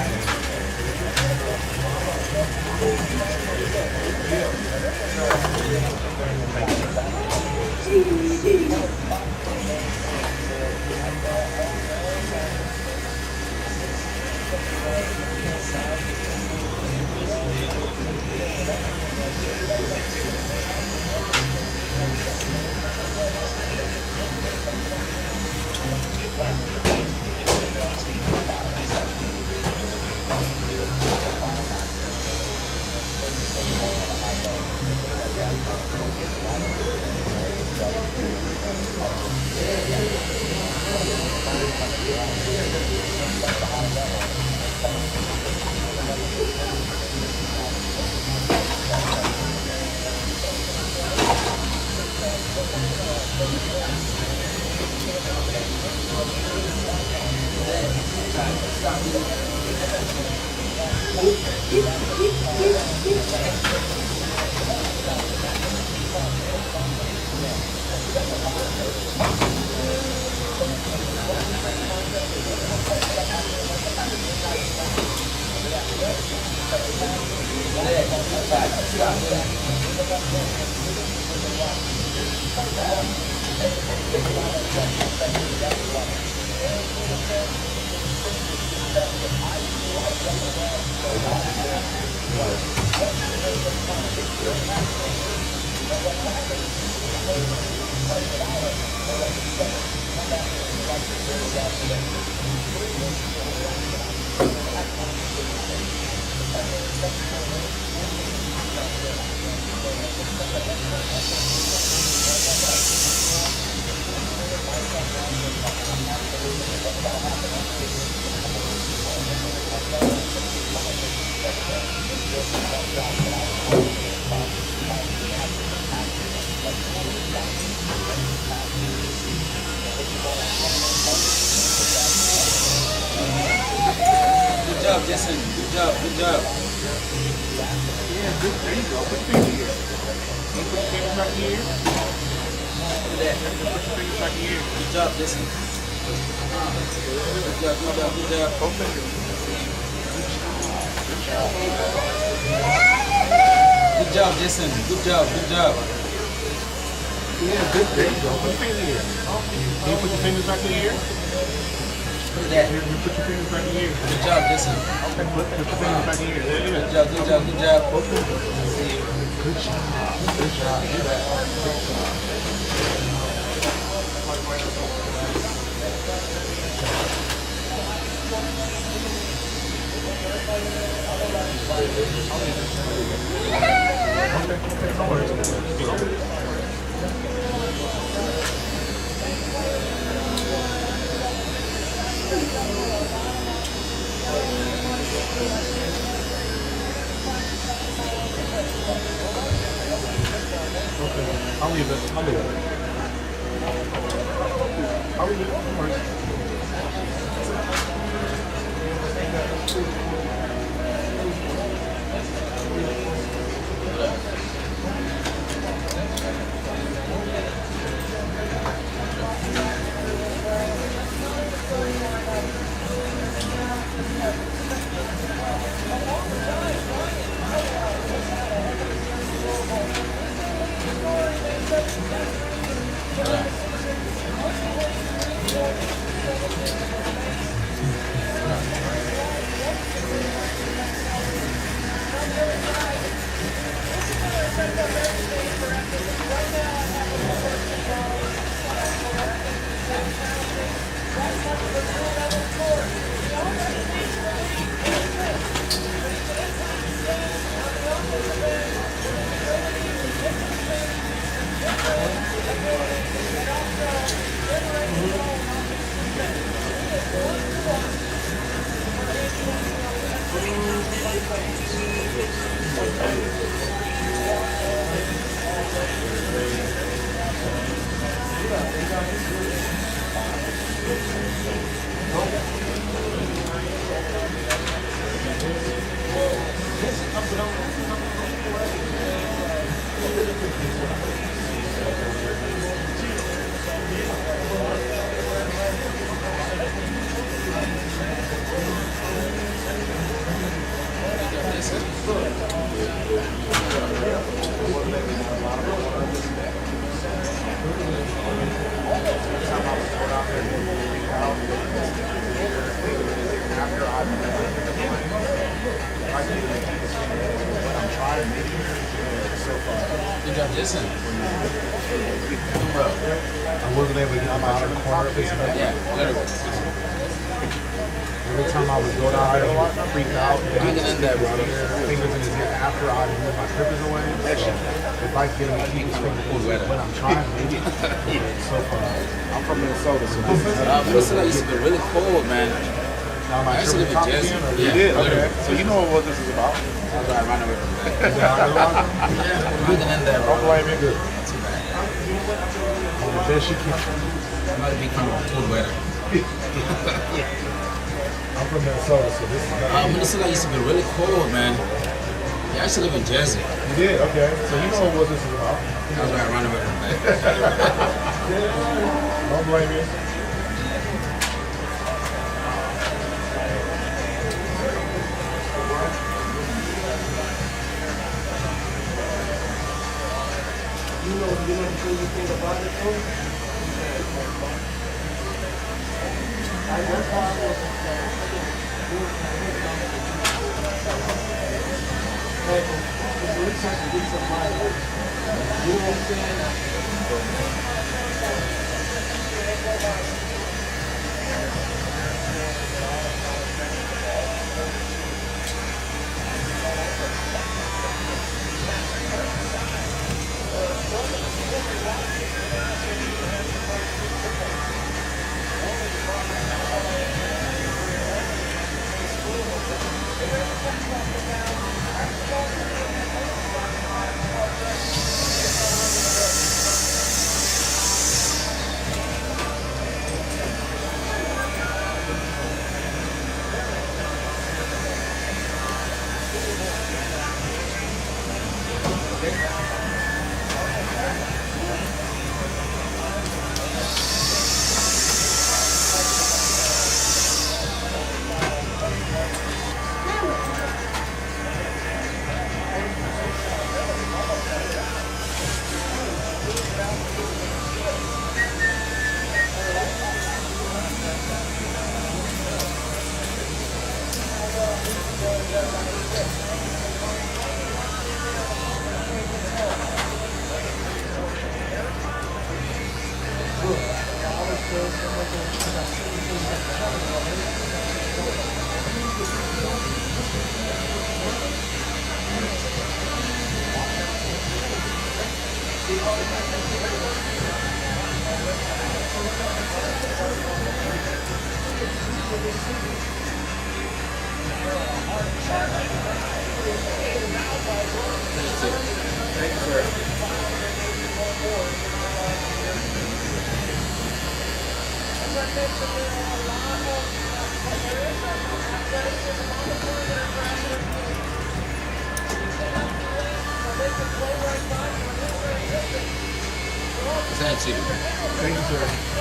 [SPEAKER 5] Good job, Jason. Good job. Good job.
[SPEAKER 3] Yeah, good. There you go. Put your finger here. Can you put your fingers back in your ear?
[SPEAKER 5] Look at that.
[SPEAKER 3] Put your fingers back in your ear.
[SPEAKER 5] Good job, Jason. Good job. Good job. Good job.
[SPEAKER 3] Both fingers.
[SPEAKER 5] Good job, Jason. Good job. Good job.
[SPEAKER 3] Yeah, good. There you go. Put your fingers in your ear. Can you put your fingers back in your ear?
[SPEAKER 5] Look at that.
[SPEAKER 3] Here, you put your fingers back in your ear.
[SPEAKER 5] Good job, Jason.
[SPEAKER 3] Okay, put your fingers back in your ear. There you go.
[SPEAKER 5] Good job. Good job. Good job.
[SPEAKER 3] Both fingers. Good job. Good job. Do that. Good job. Okay, no worries. Okay, I'll leave it. I'll leave it. I'll leave it. No worries.
[SPEAKER 2] Good job, Jason. I wasn't able to get him out of the corner of his head.
[SPEAKER 5] Yeah, literally.
[SPEAKER 2] Every time I would go down there, he would freak out.
[SPEAKER 5] Hang it in there, brother.
[SPEAKER 2] Fingers in his ear after I move my trippers away. So if I get him to keep his fingers when I'm trying to make it, so far.
[SPEAKER 3] I'm from Minnesota, so this is
[SPEAKER 5] Minnesota used to be really cold, man.
[SPEAKER 2] Now my
[SPEAKER 5] I used to live in
[SPEAKER 2] trippers
[SPEAKER 5] Jersey.
[SPEAKER 2] again, or
[SPEAKER 3] You did? Okay. So you know what this is about?
[SPEAKER 5] That's why I ran away from that.
[SPEAKER 2] is that how long?
[SPEAKER 5] Hang it in there, bro.
[SPEAKER 2] Don't blame me. Good.
[SPEAKER 5] Not too bad.
[SPEAKER 2] On the best you can.
[SPEAKER 5] I'm about to become cold weather.
[SPEAKER 2] I'm from Minnesota, so this is not.
[SPEAKER 5] Minnesota used to be really cold, man. Yeah, I used to live in Jersey.
[SPEAKER 2] You did? Okay. So you know what this is about.
[SPEAKER 5] That's why I ran away from that.
[SPEAKER 2] Don't blame you.
[SPEAKER 1] You know anything about it, though? I just thought it was you know what I'm
[SPEAKER 5] Thank you.
[SPEAKER 2] Thank you, sir.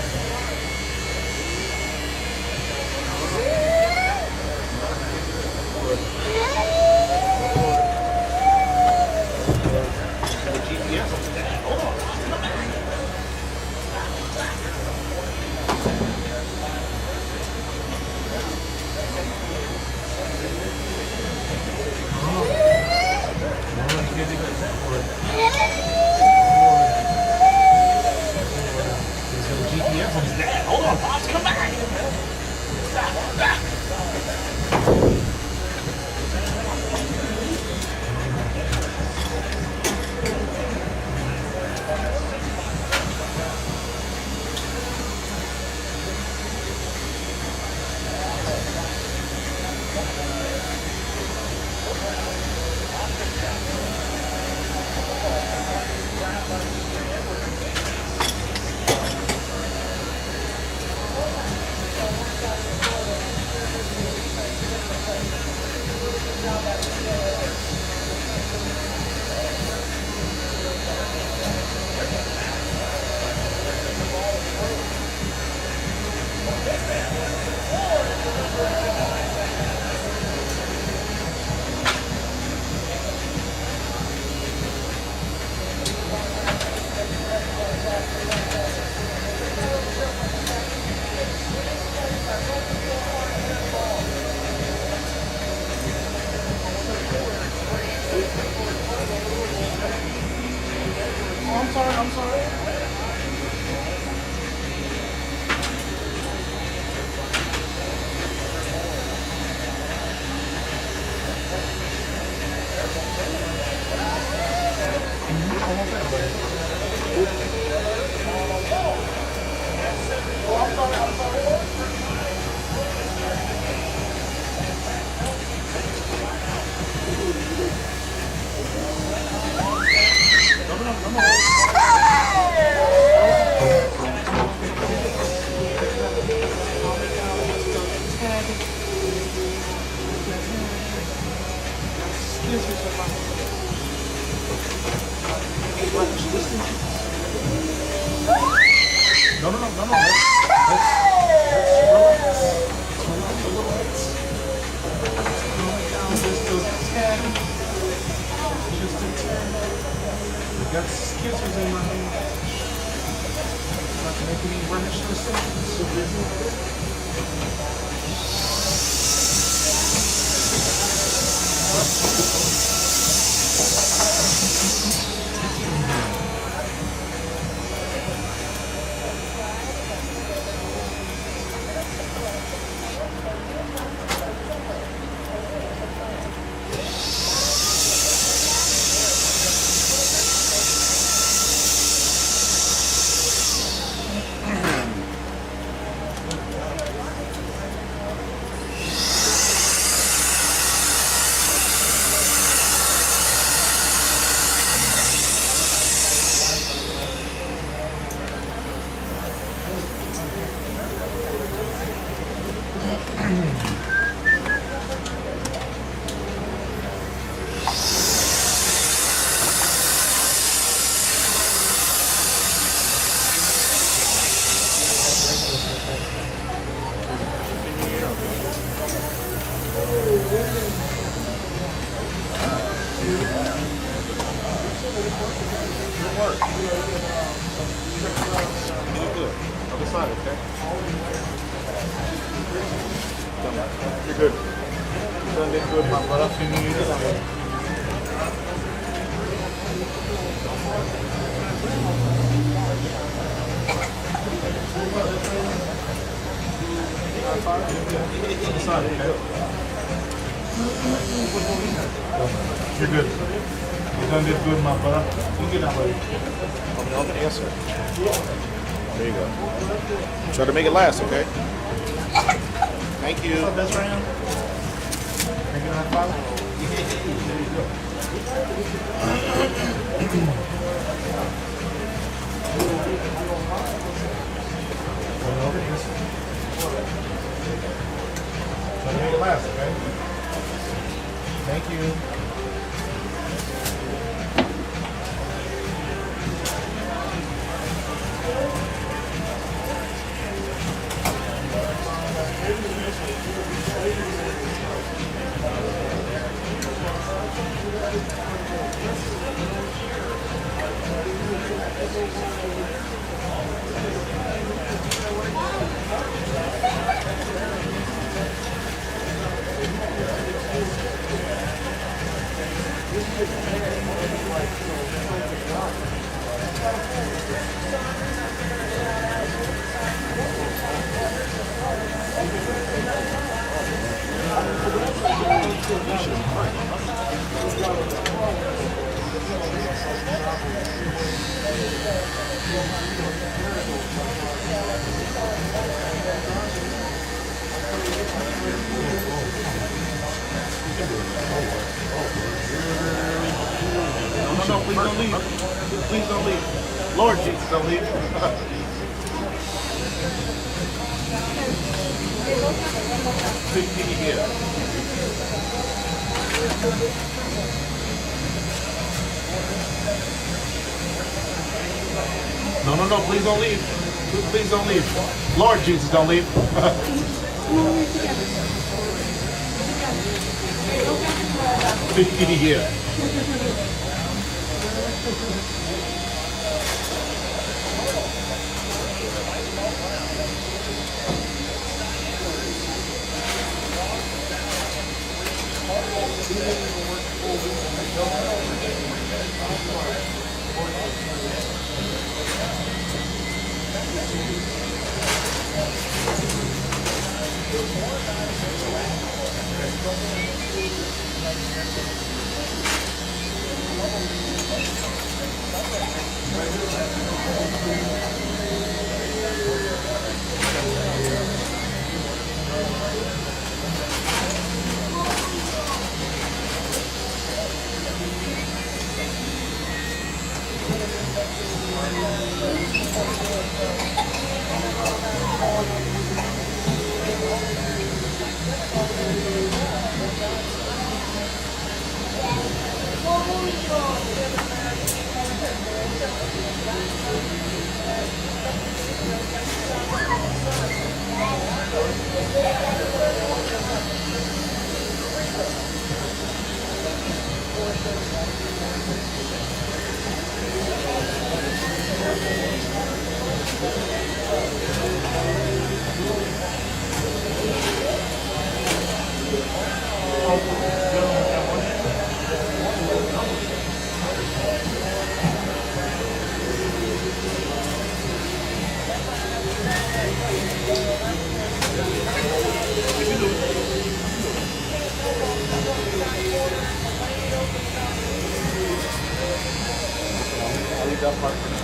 [SPEAKER 2] No. Let's relax. Relax a little bit. Calm it down just a tad. Just a tad. I got scissors in my hand. Not to make any rash decisions.
[SPEAKER 4] You're good. You done did good, my brother. You're good. You done did good, my brother. You get that way.
[SPEAKER 3] Okay, yes, sir. There you go. Try to make it last, okay? Thank you.
[SPEAKER 4] What's up, best friend? Can you not follow? There you go.
[SPEAKER 2] Try to make it last, okay? Thank you.
[SPEAKER 4] No, please don't leave. Please don't leave. Lord Jesus, don't leave. Can you get it? No, please don't leave. Please don't leave. Lord Jesus, don't leave. Can you get it?
[SPEAKER 2] I'll leave that part for now.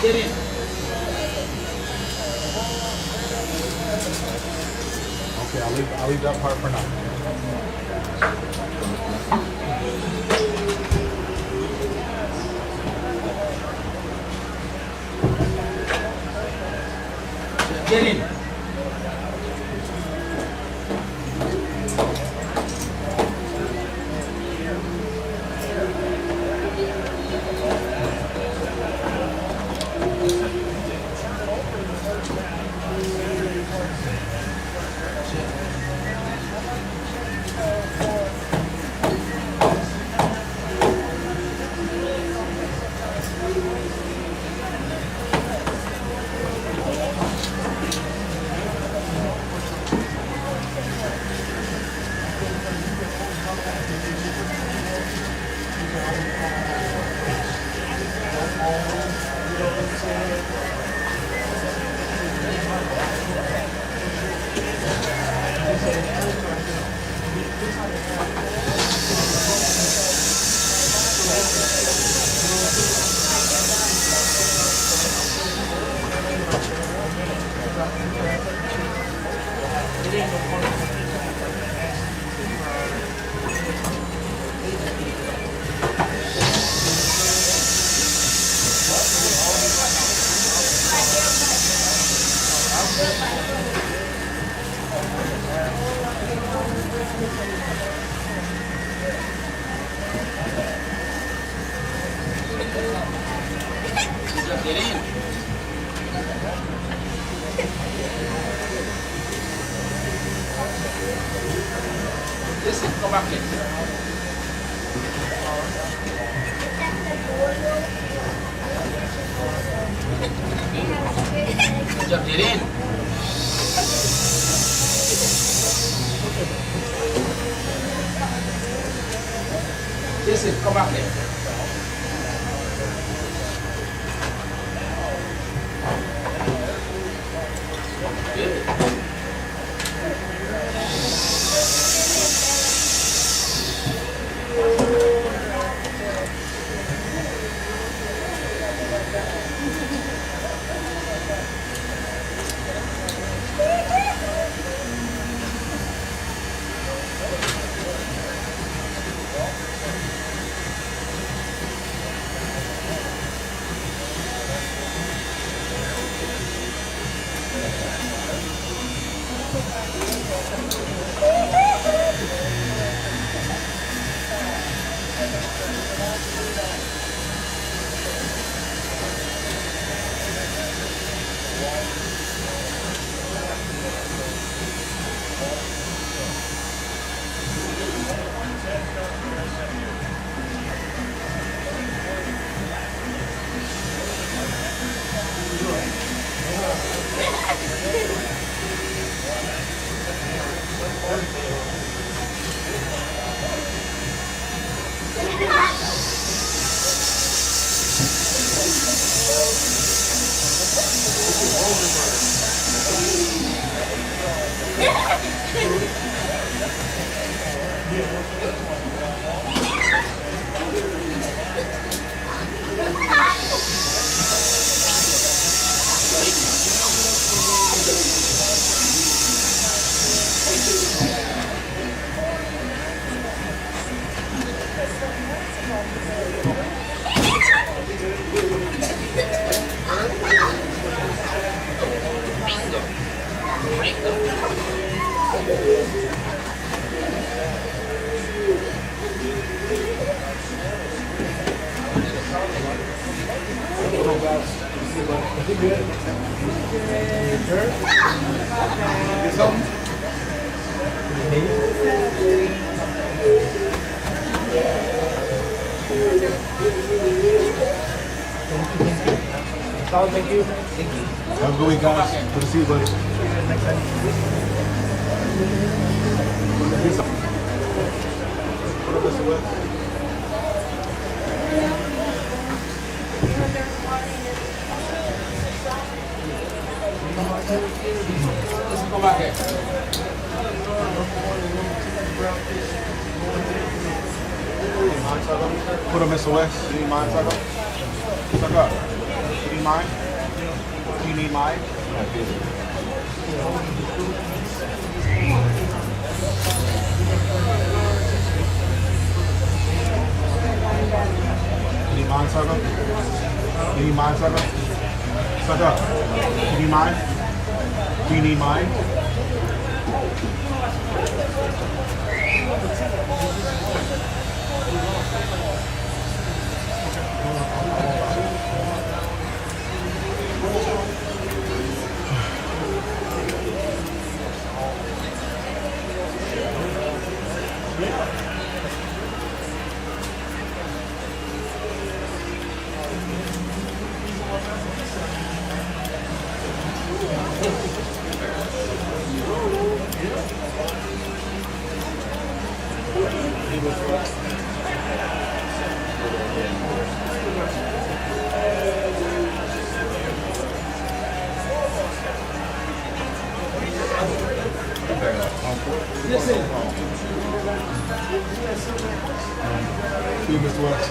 [SPEAKER 5] Get in.
[SPEAKER 2] Okay, I'll leave that part for now.
[SPEAKER 5] Get in. Get in. Listen, come back here. Good job, get in. Listen, come back here. Good.
[SPEAKER 2] Thank you. Have a good week, guys. Good to see you, buddy.
[SPEAKER 3] Put him, Mr. West. You need mine, suck up? Suck up. You need mine? You need mine? You need mine, suck up? You need mine, suck up? Suck up. You need mine? Do you need mine? See you, Mr. West.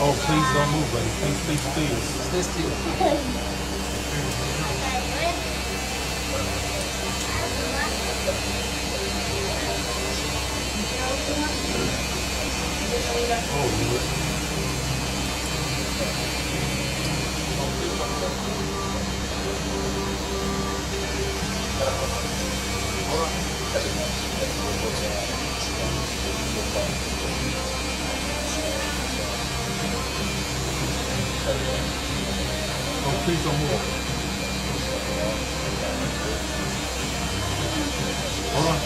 [SPEAKER 3] Oh, please don't move, buddy. Please, please, please. Oh, please don't move. Hold on.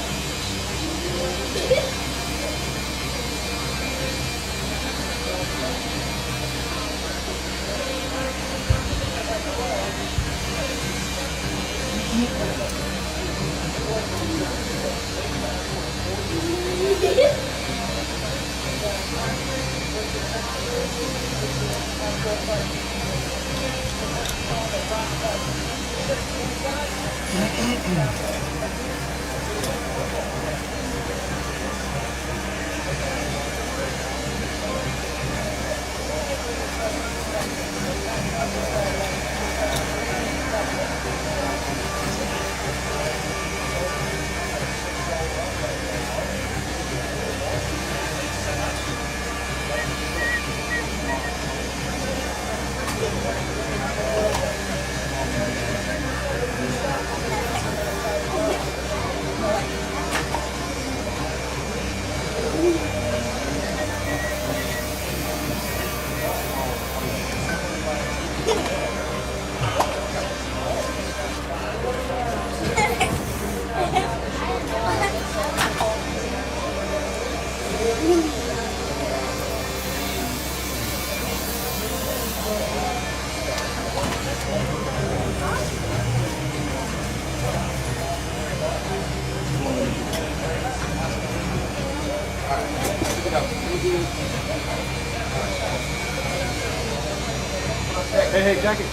[SPEAKER 2] Hey, jacket.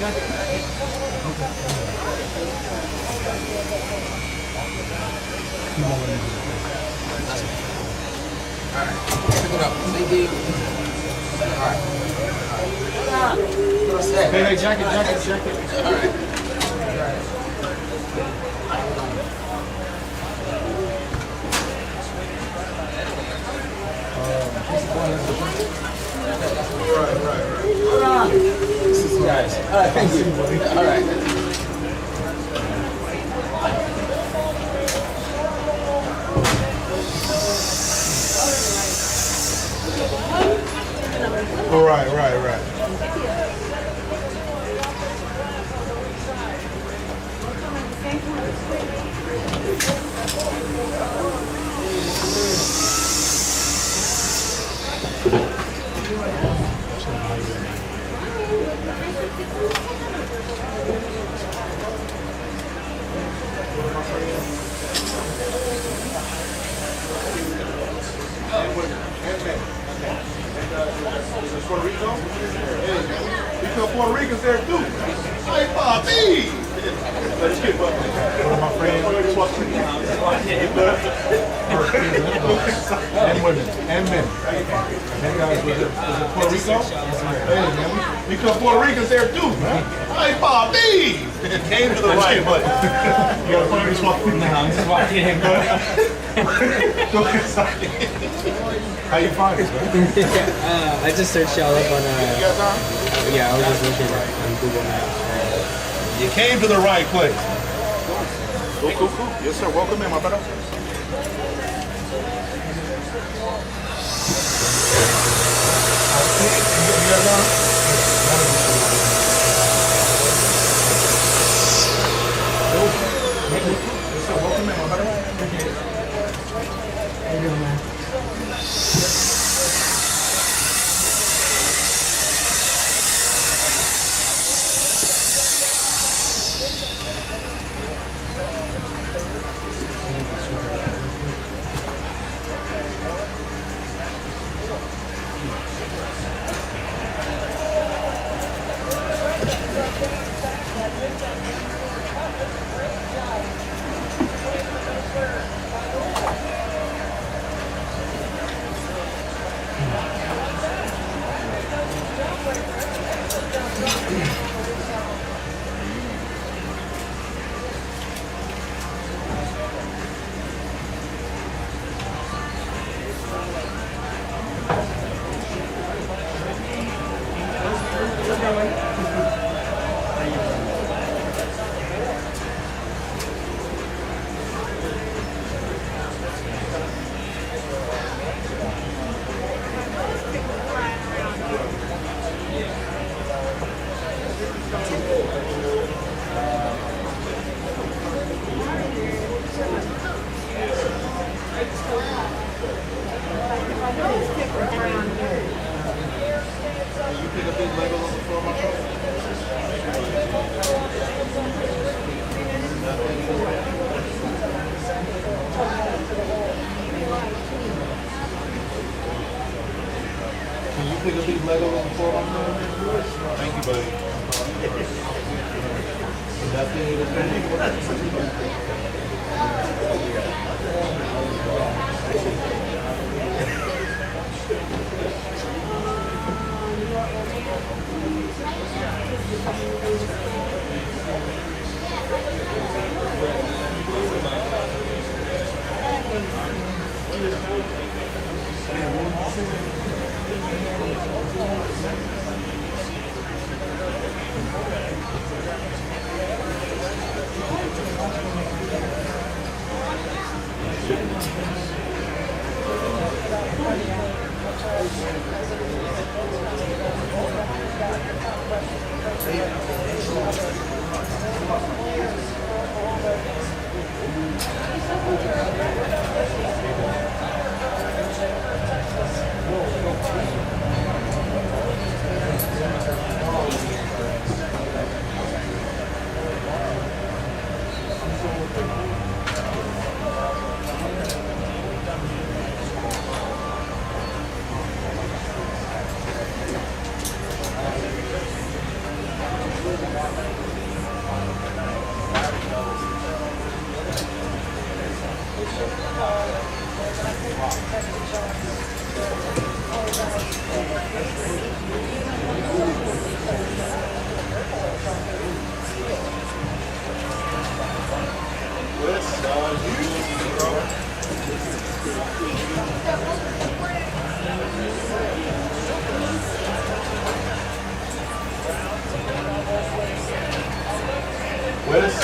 [SPEAKER 5] Pick it up. Thank you.
[SPEAKER 2] Hey, jacket.
[SPEAKER 5] All right.
[SPEAKER 2] Guys.
[SPEAKER 5] Thank you. All right.
[SPEAKER 1] Right. Puerto Rico? Hey, you got Puerto Ricans there too. Hey, Bobby! One of my friends. And women. And men. Hey guys, was it Puerto Rico? Hey man, you got Puerto Ricans there too, man. Hey, Bobby! Came to the right, but you got Puerto Ricans walking in. No, I'm just walking in. Go inside. How you find us, man?
[SPEAKER 13] I just searched y'all up on
[SPEAKER 1] You got time?
[SPEAKER 13] yeah, I was just looking on Google Maps.
[SPEAKER 1] You came to the right place. Cool. Yes, sir. Welcome in, my brother. You got time? Yes, sir. Welcome in, my brother.
[SPEAKER 13] How you doing, man?
[SPEAKER 1] Can you pick up these Legos on the floor, my friend? Thank you, buddy. That thing is
[SPEAKER 4] West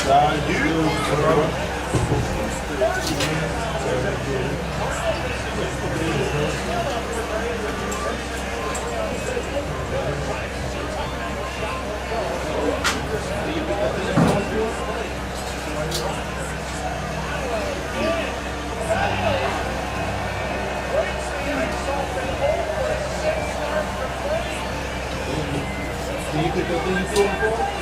[SPEAKER 4] side, you.
[SPEAKER 2] Can you pick up the uniform for?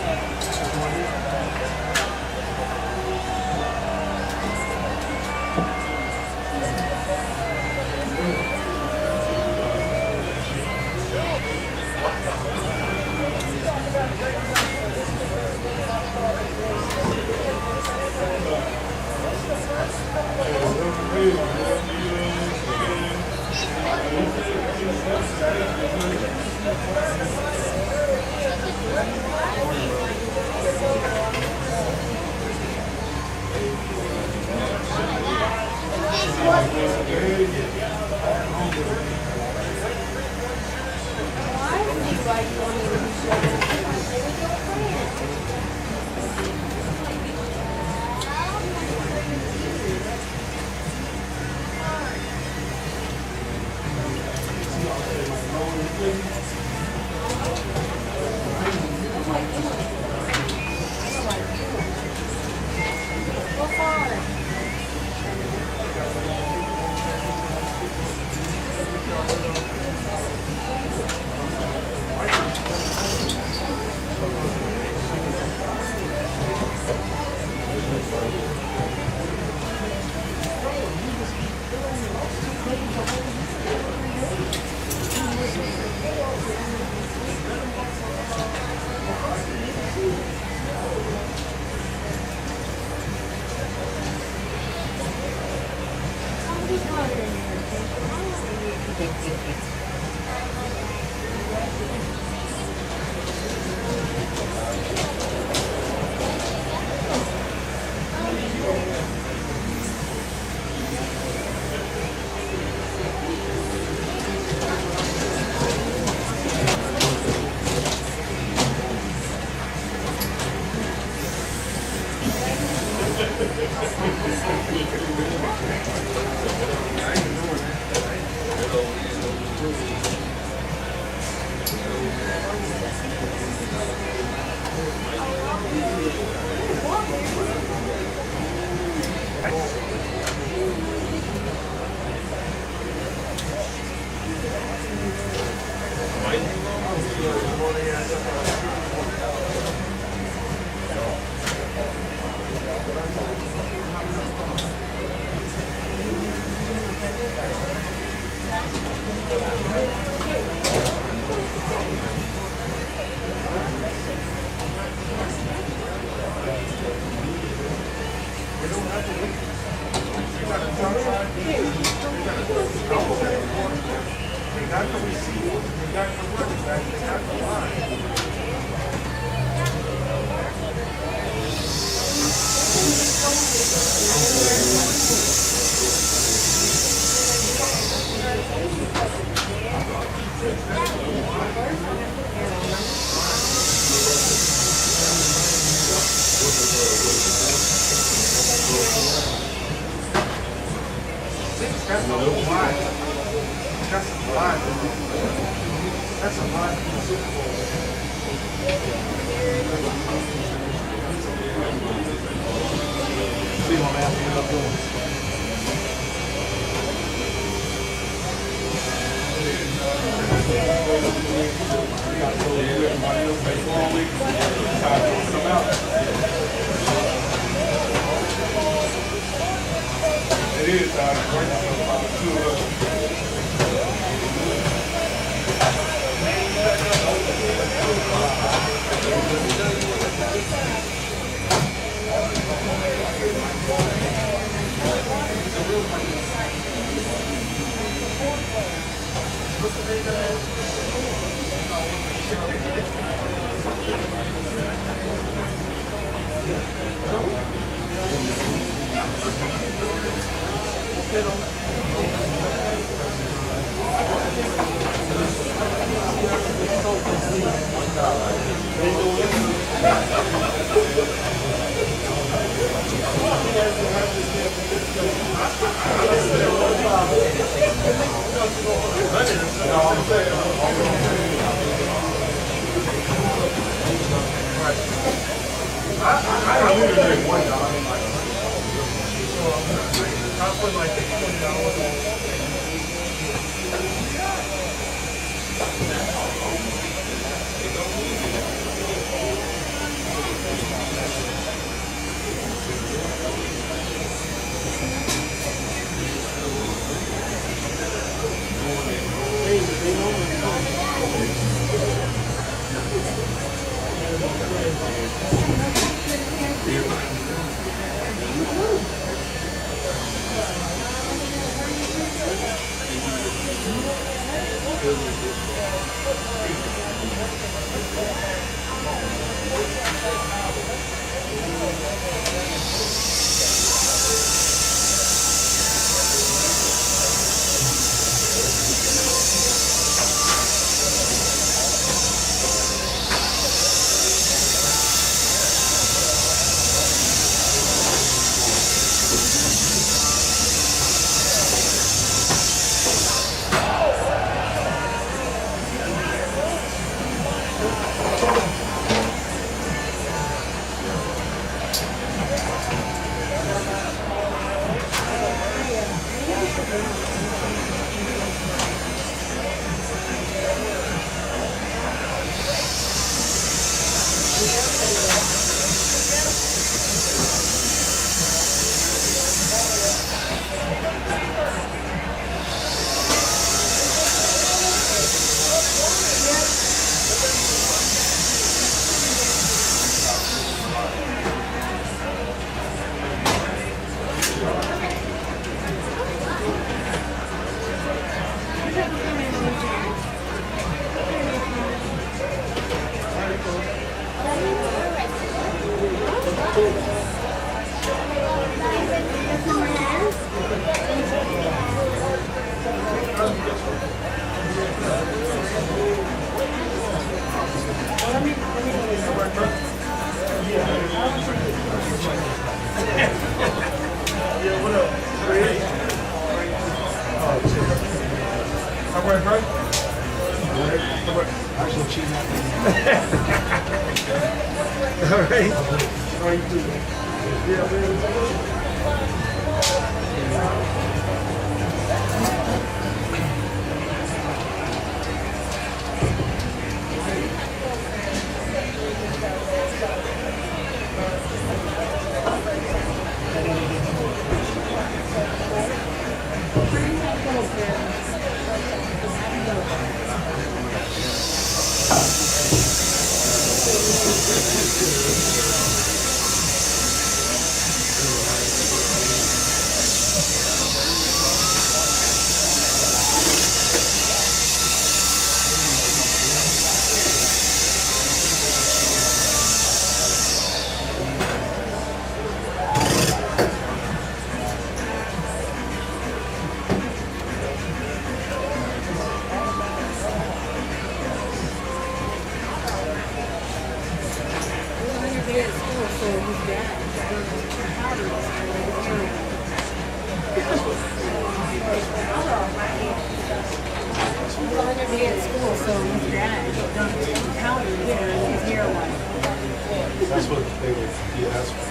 [SPEAKER 2] That's what they would, yeah, that's what.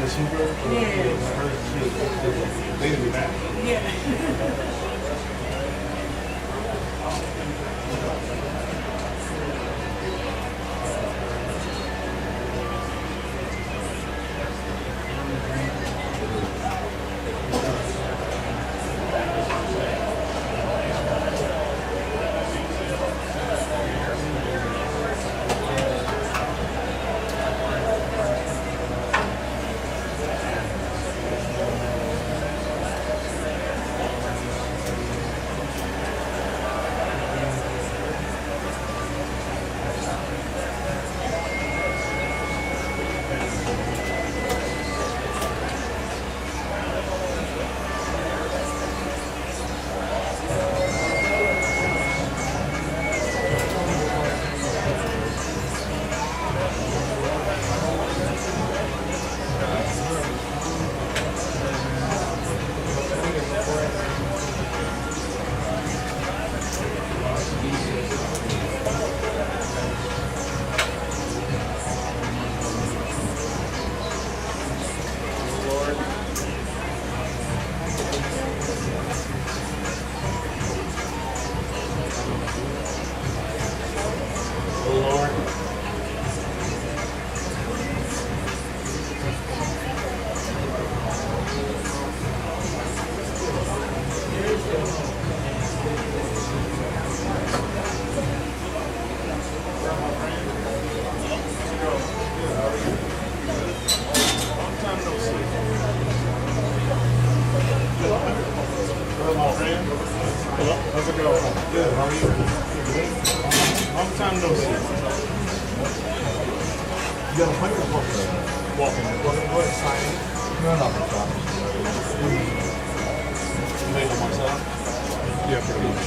[SPEAKER 2] Miss Hoover? They didn't be mad.
[SPEAKER 4] Hello, how's it going? Good, how are you? Long time no see.
[SPEAKER 2] You got a point or walking?
[SPEAKER 4] Walking.
[SPEAKER 2] What sign? No, no, no.
[SPEAKER 4] You made them myself?
[SPEAKER 2] Yeah, pretty much.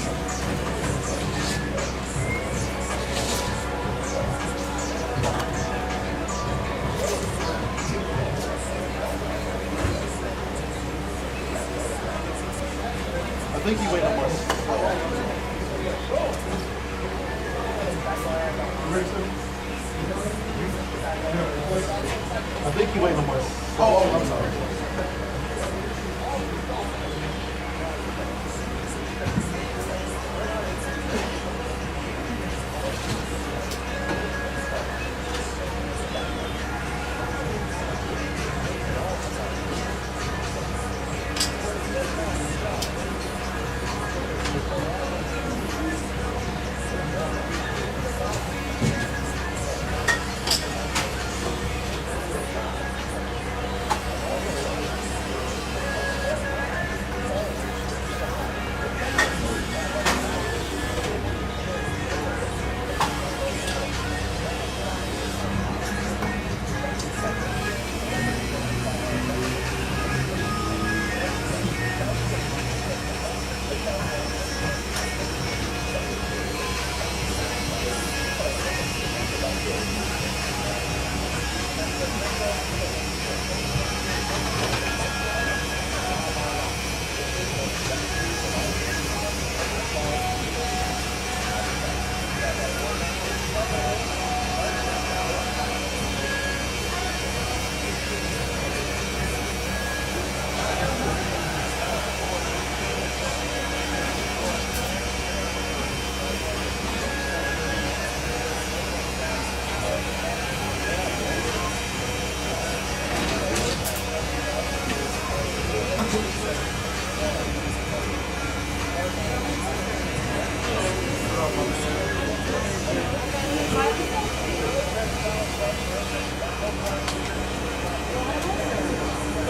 [SPEAKER 4] I think you wait on my. I think you wait on my. Oh, I'm sorry.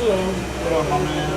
[SPEAKER 4] What up, my man?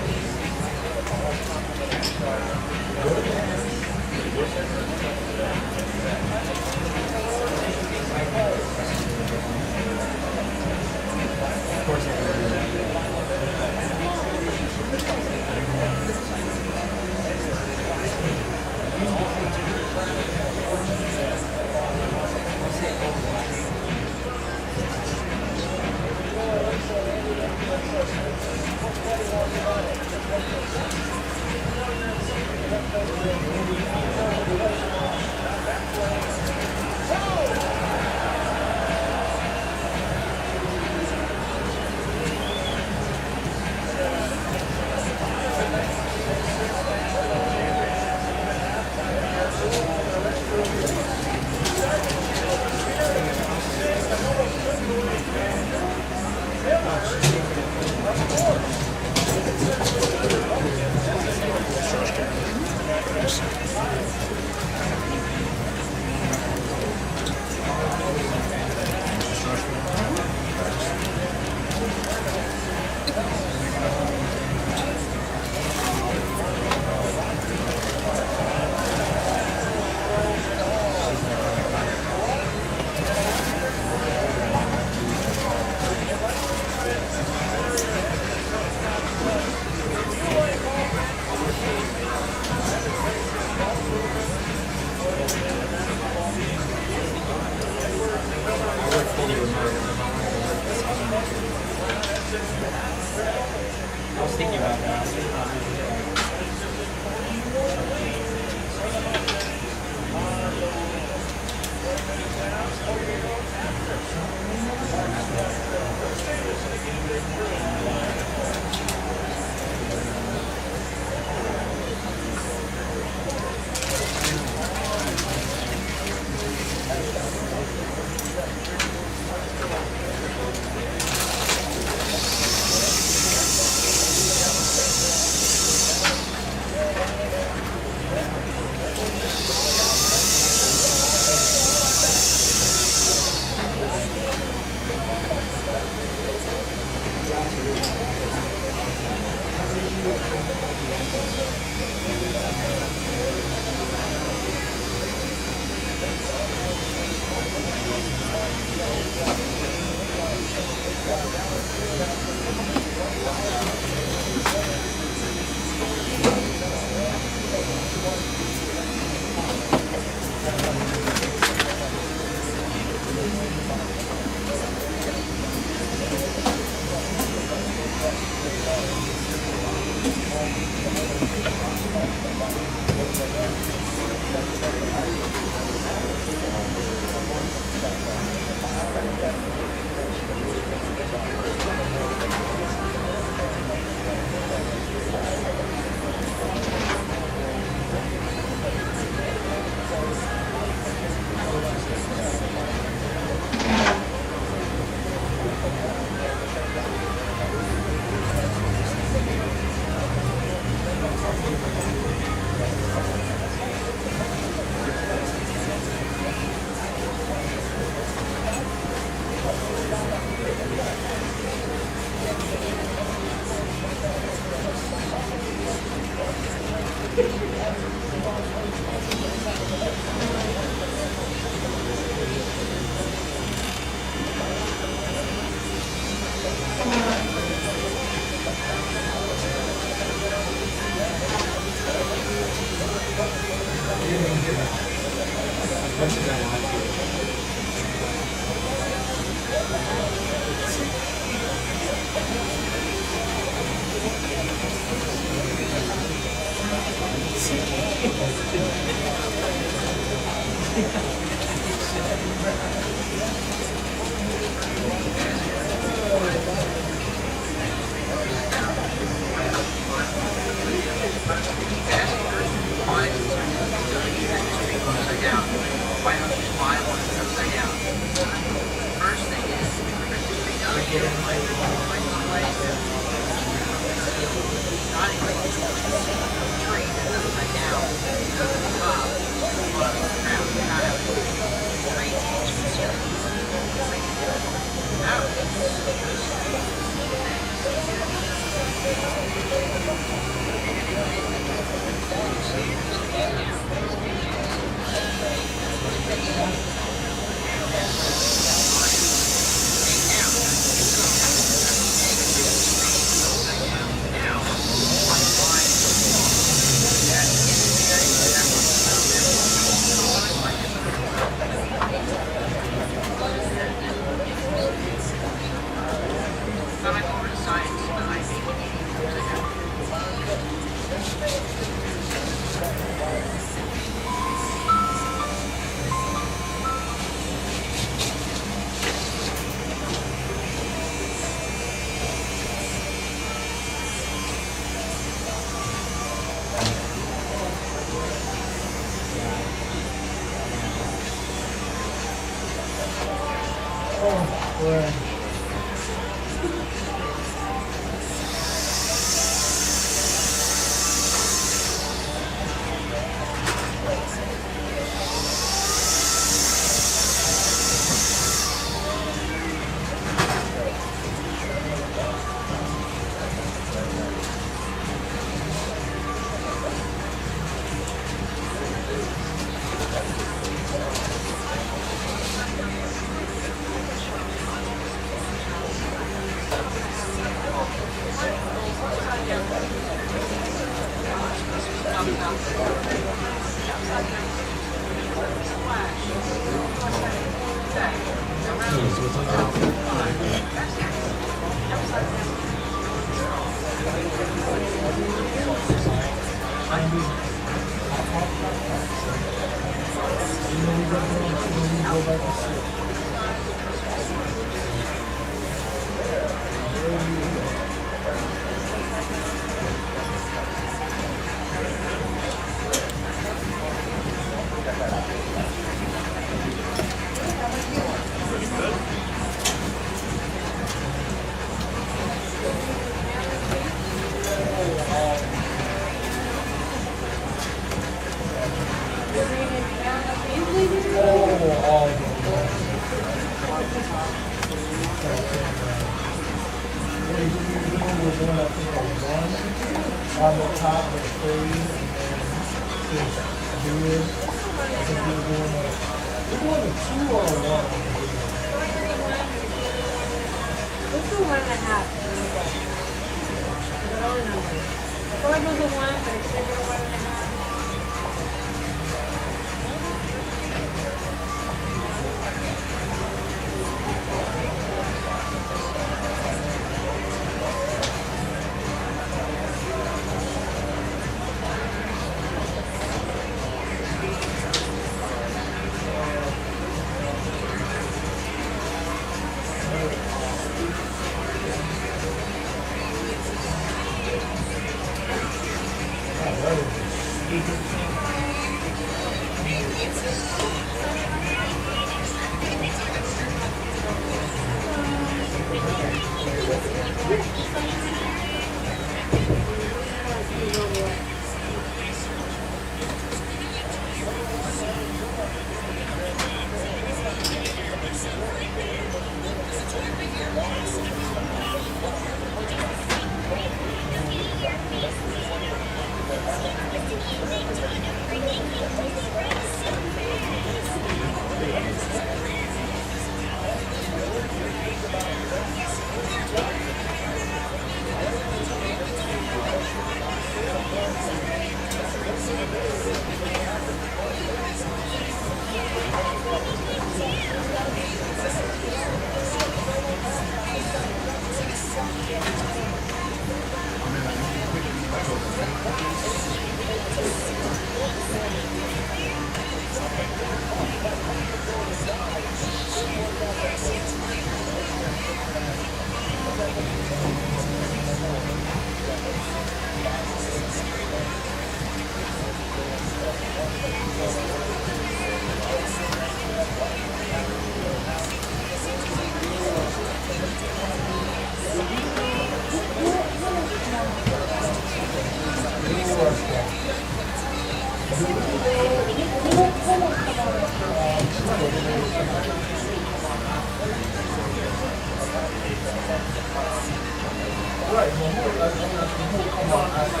[SPEAKER 1] Right. Well, who come on after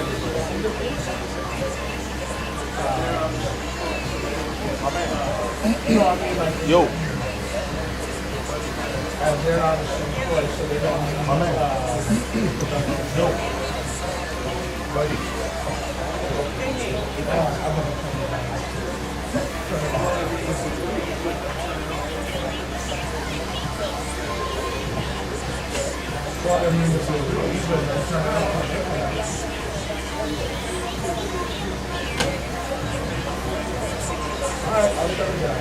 [SPEAKER 1] you know what I mean? Like,
[SPEAKER 3] Yo.
[SPEAKER 1] and they're on the same place, so they don't need, no. Buddy. Well, I mean, it's he's going to turn it on. All right, I'll shut it down.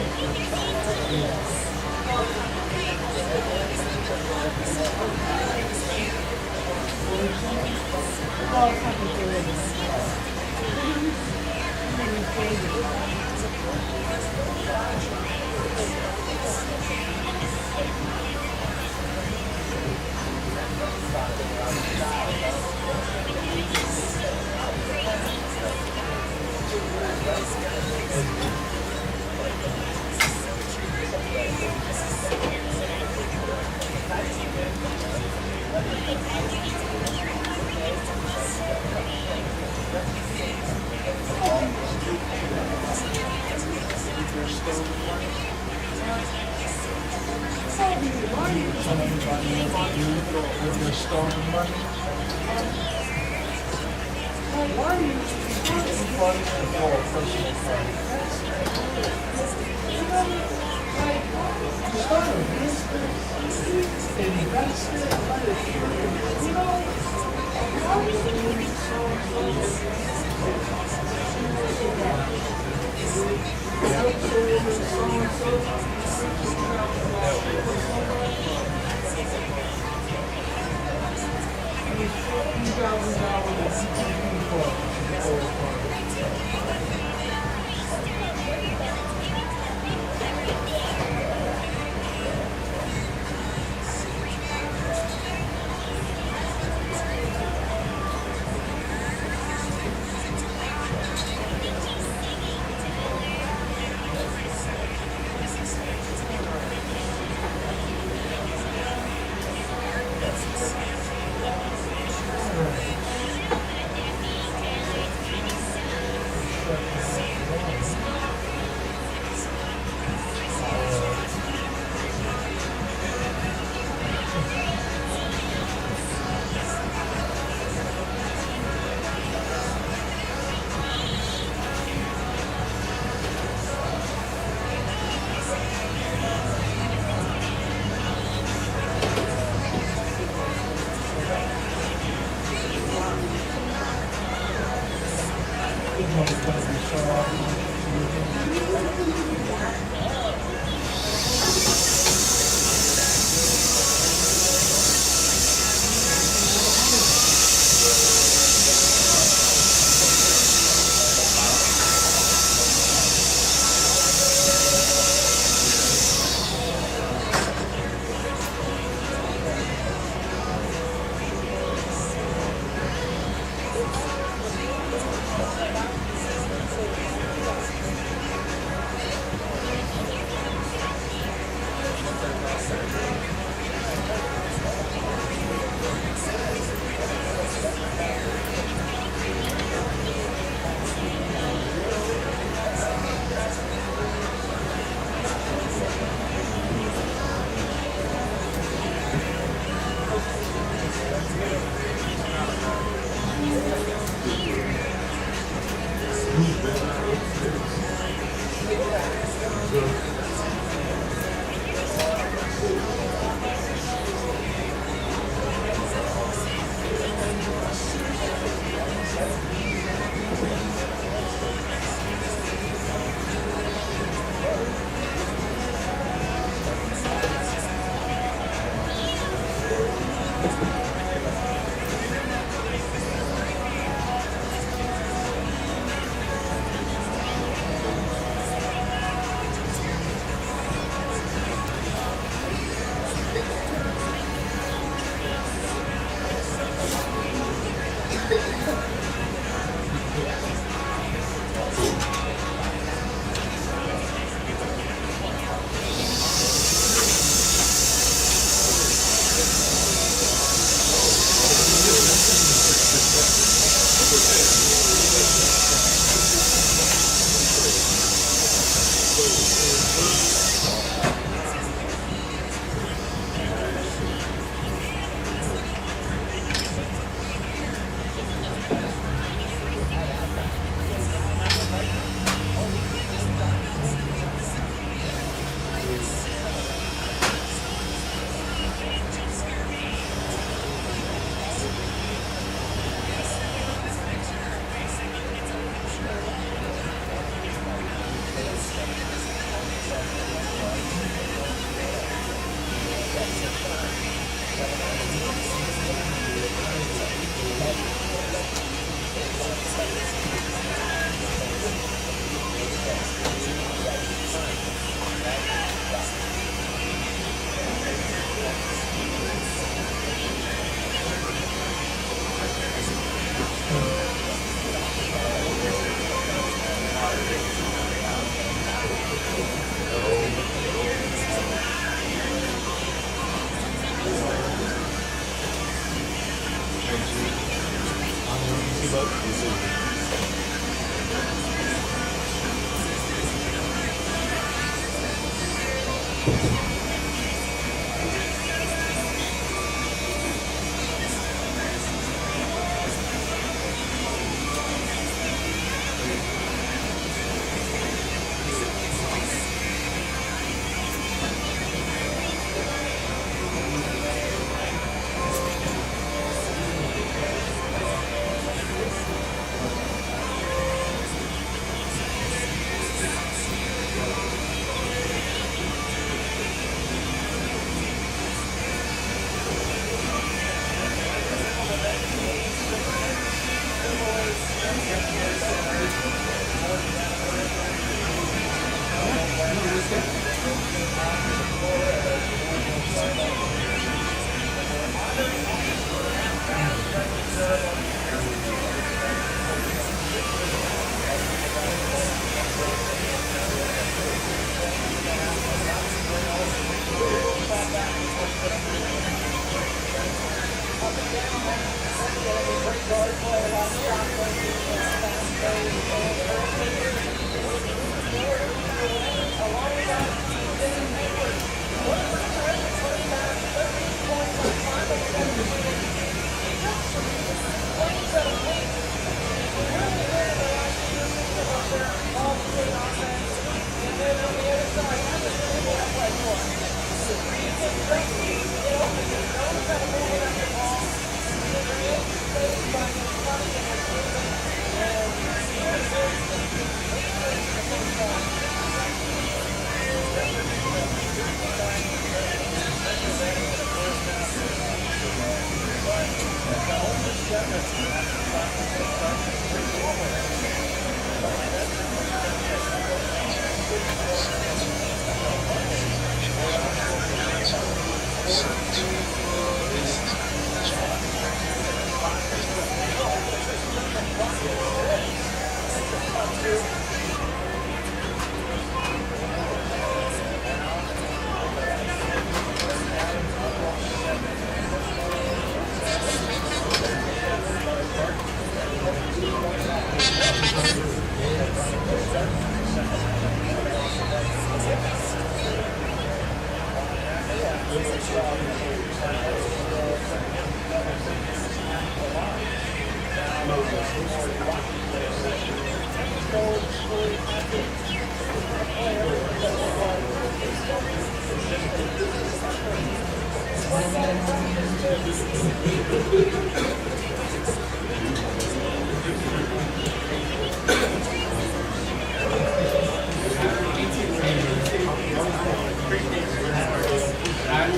[SPEAKER 1] With your stolen money. Why are you funny for a personal fund? Start a business, invest it, you know,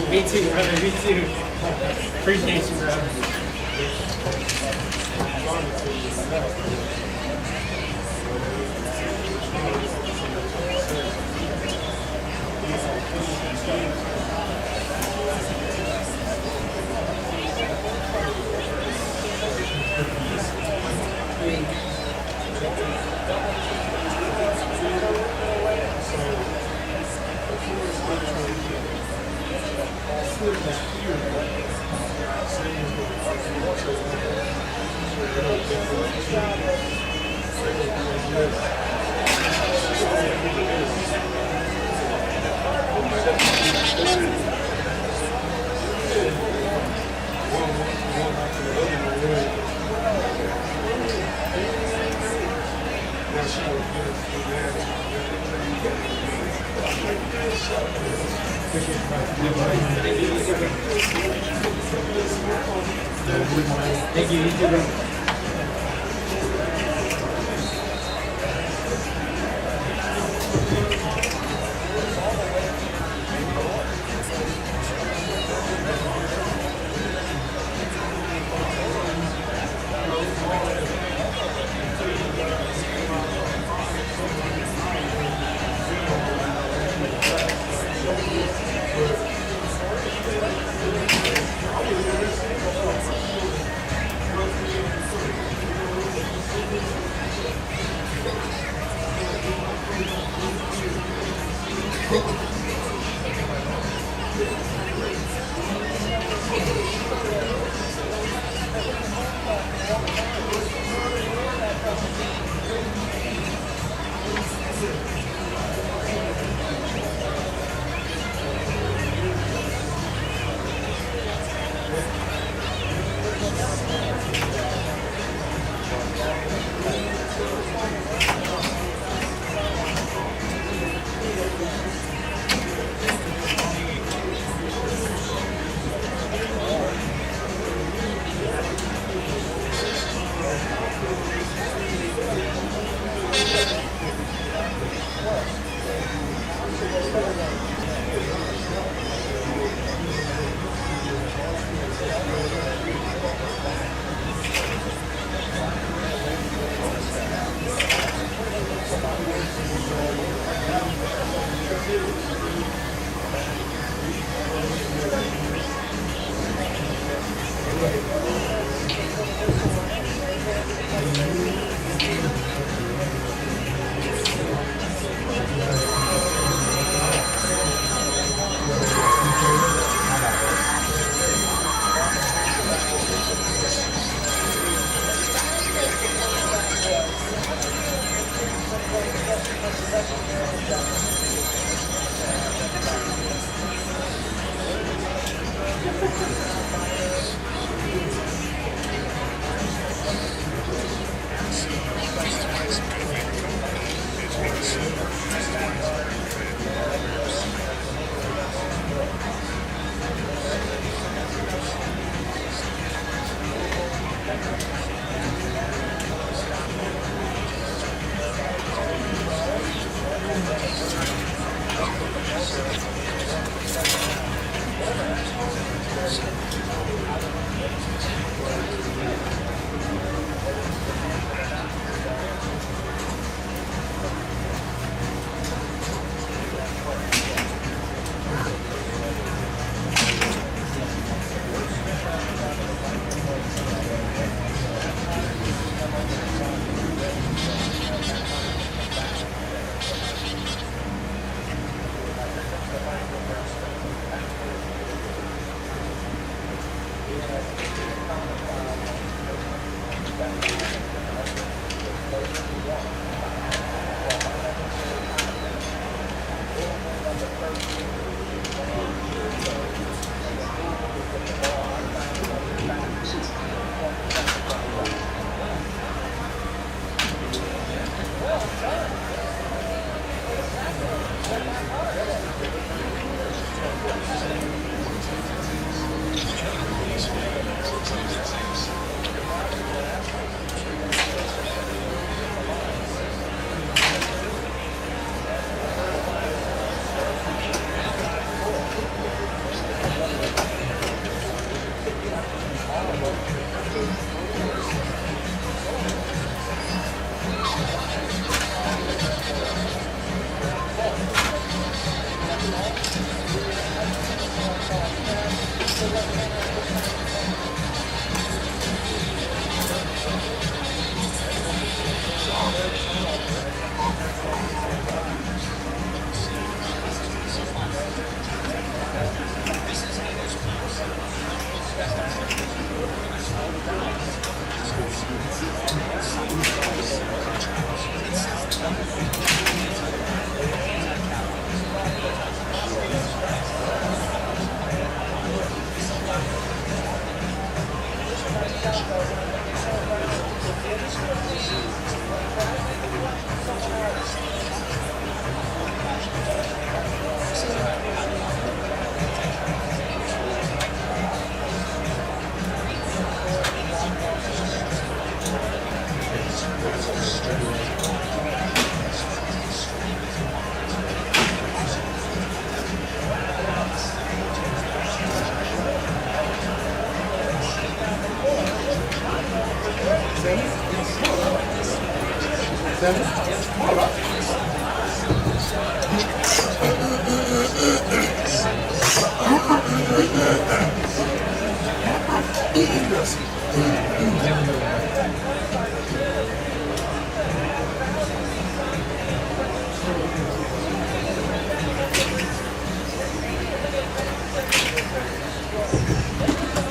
[SPEAKER 13] Me too, brother. Me too. Appreciate you, bro. Thank you. You too, bro.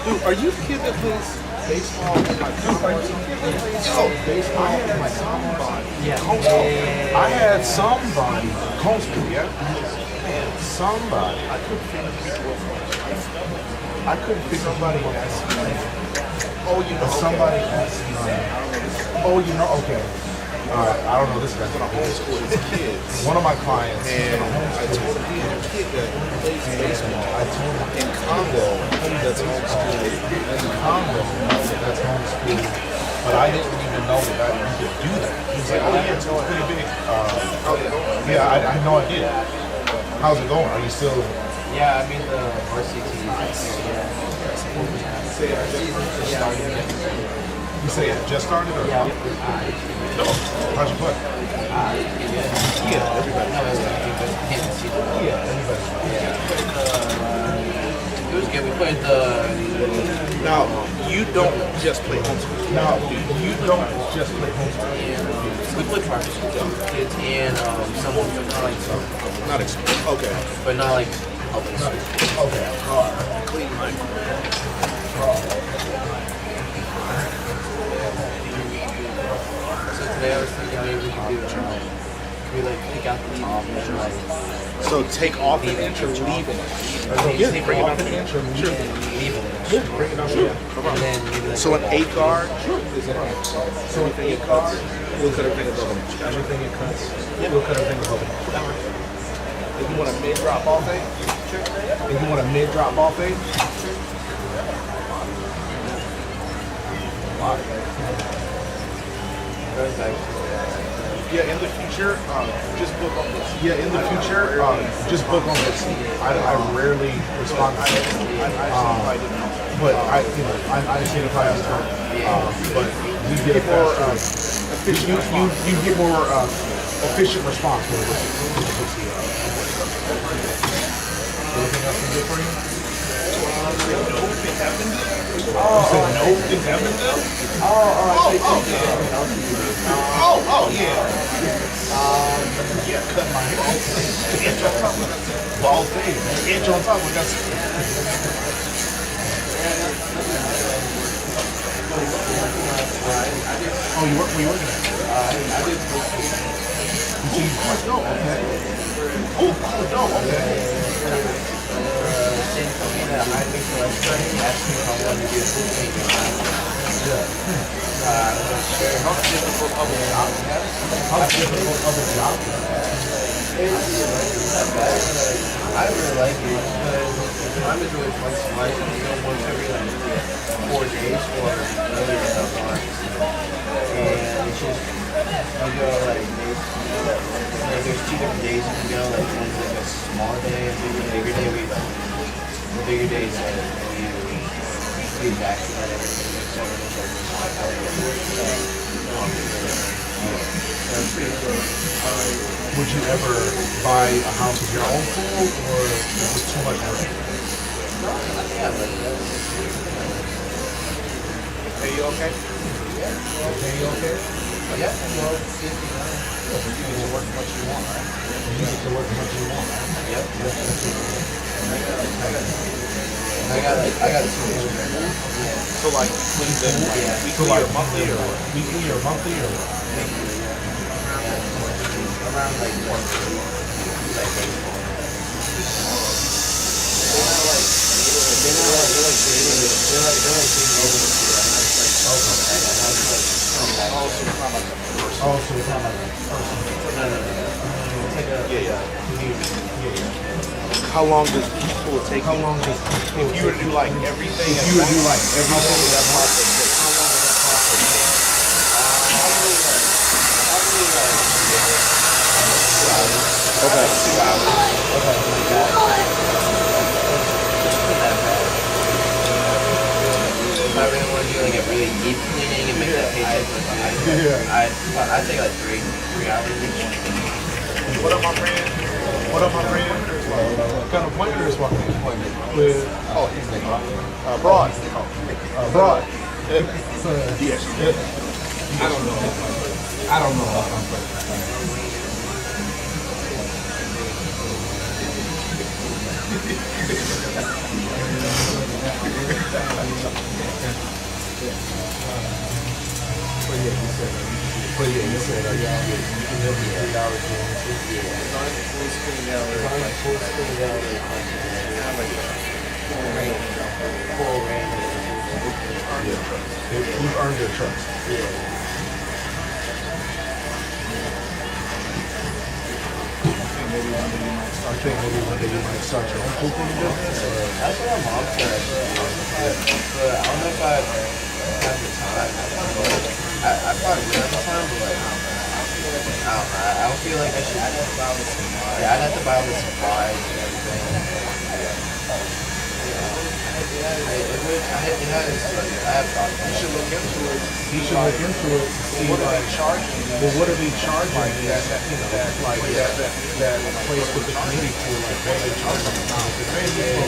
[SPEAKER 3] Dude, are you the kid that plays baseball in my combine? Yo, baseball in my combine.
[SPEAKER 2] Yeah.
[SPEAKER 3] I had somebody, home school, yeah? Man, somebody. I couldn't figure somebody asked me. Oh, you know, somebody asked me. Oh, you know, okay. I don't know this guy. I'm gonna homeschool his kids. One of my clients. And I told him he had a kid that plays baseball. I told him in Congo that's homeschooled. In Congo that's homeschooled. But I didn't even know that you could do that. He's like, oh yeah, it's pretty big. Yeah, I had no idea. How's it going? Are you still?
[SPEAKER 5] Yeah, I'm in the varsity team.
[SPEAKER 3] You say it just started or?
[SPEAKER 5] Yeah.
[SPEAKER 3] How'd you play? Yeah, everybody.
[SPEAKER 5] Yeah, everybody. Yeah. It was good. We played the
[SPEAKER 3] Now, you don't just play homeschool.
[SPEAKER 2] Now, you don't just play homeschool.
[SPEAKER 5] We play private school kids and someone not like some,
[SPEAKER 3] Not expensive. Okay.
[SPEAKER 5] but not like public school.
[SPEAKER 2] Okay.
[SPEAKER 3] Clean mic.
[SPEAKER 5] So today I was thinking maybe we could do we like pick out the top and like
[SPEAKER 3] So take off an inch or leave an inch.
[SPEAKER 5] or
[SPEAKER 2] Yeah,
[SPEAKER 5] maybe
[SPEAKER 2] bring it
[SPEAKER 5] off
[SPEAKER 2] up
[SPEAKER 5] an
[SPEAKER 2] an
[SPEAKER 5] inch
[SPEAKER 2] inch or
[SPEAKER 5] leave it.
[SPEAKER 2] Yeah, bring it down. Sure.
[SPEAKER 5] And then maybe like
[SPEAKER 3] So an 8 guard
[SPEAKER 2] Is an inch.
[SPEAKER 3] so an 8 guard will cut everything above an inch.
[SPEAKER 2] Everything it cuts, we'll cut everything above an inch.
[SPEAKER 3] If you want a mid drop ball fade,
[SPEAKER 2] If you want a mid drop ball fade,
[SPEAKER 3] yeah, in the future, just book on this.
[SPEAKER 2] just book on this. I rarely respond to it. But I understand the price. But you get more efficient. You get more efficient response when it puts the. Anything else to do for you?
[SPEAKER 3] Oh, yeah.
[SPEAKER 2] Cut my hair. Inch on top of that. Ball fade. Inch on top of that. Oh, you work? Were you working at?
[SPEAKER 5] I did
[SPEAKER 2] Oh, okay. Oh, okay.
[SPEAKER 5] same company that hired me for lecturing asked me if I wanted to be a food maker. How difficult of a job is that?
[SPEAKER 2] How difficult of a job?
[SPEAKER 5] Not bad. I really like it because time is really flexible. I can go once every like 4 days or earlier sometimes. And it's just, you go like there's 2 different days you can go. Like one's like a small day and the bigger day. The bigger days like you do back to that everything.
[SPEAKER 2] Would you ever buy a house with your own pool, or is it too much work?
[SPEAKER 5] Yeah, but
[SPEAKER 3] Are you okay?
[SPEAKER 2] Okay, you okay?
[SPEAKER 5] yeah, well, you can work much you want, right?
[SPEAKER 2] You get to work as much as you want.
[SPEAKER 5] Yep. I got 2 days right now.
[SPEAKER 3] So like, weekly or monthly or what?
[SPEAKER 2] Weekly or monthly or what?
[SPEAKER 5] Around like 1 like baseball.
[SPEAKER 2] Oh, so it's not like a person.
[SPEAKER 5] It's like a
[SPEAKER 3] How long does pool take?
[SPEAKER 2] How long does
[SPEAKER 3] If you were to do like everything,
[SPEAKER 2] if you were to do like
[SPEAKER 3] how long
[SPEAKER 2] everything?
[SPEAKER 3] would that process take? How long would that process take? Okay.
[SPEAKER 5] 2 hours. If I really want to do like a really deep cleaning and make that paycheck look good, I'd take like 3 hours each.
[SPEAKER 3] What up, my friend? What up, my friend?
[SPEAKER 2] What kind of appointment is walking with?
[SPEAKER 3] Oh, his name. Broad.
[SPEAKER 2] Broad.
[SPEAKER 3] Yes.
[SPEAKER 2] I don't know. I don't know. But yeah, you said, you can help me $3
[SPEAKER 5] Full screen down there. Full screen down there. Full range.
[SPEAKER 2] You've earned your trust. I think maybe one day you might start your own pool cleaning business.
[SPEAKER 5] That's what my mom said. But I don't know if I have the time. I probably will have the time, but like, I don't feel like I should. Yeah, I'd have to buy all the supplies and everything. I have thought about it.
[SPEAKER 3] You should look into it.
[SPEAKER 2] You should look into it. See
[SPEAKER 3] What are they charging?
[SPEAKER 2] well, what are they charging? That place with the community pool, like what are they charging? Now, if they pay me for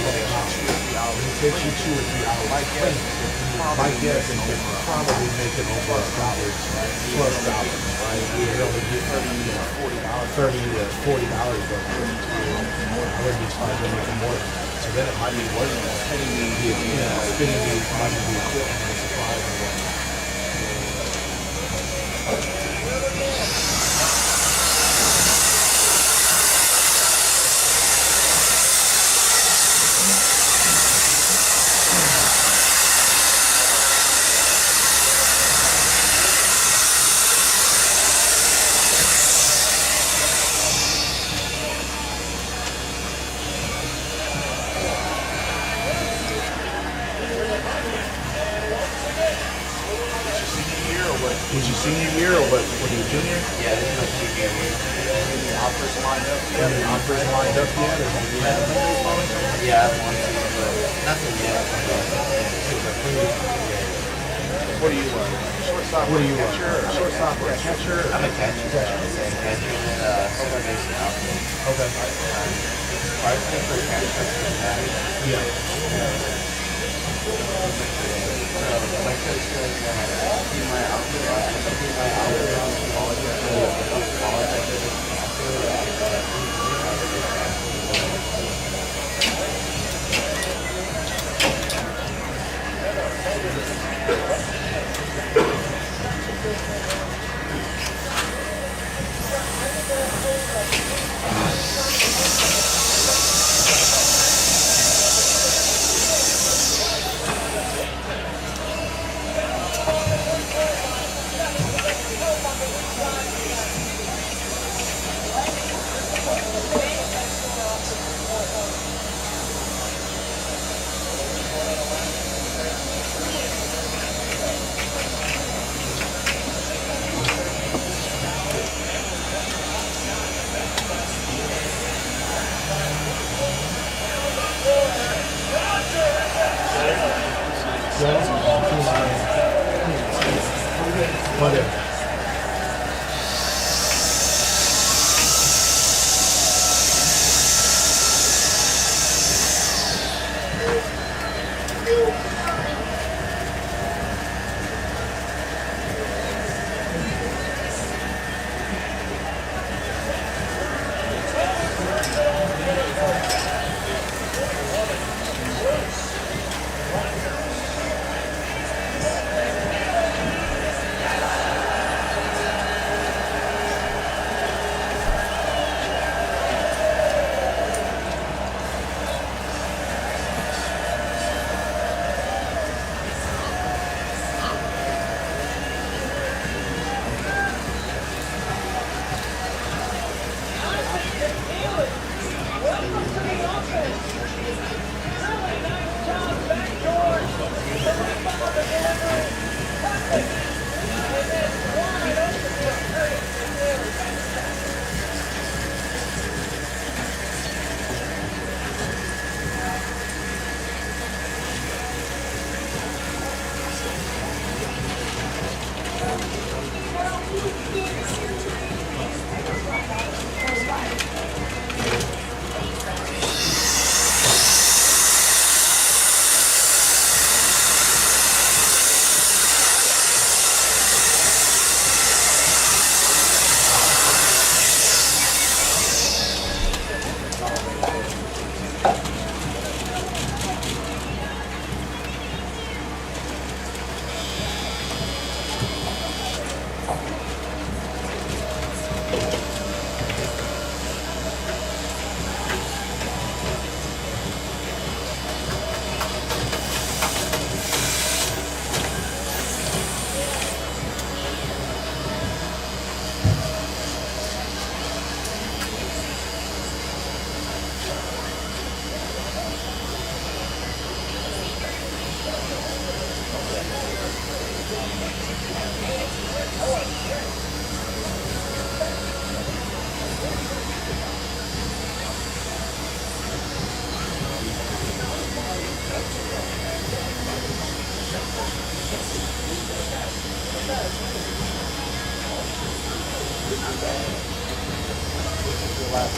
[SPEAKER 3] hours.
[SPEAKER 2] It takes you 2 or 3 hours. My guess is you probably make it over $100 plus dollars, right? You're only get $30 to $40 of it. I wouldn't be surprised if making more. So then it might be worth it. Spending the money, the equipment, the supplies, and whatnot. Was your senior year or what? Was you junior?
[SPEAKER 5] Yeah, this is my senior year.
[SPEAKER 2] Any offers lined up yet? Any offers lined up yet? Or have you had them?
[SPEAKER 5] Yeah, I want to, but nothing yet.
[SPEAKER 3] What do you want? Shortstop.
[SPEAKER 2] What do you want?
[SPEAKER 3] Shortstop or catcher?
[SPEAKER 5] I'm a catcher. Catcher and second base and outfield.
[SPEAKER 2] Okay.
[SPEAKER 5] Varsity for catcher.
[SPEAKER 2] Yeah.
[SPEAKER 5] My coach says keep my outfield on. Keep my outfield on.
[SPEAKER 2] Whatever.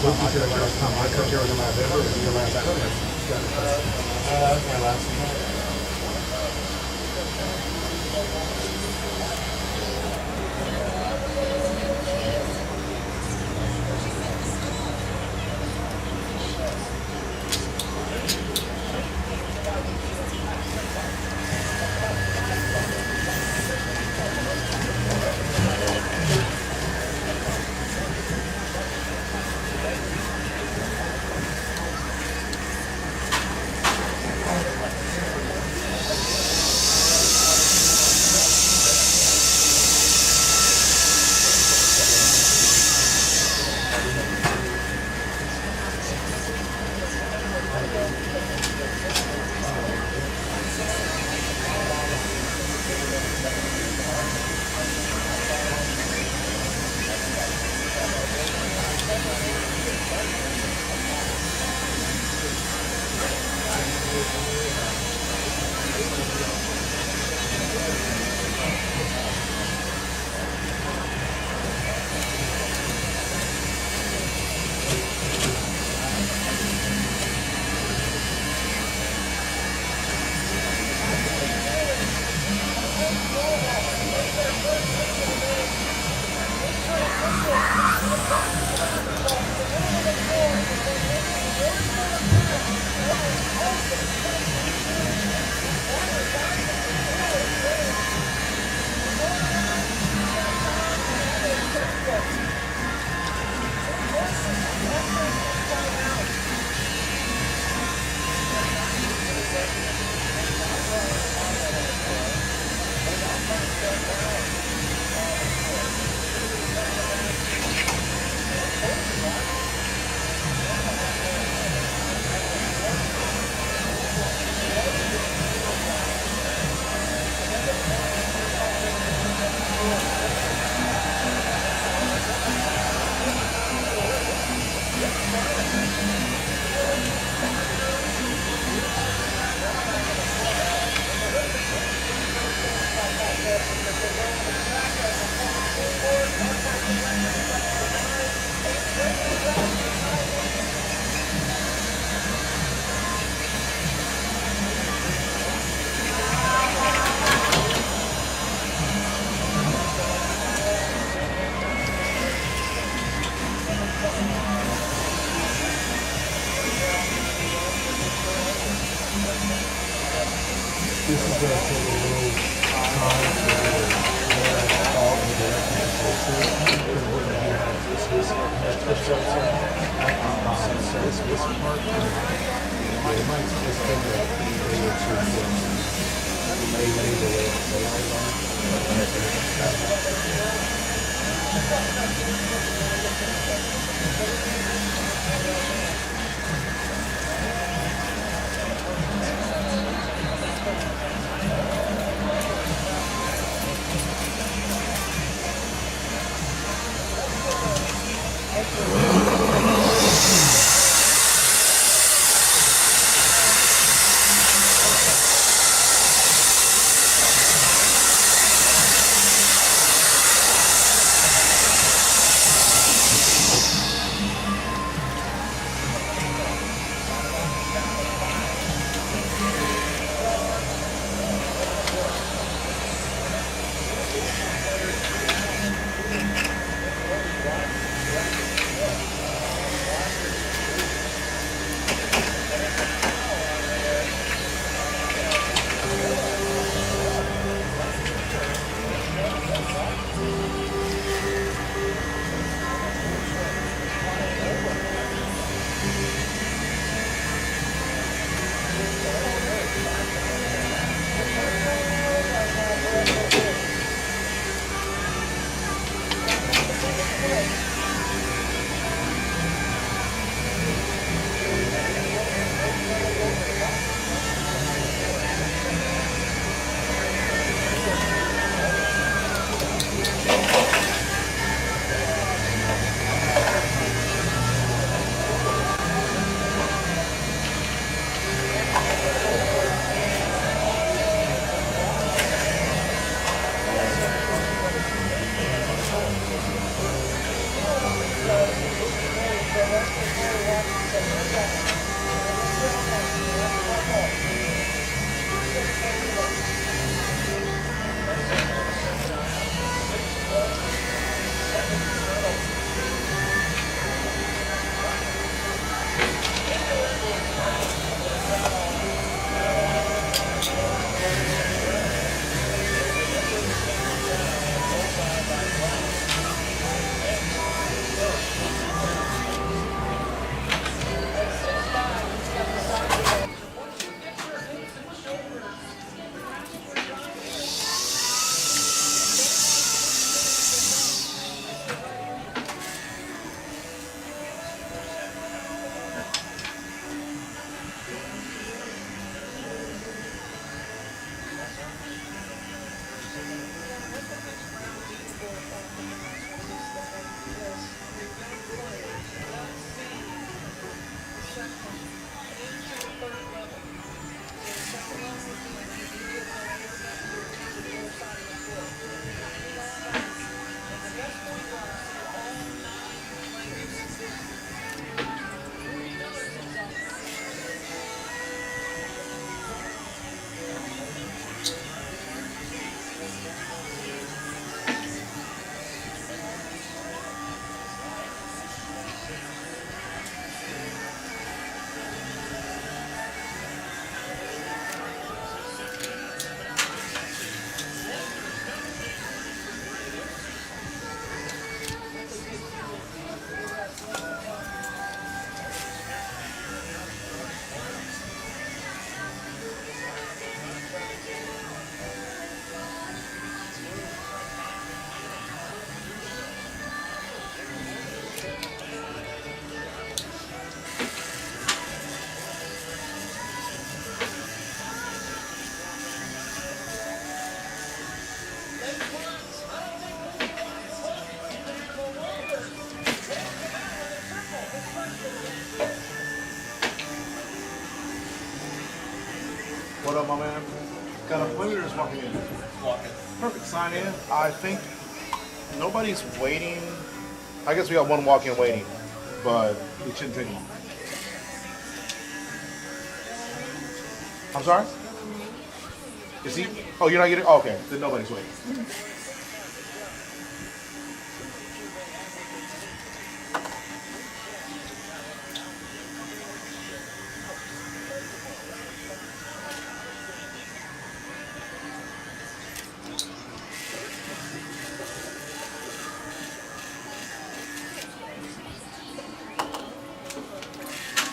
[SPEAKER 2] What did you say the last time I cut your last ever? Your last cut? That was my last one.
[SPEAKER 3] Got an appointment or just walking in?
[SPEAKER 12] Walking.
[SPEAKER 3] Perfect. Sign in. I think nobody's waiting. I guess we got one walk-in waiting, but it shouldn't take long. I'm sorry? Is he? Oh, you're not getting? Oh, okay. Then nobody's waiting.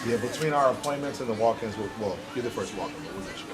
[SPEAKER 3] Yeah, between our appointments and the walk-ins, well, you're the first walk-in, but we'll let you go.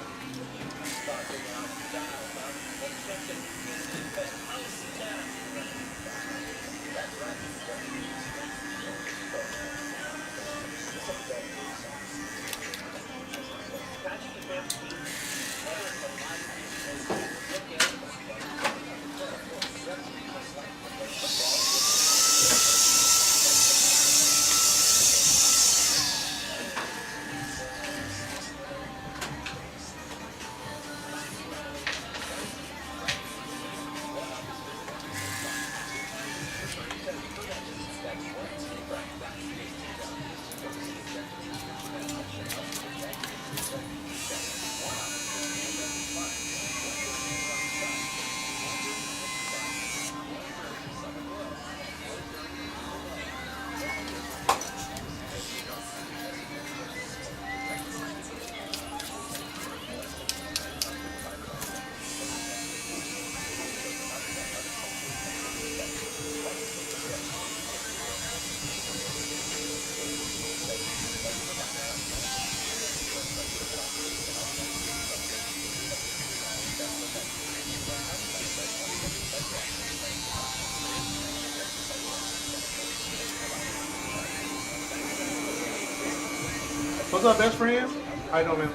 [SPEAKER 3] What's up, best friend? How you doing, man?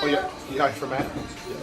[SPEAKER 3] Oh, yeah. Yeah, for Matt? Yeah.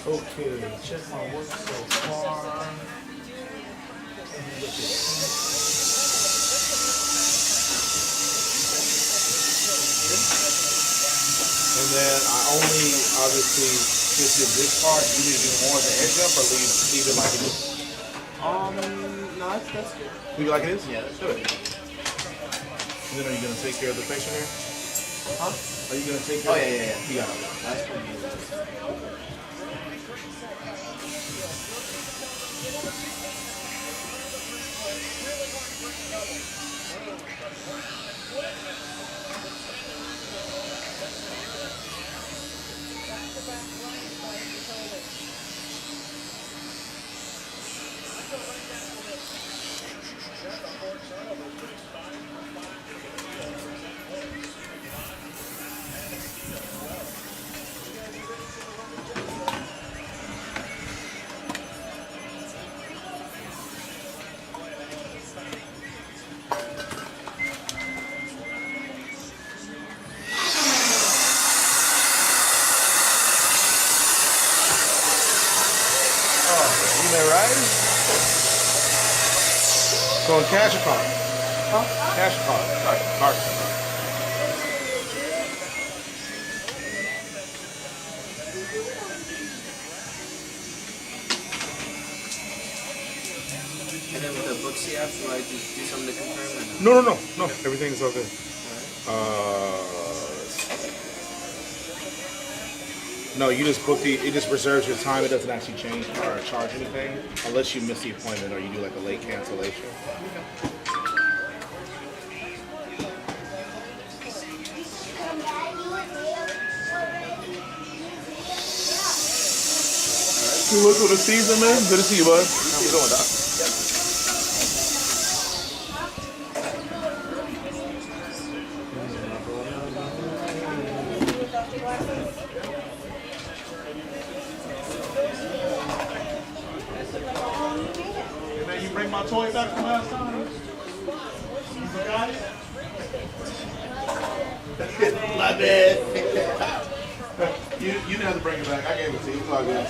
[SPEAKER 3] Okay, check my work so far. And then I only obviously just did this part. You need to do more of the edge up or leave it like it is?
[SPEAKER 12] No, that's good.
[SPEAKER 3] Leave it like it is?
[SPEAKER 12] Yeah, that's
[SPEAKER 3] good. And then are you gonna take care of the patient here?
[SPEAKER 12] Huh?
[SPEAKER 3] Are you gonna take care?
[SPEAKER 12] Oh yeah. You got it. That's pretty easy.
[SPEAKER 3] Right? So in cash or card? Cash card. Sorry, card.
[SPEAKER 5] And then with the Booksy app, do I just do something to confirm or
[SPEAKER 3] No. Everything's okay. No, you just book it just reserves your time. It doesn't actually change or charge anything unless you miss the appointment or you do like a late cancellation. You look for the season, man. Good to see you, bud. How you doing, Doc?
[SPEAKER 4] And then you bring my toy back from last time. You forgot it?
[SPEAKER 3] My bad. You didn't have to bring it back. I gave it to you. It's all good.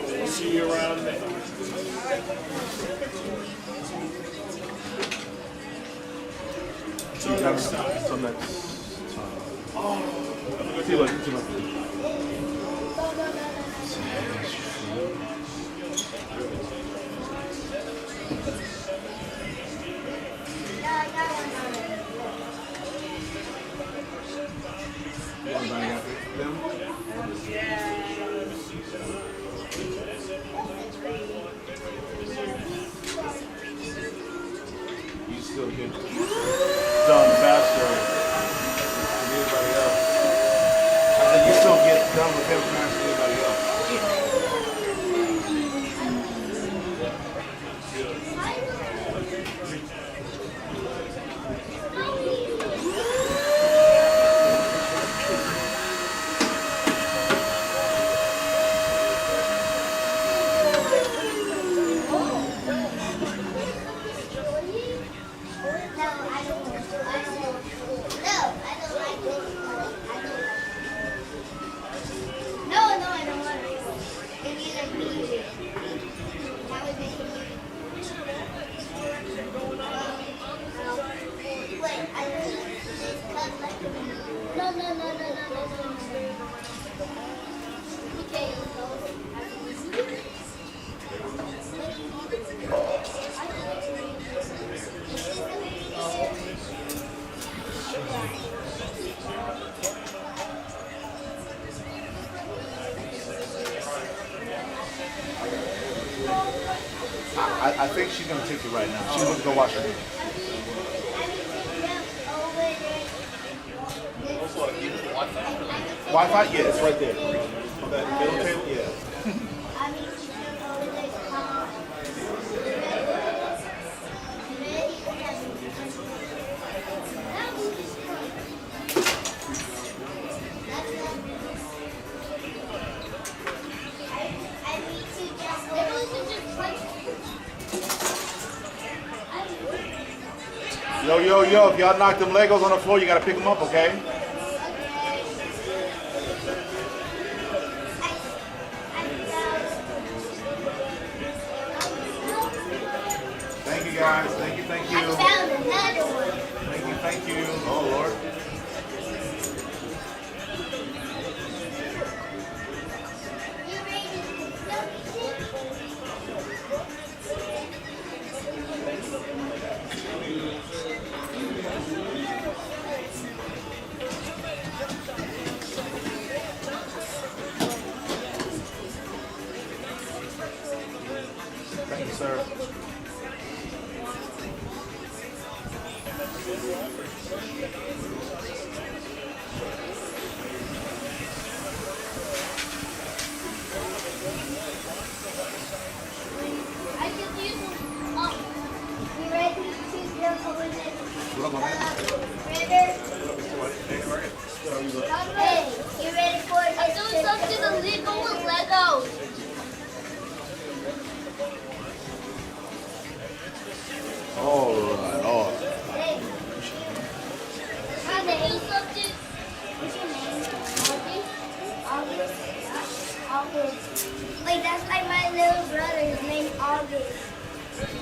[SPEAKER 4] We'll see you around there. Until next time.
[SPEAKER 3] Until next time. See you later. Everybody got them? You still get done faster than anybody else. I said you still get done with him faster than anybody else. I think she's gonna take it right now. She's gonna go wash her hands. Wi-Fi? Yeah, it's right there. On that middle table? Yeah. Yo, if y'all knock them Legos on the floor, you gotta pick them up, okay? Thank you guys, thank you.
[SPEAKER 11] I found another one.
[SPEAKER 3] Thank you. Oh Lord. sir.
[SPEAKER 11] I just use them. You ready to jump over Hey, you ready for it? I'm doing something illegal with Legos.
[SPEAKER 3] Alright, alright.
[SPEAKER 11] Hey, I'm gonna do something. What's your name? August? August. Wait, that's like my little brother. His name's August.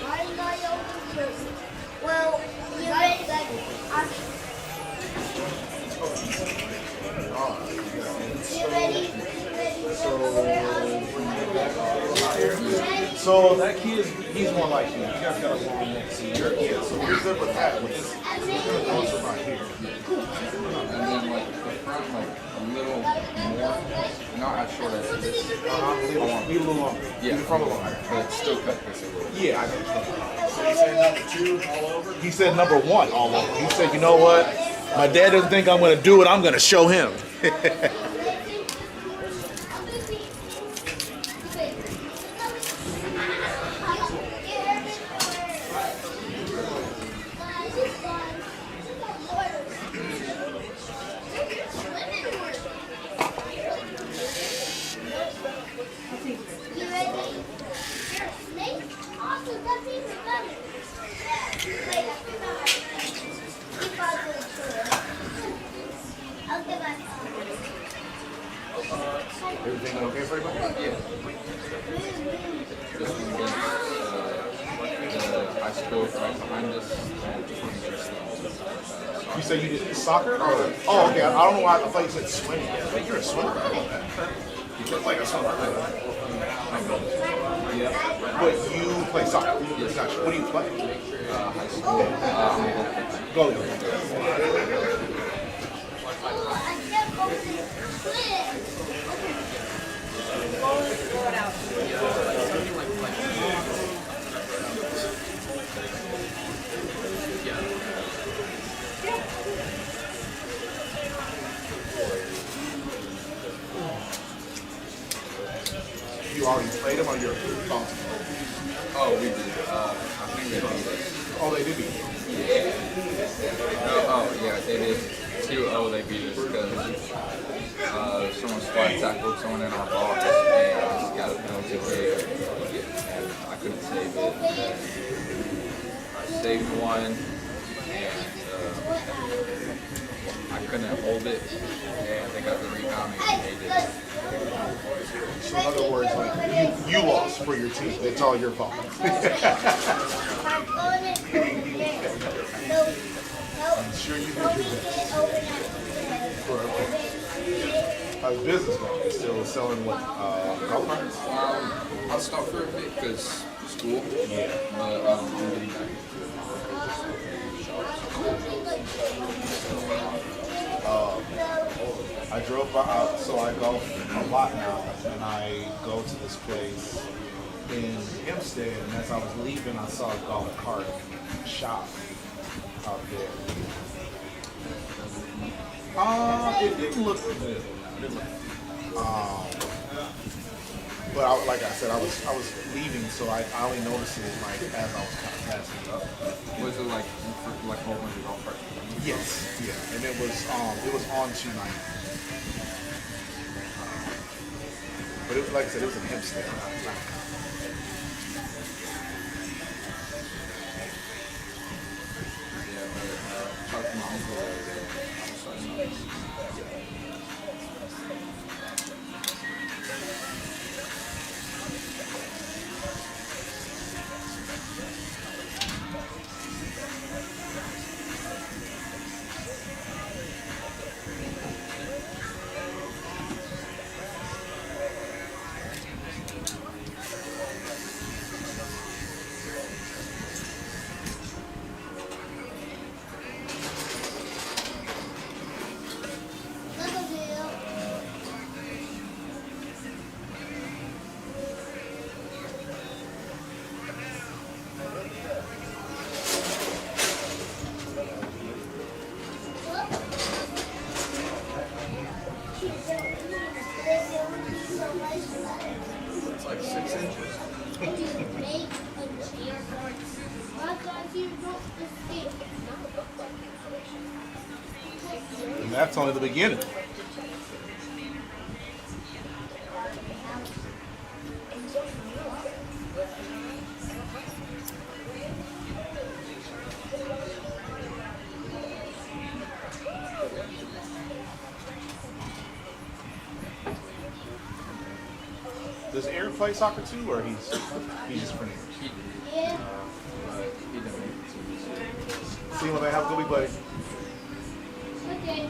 [SPEAKER 11] Why is not your older? Well, you ready? You ready?
[SPEAKER 3] So that kid, he's more like you. You guys got a long neck. So you're good with that. With this, you're also right here.
[SPEAKER 5] And then like the front, like a little more, not as short as this.
[SPEAKER 3] Need a little longer.
[SPEAKER 5] Yeah,
[SPEAKER 3] the front a little higher.
[SPEAKER 5] but still cut this a little.
[SPEAKER 3] Yeah, I know. So he said number 2 all over? He said number 1 all over. He said, you know what? My dad doesn't think I'm going to do it. I'm going to show him.
[SPEAKER 11] You ready? Snake? Awesome, that's even better. Okay, bye.
[SPEAKER 3] Everything okay for everybody?
[SPEAKER 5] Yeah. This one again, the high school right behind us.
[SPEAKER 3] You say you did soccer? Or, oh, okay. I don't know why I thought you said swimming. But you're a swimmer. You look like a swimmer.
[SPEAKER 5] Yeah.
[SPEAKER 3] But you play soccer. Gotcha. What do you play?
[SPEAKER 5] High school.
[SPEAKER 3] Go.
[SPEAKER 8] Throw it out.
[SPEAKER 3] You already played them or you're bouncing?
[SPEAKER 5] Oh, we did. I think they beat us.
[SPEAKER 3] Oh, they did beat you.
[SPEAKER 5] Oh, yeah, they did. 2-0, they beat us because someone slide tackled someone in our box and got a penalty kick. And I couldn't save it. I saved one and I couldn't hold it. And they got the rebound and they did it.
[SPEAKER 3] So in other words, like you lost for your team. It's all your fault. I'm sure you did your best. How's business going? Still selling what? Golf carts?
[SPEAKER 5] I'll stop for a bit because school.
[SPEAKER 3] Yeah.
[SPEAKER 5] But I'm getting back.
[SPEAKER 3] I drove by, so I golf a lot now, and I go to this place in Hempstead, and as I was leaving, I saw a golf cart shop out there. It didn't look good. But like I said, I was leaving, so I only noticed it like as I was kind of passing up.
[SPEAKER 5] Was it like a whole bunch of golf carts?
[SPEAKER 3] Yes, yeah, and it was on 290. But it was, like I said, it was in Hempstead.
[SPEAKER 5] Yeah, but talk to my uncle over there.
[SPEAKER 3] And that's only the beginning. Does Eric play soccer too, or he's just for me?
[SPEAKER 11] Yeah.
[SPEAKER 3] See when they have a good week, buddy.
[SPEAKER 11] Okay.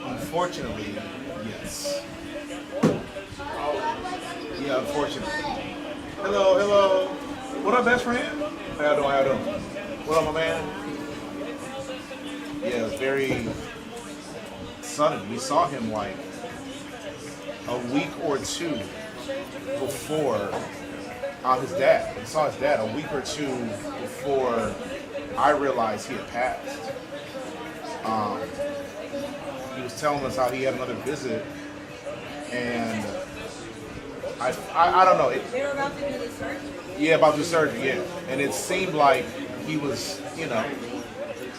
[SPEAKER 3] Unfortunately, yes. Yeah, unfortunately. Hello, hello. What up, best friend? How you doing? How you doing? What up, my man? Yeah, it's very sudden. We saw him like a week or two before his dad. We saw his dad a week or two before I realized he had passed. He was telling us how he had another visit, and I don't know.
[SPEAKER 9] They were about to do the surgery.
[SPEAKER 3] Yeah, about the surgery, yeah. And it seemed like he was,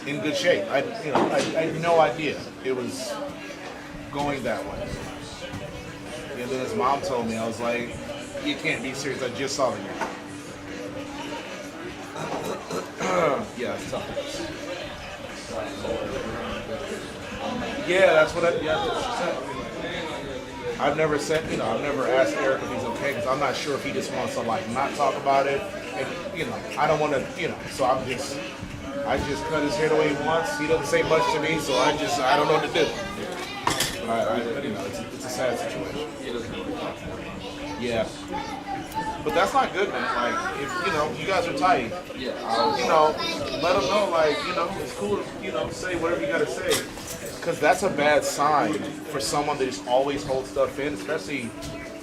[SPEAKER 3] in good shape. I had no idea it was going that way. And then his mom told me, I was like, you can't be serious. I just saw the game. Yeah, it's tough. Yeah, that's what she said. I've never asked Eric if he's okay because I'm not sure if he just wants to not talk about it. And, I don't want to, so I just cut his hair the way he wants. He doesn't say much to me, so I don't know what to do. But it's a sad situation. Yeah. But that's not good, man. Like, if, you guys are tight, let them know, it's cool to, say whatever you got to say. Because that's a bad sign for someone that just always holds stuff in, especially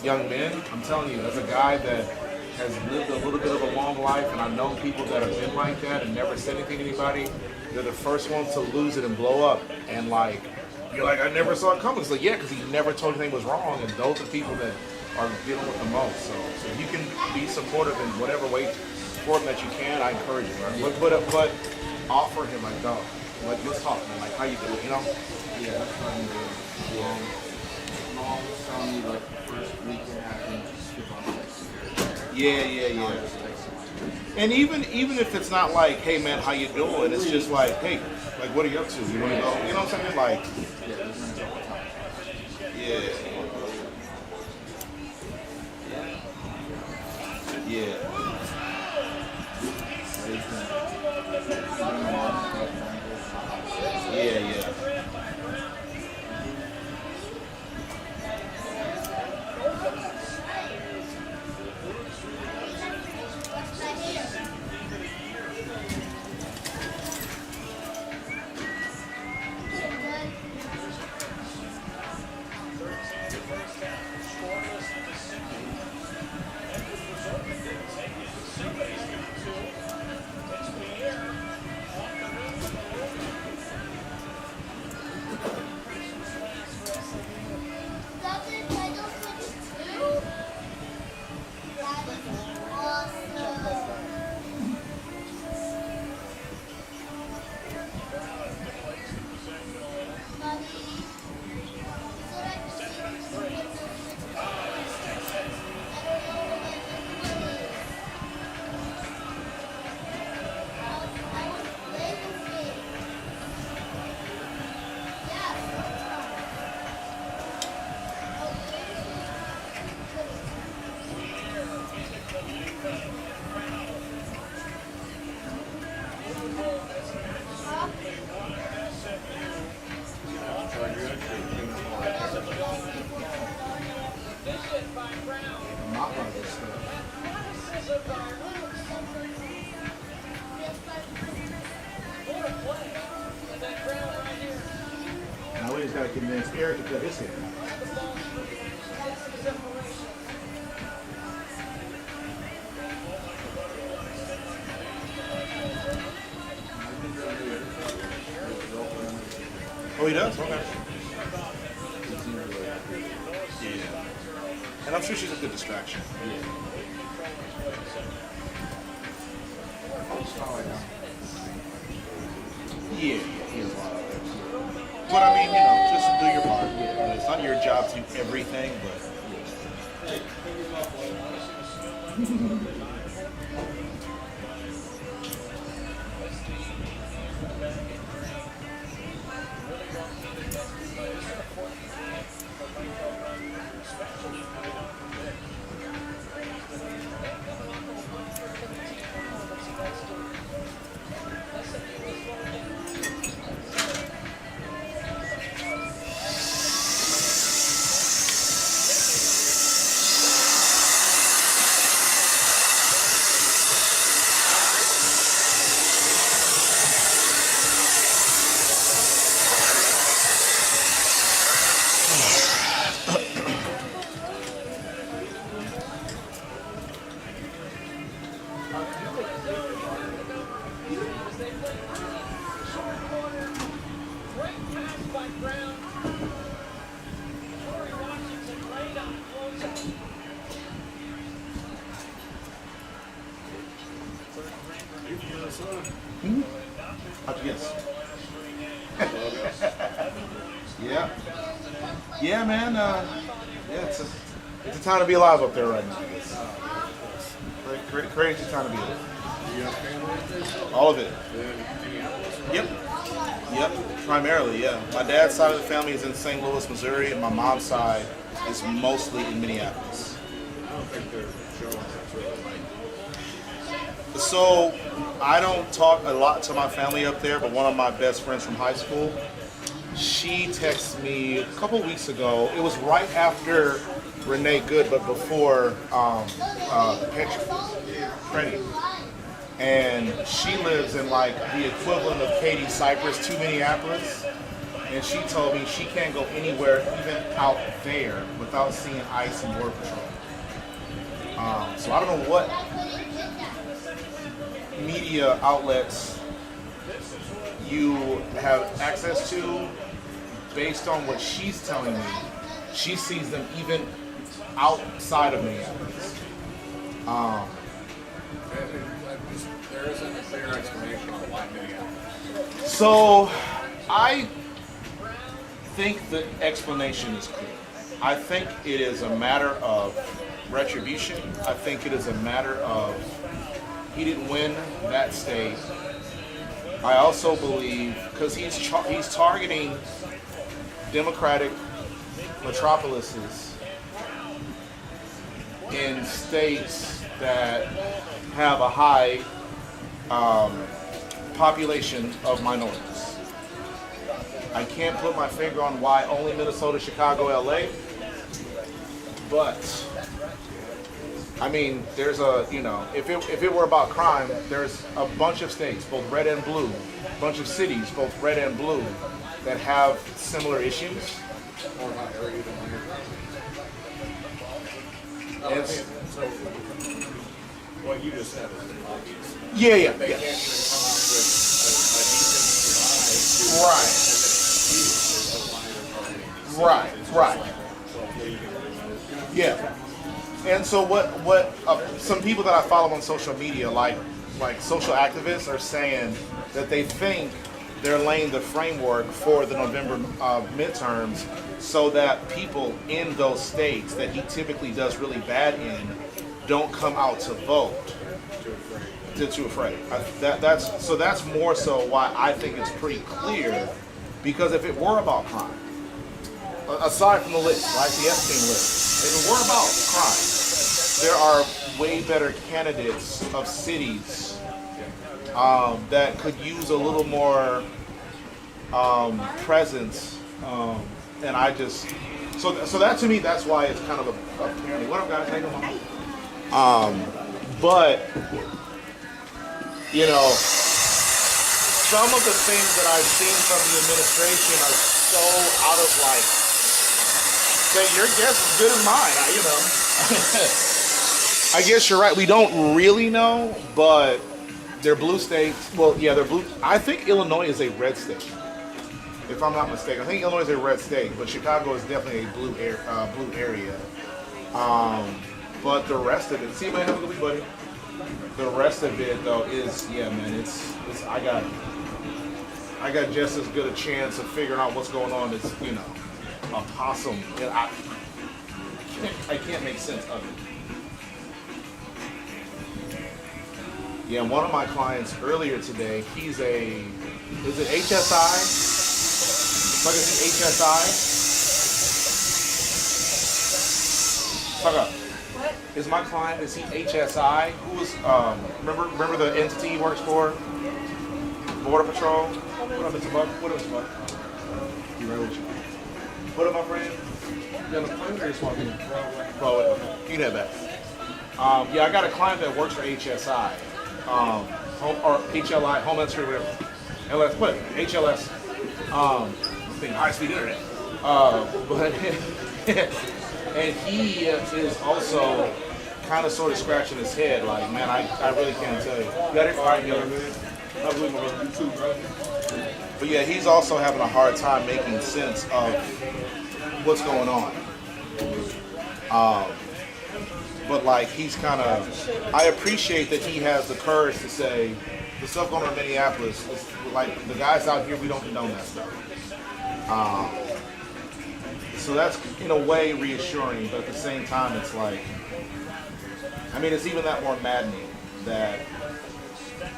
[SPEAKER 3] young men. I'm telling you, as a guy that has lived a little bit of a long life, and I've known people that have been like that and never said anything to anybody, they're the first ones to lose it and blow up. And you're like, I never saw it coming. It's like, yeah, because he never told you anything was wrong, and those are people that are dealing with the most. So you can be supportive in whatever way, support him that you can. I encourage you, right? But offer him dog. Let's talk, man. How you doing?
[SPEAKER 5] Yeah, that's what I'm doing. Mom was telling me the first week and a half, and just skip on text.
[SPEAKER 3] Yeah. And even if it's not hey man, how you doing? It's just hey, what are you up to? You want to go? You know what I'm saying? Yeah. Yeah. Now we just gotta convince Eric to cut his hair. Oh, he does? Okay. Yeah. And I'm sure she's a good distraction. Yeah, he is a lot of it. But I mean, just do your part. It's not your job to do everything, but how'd you guess? Yeah. Yeah, man. Yeah, it's a time to be alive up there right now. Crazy time to be alive. All of it. Yep. Yep. Primarily, yeah. My dad's side of the family is in St. Louis, Missouri, and my mom's side is mostly in Minneapolis.
[SPEAKER 4] I don't think they're showing that's really like.
[SPEAKER 3] So I don't talk a lot to my family up there, but one of my best friends from high school, she texted me a couple weeks ago. It was right after Renee Good, but before Penny. And she lives in like the equivalent of Katy, Cypress to Minneapolis. And she told me she can't go anywhere, even out there, without seeing ICE and Border Patrol. So I don't know what media outlets you have access to. Based on what she's telling me, she sees them even outside of Minneapolis.
[SPEAKER 4] There isn't a clear explanation of why Minneapolis.
[SPEAKER 3] So I think the explanation is clear. I think it is a matter of retribution. I think it is a matter of he didn't win that state. I also believe because he's targeting Democratic metropolises in states that have a high population of minorities. I can't put my finger on why only Minnesota, Chicago, LA, but I mean, there's a, if it were about crime, there's a bunch of states, both red and blue, a bunch of cities, both red and blue, that have similar issues.
[SPEAKER 4] Or not area than
[SPEAKER 3] And
[SPEAKER 4] so what you just said is obvious.
[SPEAKER 3] yeah.
[SPEAKER 4] They can't even come up with a decent lie to
[SPEAKER 3] Right. Yeah. And so what some people that I follow on social media, like social activists, are saying that they think they're laying the framework for the November midterms so that people in those states that he typically does really bad in don't come out to vote. They're too afraid. That's more so why I think it's pretty clear, because if it were about crime, aside from the list, right, the Epstein list, if it were about crime, there are way better candidates of cities that could use a little more presence, and I just so that to me, that's why it's kind of apparently what I'm gonna take them on. But some of the things that I've seen from the administration are so out of say your guess is good as mine. I guess you're right. We don't really know, but they're blue states. Well, yeah, they're blue. I think Illinois is a red state. if I'm not mistaken. I think Illinois is a red state, but Chicago is definitely a blue area. But the rest of it, see, man, have a good week, buddy. The rest of it, though, is man. It's I got just as good a chance of figuring out what's going on as a possum. And I can't make sense of it. Yeah, one of my clients earlier today, is it HSI? Look at the HSI. Fuck up.
[SPEAKER 8] What?
[SPEAKER 3] Is my client, is he HSI? Who was, remember the entity he works for? Border Patrol? What up, Mr. Buck? What up, Mr. Buck? You right with you? What up, my friend?
[SPEAKER 2] Yeah, the plane just walking.
[SPEAKER 3] Oh, you know that. Yeah, I got a client that works for HSI. Or HLI, Homeland Security, whatever. LS, what? HLS. High speed internet. But and he is also kind of sort of scratching his head, like, man, I really can't tell you. You got it? All right, you too, bro. But yeah, he's also having a hard time making sense of what's going on. But like he's kind of, I appreciate that he has the courage to say, the stuff going on in Minneapolis, is, like the guys out here, we don't condone that stuff. So that's in a way reassuring, but at the same time, it's like, I mean, it's even that more maddening that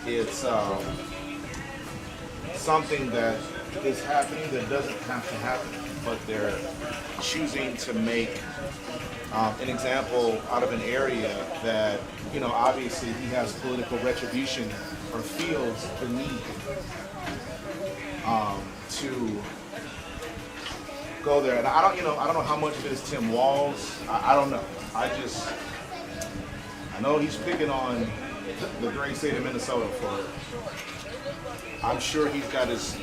[SPEAKER 3] it's something that is happening that doesn't have to happen, but they're choosing to make an example out of an area that, obviously he has political retribution or feels the need to go there. And I don't know how much of it is Tim Walz. I don't know. I know he's picking on the great state of Minnesota for, I'm sure he's got his,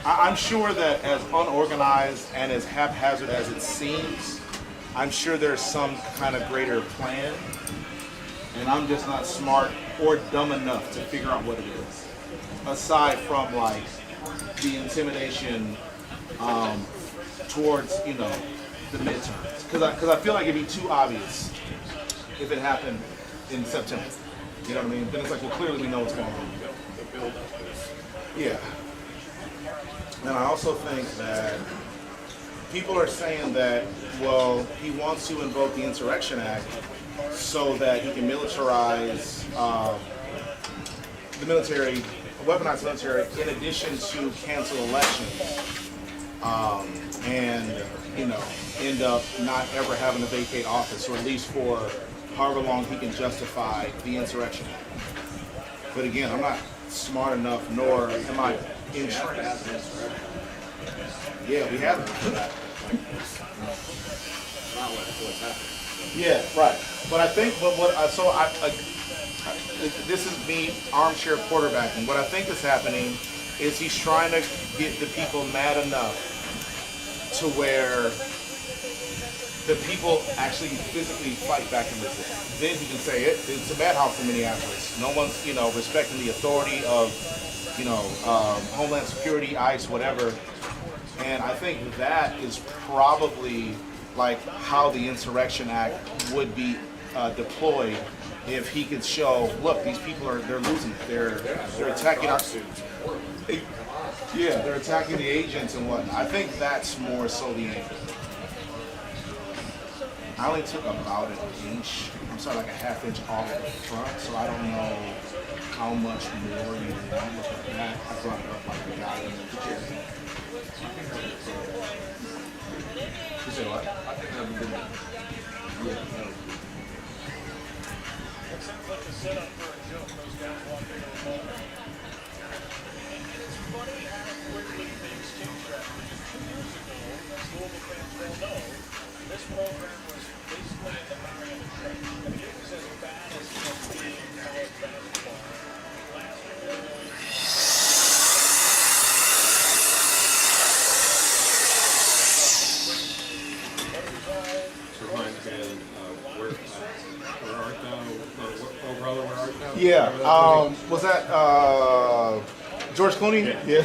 [SPEAKER 3] I'm sure that as unorganized and as haphazard as it seems, I'm sure there's some kind of greater plan, and I'm just not smart or dumb enough to figure out what it is. Aside from like the intimidation towards the midterms, because I feel like it'd be too obvious if it happened in September. You know what I mean? Then it's like, well, clearly we know what's going on. Yeah. And I also think that people are saying that, well, he wants to invoke the Insurrection Act so that he can militarize the military, weaponize the military, in addition to cancel elections, and end up not ever having to vacate office, or at least for however long he can justify the Insurrection Act. But again, I'm not smart enough, nor am I entrenched. Yeah, we haven't. Yeah, right. But I think, this is me armchair quarterbacking. What I think is happening is he's trying to get the people mad enough to where the people actually physically fight back and resist. Then he can say it's a madhouse in Minneapolis. No one's, respecting the authority of, Homeland Security, ICE, whatever. And I think that is probably like how the Insurrection Act would be deployed if he could show, look, these people they're losing it. They're attacking our they're attacking the agents and whatnot. I think that's more so the angle. I only took about an inch, like a half inch off the front, so I don't know how much more you want. Look at that. I brought it up like a guy in the chair. You say what? I think that would be good. Yeah.
[SPEAKER 10] Sounds like a setup for a joke. Those guys walk into the ball. It's funny how quickly things can track. 2 years ago, as Louisville fans will know, this program was basically in the higher end of track. I mean, it was as bad as it can be in college basketball. Last year,
[SPEAKER 3] Yeah, was that George Clooney? Yeah.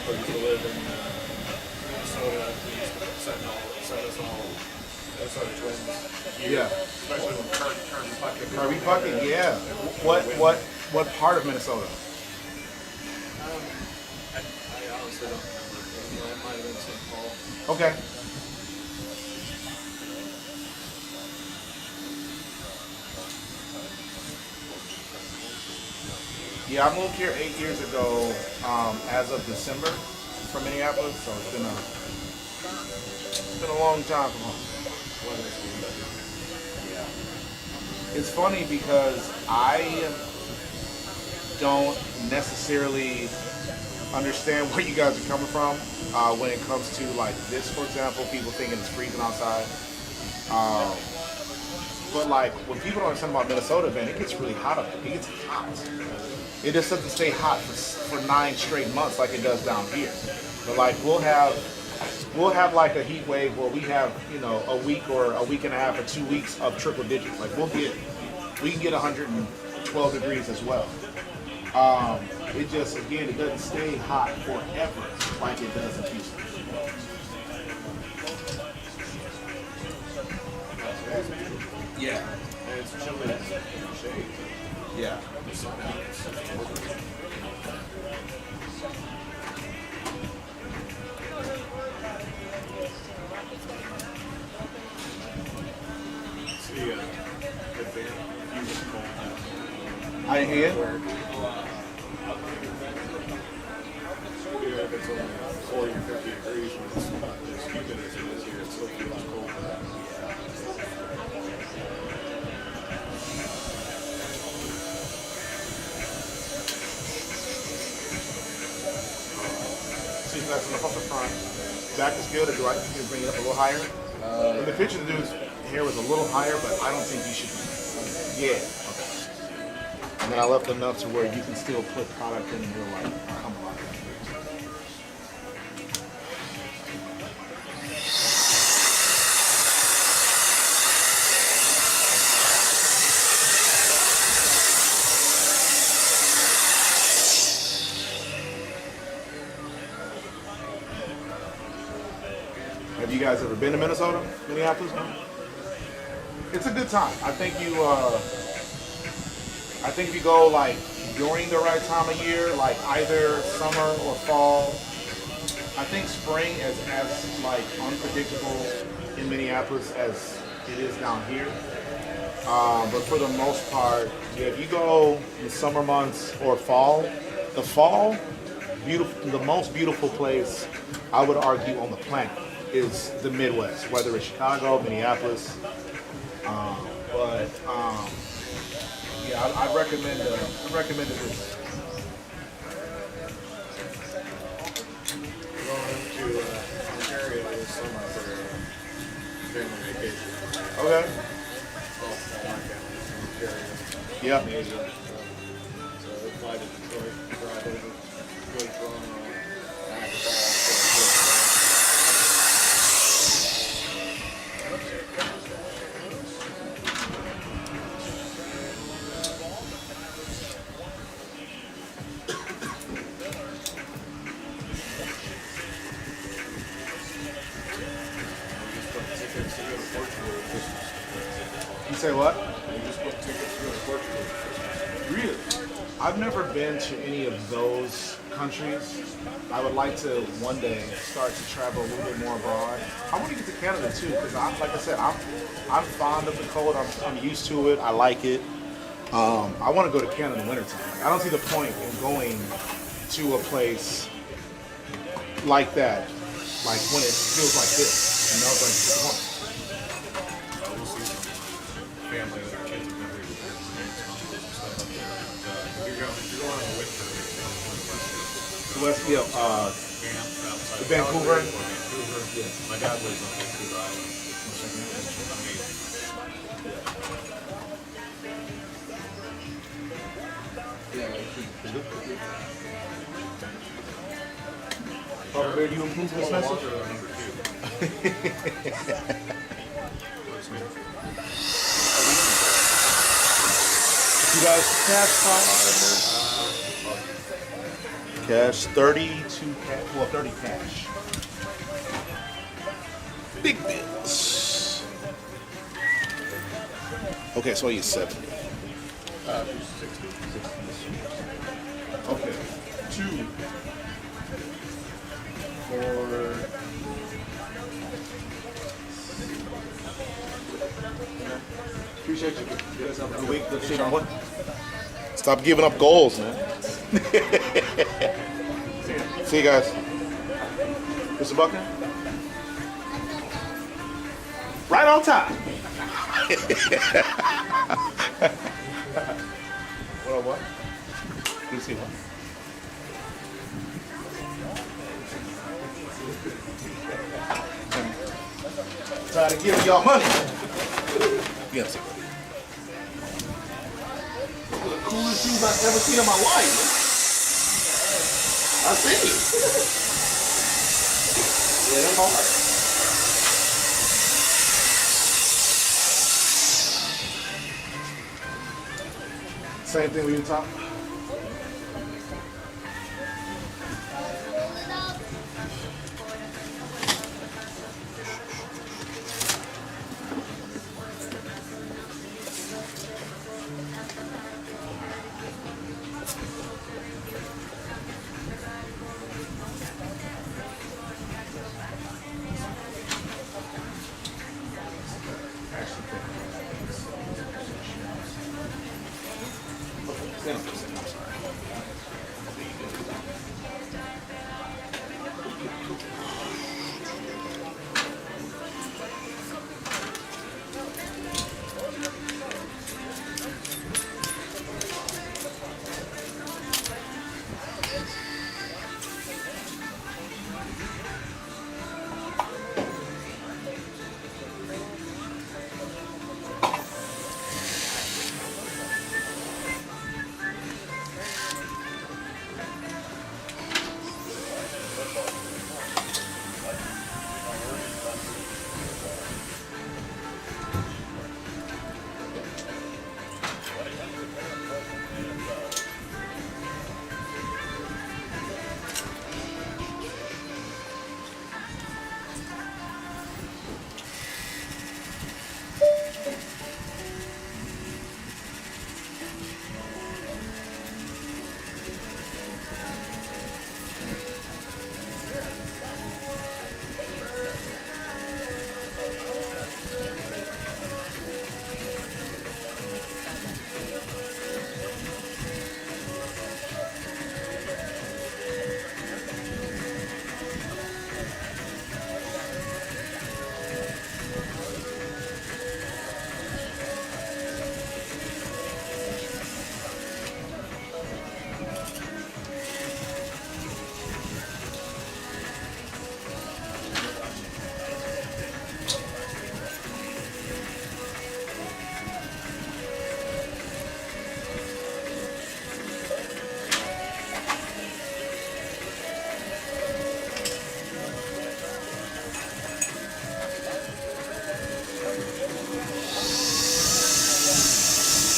[SPEAKER 4] grandpa used to live in Minnesota. He used to send us all Minnesota Twins gear,
[SPEAKER 3] Yeah.
[SPEAKER 4] especially when Kirby Puckett.
[SPEAKER 3] Kirby Puckett, yeah. What part of Minnesota?
[SPEAKER 4] I honestly don't remember. It might have been St. Paul.
[SPEAKER 3] Okay. Yeah, I moved here 8 years ago, as of December from Minneapolis, so it's been a long time from home. Yeah. It's funny because I don't necessarily understand where you guys are coming from when it comes to like this, for example, people thinking it's freezing outside. But like when people don't understand about Minnesota, man, it gets really hot up there. It gets hot. It just doesn't stay hot for 9 straight months like it does down here. But like we'll have like a heat wave where we have, you know, a week or a week and a half or 2 weeks of triple digits. Like we can get 112 degrees as well. It just, again, it doesn't stay hot forever like it does in Houston. Yeah.
[SPEAKER 4] And it's chilly in the shade.
[SPEAKER 3] Yeah.
[SPEAKER 4] The sun out. See,
[SPEAKER 3] I didn't hear it.
[SPEAKER 4] Even if it's only 40 or 50 degrees when it's not as humid as it is here, it still feels cold.
[SPEAKER 3] See, that's enough up the front. Back is good, or do I need to bring it up a little higher? In the picture, the dude's hair was a little higher, but I don't think you should. Yeah. Okay. And then I left enough to where you can still put product in real life. Come on. Have you guys ever been to Minnesota, Minneapolis? No? It's a good time. I think if you go like during the right time of year, like either summer or fall. I think spring is as like unpredictable in Minneapolis as it is down here. But for the most part, yeah, if you go in the summer months or fall, the fall, beautiful, the most beautiful place I would argue on the planet is the Midwest, whether it's Chicago, Minneapolis. Yeah, I recommend it. This.
[SPEAKER 4] Going to Ontario this summer for family vacation.
[SPEAKER 3] Okay.
[SPEAKER 4] All my family's from Ontario.
[SPEAKER 3] Yeah.
[SPEAKER 4] Canadian. So they fly to Detroit, drive over, go to Toronto, back to
[SPEAKER 3] You say what?
[SPEAKER 4] We just booked tickets to go to Portugal.
[SPEAKER 3] Really? I've never been to any of those countries. I would like to one day start to travel a little bit more abroad. I want to get to Canada too, because like I said, I'm fond of the cold. I'm used to it. I like it. I want to go to Canada in the wintertime. I don't see the point in going to a place like that, like when it feels like this. You know, it's like what's the point?
[SPEAKER 4] We'll see some family that their kids have never even heard of names and stuff up there. But, if you're going on a winter,
[SPEAKER 3] The West, yeah,
[SPEAKER 4] camp outside
[SPEAKER 3] the Vancouver.
[SPEAKER 4] Calgary or Vancouver.
[SPEAKER 3] Yeah.
[SPEAKER 4] My dad lives on Vancouver Island. It's amazing.
[SPEAKER 3] Papa Bear, do you approve this message?
[SPEAKER 4] Walker, number 2.
[SPEAKER 3] You guys catch fire. cash, 32 cash. Well, 30 cash. Big bills. Okay, so he's 70.
[SPEAKER 4] 60.
[SPEAKER 3] Okay. 2 for.
[SPEAKER 4] Appreciate you. Get us up.
[SPEAKER 3] Good week. Good shit. What? Stop giving up goals, man. See you guys. Mr. Buckner? Right on time. What? Good to see you. Try to give y'all money. Yes. The coolest shoes I've ever seen in my life. I see. Yeah, they're hard. Same thing with you, Top.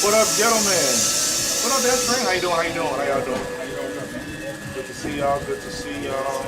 [SPEAKER 3] What up, gentlemen? What up, best friend? How you doing? How y'all doing? Good to see y'all. Good to see y'all.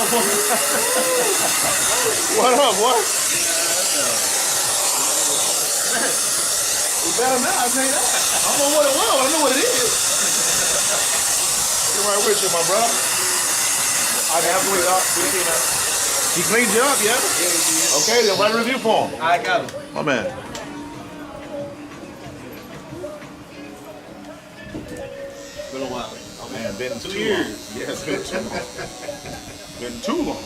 [SPEAKER 3] What up, what? You better not, I tell you that. I don't know what it was, I know what it is. Get right with you, my brother. I have to wait up. He cleaned you up, yeah? Okay, then write a review for him.
[SPEAKER 12] I got him.
[SPEAKER 3] My man.
[SPEAKER 5] Been a while.
[SPEAKER 3] Oh man, been
[SPEAKER 5] 2
[SPEAKER 3] too
[SPEAKER 5] years.
[SPEAKER 3] long. Yeah, it's been too long. Been too long.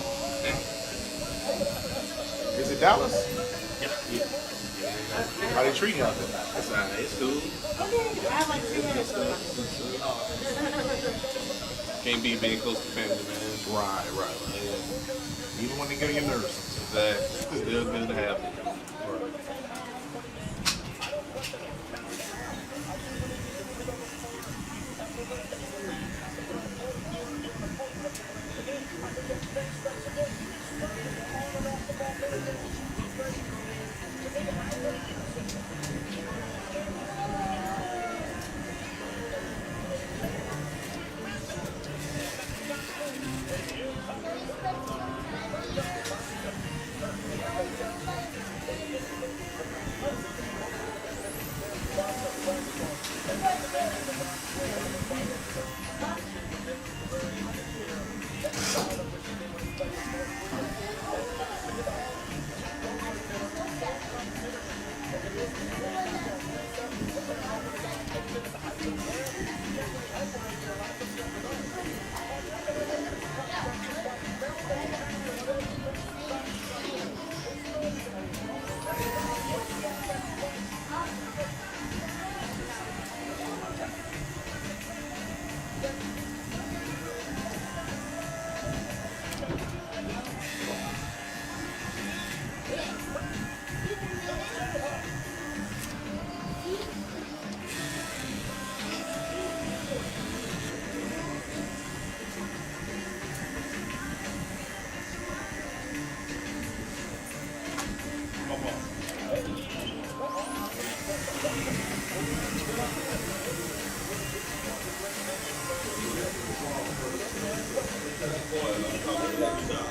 [SPEAKER 3] Is it Dallas?
[SPEAKER 5] Yeah.
[SPEAKER 3] How they treat you out there?
[SPEAKER 5] It's alright. It's cool.
[SPEAKER 8] I have like 3 minutes.
[SPEAKER 5] Can't be being close to family, man.
[SPEAKER 3] Right.
[SPEAKER 5] Yeah.
[SPEAKER 3] Even when they get on your nerves.
[SPEAKER 5] Exactly. Still good to have them.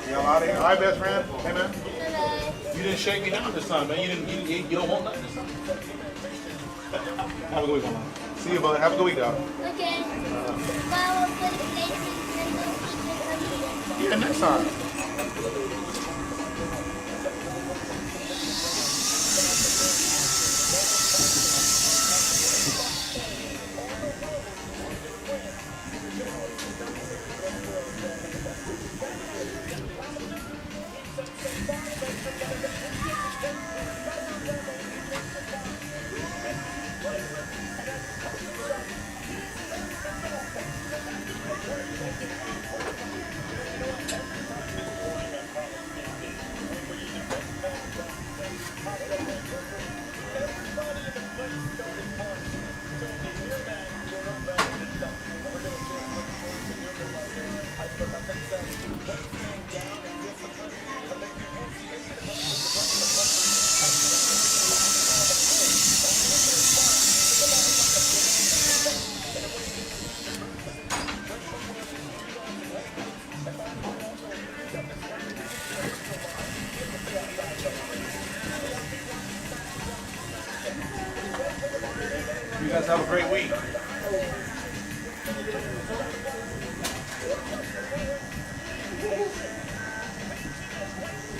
[SPEAKER 3] Y'all out of here? All right, best friend. Hey, man.
[SPEAKER 5] You didn't shake me down this time, man. You don't want nothing this time.
[SPEAKER 3] Have a good week, man. See you, bud. Have a good week, dog.
[SPEAKER 11] Okay. Well, we'll put places and those people come here.
[SPEAKER 3] Yeah, next time. You guys have a great week.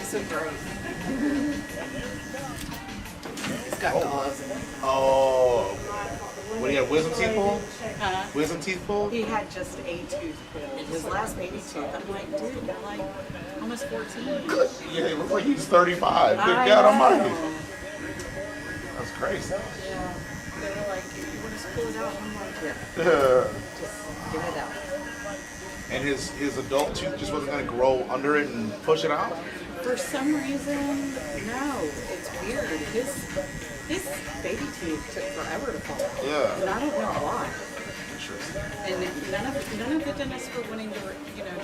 [SPEAKER 8] So great. It's got claws in it.
[SPEAKER 3] Oh. What do you have, wisdom teeth pulled?
[SPEAKER 8] Huh?
[SPEAKER 3] Wisdom teeth pulled?
[SPEAKER 8] He had just a tooth pulled. His last baby tooth. I'm like, dude, you're like almost 14.
[SPEAKER 3] Yeah, it looks like he's 35. Good
[SPEAKER 8] I
[SPEAKER 3] God
[SPEAKER 8] know.
[SPEAKER 3] almighty. That's crazy.
[SPEAKER 8] Yeah. They were like, you want to pull it out? I'm like, yeah.
[SPEAKER 3] Yeah.
[SPEAKER 8] Just get it out.
[SPEAKER 3] And his adult tooth just wasn't going to grow under it and push it out?
[SPEAKER 8] For some reason, no. It's weird. His baby tooth took forever to fall out.
[SPEAKER 3] Yeah.
[SPEAKER 8] And I don't know why.
[SPEAKER 3] Interesting.
[SPEAKER 8] And none of the dentists were wanting to,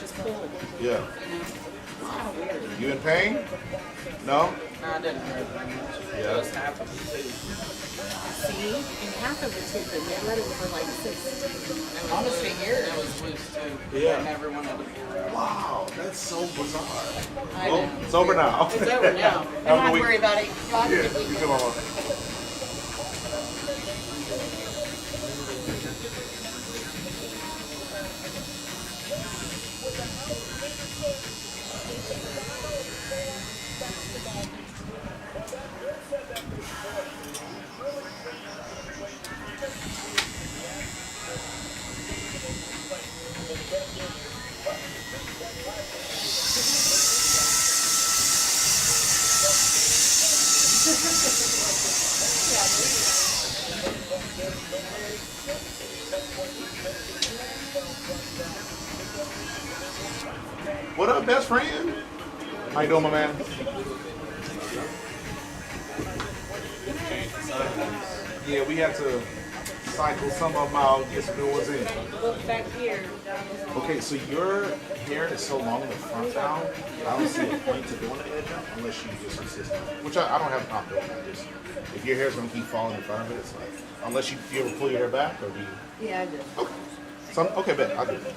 [SPEAKER 8] just pull.
[SPEAKER 3] Yeah.
[SPEAKER 8] It's kind of weird.
[SPEAKER 3] You in pain? No?
[SPEAKER 8] No, I didn't hurt very much.
[SPEAKER 3] Yeah.
[SPEAKER 8] Just half of the tooth. See, and half of the tooth, and they let it for like 6, almost a year. That was loose too.
[SPEAKER 3] Yeah.
[SPEAKER 8] I never wanted to pull it.
[SPEAKER 3] Wow, that's so bizarre.
[SPEAKER 8] I
[SPEAKER 3] Well,
[SPEAKER 8] know.
[SPEAKER 3] it's over now.
[SPEAKER 8] It's over now.
[SPEAKER 3] Have a
[SPEAKER 8] Don't have to
[SPEAKER 3] good
[SPEAKER 8] worry
[SPEAKER 3] week.
[SPEAKER 8] about it. Y'all have a
[SPEAKER 3] Yeah,
[SPEAKER 8] good
[SPEAKER 3] you
[SPEAKER 8] weekend.
[SPEAKER 3] too, Mama. What up, best friend? How you doing, my man? Yeah, we had to cycle some of them out, get some new ones in.
[SPEAKER 8] Look back here.
[SPEAKER 3] Okay, so your hair is so long in the front now, I don't see a point to doing the edge up unless you just insist on it. Which I don't have a problem doing. I just, if your hair's gonna keep falling in front of it, it's like, unless you ever pull your hair back, or do you?
[SPEAKER 8] Yeah, I did.
[SPEAKER 3] Okay. So, okay, bet, I'll do it.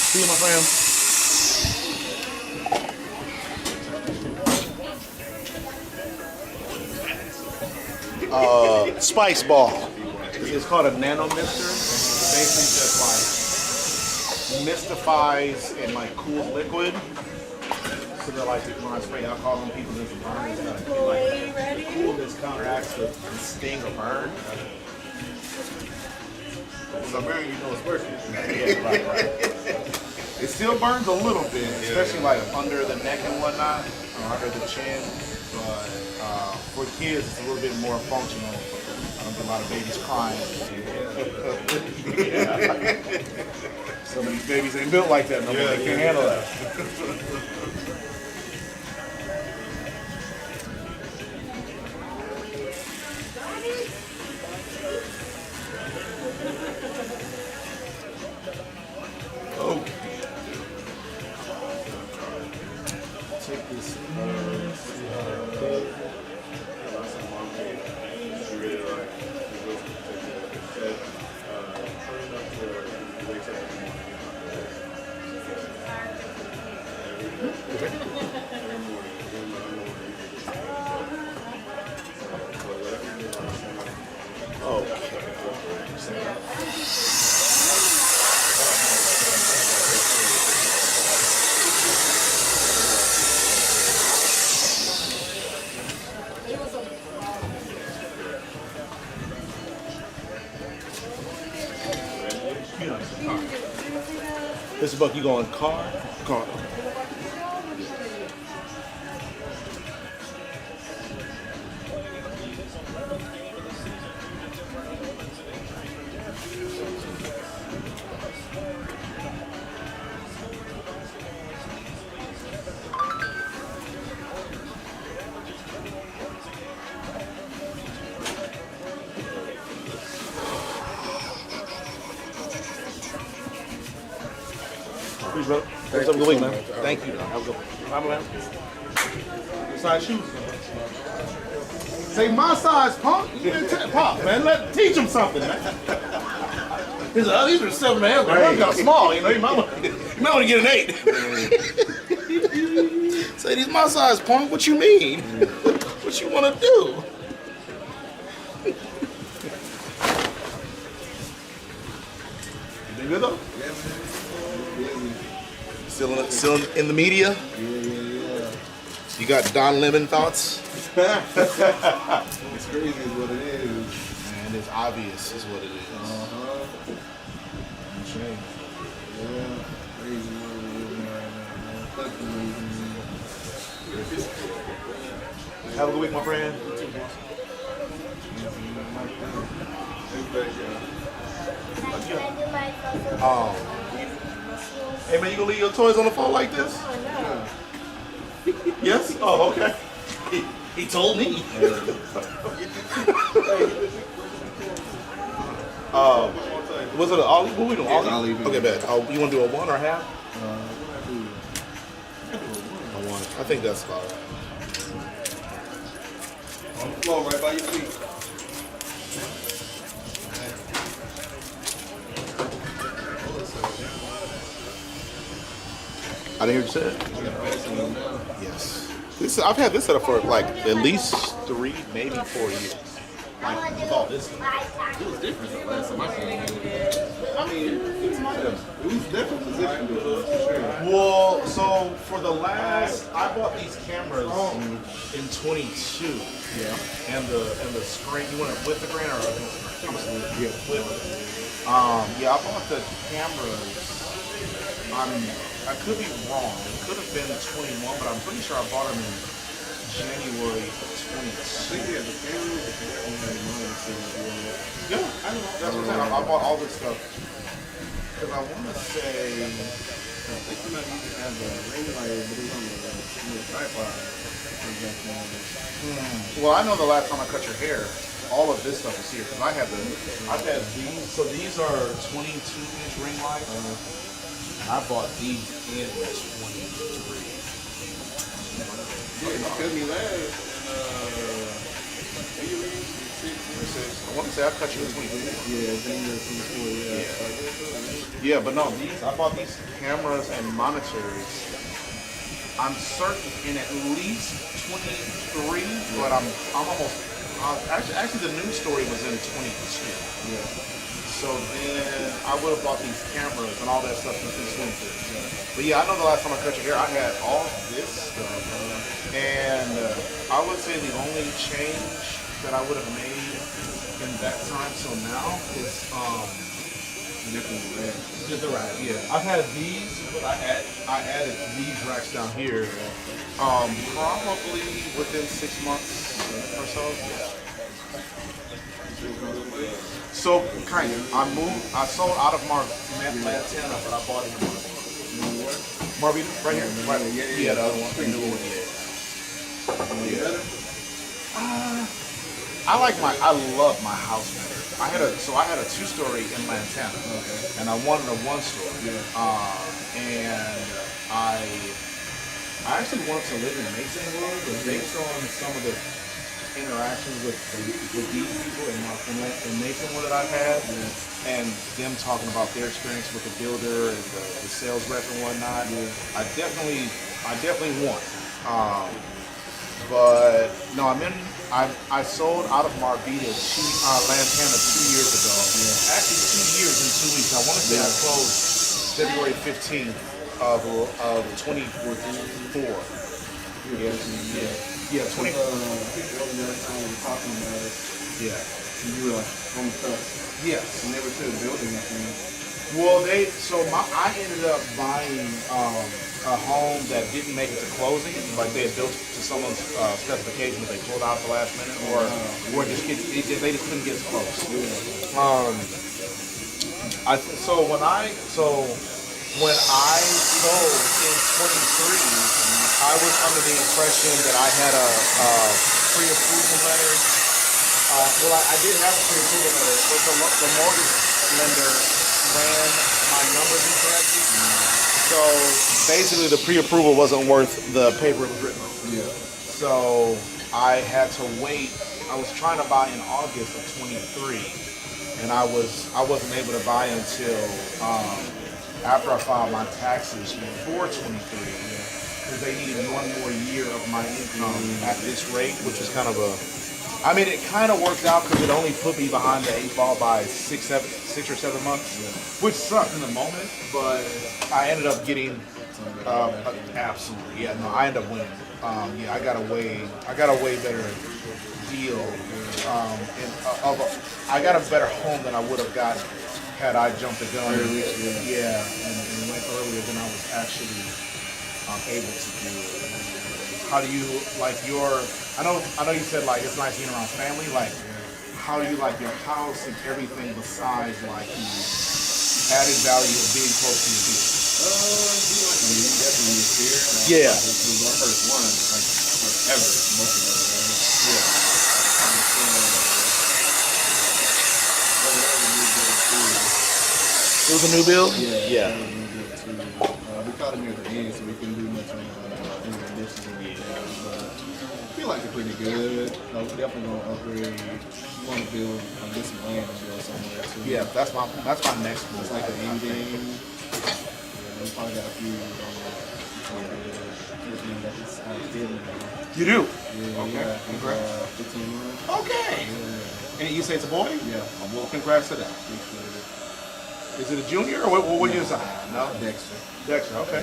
[SPEAKER 3] See you, my friend. Spice ball. It's called a nano mister. Basically, just like mystifies and like cools liquid. So they're like when I spray alcohol on people, there's a burn. It's got to like coolness counteracts the sting or burn. So man, you know it's working. Yeah, right. It still burns a little bit, especially like under the neck and whatnot, or under the chin. But for kids, it's a little bit more functional. I don't get a lot of babies crying. Some of these babies ain't built like that no more. They can't handle that. Okay. Take this. Mr. Buck, you going car? Car. Appreciate it. Have a good week, man. Thank you. Have a good one. Bye, man. What size shoes? Say my size, punk. Pop, man. Teach him something, man. These are 7.5. They're kind of small, you know. You might want to get an 8. Say these my size, punk. What you mean? What you want to do? You been good though?
[SPEAKER 1] Yeah, man.
[SPEAKER 3] Still in the media?
[SPEAKER 1] Yeah.
[SPEAKER 3] You got Don Lemon thoughts?
[SPEAKER 1] It's crazy is what it is.
[SPEAKER 3] Man, it's obvious is what it is. Shame.
[SPEAKER 1] Yeah, crazy world we're living in right now, man. That's amazing.
[SPEAKER 3] Have a good week, my friend. Hey man, you gonna leave your toys on the floor like this?
[SPEAKER 1] Oh,
[SPEAKER 3] Yes? Oh, okay. He told me. Was it an ollie? What we doing? Ollie?
[SPEAKER 1] Ollie.
[SPEAKER 3] Okay, bad. You want to do a 1 or a half? A 1. I think that's fine.
[SPEAKER 1] On the floor, right by your feet.
[SPEAKER 3] I didn't hear what you said. Yes. I've had this set up for like at least 3, maybe 4 years. Like with all this stuff.
[SPEAKER 1] It was different the last time I seen it. I mean, it was different position for sure.
[SPEAKER 3] Well, so for the last, I bought these cameras in 22.
[SPEAKER 1] Yeah.
[SPEAKER 3] And the screen. You want it with the grain or
[SPEAKER 1] Yeah.
[SPEAKER 3] with? Yeah, I bought the cameras. I could be wrong. It could have been 21, but I'm pretty sure I bought them in January of 22.
[SPEAKER 1] Yeah, the camera.
[SPEAKER 3] Yeah, I know. That's what I'm saying. I bought all this stuff because I want to say.
[SPEAKER 1] I think you're not using it as a ring light, but it's on the tripod.
[SPEAKER 3] Well, I know the last time I cut your hair, all of this stuff is here because I've had these. So these are 22-inch ring lights. I bought these in 23.
[SPEAKER 1] Yeah, you cut me last.
[SPEAKER 3] I want to say I cut you in 24.
[SPEAKER 1] Yeah, January 24.
[SPEAKER 3] Yeah, but no, I bought these cameras and monitors. I'm certain in at least 23, but I'm almost. Actually, the news story was in 22.
[SPEAKER 1] Yeah.
[SPEAKER 3] So then I would have bought these cameras and all that stuff in 22. But yeah, I know the last time I cut your hair, I had all this stuff. And I would say the only change that I would have made in that time till now is just the rack. Yeah, I've had these, but I added these racks down here. Probably within 6 months or so. So kind of, I sold out of Montana, but I bought it in Marbita, right here. Right. Yeah, the other one, the new one. Yeah. I love my house better. I had a 2-story in Montana, and I wanted a 1-story. And I actually wanted to live in Masonwood, but based on some of the interactions with these people in Masonwood that I've had, and them talking about their experience with the builder and the sales rep and whatnot, I definitely want. But no, I sold out of Marbita, Lantana 2 years ago. Actually, 2 years and 2 weeks. I want to say I closed February 15th of 2014. Yeah, 20. Yeah.
[SPEAKER 1] You were like home stuff.
[SPEAKER 3] Yes.
[SPEAKER 1] And they were still building that thing.
[SPEAKER 3] Well, I ended up buying a home that didn't make it to closing. Like they had built to someone's specifications, but they pulled out at the last minute, or they just couldn't get as close. When I sold in 23, I was under the impression that I had a pre-approval letter. I did have a pre-approval letter, but the mortgage lender ran my numbers incorrectly. So basically, the pre-approval wasn't worth the paper it was written on.
[SPEAKER 2] Yeah.
[SPEAKER 3] So I had to wait. I was trying to buy in August of 23, and I wasn't able to buy until after I filed my taxes for 23, because they needed one more year of my income at this rate, which is kind of a. I mean, it kind of worked out because it only put me behind the 8 ball by 6 or 7 months, which sucked in the moment. But I ended up getting absolutely, yeah. No, I ended up winning. Yeah, I got a way better deal, and I got a better home than I would have got had I jumped the gun. Yeah, and went earlier than I was actually able to do it. How do you like your? I know you said like it's nice being around family. Like, how do you like your house and everything besides like the added value of being close to your people?
[SPEAKER 2] Definitely here.
[SPEAKER 3] Yeah.
[SPEAKER 2] This was our first one, like forever, most of us.
[SPEAKER 3] Yeah. It was a new build? Yeah.
[SPEAKER 2] We caught it near the end, so we couldn't do much on any of the dishes or anything. But we like it pretty good. We definitely gonna upgrade. We want to build, get some land and build somewhere too.
[SPEAKER 3] Yeah, that's my next one.
[SPEAKER 2] It's like an ending. We probably got a few.
[SPEAKER 3] You do?
[SPEAKER 2] Yeah.
[SPEAKER 3] Okay. Congrats.
[SPEAKER 2] 15 months.
[SPEAKER 3] Okay.
[SPEAKER 2] Yeah.
[SPEAKER 3] And you say it's a boy?
[SPEAKER 2] Yeah.
[SPEAKER 3] Well, congrats to that. Is it a junior or what year is that? No.
[SPEAKER 2] Dexter.
[SPEAKER 3] Dexter. Okay.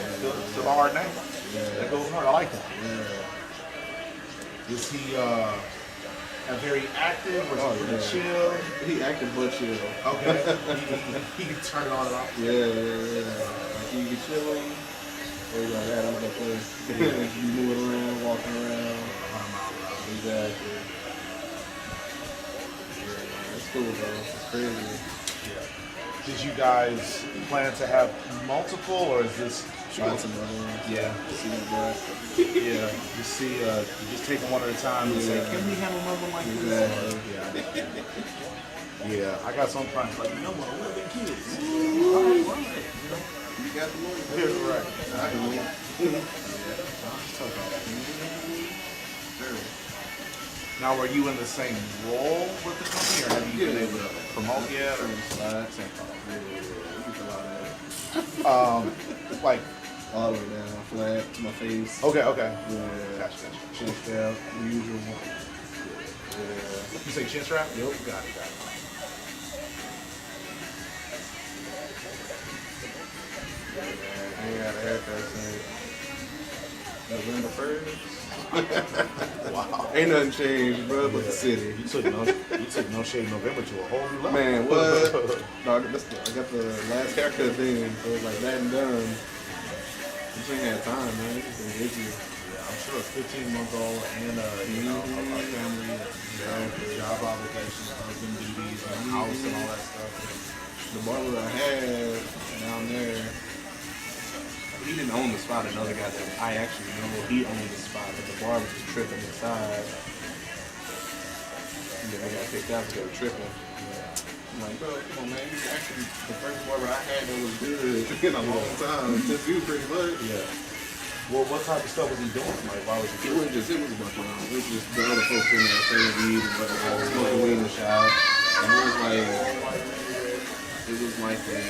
[SPEAKER 3] Still a hard name.
[SPEAKER 2] Yeah.
[SPEAKER 3] That goes hard. I like that.
[SPEAKER 2] Yeah.
[SPEAKER 3] Is he very active or is he pretty chill?
[SPEAKER 2] He active but chill.
[SPEAKER 3] Okay. he can turn it on and off.
[SPEAKER 2] Yeah. Like he can chill. Or you got that out there play. You moving around, walking around. Exactly. Yeah, it's cool though. It's crazy.
[SPEAKER 3] Yeah. Did you guys plan to have multiple, or is this?
[SPEAKER 2] Try some other ones.
[SPEAKER 3] Yeah.
[SPEAKER 2] See that.
[SPEAKER 3] Yeah. You see, you just take them one at a time and say, "Can we have another one like this?" Yeah. Yeah. I got some friends like, you know what? We're big kids.
[SPEAKER 2] You got the money.
[SPEAKER 3] Yeah, right. Now, are you in the same role with the company, or have you been able to promote yet? Or like
[SPEAKER 2] all the way down, flat to my face.
[SPEAKER 3] Okay.
[SPEAKER 2] Yeah.
[SPEAKER 3] Gotcha.
[SPEAKER 2] Chin strap, the usual. Yeah.
[SPEAKER 3] You say chin strap?
[SPEAKER 2] Yep.
[SPEAKER 3] Got it.
[SPEAKER 2] I ain't got a haircut since November 1st.
[SPEAKER 3] Wow.
[SPEAKER 2] Ain't nothing changed, bro, but the city.
[SPEAKER 3] You took no shade November to a whole new level.
[SPEAKER 2] Man, what? No, I got the last haircut then, so it was like that and done. Just ain't had time, man. It's been busy.
[SPEAKER 3] Yeah, I'm sure a 15-month-old and a family, job obligations, husband duties, and house and all that stuff.
[SPEAKER 2] The barber I had down there, he didn't own the spot. Another guy that I actually know, he owned the spot, but the barber was tripping inside. And then they got kicked out because they were tripping. I'm like, bro, come on, man. He's actually the first barber I had that was good in a long time. Since you pretty much.
[SPEAKER 3] Yeah. Well, what type of stuff was he doing? Like, why was he doing
[SPEAKER 2] it? It was a bunch of it was just the other folks in there selling weed and smoking weed in the shop. And it was like a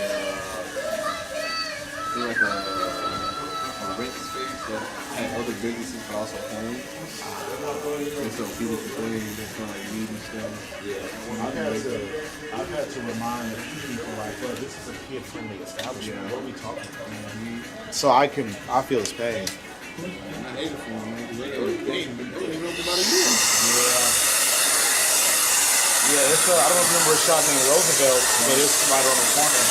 [SPEAKER 2] rent space that had other businesses but also homes. And so people could go in and just kind of like weed and stuff.
[SPEAKER 3] Yeah. I've had to remind a few people like, well, this is a kid-friendly establishment. What are we talking about? So I feel his pain.
[SPEAKER 2] And I hate it for them, man, because they ain't been doing it about a year.
[SPEAKER 3] Yeah, it's I don't know if you remember a shop named Roosevelt, but it's right on the corner.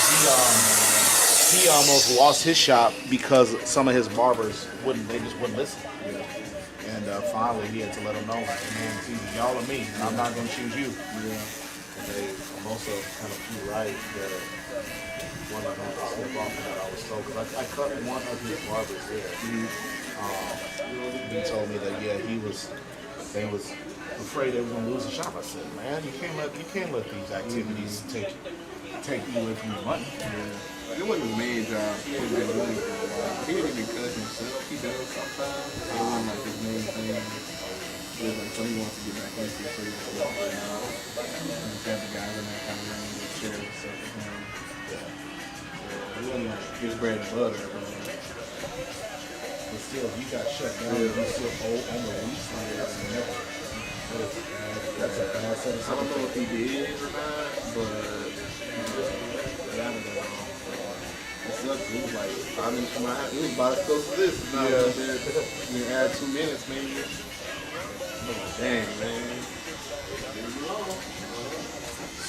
[SPEAKER 3] He almost lost his shop because some of his barbers they just wouldn't listen. And finally he had to let them know, like, man, it's either y'all or me, and I'm not gonna choose you.
[SPEAKER 2] Yeah.
[SPEAKER 3] And they also kind of flew right that one of them step off of that I was told, because I cut one of his barbers there. He told me that they was afraid they were gonna lose the shop. I said, man, you can't let these activities take take you away from your money.
[SPEAKER 5] Yeah. It wasn't his main job. He had been doing it for a while. He didn't even cut himself. He does sometimes. It wasn't like his main thing. It was like something he wants to get back into, so he wants to walk around. And just have the guys in that kind of room with chairs and stuff with him. It wasn't like his bread and butter,
[SPEAKER 3] But still, if you got shut down, you still owe on the lease. That's a bad set of
[SPEAKER 5] I don't know if he did or not, but I don't know. It sucks. It was like 5 minutes from my house. It was about as close as this. Now you can add 2 minutes, maybe. Dang, man.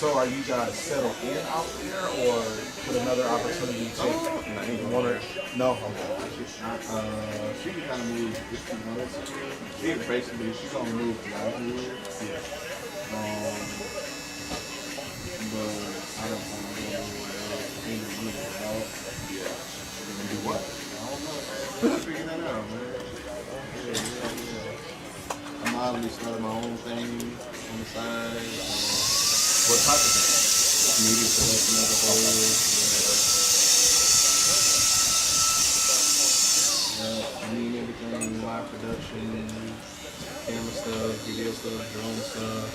[SPEAKER 3] So are you guys settled in out there, or could another opportunity take? No. Okay.
[SPEAKER 5] She can kind of move if she wants to. She basically, she's gonna move to out here. Yeah. But I don't want to go anywhere else. Ain't no money about. Yeah. She's gonna do what? I don't know. Figure that out, man. Yeah. I'm obviously starting my own thing on the side.
[SPEAKER 3] What type of thing?
[SPEAKER 5] Media production as a whole. I mean everything, live production, camera stuff, video stuff, drone stuff,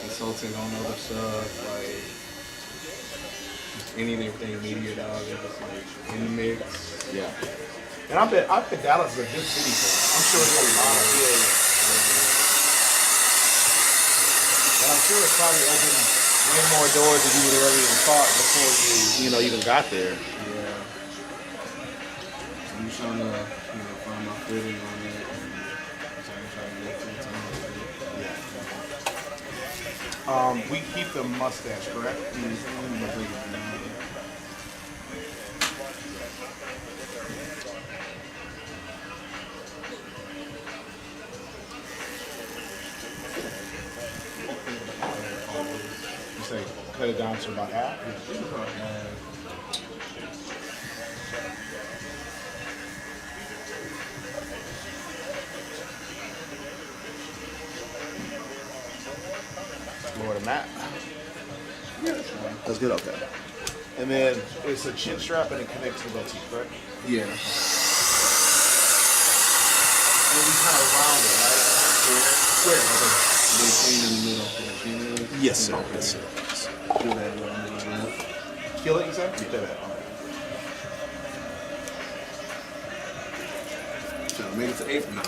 [SPEAKER 5] consulting on other stuff, like just any and everything media dog, just like in the mix.
[SPEAKER 3] Yeah. And I bet Dallas is a good city for it. I'm sure it's a lot of And I'm sure it's probably opened way more doors than you would have ever even thought before you even got there.
[SPEAKER 5] Yeah. I'm just trying to, find my footing on it. I'm trying to get full time with it.
[SPEAKER 3] We keep the mustache, correct? You say cut it down to about half? Lower the mat. That's good, okay. And then it's a chin strap and it connects to the goatee, correct?
[SPEAKER 5] Yeah.
[SPEAKER 3] And we kind of round it, right? Square.
[SPEAKER 5] They clean in the middle.
[SPEAKER 3] Yes, sir. Yes, sir.
[SPEAKER 5] Kill that little middle.
[SPEAKER 3] Kill it, you said? Kill that.
[SPEAKER 5] Made it to April now.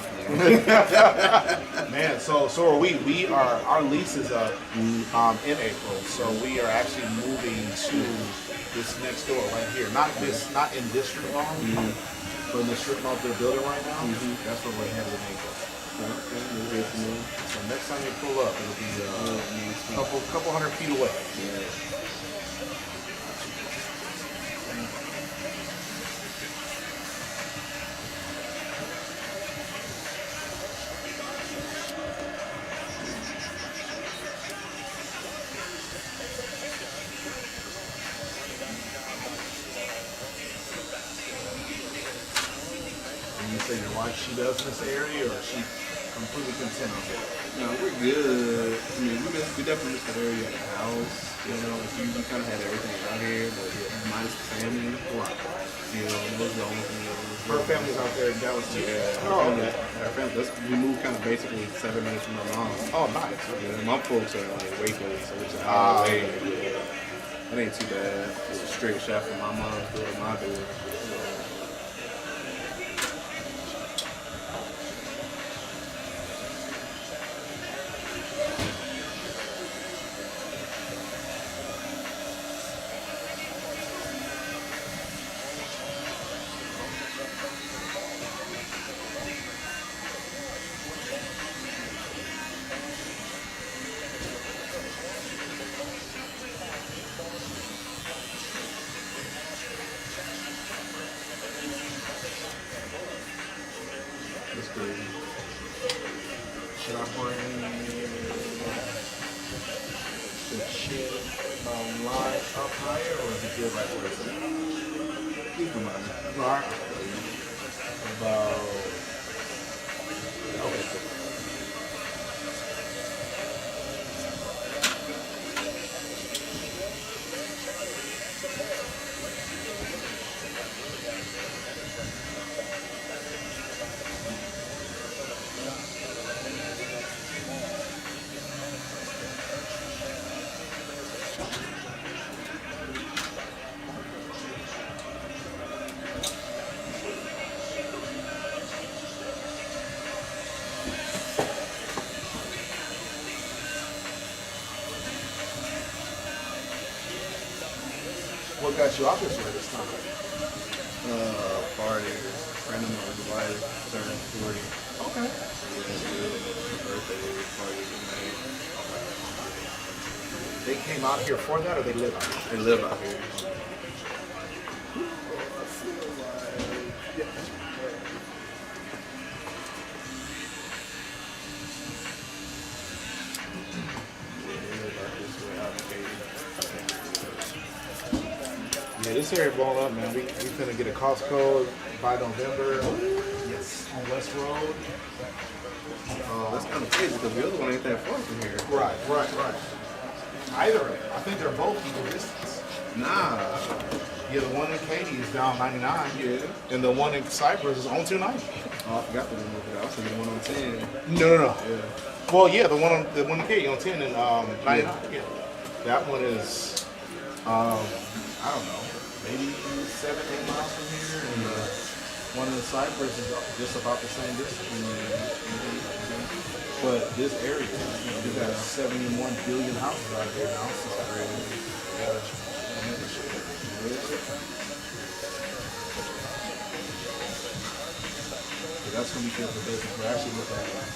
[SPEAKER 3] Man, so are we. Our lease is up in April, so we are actually moving to this next door right here. Not in this strip mall, but in the strip mall they're building right now. That's where we're headed in April. So next time you pull up, it'll be a couple hundred feet away. You say your wife, she does in this area, or she completely content on it?
[SPEAKER 5] No, we're good. I mean, we definitely miss the area at the house. We kind of had everything out here, but minus the family. Those are the only thing that was.
[SPEAKER 3] Her family's out there in Dallas too.
[SPEAKER 5] Yeah, our family. We moved kind of basically 7 minutes from my mom.
[SPEAKER 3] Oh, nice.
[SPEAKER 5] Yeah, my folks are like Waco, so it's an hour away. It ain't too bad. It's a straight shot from my mom's door to my door.
[SPEAKER 3] Should I bring the chin line up higher, or is it good right where it's at?
[SPEAKER 5] Keep them out.
[SPEAKER 3] Right. About. Okay, cool. What got you out this way this time?
[SPEAKER 5] Party. Friend of mine's wife turned 40.
[SPEAKER 3] Okay.
[SPEAKER 5] Birthday party tonight.
[SPEAKER 3] They came out here for that, or they live out here?
[SPEAKER 5] They live out here.
[SPEAKER 3] Yeah, this area blowing up, man. We finna get a Costco by November. Yes, on West Road.
[SPEAKER 5] That's kind of crazy because the other one ain't that far from here.
[SPEAKER 3] Right. Either, I think they're both equal distance.
[SPEAKER 5] Nah.
[SPEAKER 3] Yeah, the one in Katy is down 99.
[SPEAKER 5] Yeah.
[SPEAKER 3] And the one in Cypress is on 290.
[SPEAKER 5] Oh, I forgot the one over there. I was thinking the one on 10.
[SPEAKER 3] No.
[SPEAKER 5] Yeah.
[SPEAKER 3] Well, yeah, the one in Katy on 10 and 99. Yeah. That one is, I don't know, maybe 7-8 miles from here, and the one in Cypress is just about the same distance. But this area, you got 71 billion houses out there now, so that's going to be good for business. We're actually looking at,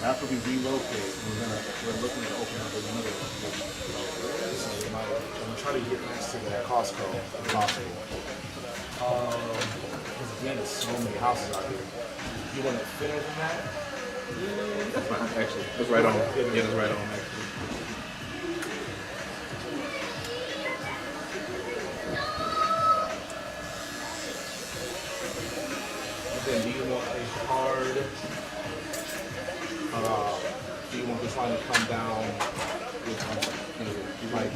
[SPEAKER 3] after we relocate, we're looking at opening up another location. So I'm going to try to get next to that Costco if possible. Because again, there's so many houses out here. You want it thinner than that?
[SPEAKER 5] That's fine, actually. That's right on. Yeah, that's right on, actually.
[SPEAKER 3] And then do you want a hard, do you want this line to come down with like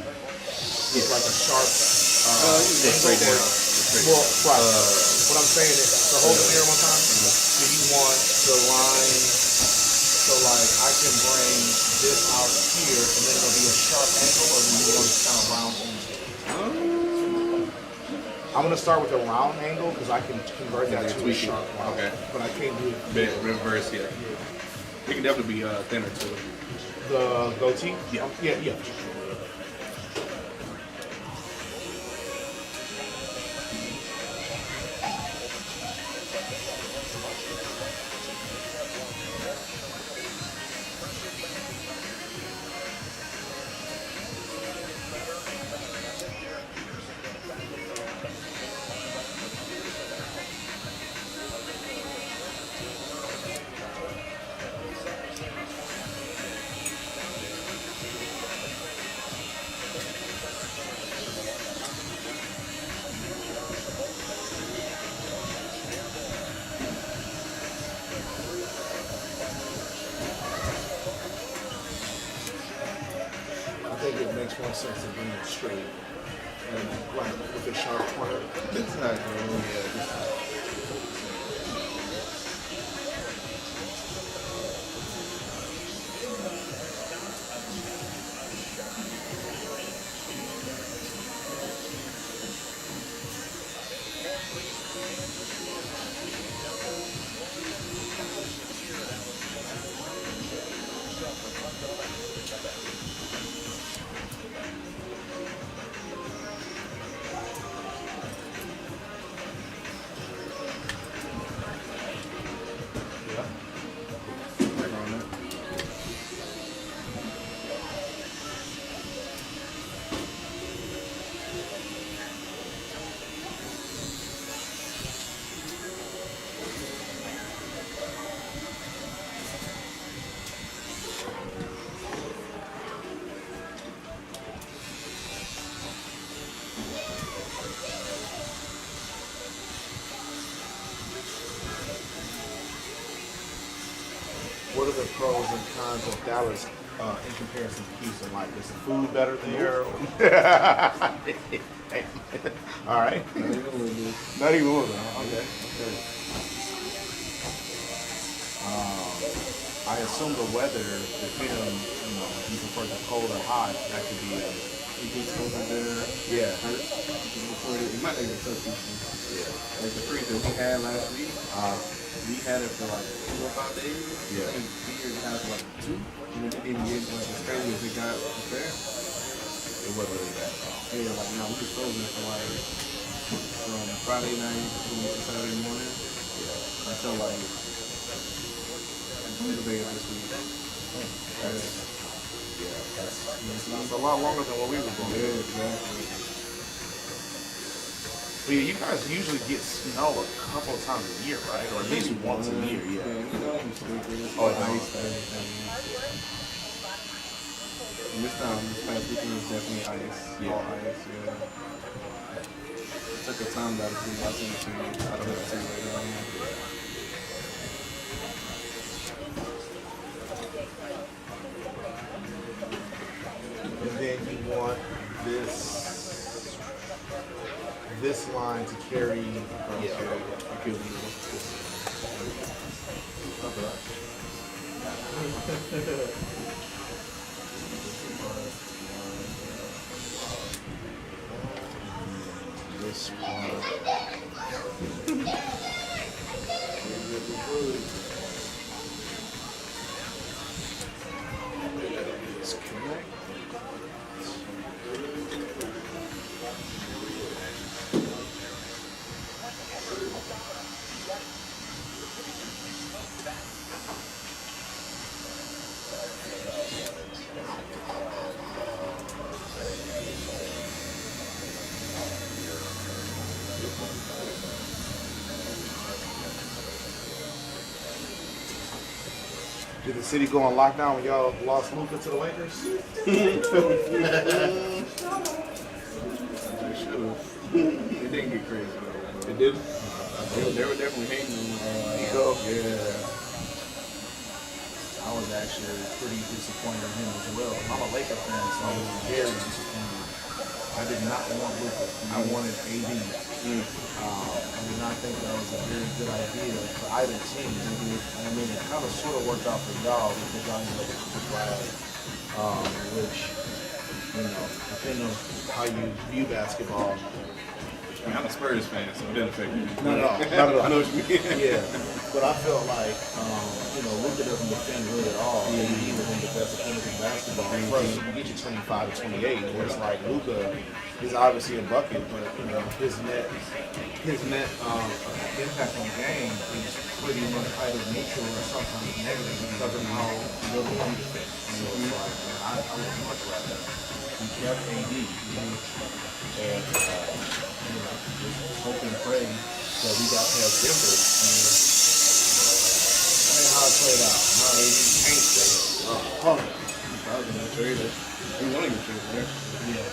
[SPEAKER 3] a sharp
[SPEAKER 5] straight down.
[SPEAKER 3] Well, right. What I'm saying is, so hold it here one time. Do you want the line, so like I can bring this out here and then it'll be a sharp angle, or do you want it kind of round angle? I'm going to start with a round angle because I can convert that to a sharp one.
[SPEAKER 5] Okay.
[SPEAKER 3] But I can't do it.
[SPEAKER 5] Reverse, yeah. It can definitely be thinner too.
[SPEAKER 3] The goatee?
[SPEAKER 5] Yeah.
[SPEAKER 3] Yeah. I think it makes more sense to bring it straight and like with a sharp corner. What are the pros and cons of Dallas in comparison to Houston? Like, is the food better there? All right. Not even a little bit. Okay. I assume the weather, depending on, if you prefer the cold or hot, that could be
[SPEAKER 5] It gets over there.
[SPEAKER 3] Yeah.
[SPEAKER 5] It might make it tough. Like the freeze that we had last week, we had it for like 4 or 5 days.
[SPEAKER 3] Yeah.
[SPEAKER 5] And here it has like 2. And it didn't get like as crazy as it got up there. It wasn't really bad at all.
[SPEAKER 12] Yeah, like now we was frozen for like from Friday night to Saturday morning until like Wednesday of this week.
[SPEAKER 3] That's a lot longer than what we were going.
[SPEAKER 12] Yeah, exactly.
[SPEAKER 3] But yeah, you guys usually get snow a couple of times a year, right? Or at least once a year, yeah.
[SPEAKER 12] Oh, ice and everything. And this past weekend was definitely ice.
[SPEAKER 3] Yeah.
[SPEAKER 12] All ice, yeah. Took a time that I seen it to you. I don't know if it's later on.
[SPEAKER 3] And then you want this line to carry. This one. Disconnect. Did the city go on lockdown when y'all lost Luka to the Lakers?
[SPEAKER 12] They should have. It didn't get crazy though.
[SPEAKER 3] It did.
[SPEAKER 12] They were definitely hating on
[SPEAKER 3] Nico.
[SPEAKER 12] Yeah.
[SPEAKER 5] I was actually pretty disappointed in him as well. I'm a Laker fan, so I was very disappointed. I did not want Luka. I wanted AD. I did not think that was a very good idea for either team. I mean, it kind of sort of worked out for y'all because y'all ended up with the draft, which, you know, depending on how you view basketball.
[SPEAKER 12] I mean, I'm a Spurs fan, so it didn't affect me.
[SPEAKER 3] No, not at all.
[SPEAKER 12] I know what you mean.
[SPEAKER 5] Yeah, but I felt like, you know, Luka doesn't defend really at all. Yeah, he was one of the best defenders in basketball. Plus, you get you 25 to 28, where it's like Luka is obviously a bucket, but you know, his net impact on the game is pretty much either neutral or sometimes negative because of how little he defends. So it's like, man, I would much rather we kept AD and you know, just hope and pray that we got past Denver. I mean, how it played out. How AD can't stay.
[SPEAKER 12] I was in that trailer. He wanted to get traded there.
[SPEAKER 5] Yeah.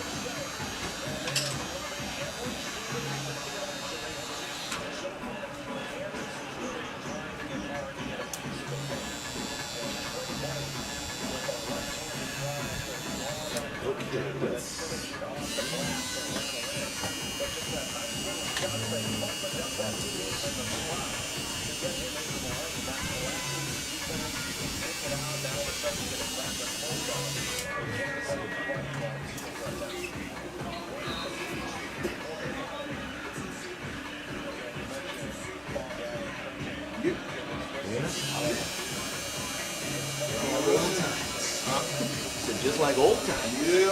[SPEAKER 3] Just like old times.
[SPEAKER 12] Yeah.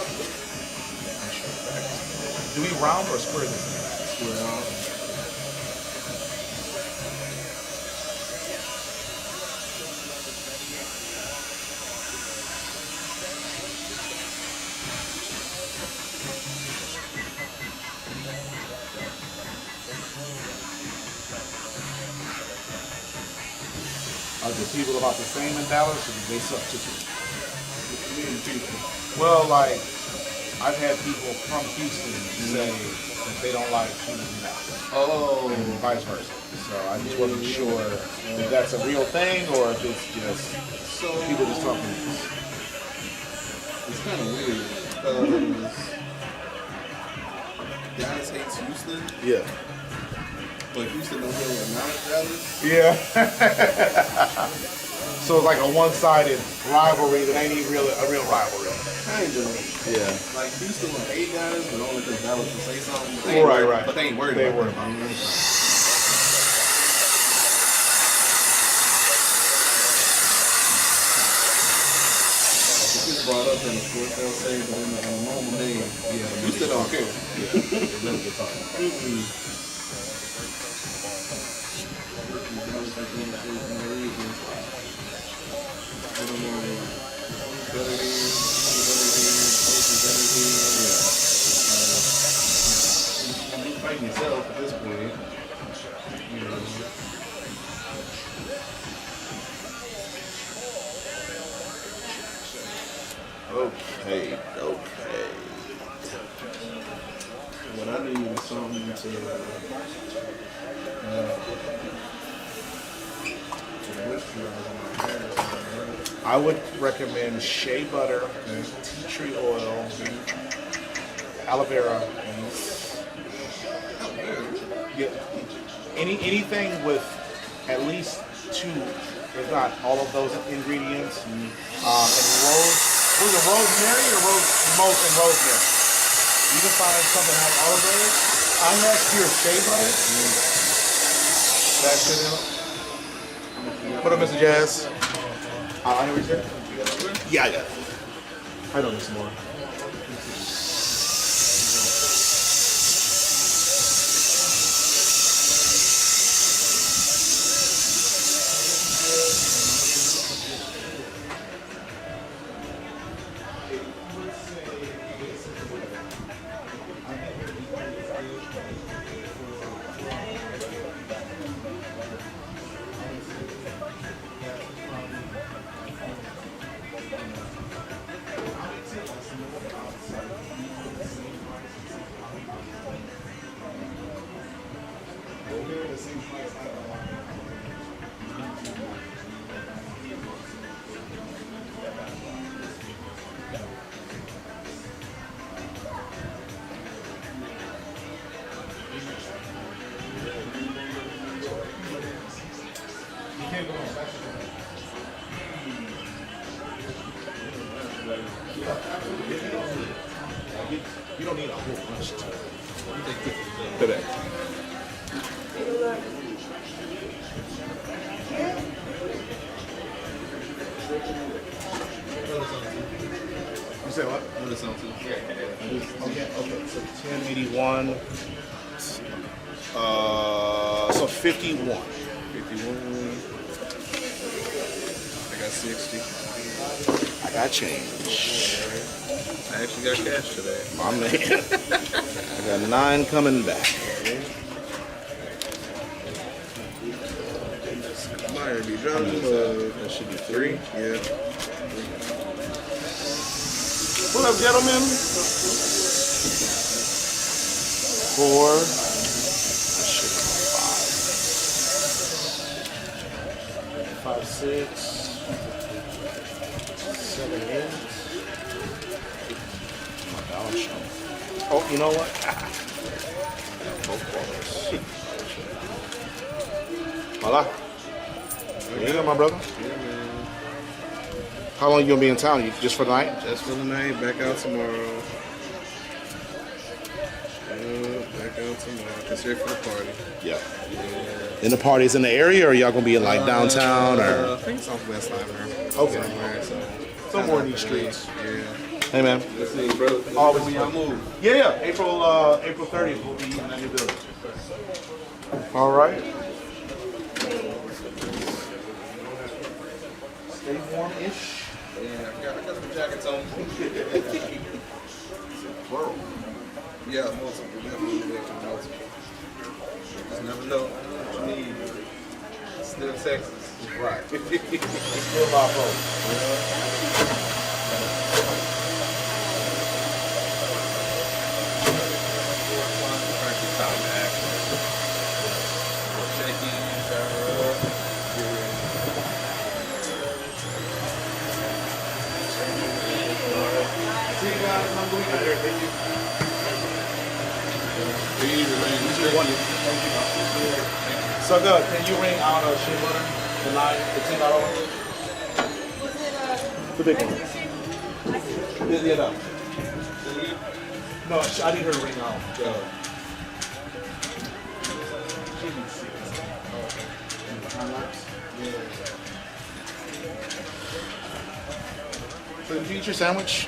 [SPEAKER 3] Do we round or square this thing?
[SPEAKER 12] Well,
[SPEAKER 3] Are the people about the same in Dallas, or do they substitute?
[SPEAKER 12] people.
[SPEAKER 3] Well, like, I've had people from Houston say that they don't like shooting in Dallas.
[SPEAKER 12] Oh.
[SPEAKER 3] And vice versa. So I just wasn't sure if that's a real thing or if it's just people just talking.
[SPEAKER 12] It's kind of weird because Dallas hates Houston,
[SPEAKER 3] Yeah.
[SPEAKER 12] but Houston don't really acknowledge Dallas.
[SPEAKER 3] Yeah. So it's like a one-sided rivalry that ain't even really a real rivalry.
[SPEAKER 12] Kind of.
[SPEAKER 3] Yeah.
[SPEAKER 12] Like Houston will hate Dallas, but only because Dallas will say something. But
[SPEAKER 3] Right.
[SPEAKER 12] But they ain't worried
[SPEAKER 3] They
[SPEAKER 12] about
[SPEAKER 3] worried
[SPEAKER 12] it.
[SPEAKER 3] about it.
[SPEAKER 14] brought up, and of course they'll say, but on a normal day, yeah, you still don't care. Yeah, it never gets hard. You fighting yourself at this point. You know.
[SPEAKER 3] Okay.
[SPEAKER 14] What I need is something to moisturize my hair.
[SPEAKER 3] I would recommend shea butter, tea tree oil, aloe vera. Yeah, anything with at least 2, if not all of those ingredients. And rose, was it rosemary or rosemary? You can find something that has all of those. I have pure shea butter. That should help. What up, Mr. Jazz? I hear what you said. Yeah, I got it. I know this more. You don't need a whole bunch today. You say what?
[SPEAKER 14] What is something?
[SPEAKER 3] Okay. So 1081. So 51.
[SPEAKER 14] 51. I got 60.
[SPEAKER 3] I got change.
[SPEAKER 14] I actually got cash today.
[SPEAKER 3] My man. I got 9 coming back.
[SPEAKER 14] Might be dropping, but that should be 3. Yeah.
[SPEAKER 3] What up, gentlemen? 4. That should be 5. 5, 6. 7, 8. My balance sheet. Oh, you know what? Voila. There you go, my brother.
[SPEAKER 14] Yeah, man.
[SPEAKER 3] How long you gonna be in town? You just for the night?
[SPEAKER 14] Just for the night. Back out tomorrow. Back out tomorrow. Just here for the party.
[SPEAKER 3] Yeah. And the party's in the area, or y'all gonna be in like downtown, or?
[SPEAKER 14] I think Southwest Library.
[SPEAKER 3] Okay.
[SPEAKER 14] Somewhere,
[SPEAKER 3] Somewhere in these streets.
[SPEAKER 14] Yeah.
[SPEAKER 3] Hey, man.
[SPEAKER 14] Let's see, bro.
[SPEAKER 3] Always
[SPEAKER 14] When y'all move.
[SPEAKER 3] Yeah. April 30th will be in that new building. All right. Stay warm-ish.
[SPEAKER 14] Yeah, I got some jackets on.
[SPEAKER 3] Plural.
[SPEAKER 14] Yeah, multiple. Definitely multiple. Just never know what you need. Still Texas.
[SPEAKER 3] Right. Still about both. So good. Can you ring out a shea butter? The $10 one? The big one. Yeah, no. No, I need her to ring out. So did you eat your sandwich?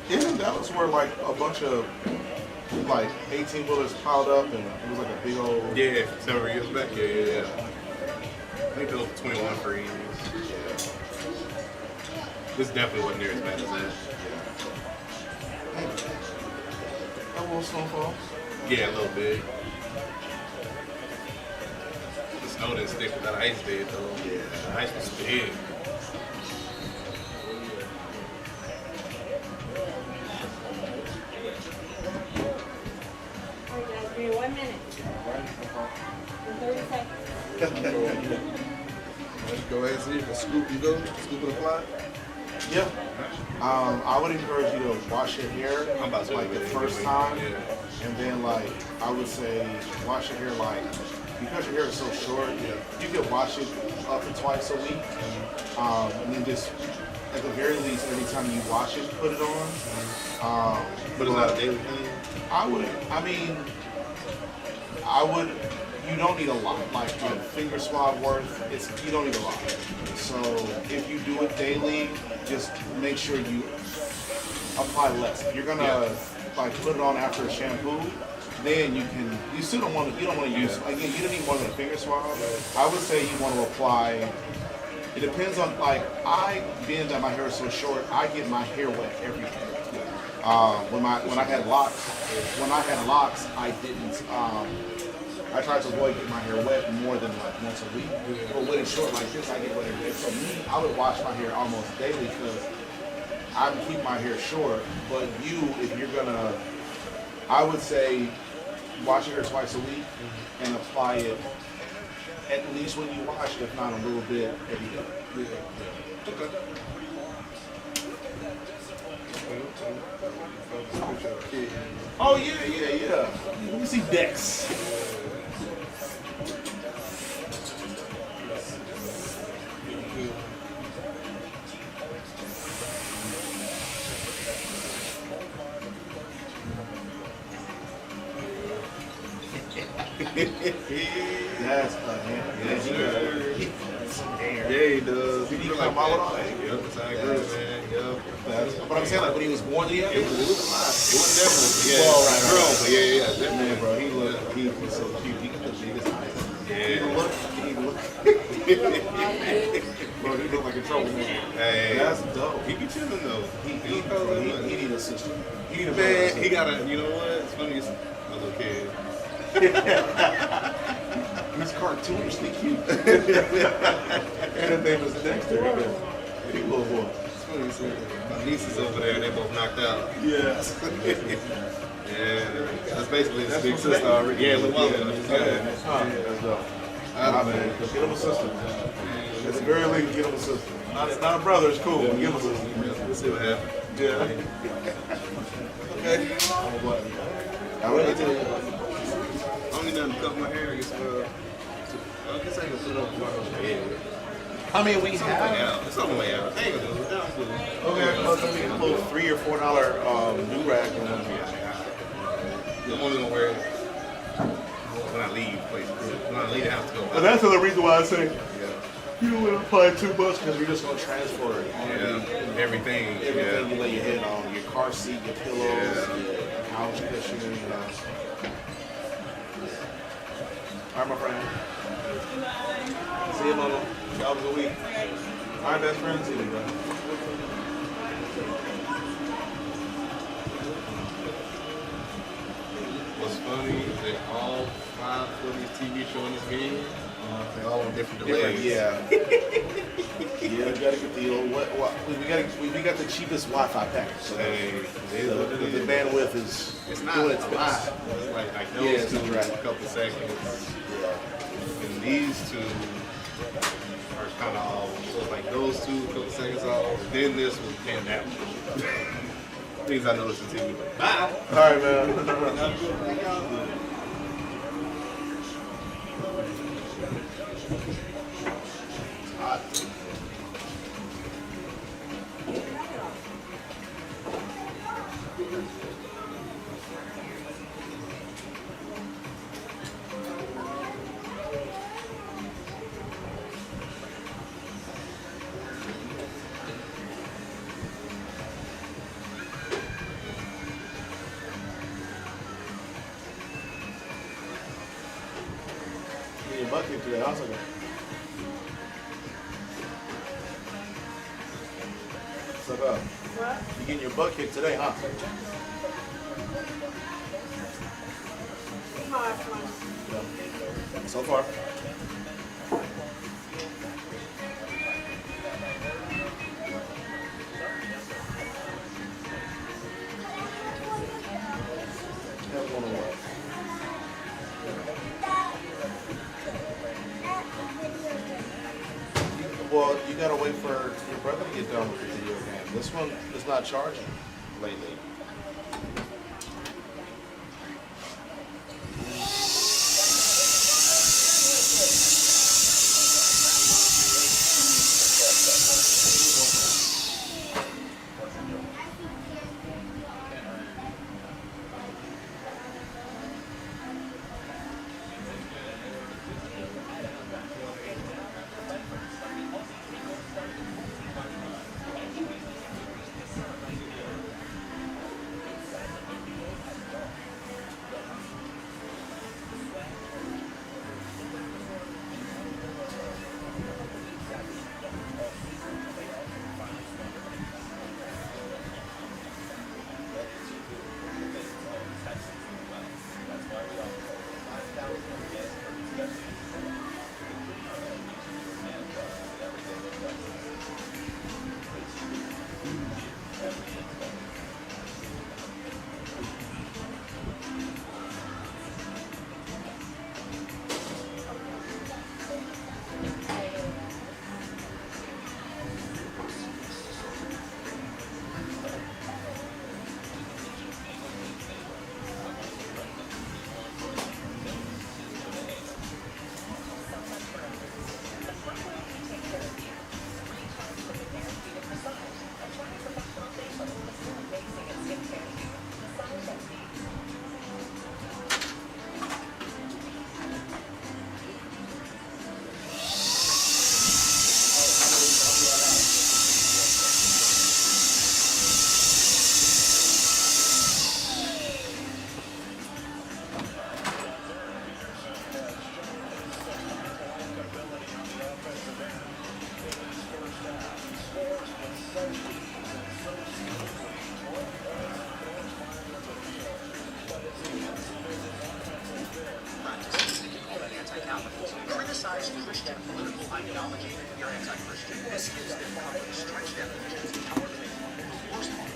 [SPEAKER 3] Isn't Dallas where like a bunch of like 18 wheelers piled up and it was like a big old
[SPEAKER 5] Yeah, several years back. Yeah. I think those 21 for years. Yeah. This definitely wasn't near as bad as that.
[SPEAKER 3] a little snowfall?
[SPEAKER 5] Yeah, a little bit. The snow didn't stick with that ice did though. Yeah, the ice was big.
[SPEAKER 9] Give me 1 minute. And 30 seconds.
[SPEAKER 14] Let's go ahead and see if the scoop and go. Scoop and apply.
[SPEAKER 3] Yeah. I would encourage you to wash your hair like the first time, and then like I would say wash your hair like because your hair is so short. You can wash it up to twice a week, and then just at the very least every time you wash it, put it on.
[SPEAKER 5] But it's not a daily thing.
[SPEAKER 3] I would. You don't need a lot. Like a finger swab worth, you don't need a lot. So if you do it daily, just make sure you apply less. If you're gonna like put it on after a shampoo, then you still don't want to. You don't want to use again. You don't need more than a finger swab. I would say you want to apply. It depends on being that my hair is so short, I get my hair wet every day. When I had locks, I didn't. I tried to avoid getting my hair wet more than like once a week. But when it's short like this, I get wet every day. So me, I would wash my hair almost daily because I keep my hair short. But if you're gonna, I would say wash your hair twice a week and apply it at least when you wash it, if not a little bit every day. Okay. Oh yeah. Let me see Dex. That's
[SPEAKER 5] Yes, sir. Yeah, he does. He
[SPEAKER 3] come
[SPEAKER 5] like
[SPEAKER 3] out with all
[SPEAKER 5] that.
[SPEAKER 3] that.
[SPEAKER 5] Yep, I agree, man. Yep.
[SPEAKER 3] But I'm saying like when he was born, it was
[SPEAKER 5] definitely, yeah.
[SPEAKER 3] Well, right.
[SPEAKER 5] Definitely.
[SPEAKER 3] Man, bro, he was so cute. He got the biggest eyes.
[SPEAKER 5] Yeah.
[SPEAKER 3] He looked. Bro, he looked like a troublemaker.
[SPEAKER 5] Hey,
[SPEAKER 3] that's dope.
[SPEAKER 5] He be chilling though.
[SPEAKER 3] He need a sister.
[SPEAKER 5] He got a. You know what? It's funny. It's a little kid.
[SPEAKER 3] He's cartoonishly cute. And his name is Dexter. Big little boy.
[SPEAKER 5] It's funny. So my niece is over there. They both knocked out.
[SPEAKER 3] Yeah.
[SPEAKER 5] Yeah. That's basically his big sister already. Yeah, little mother.
[SPEAKER 3] That's dope. Man, get him a sister. At the very least, get him a sister. Not a brother, it's cool. But give him a sister.
[SPEAKER 5] We'll see what happens.
[SPEAKER 3] Yeah. Okay. I would like to.
[SPEAKER 5] I don't need nothing to cut my hair. I guess I can put it on my head.
[SPEAKER 3] I mean, we
[SPEAKER 5] It's on the way out. I ain't gonna do it.
[SPEAKER 3] Okay, well, it's gonna be a little $3 or $4 new rag.
[SPEAKER 5] I'm only gonna wear it when I leave places. When I leave the house to go out.
[SPEAKER 3] And that's another reason why I say you don't want to apply too much because you're just gonna transfer it.
[SPEAKER 5] Everything
[SPEAKER 3] you lay your head on, your car seat, your pillows, your couch cushion, All right, my friend. See you, mama. Y'all have a good week. All right, best friend. See you, bro.
[SPEAKER 5] What's funny is that all 5 footage TV shows in this game, they're all on different delays.
[SPEAKER 3] Yeah. We gotta get the old. We got the cheapest Wi-Fi package. So the bandwidth is.
[SPEAKER 5] It's not
[SPEAKER 3] doing
[SPEAKER 5] a
[SPEAKER 3] its
[SPEAKER 5] lot.
[SPEAKER 3] best.
[SPEAKER 5] It's like those two, a couple seconds. And these two are kind of off. So it's like those two, a couple seconds off. Then this was paying that much. Things I noticed in TV. Bye.
[SPEAKER 3] All right, man. Hot. butt kicked today. I was like, what's up?
[SPEAKER 9] What?
[SPEAKER 3] You getting your butt kicked today, huh?
[SPEAKER 9] My last one.
[SPEAKER 3] Yeah. So far. Well, you gotta wait for your brother to get done with the video game. This one is not charging lately.
[SPEAKER 10] Criticize Christian political ideology, you're anti-Christian. This is the stretch definitions of power. The worst part,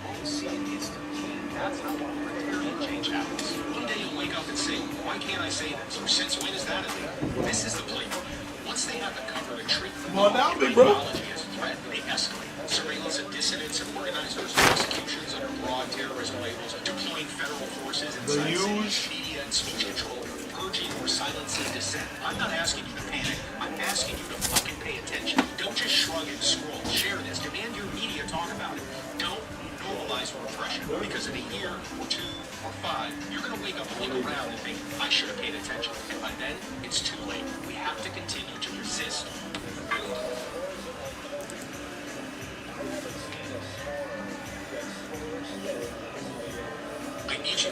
[SPEAKER 10] all see it instantly. That's how libertarian change happens. One day you'll wake up and say, why can't I say this? Or since when is that illegal? This is the playbook. Once they have the cover to treat the ideology as a threat, they escalate. Surveillance of dissidents and organizers, prosecutions under broad terrorism labels, deploying federal forces inside cities, media and speech control, purging or silencing dissent. I'm not asking you to panic. I'm asking you to fucking pay attention. Don't just shrug and scroll. Share this. Demand your media talk about it. Don't normalize repression, because in a year or 2 or 5, you're going to wake up and look around and think, I should have paid attention. And by then, it's too late. We have to continue to resist. I need you.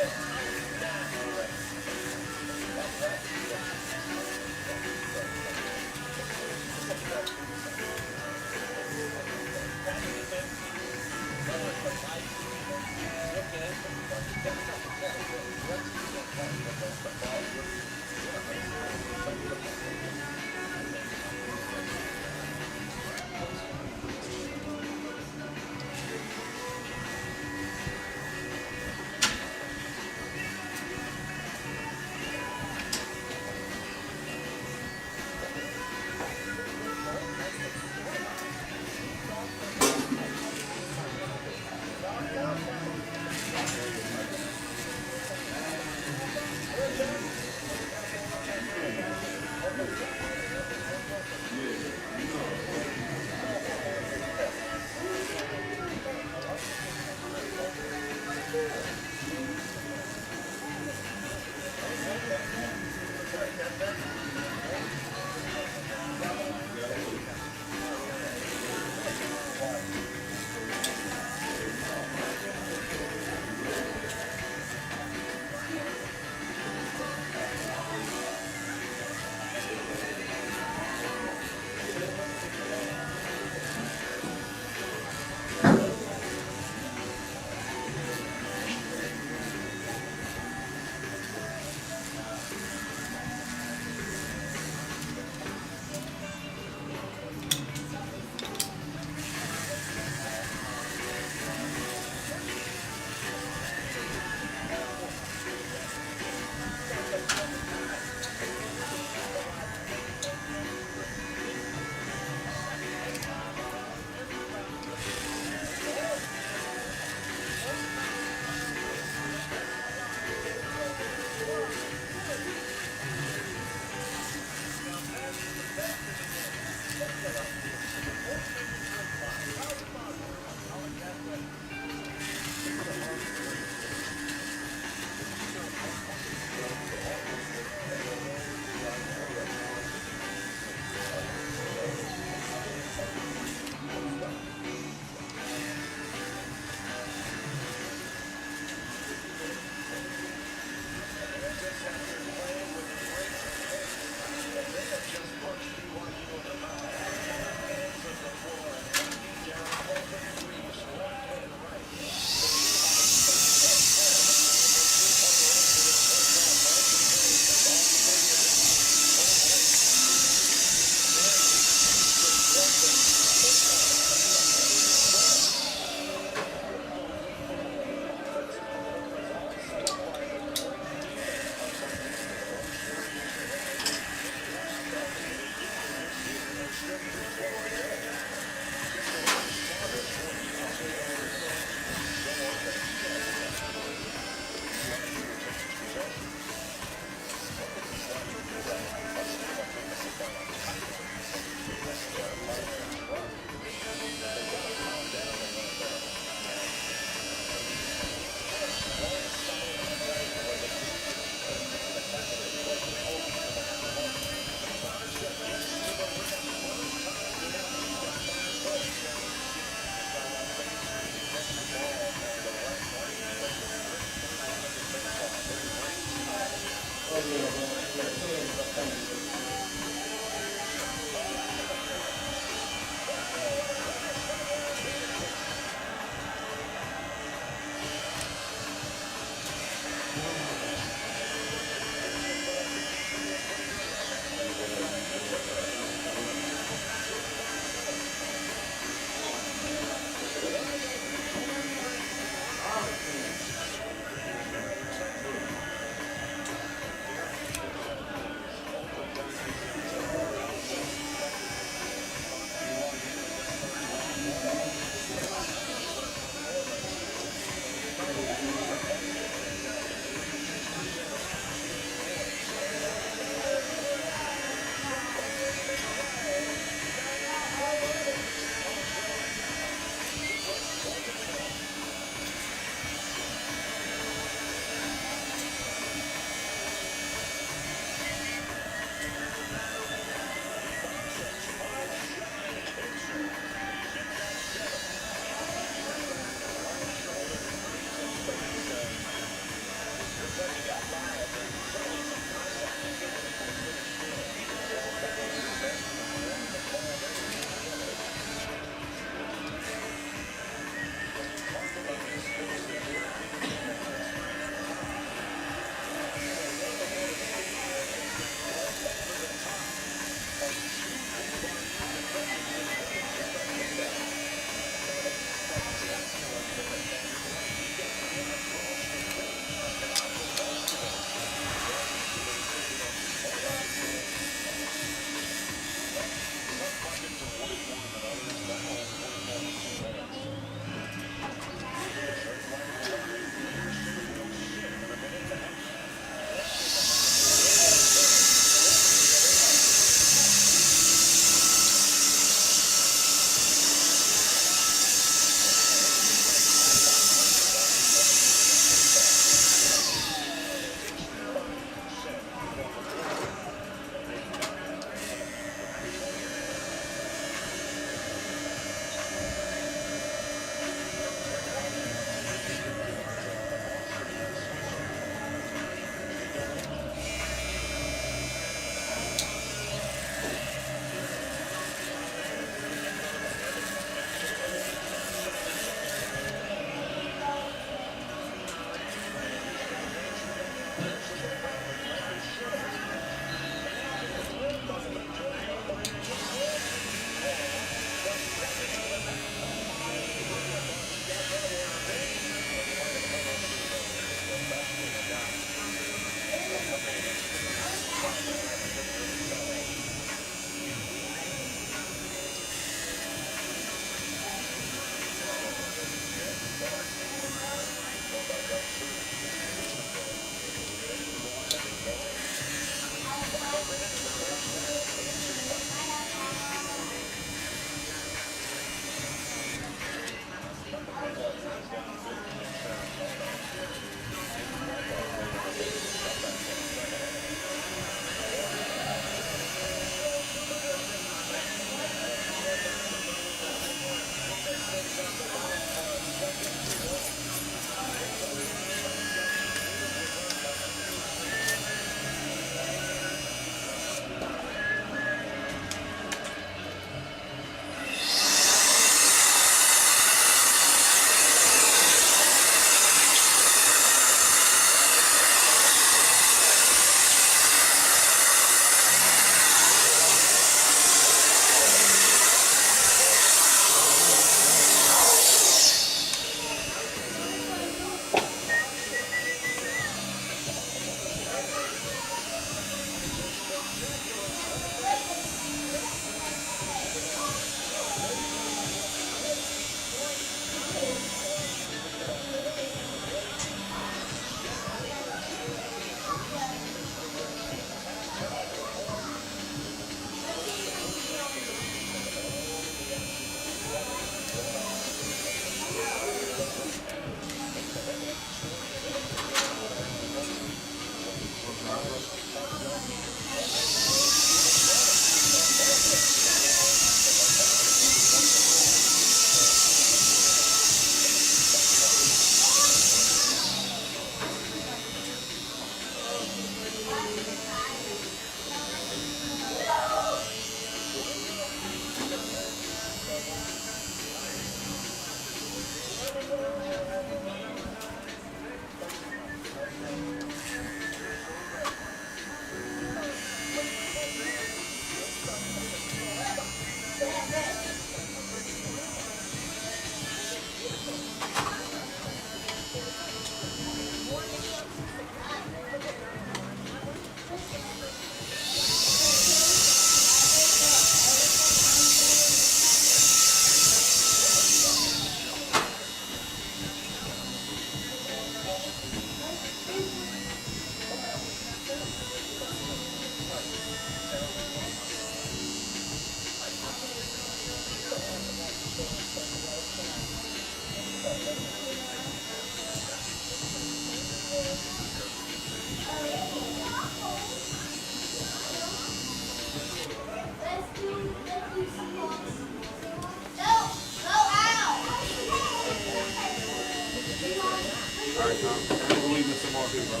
[SPEAKER 3] right, Tom. I believe in some more people.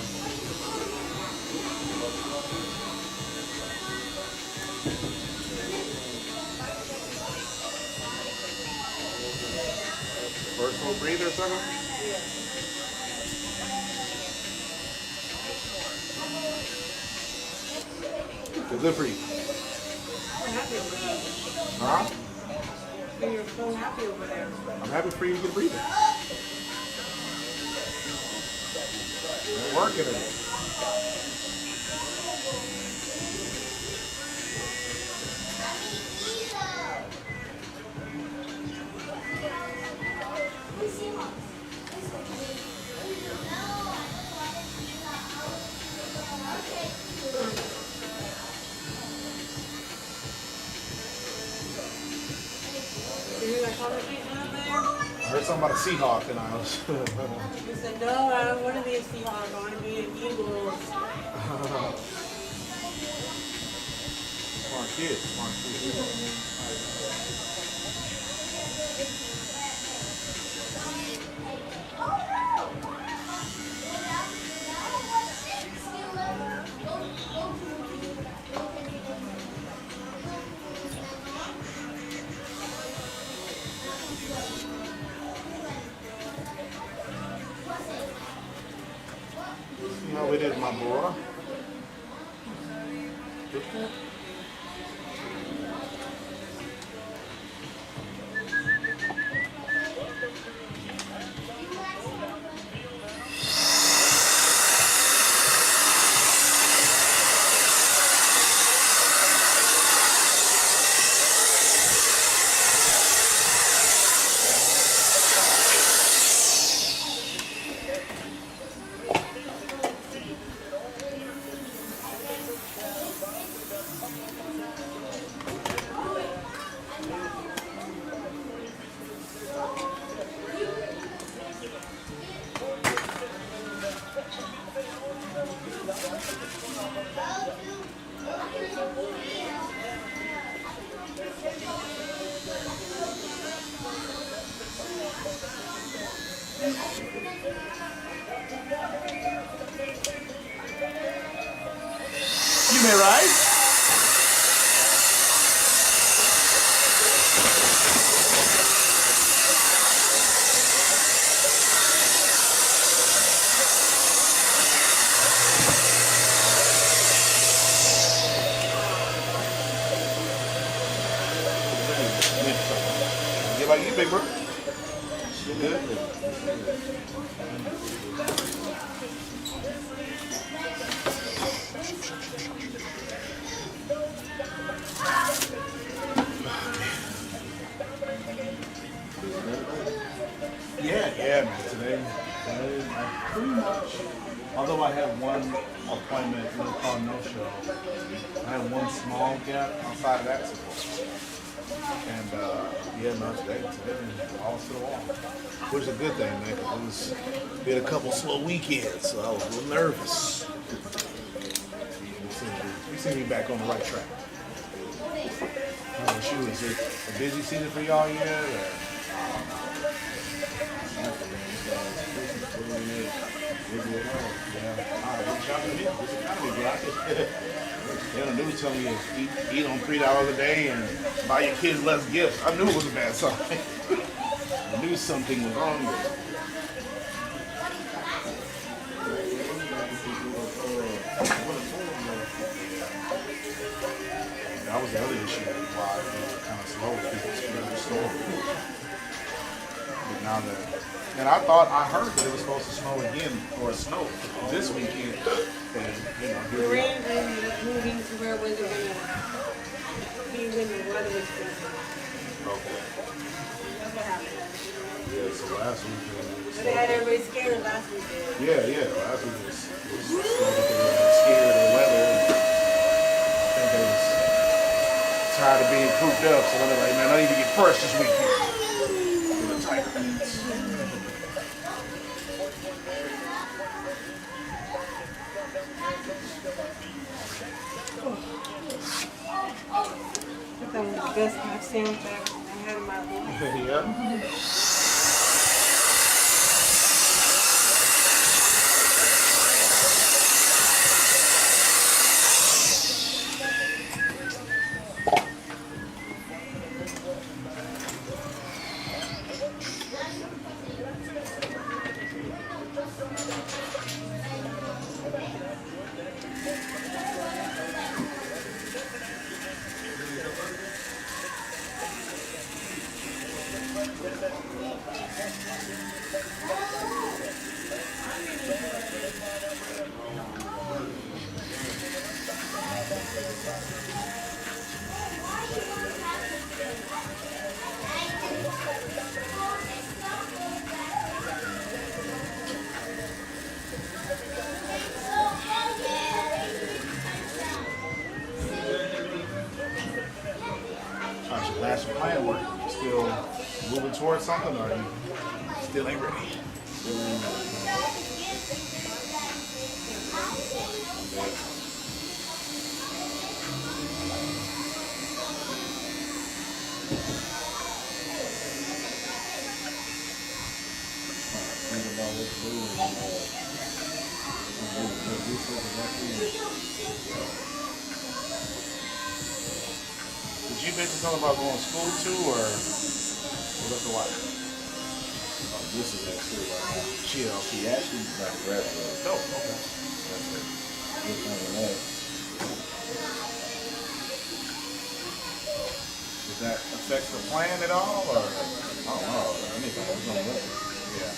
[SPEAKER 3] First little breather or something? It's good for you.
[SPEAKER 8] I'm happy over there.
[SPEAKER 3] Huh?
[SPEAKER 8] You're so happy over there.
[SPEAKER 3] I'm happy for you to get a breather. You're working it.
[SPEAKER 8] You hear that conversation up there?
[SPEAKER 3] I heard something about a Seahawk and I was.
[SPEAKER 8] He said, no, I don't want to be a Seahawk. I want to be an Eagles.
[SPEAKER 3] Smart kid, smart kid. See how it is, my boy. You may rise. Get like you, big bro. You good? Yeah, man. Today, pretty much. Although I had one appointment, what we call no show. I had one small gap outside of that support. And yeah, no, today all to the wall. Which is a good thing, man, because we had a couple slow weekends, so I was a little nervous. We seem to be back on the right track. Shoot, is it a busy season for y'all yet? Or? Yeah. All right, reach out to me. This economy, bro. They on the news telling you eat on $3 a day and buy your kids less gifts. I knew it was a bad sign. I knew something was wrong with it. That was the other issue why it was kind of slow because it's really slow. But now that, and I heard that it was supposed to snow again or snow this weekend. And, you know,
[SPEAKER 8] The rain is moving to where was it going to be when the weather was good.
[SPEAKER 3] Okay.
[SPEAKER 8] That's what happened.
[SPEAKER 3] Yeah, so last weekend.
[SPEAKER 8] But they had everybody scared last weekend.
[SPEAKER 3] Yeah. Last week was slow because they were scared of the weather. I think they was tired of being cooped up, so they're like, man, I need to get fresh this weekend. For the Tiger Cats.
[SPEAKER 8] That was the best half sandwich I had in my life.
[SPEAKER 3] Yeah. plan work? You still moving towards something, or you still ain't ready? Did you mention something about going to school too, or was that the wife?
[SPEAKER 7] This is actually
[SPEAKER 3] She
[SPEAKER 7] she actually got a graduate.
[SPEAKER 3] dope. Okay.
[SPEAKER 7] That's it. Good thing with that.
[SPEAKER 3] Does that affect the plan at all, or?
[SPEAKER 7] I don't know. Anything that's gonna work.
[SPEAKER 3] Yeah.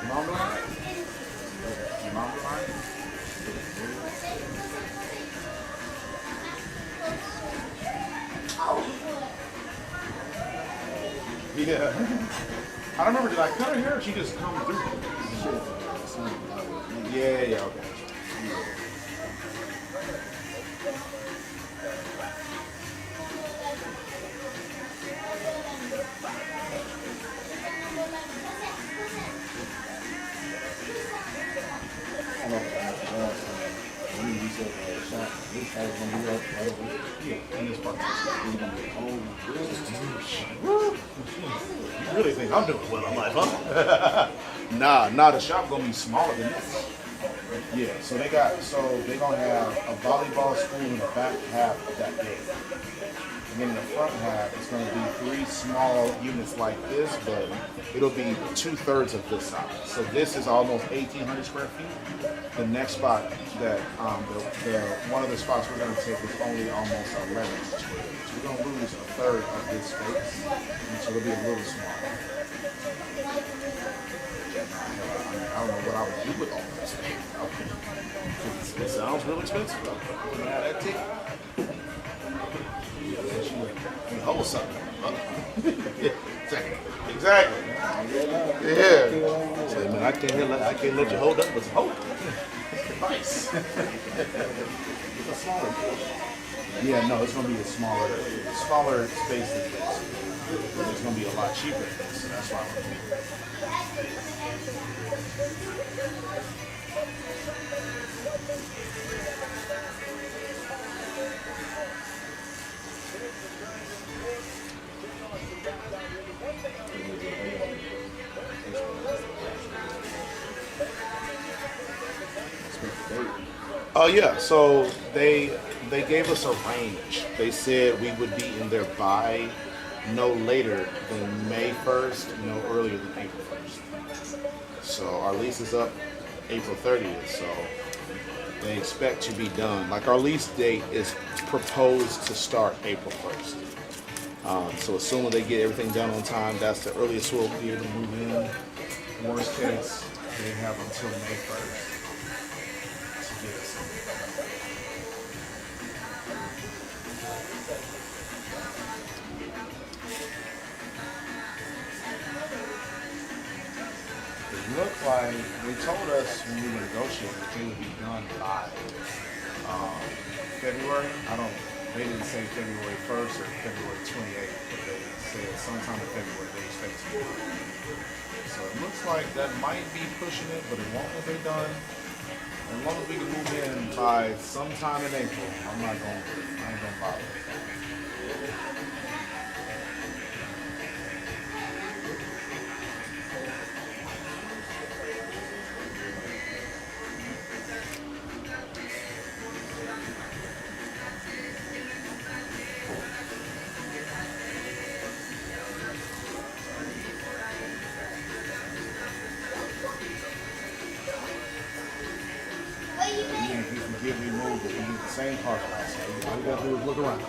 [SPEAKER 3] Your mom doing it? Your mom doing it? Yeah. I don't remember, did I cut her hair or she just come through? Yeah, okay.
[SPEAKER 7] I know when you said Shawn, this house is gonna be up right over here.
[SPEAKER 3] Yeah, in this part.
[SPEAKER 7] It's gonna be cold.
[SPEAKER 3] You really think I'm doing well in life, huh? Nah, the shop gonna be smaller than this. Yeah, so they gonna have a volleyball school in the back half of that building. And then in the front half, it's gonna be 3 small units like this, but it'll be 2/3 of this size. So this is almost 1,800 square feet. The next spot that, the one of the spots we're gonna take is only almost 1,100 square feet. So we're gonna lose 1/3 of this space, and so it'll be a little smaller. I don't know what I would do with all this stuff. It sounds real expensive. Though. Yeah, that ticket. You hold something. Exactly. Yeah. Say, man, I can't let you hold up, but hold. Nice. It's a smaller. Yeah, no, it's gonna be a smaller space than this. It's gonna be a lot cheaper than this, so that's why I'm gonna do it. Oh yeah, so they gave us a range. They said we would be in there by no later than May 1st, no earlier than April 1st. So our lease is up April 30th, so they expect to be done. Like our lease date is proposed to start April 1st. So assuming they get everything done on time, that's the earliest we'll be able to move in. Worst case, they have until May 1st to get us in. Look, like they told us when we were negotiating that they would be done by February. I don't. They didn't say February 1st or February 28th, but they said sometime in February they expect to be done. So it looks like that might be pushing it, but as long as they're done, as long as we can move in by sometime in April, I ain't gonna bother. If you can give me moved, if you get the same parking lot, so all you gotta do is look around.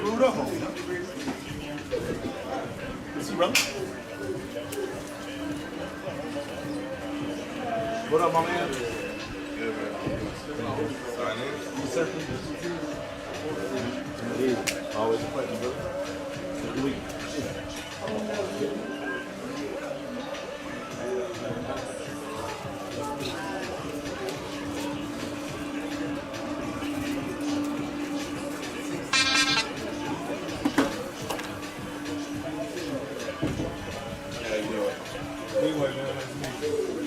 [SPEAKER 4] Screwed up on me, huh? See, brother? What up, my man?
[SPEAKER 14] Good, man. Sign in.
[SPEAKER 4] Yes, sir. Always a pleasure, brother. Good week.
[SPEAKER 14] How you doing?
[SPEAKER 4] Anyway, man, nice to meet you.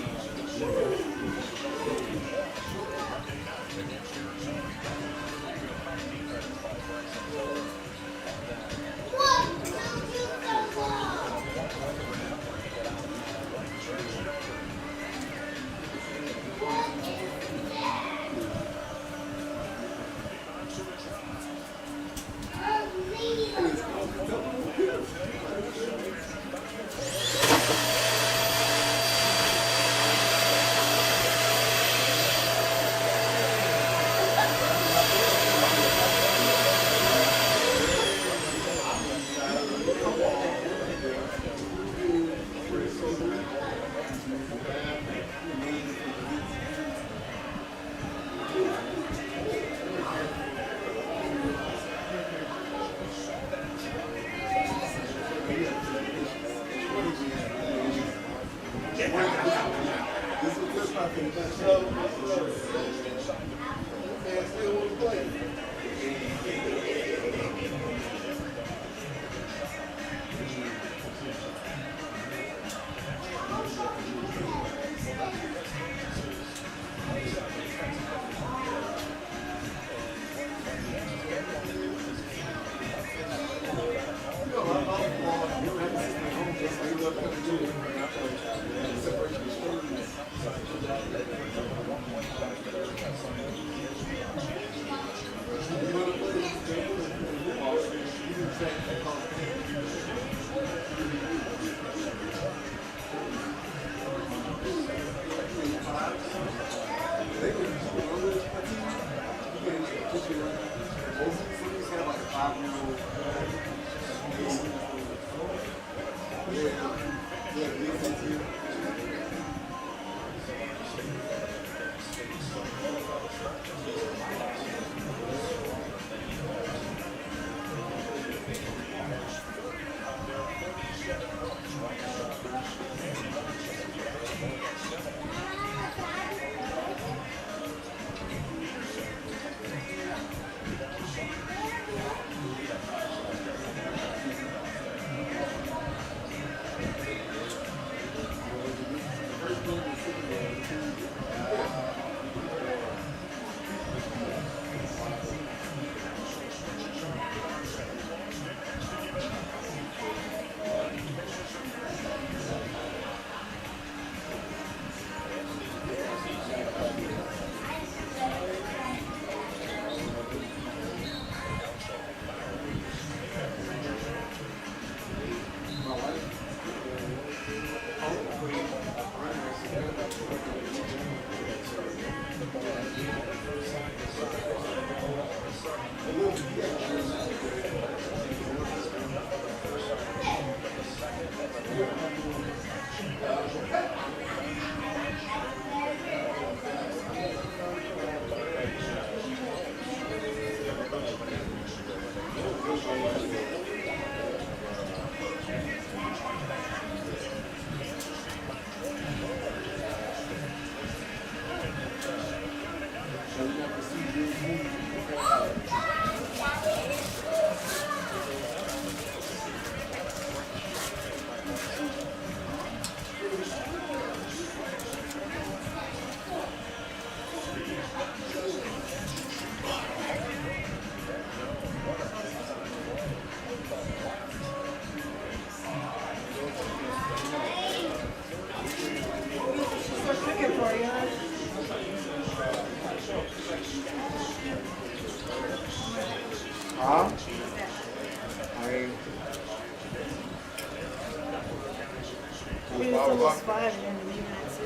[SPEAKER 8] mean, it's almost 5 and you're leaving at 6.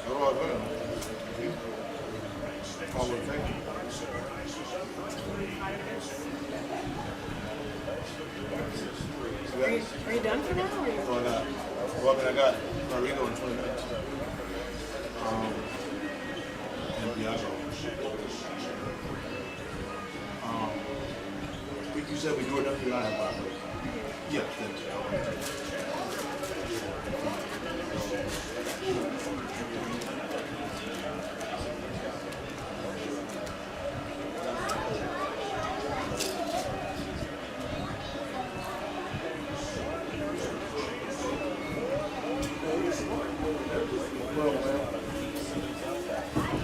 [SPEAKER 3] That's what I'm saying. I would think.
[SPEAKER 8] Are you done for now? Or are you...
[SPEAKER 3] So I got, well, I got Rodrigo in 20 minutes. And Diago. You said we do enough for your eye, by the way. Yeah, thank you.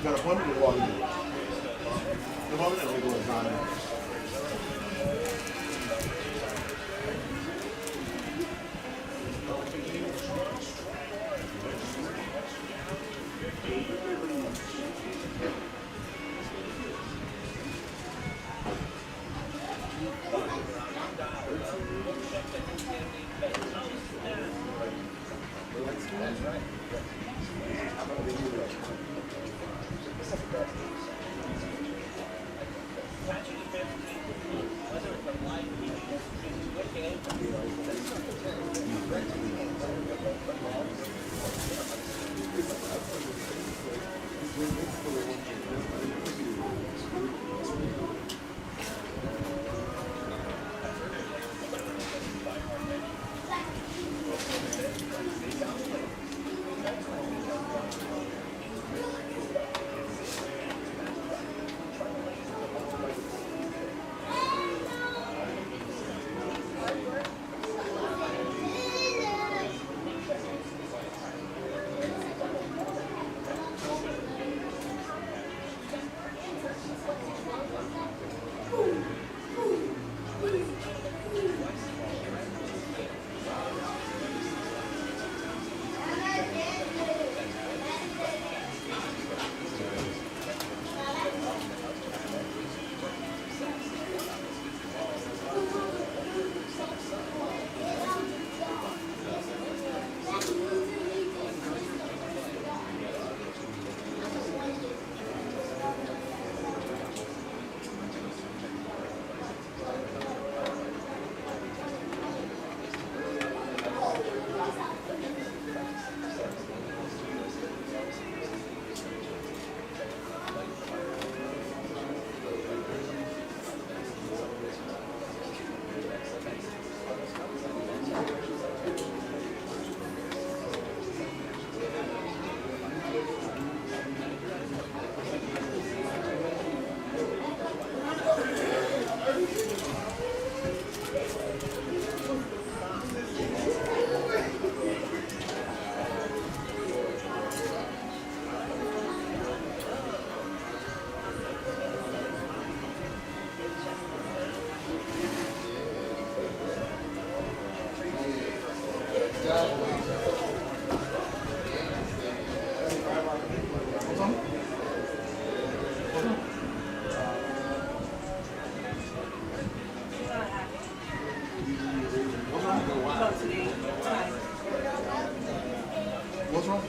[SPEAKER 3] Got an appointment with Walking. The appointment only goes 9 minutes. What's wrong?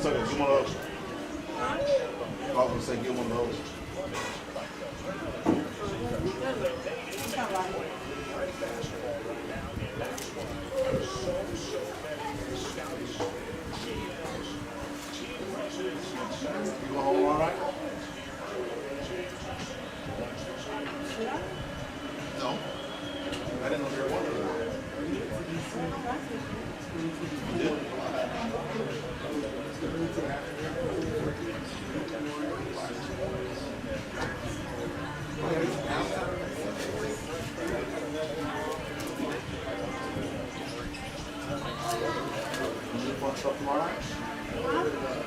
[SPEAKER 3] So, give one of those. I was gonna say, get one of those. You gonna hold on, right? No. I didn't know there was one. You did? up tomorrow night?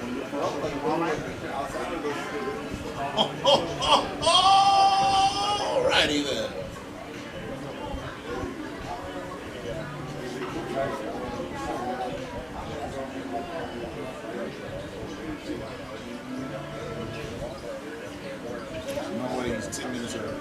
[SPEAKER 3] When you pull up tomorrow night? Alrighty then. No way, he's 10 minutes early.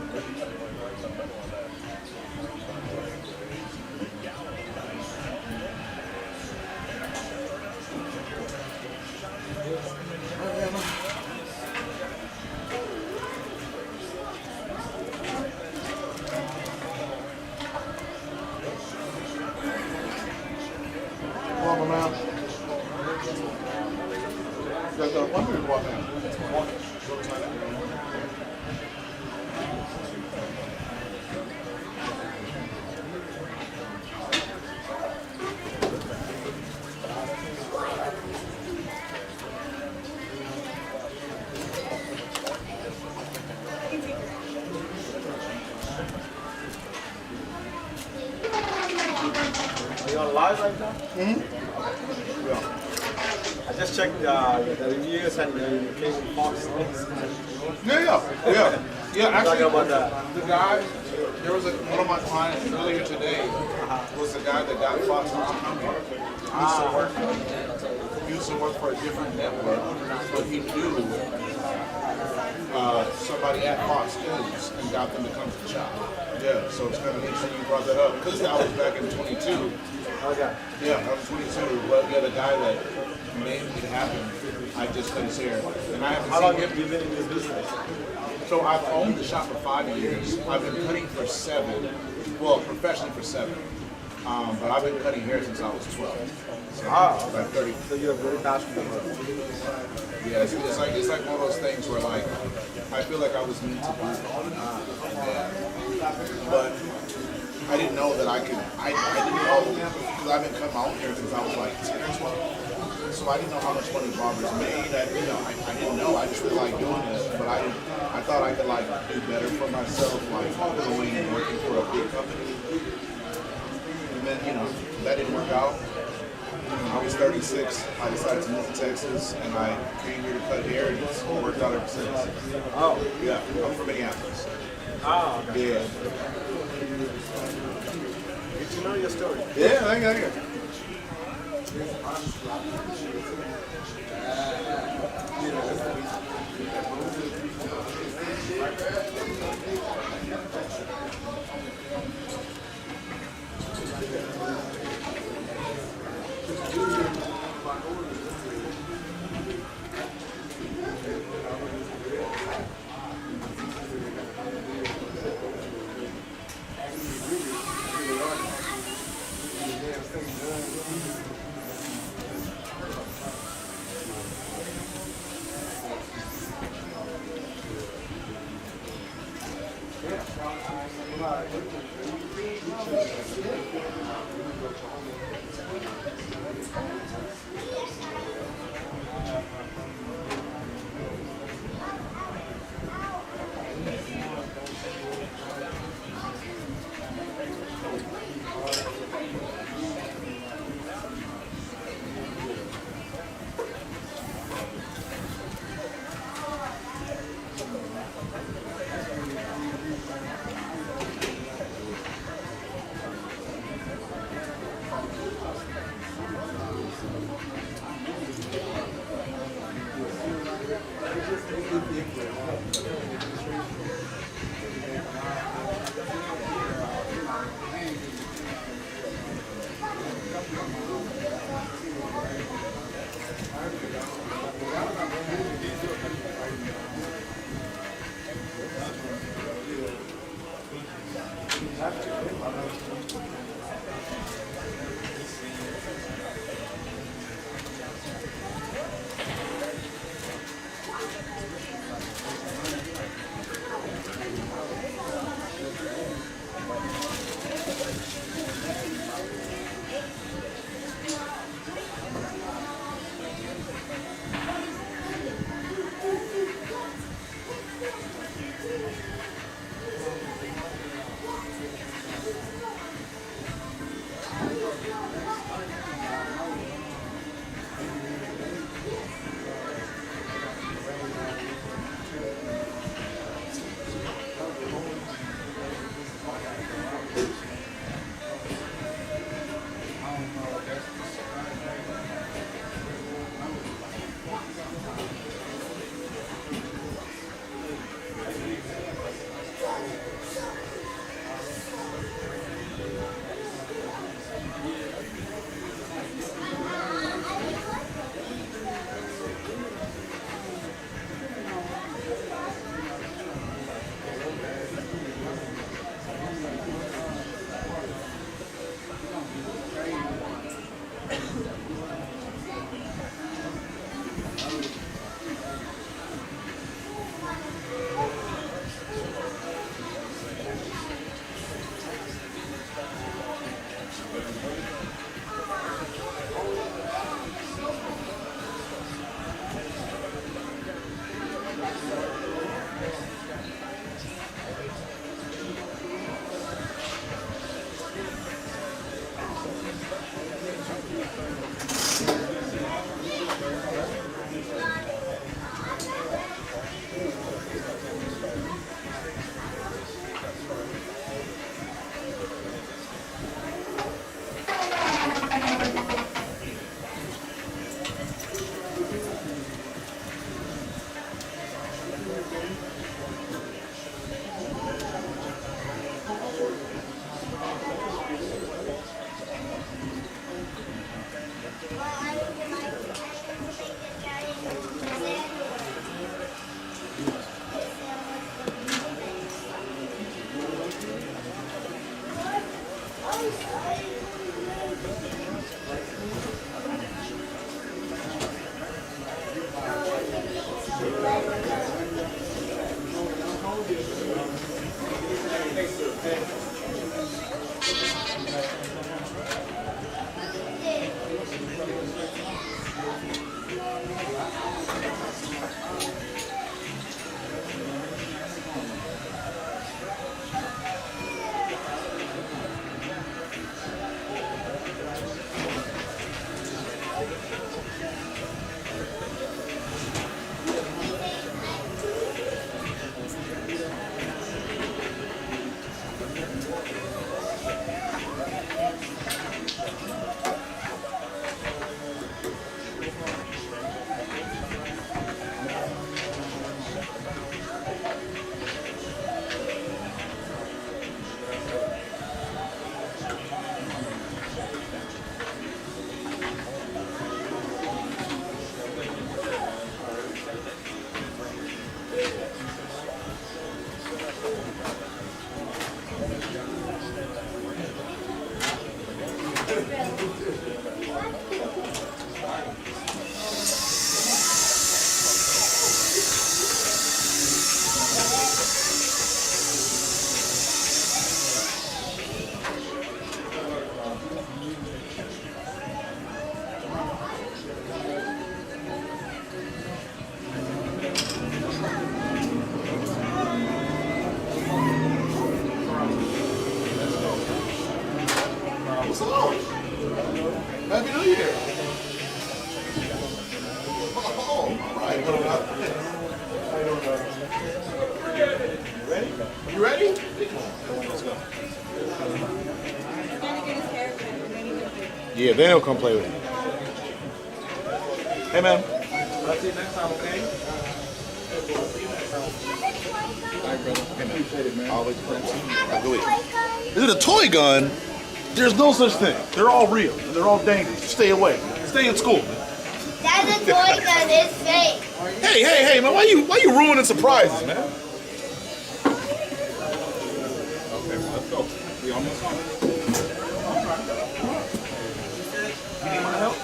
[SPEAKER 3] Welcome out. You guys got a appointment or walk in?
[SPEAKER 12] Are you on live right now?
[SPEAKER 3] Mm-hmm.
[SPEAKER 12] Yeah. I just checked the reviews and the came Fox links.
[SPEAKER 3] Yeah. Actually,
[SPEAKER 12] Talking about that.
[SPEAKER 3] the guy, there was one of my clients earlier today was the guy that got Fox News to come here. He used to work for a different network, but he knew somebody at Fox News and got them to come to the shop. Yeah, so it's kind of interesting you brought that up because that was back in 22.
[SPEAKER 12] Okay.
[SPEAKER 3] Yeah, I was 22, but yeah, the guy that made it happen, I just couldn't see her. And I haven't
[SPEAKER 12] How long
[SPEAKER 3] seen
[SPEAKER 12] have you been in this business?
[SPEAKER 3] So I've owned the shop for 5 years. I've been cutting for 7, well, professionally for 7. But I've been cutting hair since I was 12. So like 30.
[SPEAKER 12] So you're very passionate about it.
[SPEAKER 3] Yeah, it's like one of those things where like I feel like I was meant to do it. Yeah. But I didn't know that I could. I didn't know because I've been cutting my own hair since I was like 10 or 12. So I didn't know how much money barbers made. I didn't know. I just really like doing it, but I thought I could like do better for myself, like going and working for a big company. And then that didn't work out. I was 36. I decided to move to Texas, and I came here to cut hair, and it's worked out ever since.
[SPEAKER 12] Oh.
[SPEAKER 3] Yeah, I'm from Minneapolis.
[SPEAKER 12] Oh, okay.
[SPEAKER 3] Yeah.
[SPEAKER 12] Good to know your story.
[SPEAKER 3] Yeah, thank you. Happy New Year. Oh, all right. Ready? You ready? Let's go. Yeah, then he'll come play with you. Hey, man.
[SPEAKER 5] I'll see you next time, okay?
[SPEAKER 3] Hey, man. Always have a good week. Is it a toy gun? There's no such thing. They're all real. And they're all dangerous. Stay away. Stay in school, man.
[SPEAKER 11] That's a toy gun. It's fake.
[SPEAKER 3] Hey, man. Why you ruining surprises, man?
[SPEAKER 4] Okay, let's go. We almost home.
[SPEAKER 3] You need my help?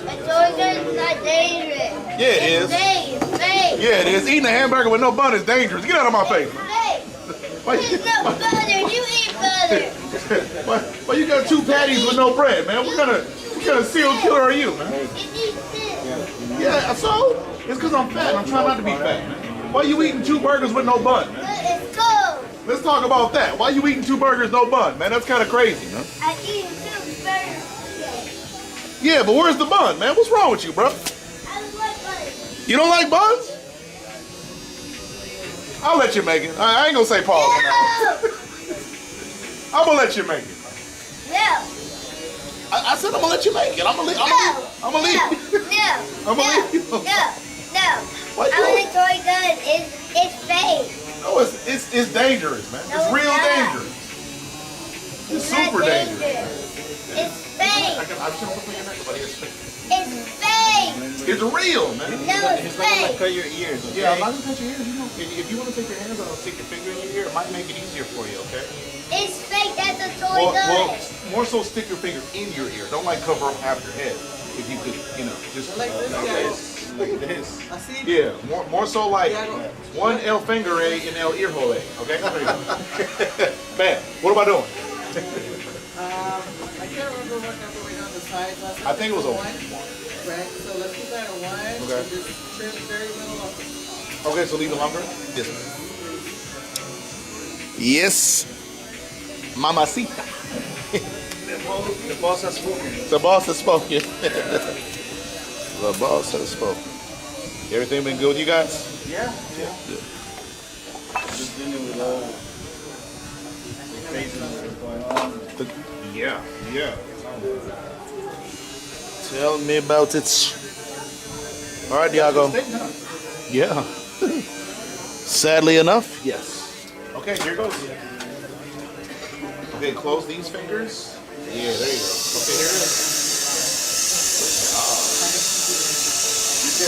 [SPEAKER 11] A toy gun is not dangerous.
[SPEAKER 3] Yeah, it is.
[SPEAKER 11] It's fake.
[SPEAKER 3] Yeah, it is. Eating a hamburger with no bun is dangerous. Get out of my face, man. Why you,
[SPEAKER 11] There's no butter. You eat butter.
[SPEAKER 3] why you got two patties with no bread, man? What kind of serial killer are you, man?
[SPEAKER 11] It eats this.
[SPEAKER 3] Yeah, so? It's because I'm fat and I'm trying not to be fat, man. Why you eating two burgers with no bun, man?
[SPEAKER 11] It's cold.
[SPEAKER 3] Let's talk about that. Why you eating two burgers, no bun, man? That's kind of crazy, man.
[SPEAKER 11] I eat two burgers.
[SPEAKER 3] Yeah, but where's the bun, man? What's wrong with you, bro?
[SPEAKER 11] I don't like butter.
[SPEAKER 3] You don't like buns? I'll let you make it. I ain't gonna say pause on that. I'm gonna let you make it.
[SPEAKER 11] No.
[SPEAKER 3] I said I'm gonna let you make it. I'm gonna leave.
[SPEAKER 11] No.
[SPEAKER 3] I'm gonna leave.
[SPEAKER 11] No.
[SPEAKER 3] I'm gonna leave.
[SPEAKER 11] No.
[SPEAKER 3] Why you
[SPEAKER 11] I want a toy gun. It's fake.
[SPEAKER 3] No, it's dangerous, man.
[SPEAKER 11] No,
[SPEAKER 3] It's real
[SPEAKER 11] it's not.
[SPEAKER 3] dangerous. It's
[SPEAKER 11] not
[SPEAKER 3] super dangerous.
[SPEAKER 11] It's fake.
[SPEAKER 3] I shouldn't put your neck, buddy. It's fake.
[SPEAKER 11] It's fake.
[SPEAKER 3] It's real, man.
[SPEAKER 11] No, it's fake.
[SPEAKER 5] Cut your ears, okay?
[SPEAKER 3] Yeah, I'm not gonna cut your ears. You know, if you want to take your hands out and stick your finger in your ear, it might make it easier for you, okay?
[SPEAKER 11] It's fake. That's a toy gun.
[SPEAKER 3] Well, more so stick your finger in your ear. Don't like cover up half your head. If you could, you know, just
[SPEAKER 12] Like this guy.
[SPEAKER 14] Like this.
[SPEAKER 12] I see.
[SPEAKER 3] yeah, more so like one L finger A and L ear hole A. Okay, there you go. Bam. What am I doing?
[SPEAKER 12] I can't remember what number we got on the side last time.
[SPEAKER 3] I think it was a
[SPEAKER 12] one. Right, so let's keep that at 1.
[SPEAKER 3] Okay.
[SPEAKER 12] And just trim very little off.
[SPEAKER 3] Okay, so leave the longer. Yes. Yes, mamacita.
[SPEAKER 14] The boss has spoken.
[SPEAKER 3] The boss has spoken. The boss has spoken. Everything been good with you guys?
[SPEAKER 14] Yeah.
[SPEAKER 3] Good.
[SPEAKER 14] Just dealing with all the craziness that's going on.
[SPEAKER 3] Yeah. Tell me about it. All right, Diago. Yeah. Sadly enough, yes. Okay, here goes. Okay, close these fingers. Yeah, there you go. Okay, here it is.
[SPEAKER 14] You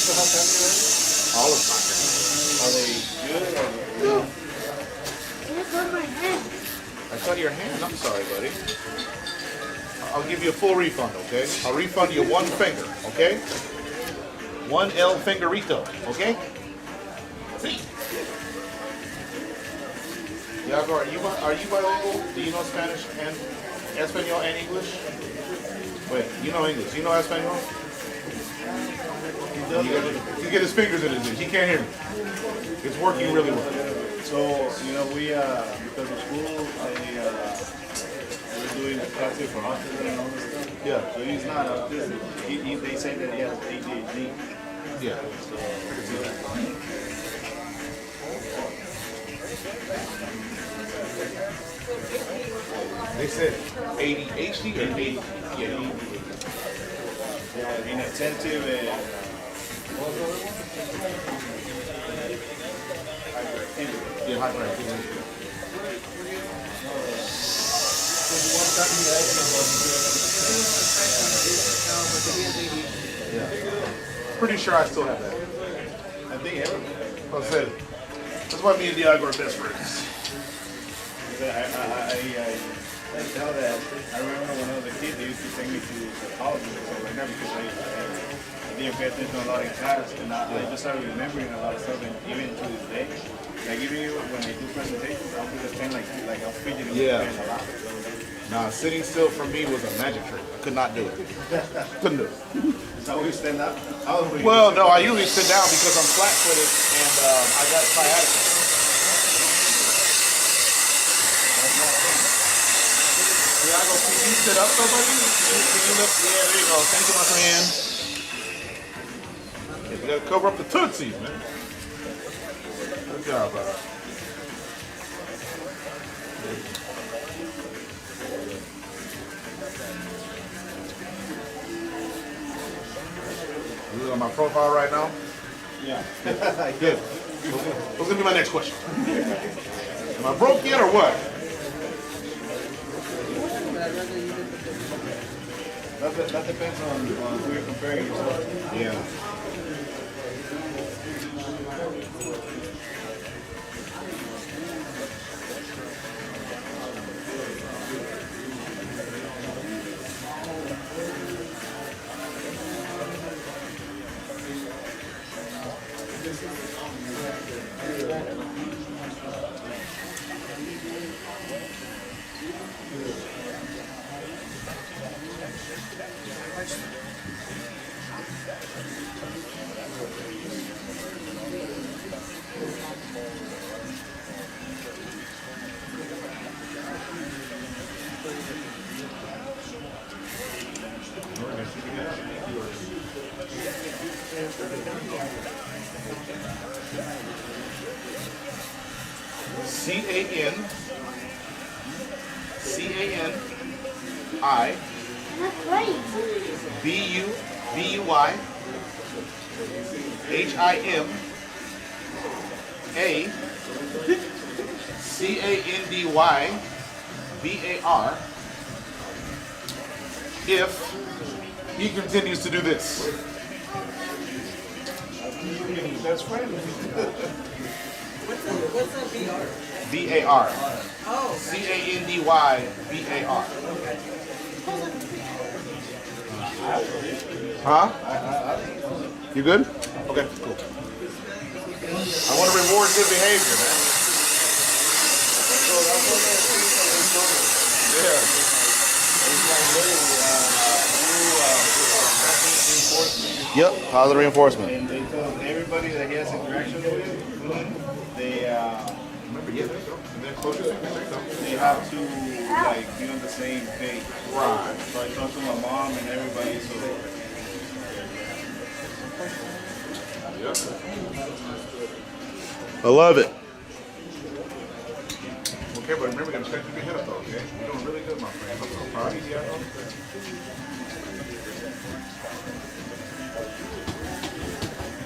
[SPEAKER 14] still have family already?
[SPEAKER 3] All of my family.
[SPEAKER 14] Are they good? Or
[SPEAKER 11] my hand.
[SPEAKER 3] I cut your hand. I'm sorry, buddy. I'll give you a full refund, okay? I'll refund you one finger, okay? One El Fingerito, okay? See? Yago, are you bilingual? Do you know Spanish and Espanol and English? Wait, you know English. You know Espanol? He get his fingers in his ears. He can't hear me. It's working really well.
[SPEAKER 14] So, you know, we, because of school, we're doing a classes for autism and all this stuff.
[SPEAKER 3] Yeah.
[SPEAKER 14] So he's not autistic. They say that he has ADHD.
[SPEAKER 3] Yeah. They said ADHD or ADHD?
[SPEAKER 14] Yeah, inattentive and hyperactivity.
[SPEAKER 3] Yeah, hyperactivity. Yeah. Pretty sure I still have that.
[SPEAKER 14] I think everyone.
[SPEAKER 3] I said, that's why me and Diago are best friends.
[SPEAKER 14] I tell that I remember when I was a kid, they used to take me to psychology and stuff like that because I didn't pay attention a lot in class, and I just started remembering a lot of stuff, and even to this day, like even when I do presentations, I'll do the pen like I'll fidget with the pen a lot.
[SPEAKER 3] Nah, sitting still for me was a magic trick. I could not do it. Couldn't do it.
[SPEAKER 14] Is that where you stand up?
[SPEAKER 3] Well, no, I usually sit down because I'm flat-footed and I got sciatica. Diago, can you sit up, somebody? Can you lift? Yeah, there you go. Thank you, my friend. Yeah, you gotta cover up the tootsies, man. Good job, brother. You look at my profile right now?
[SPEAKER 14] Yeah.
[SPEAKER 3] Good. What's gonna be my next question? Am I broke yet or what?
[SPEAKER 14] That depends on who you're comparing yourself to.
[SPEAKER 3] Yeah. C-A-N-I B-U-Y H-I-M-A C-A-N-D-Y-B-A-R if he continues to do this.
[SPEAKER 14] That's right.
[SPEAKER 12] What's that BR?
[SPEAKER 3] B-A-R.
[SPEAKER 12] Oh.
[SPEAKER 3] C-A-N-D-Y-B-A-R. Huh? You good? Okay, cool. I want to reward good behavior, man. Yeah. Yep, positive reinforcement.
[SPEAKER 14] And they told everybody that he has interaction with, they
[SPEAKER 3] Remember, yeah, there you go. And then close your fingers. There you go.
[SPEAKER 14] they have to like be on the same page.
[SPEAKER 3] Right.
[SPEAKER 14] So I talked to my mom and everybody, so
[SPEAKER 3] I love it. Okay, but remember, you gotta keep your head up though, okay? You're doing really good, my friend. I'm so proud of you.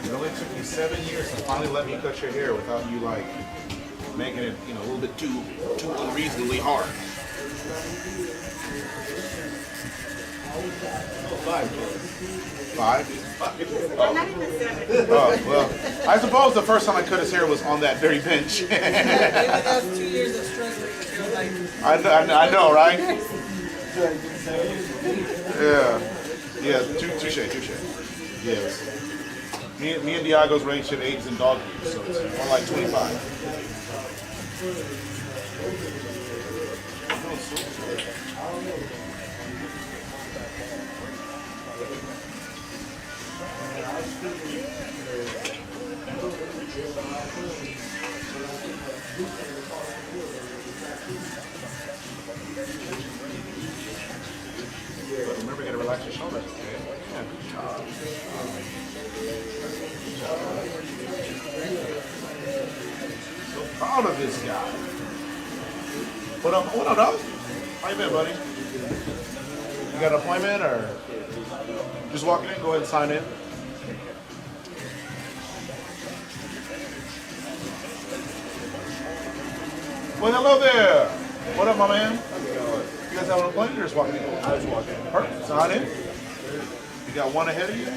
[SPEAKER 3] It only took me 7 years to finally let me cut your hair without you like making it, a little bit too unreasonably hard. 5?
[SPEAKER 8] Well, not even 7.
[SPEAKER 3] Oh, well, I suppose the first time I cut his hair was on that very bench.
[SPEAKER 9] That's 2 years of struggle.
[SPEAKER 3] I know, right? Yeah, touche. Yes. Me and Diago's relationship ages in dog years, so it's more like 25. But remember, you gotta relax your shoulders, okay? Yeah, good job. So proud of this guy. What up, dog? How you been, buddy? You got an appointment or just walking in? Go ahead and sign in. Well, hello there. What up, my man? You guys having a appointment or just walking in? I was walking in. Perfect. Sign in. You got one ahead of you?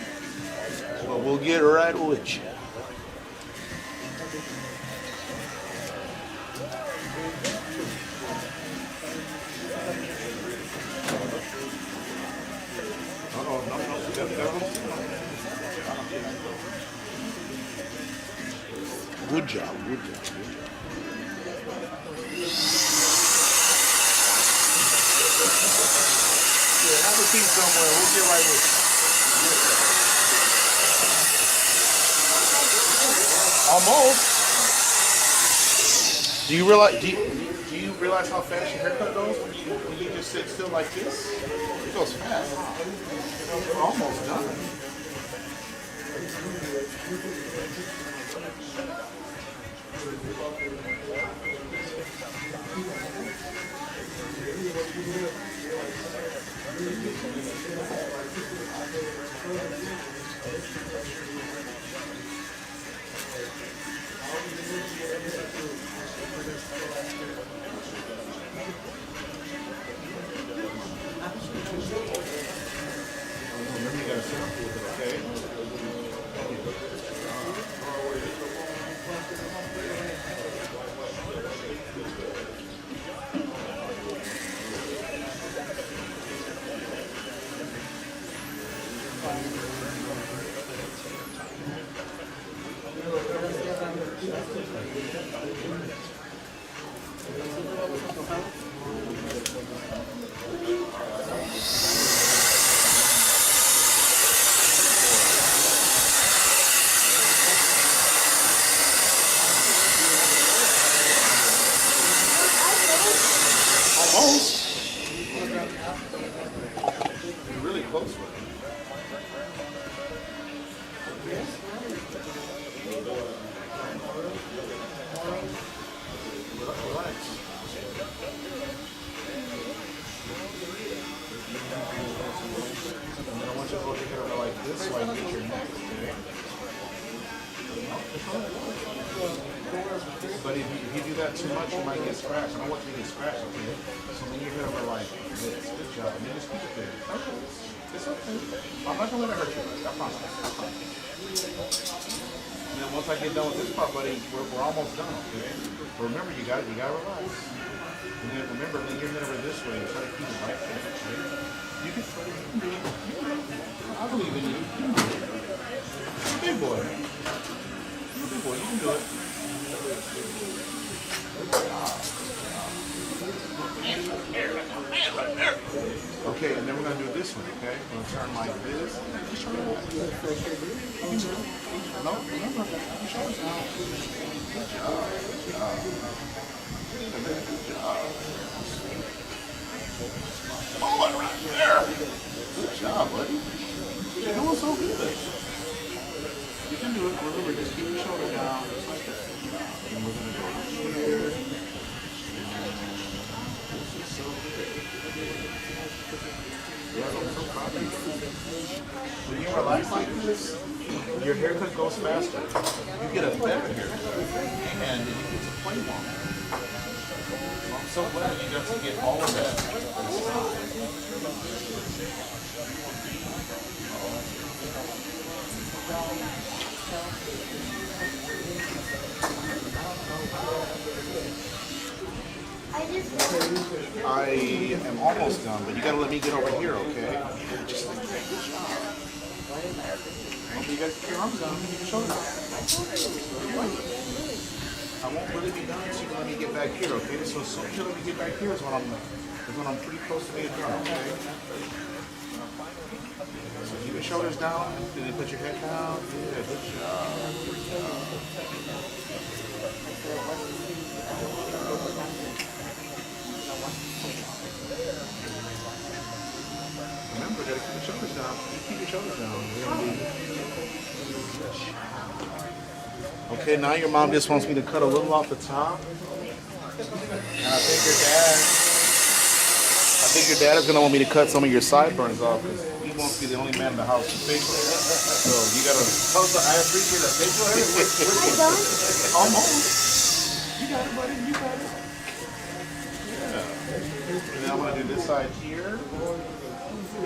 [SPEAKER 3] Well, we'll get right with you. Good job. Yeah, have a seat somewhere. We'll get right with you. Almost. Do you realize how fast your haircut goes when you just sit still like this? It goes fast. We're almost done. Remember, you gotta sit up with it, okay? Almost. You're really close with it. Relax. And then I want you to hold your hair like this so I can get your neck, okay? But if you do that too much, you might get scratched. I don't want you to get scratched, okay? So then you're gonna like this. Good job. And then just keep it there. It's okay. I'm not gonna let it hurt you. I promise. And then once I get done with this part, buddy, we're almost done, okay? But remember, you gotta relax. And then remember, lean your head over this way and try to keep it right there, okay? You can do it. believe in you. You're a big boy. You're a big boy. You can do it. Okay, and then we're gonna do this one, okay? We're gonna turn like this. Just turn it back. No, remember, your shoulders down. Good job, good job. Good job. Hold it right there. Good job, buddy. You're doing so good. You can do it. Remember, just keep your shoulder down, just like that. And we're gonna go here. This is so good. Yeah, I'm so proud of you. When you relax like this, your haircut goes faster. You get a better haircut. And you get to play longer. I'm so glad you got to get all of that. I am almost done, but you gotta let me get over here, okay? Just like that. Good job. Okay, you gotta keep your arms down, keep your shoulders down. I won't really be done until you let me get back here, okay? So as soon as you let me get back here is when I'm pretty close to being done, okay? So keep your shoulders down, then you put your head down. Yeah, good job. Good job. Remember, gotta keep your shoulders down. Keep your shoulders down. Okay, now your mom just wants me to cut a little off the top. And I think your dad is gonna want me to cut some of your sideburns off because he wants to be the only man in the house with facial hair. So you gotta.
[SPEAKER 12] I appreciate that facial hair.
[SPEAKER 3] Almost. You got it, buddy. You got it. Yeah. And then I'm gonna do this side here.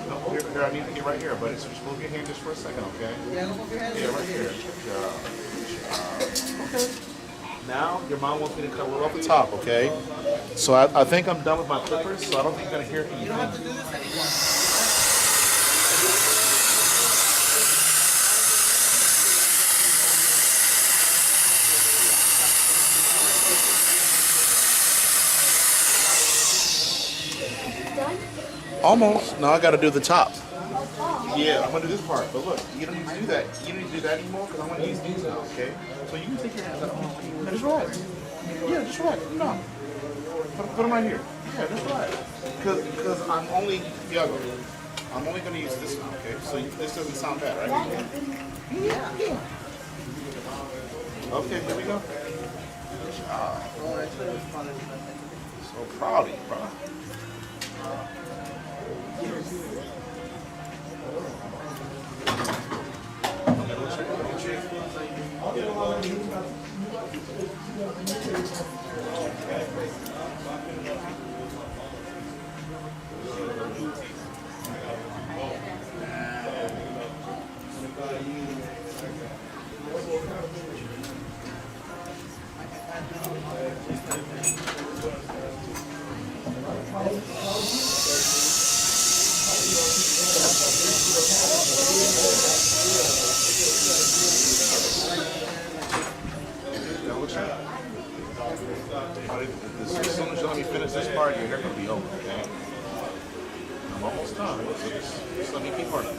[SPEAKER 3] No, here, I need to get right here, buddy. So just move your hand just for a second, okay? Yeah, move your hand. Yeah, right here. Good job. Okay. Now, your mom wants me to cut a little off the top, okay? So I think I'm done with my clippers, so I don't think you're gonna hear anything. You don't have to do this anymore. Almost. Now I got to do the top. Yeah, I'm gonna do this part. But look, you don't need to do that. You don't need to do that anymore because I'm gonna use these now. Okay? So you can take your hands out. No, just relax. Yeah, just relax. No. Put them right here. Yeah, just relax. Because I'm only gonna use this now. Okay? So this doesn't sound bad, right? Yeah. Okay, here we go. Good job. So proud of you, bro. As soon as you let me finish this part, your hair gonna be over, okay? I'm almost done. Just let me keep part of it.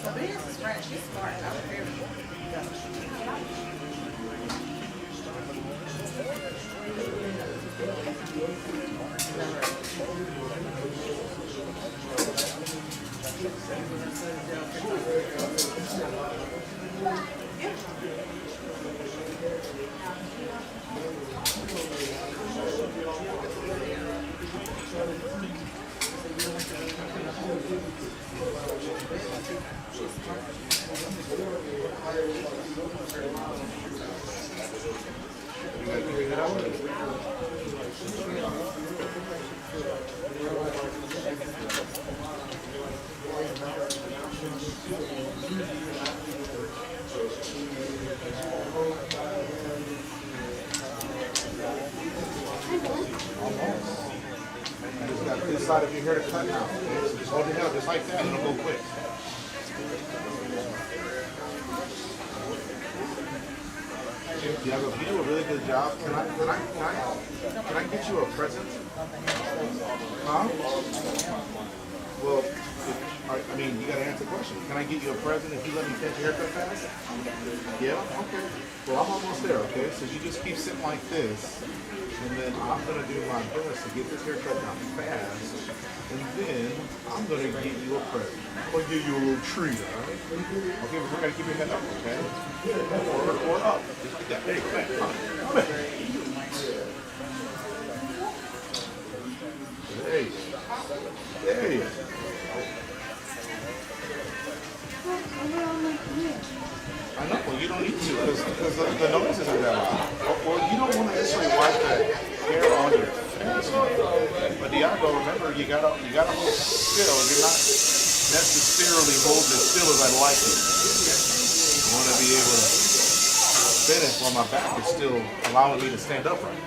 [SPEAKER 8] Sabia's is French. She's smart. I'm very
[SPEAKER 3] Just got this side of your hair to cut now. Okay? So just hold it down just like that, and it'll go quick. You do a really good job. Can I get you a present? Huh? Well, I mean, you gotta answer the question. Can I get you a present if you let me finish your haircut fast? Yeah? Okay. Well, I'm almost there, okay? So you just keep sitting like this, and then I'm gonna do my best to get this haircut done fast, and then I'm gonna get you a present. I'm gonna give you a little treat, all right? Okay, we're gonna keep your head up, okay? Or up. Just like that. There you go. Come on. There you go. There you go. I know, well, you don't need to because the noise isn't that loud. Or you don't want to necessarily wipe the hair on your face. But Diago, remember, you gotta hold still. You're not necessarily holding it still as I'd like it. I want to be able to finish while my back is still allowing me to stand upright. It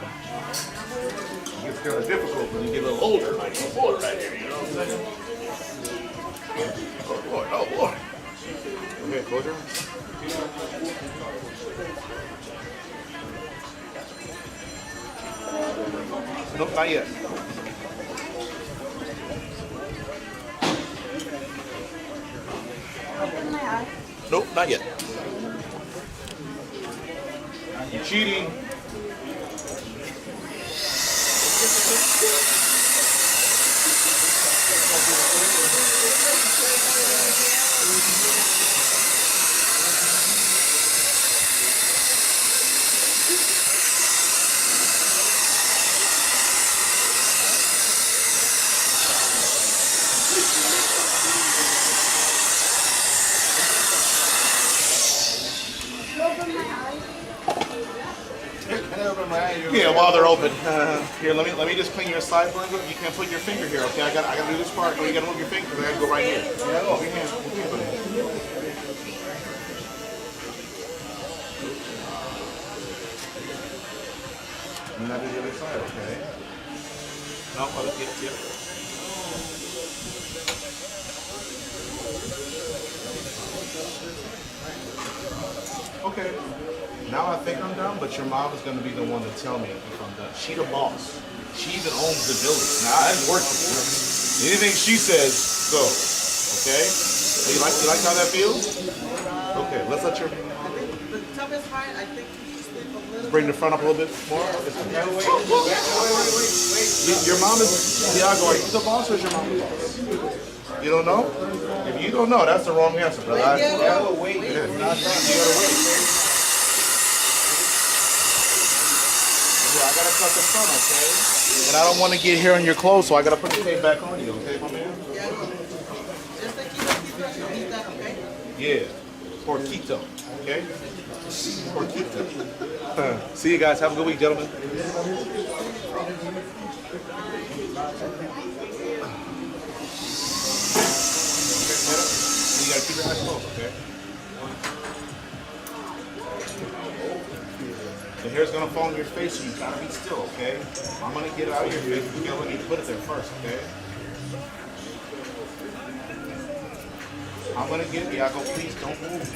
[SPEAKER 3] gets kind of difficult when you get a little older, like a boy right here, you know what I'm saying? Oh boy, oh boy. Okay, close your eyes. Nope, not yet. Nope, not yet. You're cheating. Yeah, while they're open. Here, let me just clean your sideburns up. You can't put your finger here, okay? I gotta do this part. No, you gotta move your finger because I gotta go right here. Yeah, move your hand. Move your hand. And now do the other side, okay? No, yep. Okay. Now I think I'm done, but your mom is going to be the one to tell me if I'm done. She the boss. She even owns the building. Now I didn't work for her. Anything she says, go. Okay? So you like how that feels? Okay, let's let your...
[SPEAKER 15] I think the top is fine. I think you just need a little...
[SPEAKER 3] Bring the front up a little bit more. Wait. Your mom is... Diago, are you the boss or is your mom the boss? You don't know? If you don't know, that's the wrong answer, brother. You gotta wait. I gotta cut the front, okay? And I don't want to get hair on your clothes, so I gotta put the tape back on you, okay, my man?
[SPEAKER 15] Just to keep that, okay?
[SPEAKER 3] Yeah, porquito, okay? Porquito. See you guys. Have a good week, gentlemen. You gotta keep your eyes closed, okay? The hair's gonna fall on your face, so you gotta be still, okay? I'm gonna get it out of your face. You're gonna let me put it there first, okay? I'm gonna get it, Diago. Please don't move.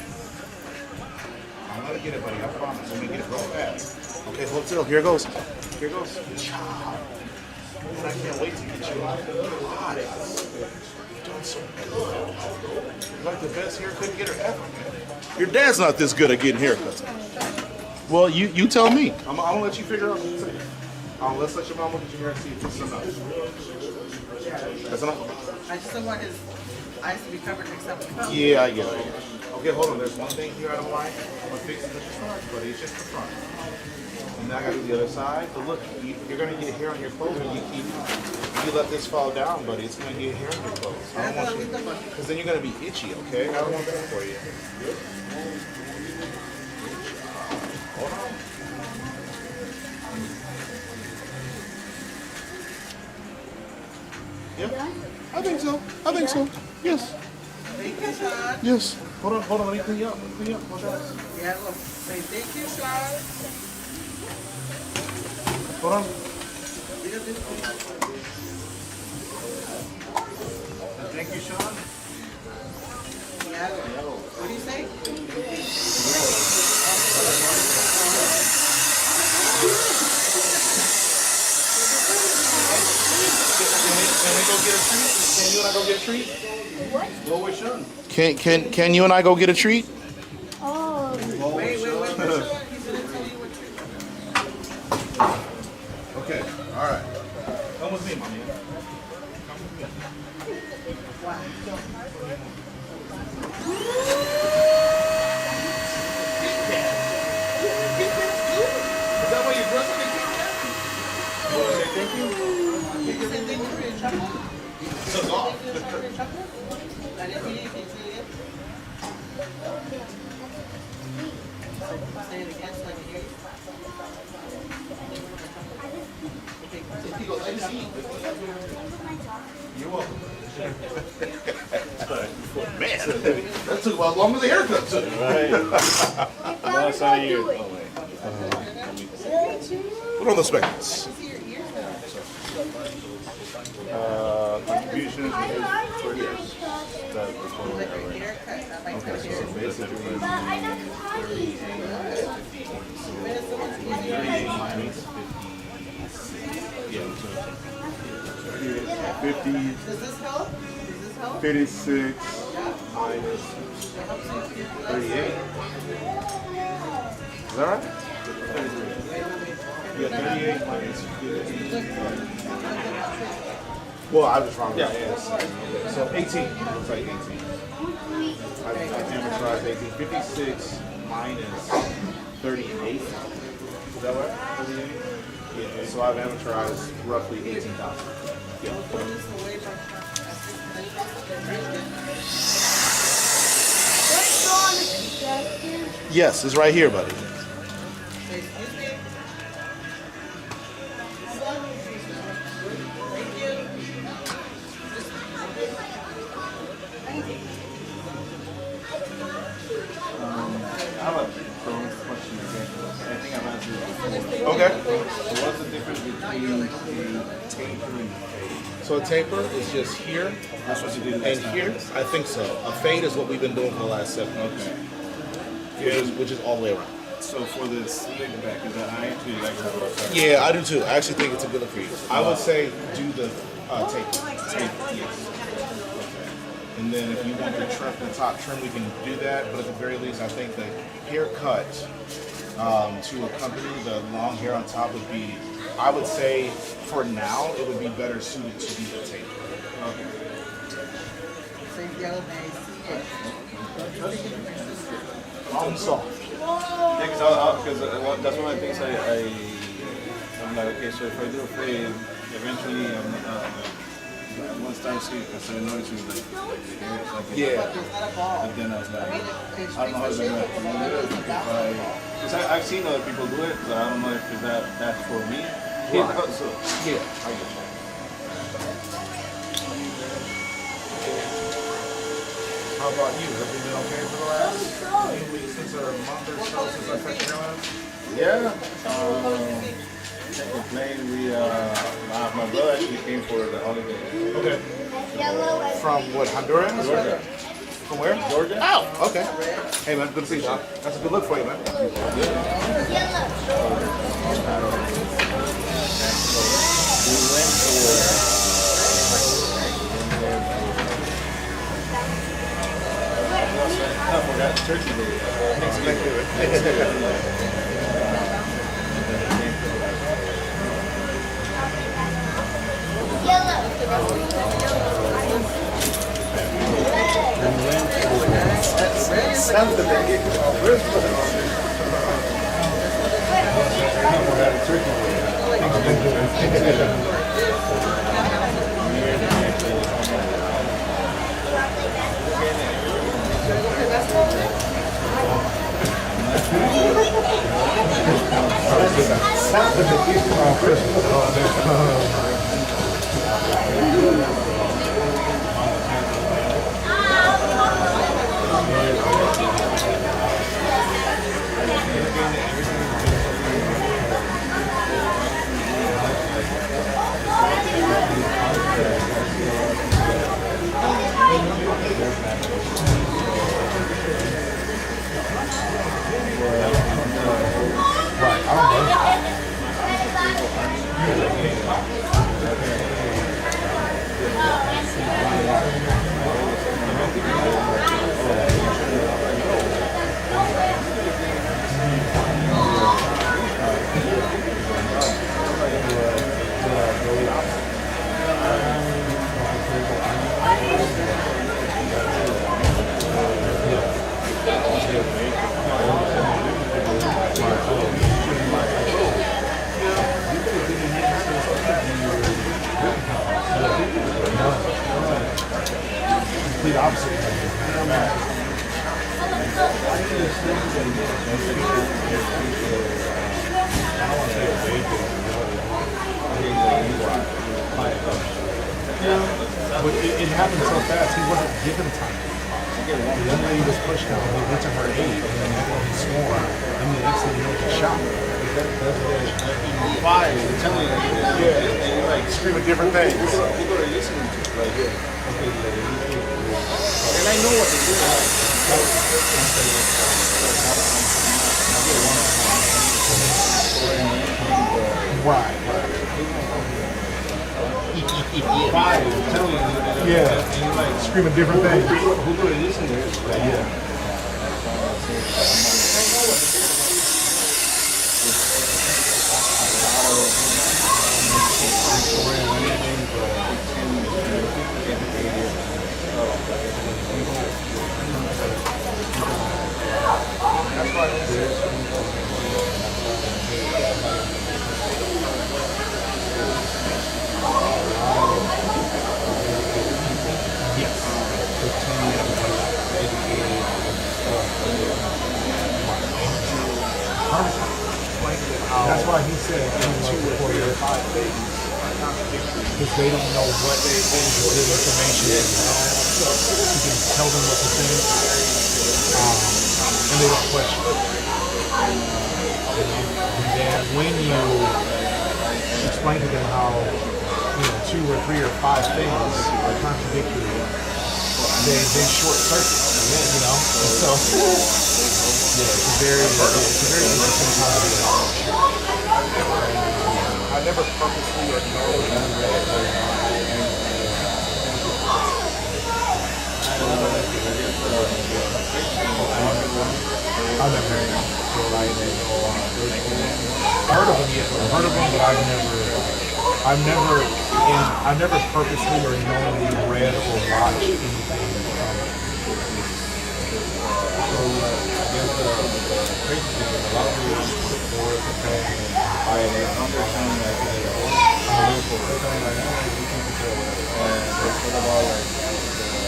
[SPEAKER 3] I'm gonna get it, buddy. I promise. I'm gonna get it real fast. Okay, hold still. Here goes. Here goes. Good job. And I can't wait to get you out. God, you've done so good. You're like the best haircut getter ever, man. Your dad's not this good at getting haircuts. Well, you tell me. I'm gonna let you figure out. Let's let your mom look at your hair and see if it's enough. That's enough?
[SPEAKER 15] I just don't want his eyes to be covered next time we come.
[SPEAKER 3] Yeah, I get it. Okay, hold on. There's one thing here I don't like. I'm gonna fix it at the front, but it's just the front. And now I gotta do the other side. But look, you're gonna get hair on your clothes when if you let this fall down, buddy. It's gonna get hair on your clothes. I don't want you, because then you're gonna be itchy. Okay, I don't want that for you. Hold on. Yeah, I think so. Yes.
[SPEAKER 15] Thank you, Shawn.
[SPEAKER 3] Yes. Hold on. Let me clean you up. Hold on.
[SPEAKER 15] Yeah, look. Say thank you, Shawn.
[SPEAKER 3] Hold on.
[SPEAKER 14] Thank you, Shawn.
[SPEAKER 15] Yeah, look. What do you say?
[SPEAKER 3] Can we go get a treat? Can you and I go get a treat?
[SPEAKER 11] What?
[SPEAKER 14] Go with Shawn.
[SPEAKER 3] Can you and I go get a treat?
[SPEAKER 11] Oh.
[SPEAKER 15] Wait. Shawn, he's gonna tell you what you.
[SPEAKER 3] Okay. All right. Come with me, mommy. Is that why you're dressed like a Kit Kat? You want to say thank you?
[SPEAKER 15] You say thank you for your chocolate?
[SPEAKER 3] Took off.
[SPEAKER 15] Thank you for your chocolate? I didn't hear you. Can you say it again? Say it again so I can hear you.
[SPEAKER 3] He goes, I just eat. You're welcome. Man, that took about as long as the haircut took.
[SPEAKER 14] Right. No, it's not you.
[SPEAKER 3] Put on the specs.
[SPEAKER 14] Contributions for years. That's the total we have right now. Okay, so basically, 38 minus 50. Yeah, so 50.
[SPEAKER 15] Does this help?
[SPEAKER 14] 56 minus 38. Is that right? Yeah, 38 minus 50.
[SPEAKER 3] Well, I was wrong.
[SPEAKER 14] Yeah.
[SPEAKER 3] So 18. Looks like 18. I amortized 18. 56 minus 38. Is that right? 38? Yeah. So I've amortized roughly 18,000. Yeah. Yes, it's right here, buddy.
[SPEAKER 14] I have a question again. I think I've answered it before.
[SPEAKER 3] Okay.
[SPEAKER 14] So what's the difference between a taper and a fade?
[SPEAKER 3] So a taper is just here.
[SPEAKER 14] That's what you did last
[SPEAKER 3] And
[SPEAKER 14] time.
[SPEAKER 3] here, I think so. A fade is what we've been doing for the last 7 months. Which is all the way around.
[SPEAKER 14] So for the slick back, is that I actually like that?
[SPEAKER 3] Yeah, I do too. I actually think it's a good look for you. I would say do the taper.
[SPEAKER 14] Yes.
[SPEAKER 3] And then if you want the top trim, we can do that. But at the very least, I think the haircut to accompany the long hair on top would be, I would say, for now, it would be better suited to be a taper.
[SPEAKER 14] Okay.
[SPEAKER 15] Say yellow base.
[SPEAKER 3] I'm soft.
[SPEAKER 14] Yeah, because that's one of the things I'm like, okay, so if I do a fade, eventually once I see it, I started noticing like the hair is like
[SPEAKER 3] Yeah.
[SPEAKER 14] But then I was like, I don't know how to do that. Because I've seen other people do it, but I don't know if that's for me.
[SPEAKER 3] Right.
[SPEAKER 14] So,
[SPEAKER 3] Yeah, I get you. How about you? Have you been okay for the last few weeks, since a month or so since I cut your hair?
[SPEAKER 14] yeah. Can't complain. My brother actually came for the holiday.
[SPEAKER 3] Okay. From what, Honduras?
[SPEAKER 14] Georgia.
[SPEAKER 3] From where? Georgia. Oh, okay. Hey man, good to see you. That's a good look for you, man.
[SPEAKER 14] We went I forgot Turkey Day.
[SPEAKER 2] Right, I don't know. Complete opposite. But it happened so fast, he wasn't given time. The young lady was pushed out, he went to her aid, and then he swore, and the next thing you know, he shot her.
[SPEAKER 3] Fire, I'm telling you. Yeah, and like screaming different things. People are listening to it. Like, and I know what they do.
[SPEAKER 2] Right.
[SPEAKER 3] Fire, I'm telling you.
[SPEAKER 2] Yeah, and you're like screaming different things.
[SPEAKER 3] People are listening to it. Like,
[SPEAKER 2] Yeah. That's why he said 2 or 4 years, 5 things. Because they don't know what the good information is. You can tell them what to think, and they don't question it. And then when you explain to them how 2 or 3 or 5 things are contradictory, they short circuit, And so it's a very interesting time to be alive.
[SPEAKER 3] I never purposely or knowingly
[SPEAKER 2] I've never heard of him. I've heard of him, but I've never purposely or knowingly read or watched anything from him.
[SPEAKER 5] So I guess the crazy thing is a lot of people they were comparing I understand like and they said about like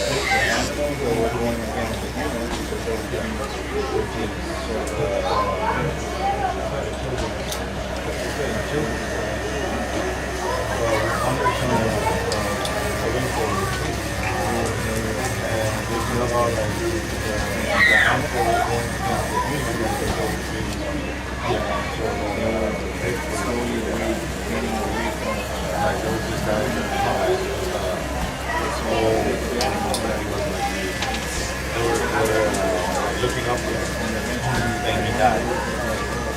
[SPEAKER 5] the animals that were going against the humans because they were giving us routine. Looking up and eventually then he died.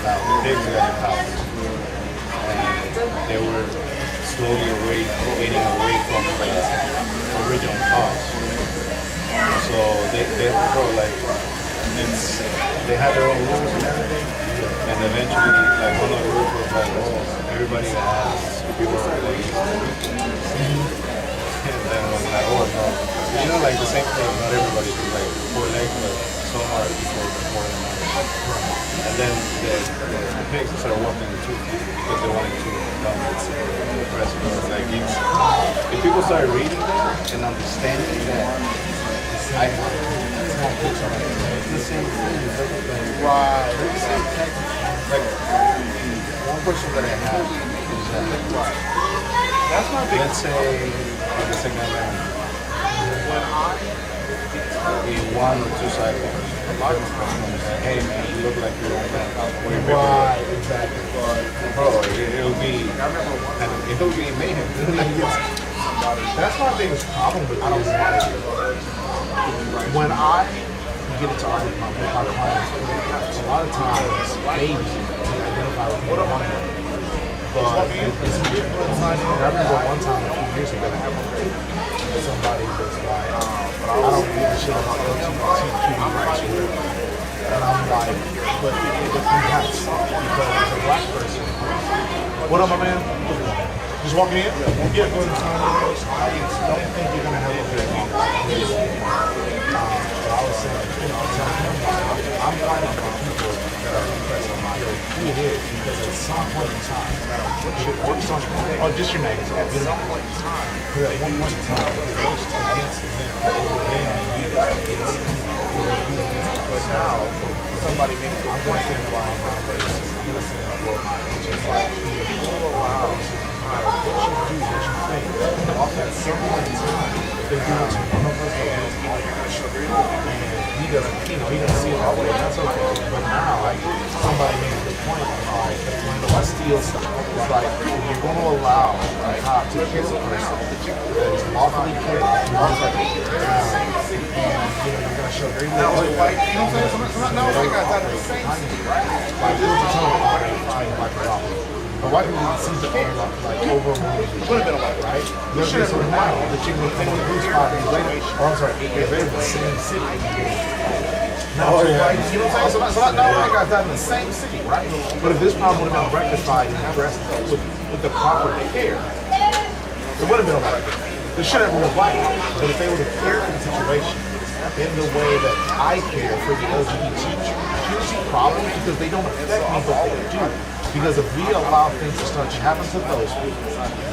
[SPEAKER 5] Now the pigs got in power. And they were slowly getting away from like original cause. So they felt like they had their own rules and everything. And eventually like one of the rules was like, oh, everybody has to be more and then was like, oh no. Like the same thing, not everybody is like 4 legs, but some are equal more than others. And then the pigs started walking the 2 feet because they wanted to dominate the president. Like if people started reading that and understanding that it's the same thing. Right. Like one question that I have is that that's not big. Let's say the Second Amendment. In 1 or 2 cycles, a lot of times
[SPEAKER 2] hey man, you look like you're on that.
[SPEAKER 1] Right, exactly.
[SPEAKER 2] Bro, it'll be mayhem. That's my biggest problem with this. When I get into argument with my clients, a lot of times they identify with me one way. But it's weird. I remember one time a few years ago, somebody was like, I don't give a shit about LGBTQ rights or whatever. And I'm like, but that's because as a black person. What up, my man? Just walking in? Yeah, go ahead and sign in. I don't think you're going to have a very long time. But I was saying, I'm telling him, I'm fighting for people that are impressed on my who it is, because at some point in time, no matter what shit works on you, or just your name, at some point in time, because at one point in time, it works against them, or them, you against them. But now, somebody makes a point in why I'm not racist. I'm going to say, well, it's just like, wow, what you do, what you think, off at some point in time, they do it to one of us, and he doesn't see it that way, and that's okay. But now, like, somebody makes the point, like, I steal stuff. It's like, if you're going to allow a cop to kill a person that is lawfully killed, and you're going to show very little. You know what I'm saying? No, I got that in the same city, right? Like, there's a ton of fighting like a lot. But white people didn't see the like over would have been a lot, right? There's this one now, the chick with the Bruce 5 years later, or I'm sorry, 8 years later, the same city. Now, like, you know what I'm saying? So no, I got that in the same city, right? But if this problem would have been rectified and addressed with the proper care, it would have been a lot. There should have been a fight. But if they would have cared for the situation in the way that I care for the LGBT problem, because they don't affect me, but they do. Because if we allow things to start to happen to those people,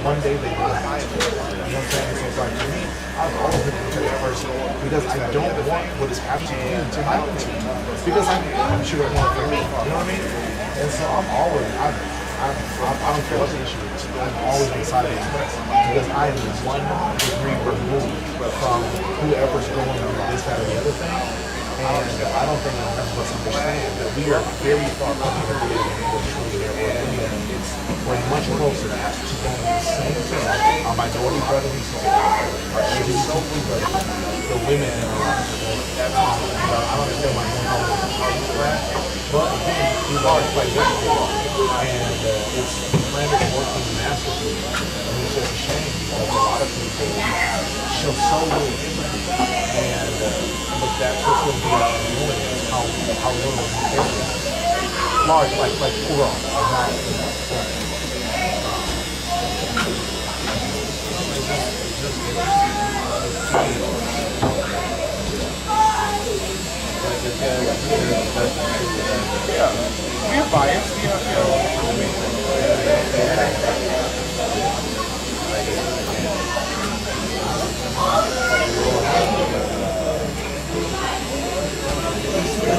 [SPEAKER 2] one day they will happen to us. You know what I'm saying? So it's like, to me, I've always been a protected person because I don't want what is happening to you to happen to you. Because I'm sure it won't for me. You know what I mean? And so I'm always, I don't care what the issue is. I'm always excited to express because I am 1 degree removed from whoever's going through this, that, or the other thing. And I don't think enough of us understand that we are very far from here. We're much closer to doing the same thing. Our minority brothers, our LGBT brothers, the women in our lives. I don't understand why you're that. But again, we've already played with it. And it's tremendous working masterfully. I mean, it's just a shame because a lot of people show so little empathy. And but that's what's going to be our doing is how little we care. Large, like poor on. Yeah, we're biased.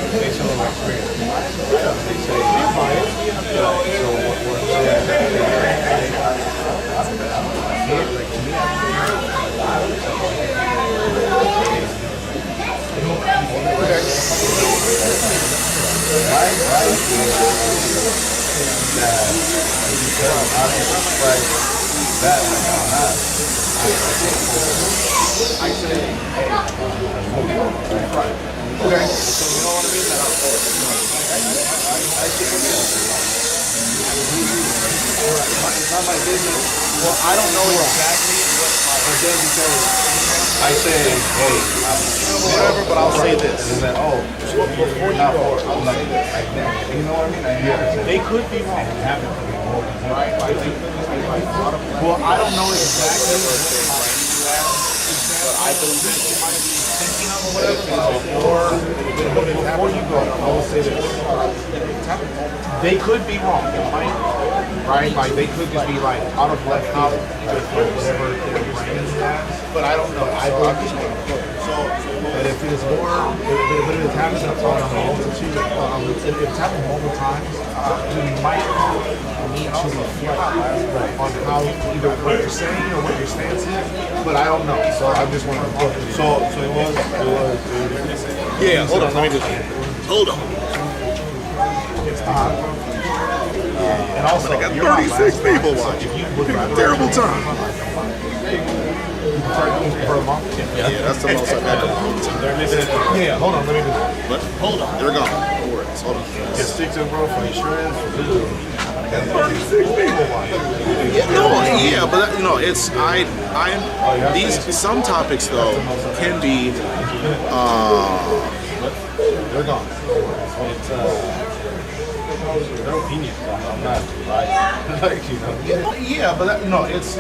[SPEAKER 2] Based on my experience, they say we're biased. So what I say, hey, okay, so you know what I mean? It's not my business. Well, I don't know exactly what, but then because I say, hey, whatever, but I'll say this. And then, before you go, I'll say this. You know what I mean? Yeah. They could be wrong. Right? Well, I don't know exactly but I believe you might be thinking of or whatever. Before you go, I will say this. They could be wrong. Right? Like, they could just be like out of left field with whatever their brain has. But I don't know. I believe that if it's more, if it's happened on a multitude, if it's happened multiple times, we might need to reflect on how either what you're saying or what your stance is. But I don't know. So I just want to report. So it was. Yeah. Hold on. Let me just. Hold on. It's hot. And also,
[SPEAKER 3] I got
[SPEAKER 2] you're not
[SPEAKER 3] 36
[SPEAKER 2] last
[SPEAKER 3] people
[SPEAKER 2] month, so
[SPEAKER 3] watching.
[SPEAKER 2] if you would rather
[SPEAKER 3] Terrible
[SPEAKER 2] like,
[SPEAKER 3] time.
[SPEAKER 2] per month.
[SPEAKER 3] Yeah, that's the most I've had in a long time.
[SPEAKER 2] Yeah, hold on, let me just.
[SPEAKER 3] But hold on, they're gone. No worries. Hold on.
[SPEAKER 2] Just stick to it, bro, for insurance. I got 36 people watching.
[SPEAKER 3] Yeah, no, yeah, but you know, it's these some topics though can be
[SPEAKER 2] they're gone. It's their opinion. I'm not right. Like, you know. Yeah, but that, you know, it's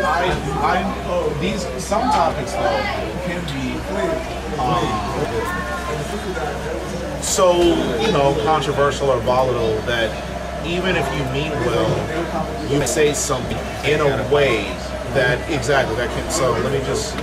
[SPEAKER 2] these some topics though can be so, you know, controversial or volatile that even if you mean well, you say something in a way that exactly that can. So let me just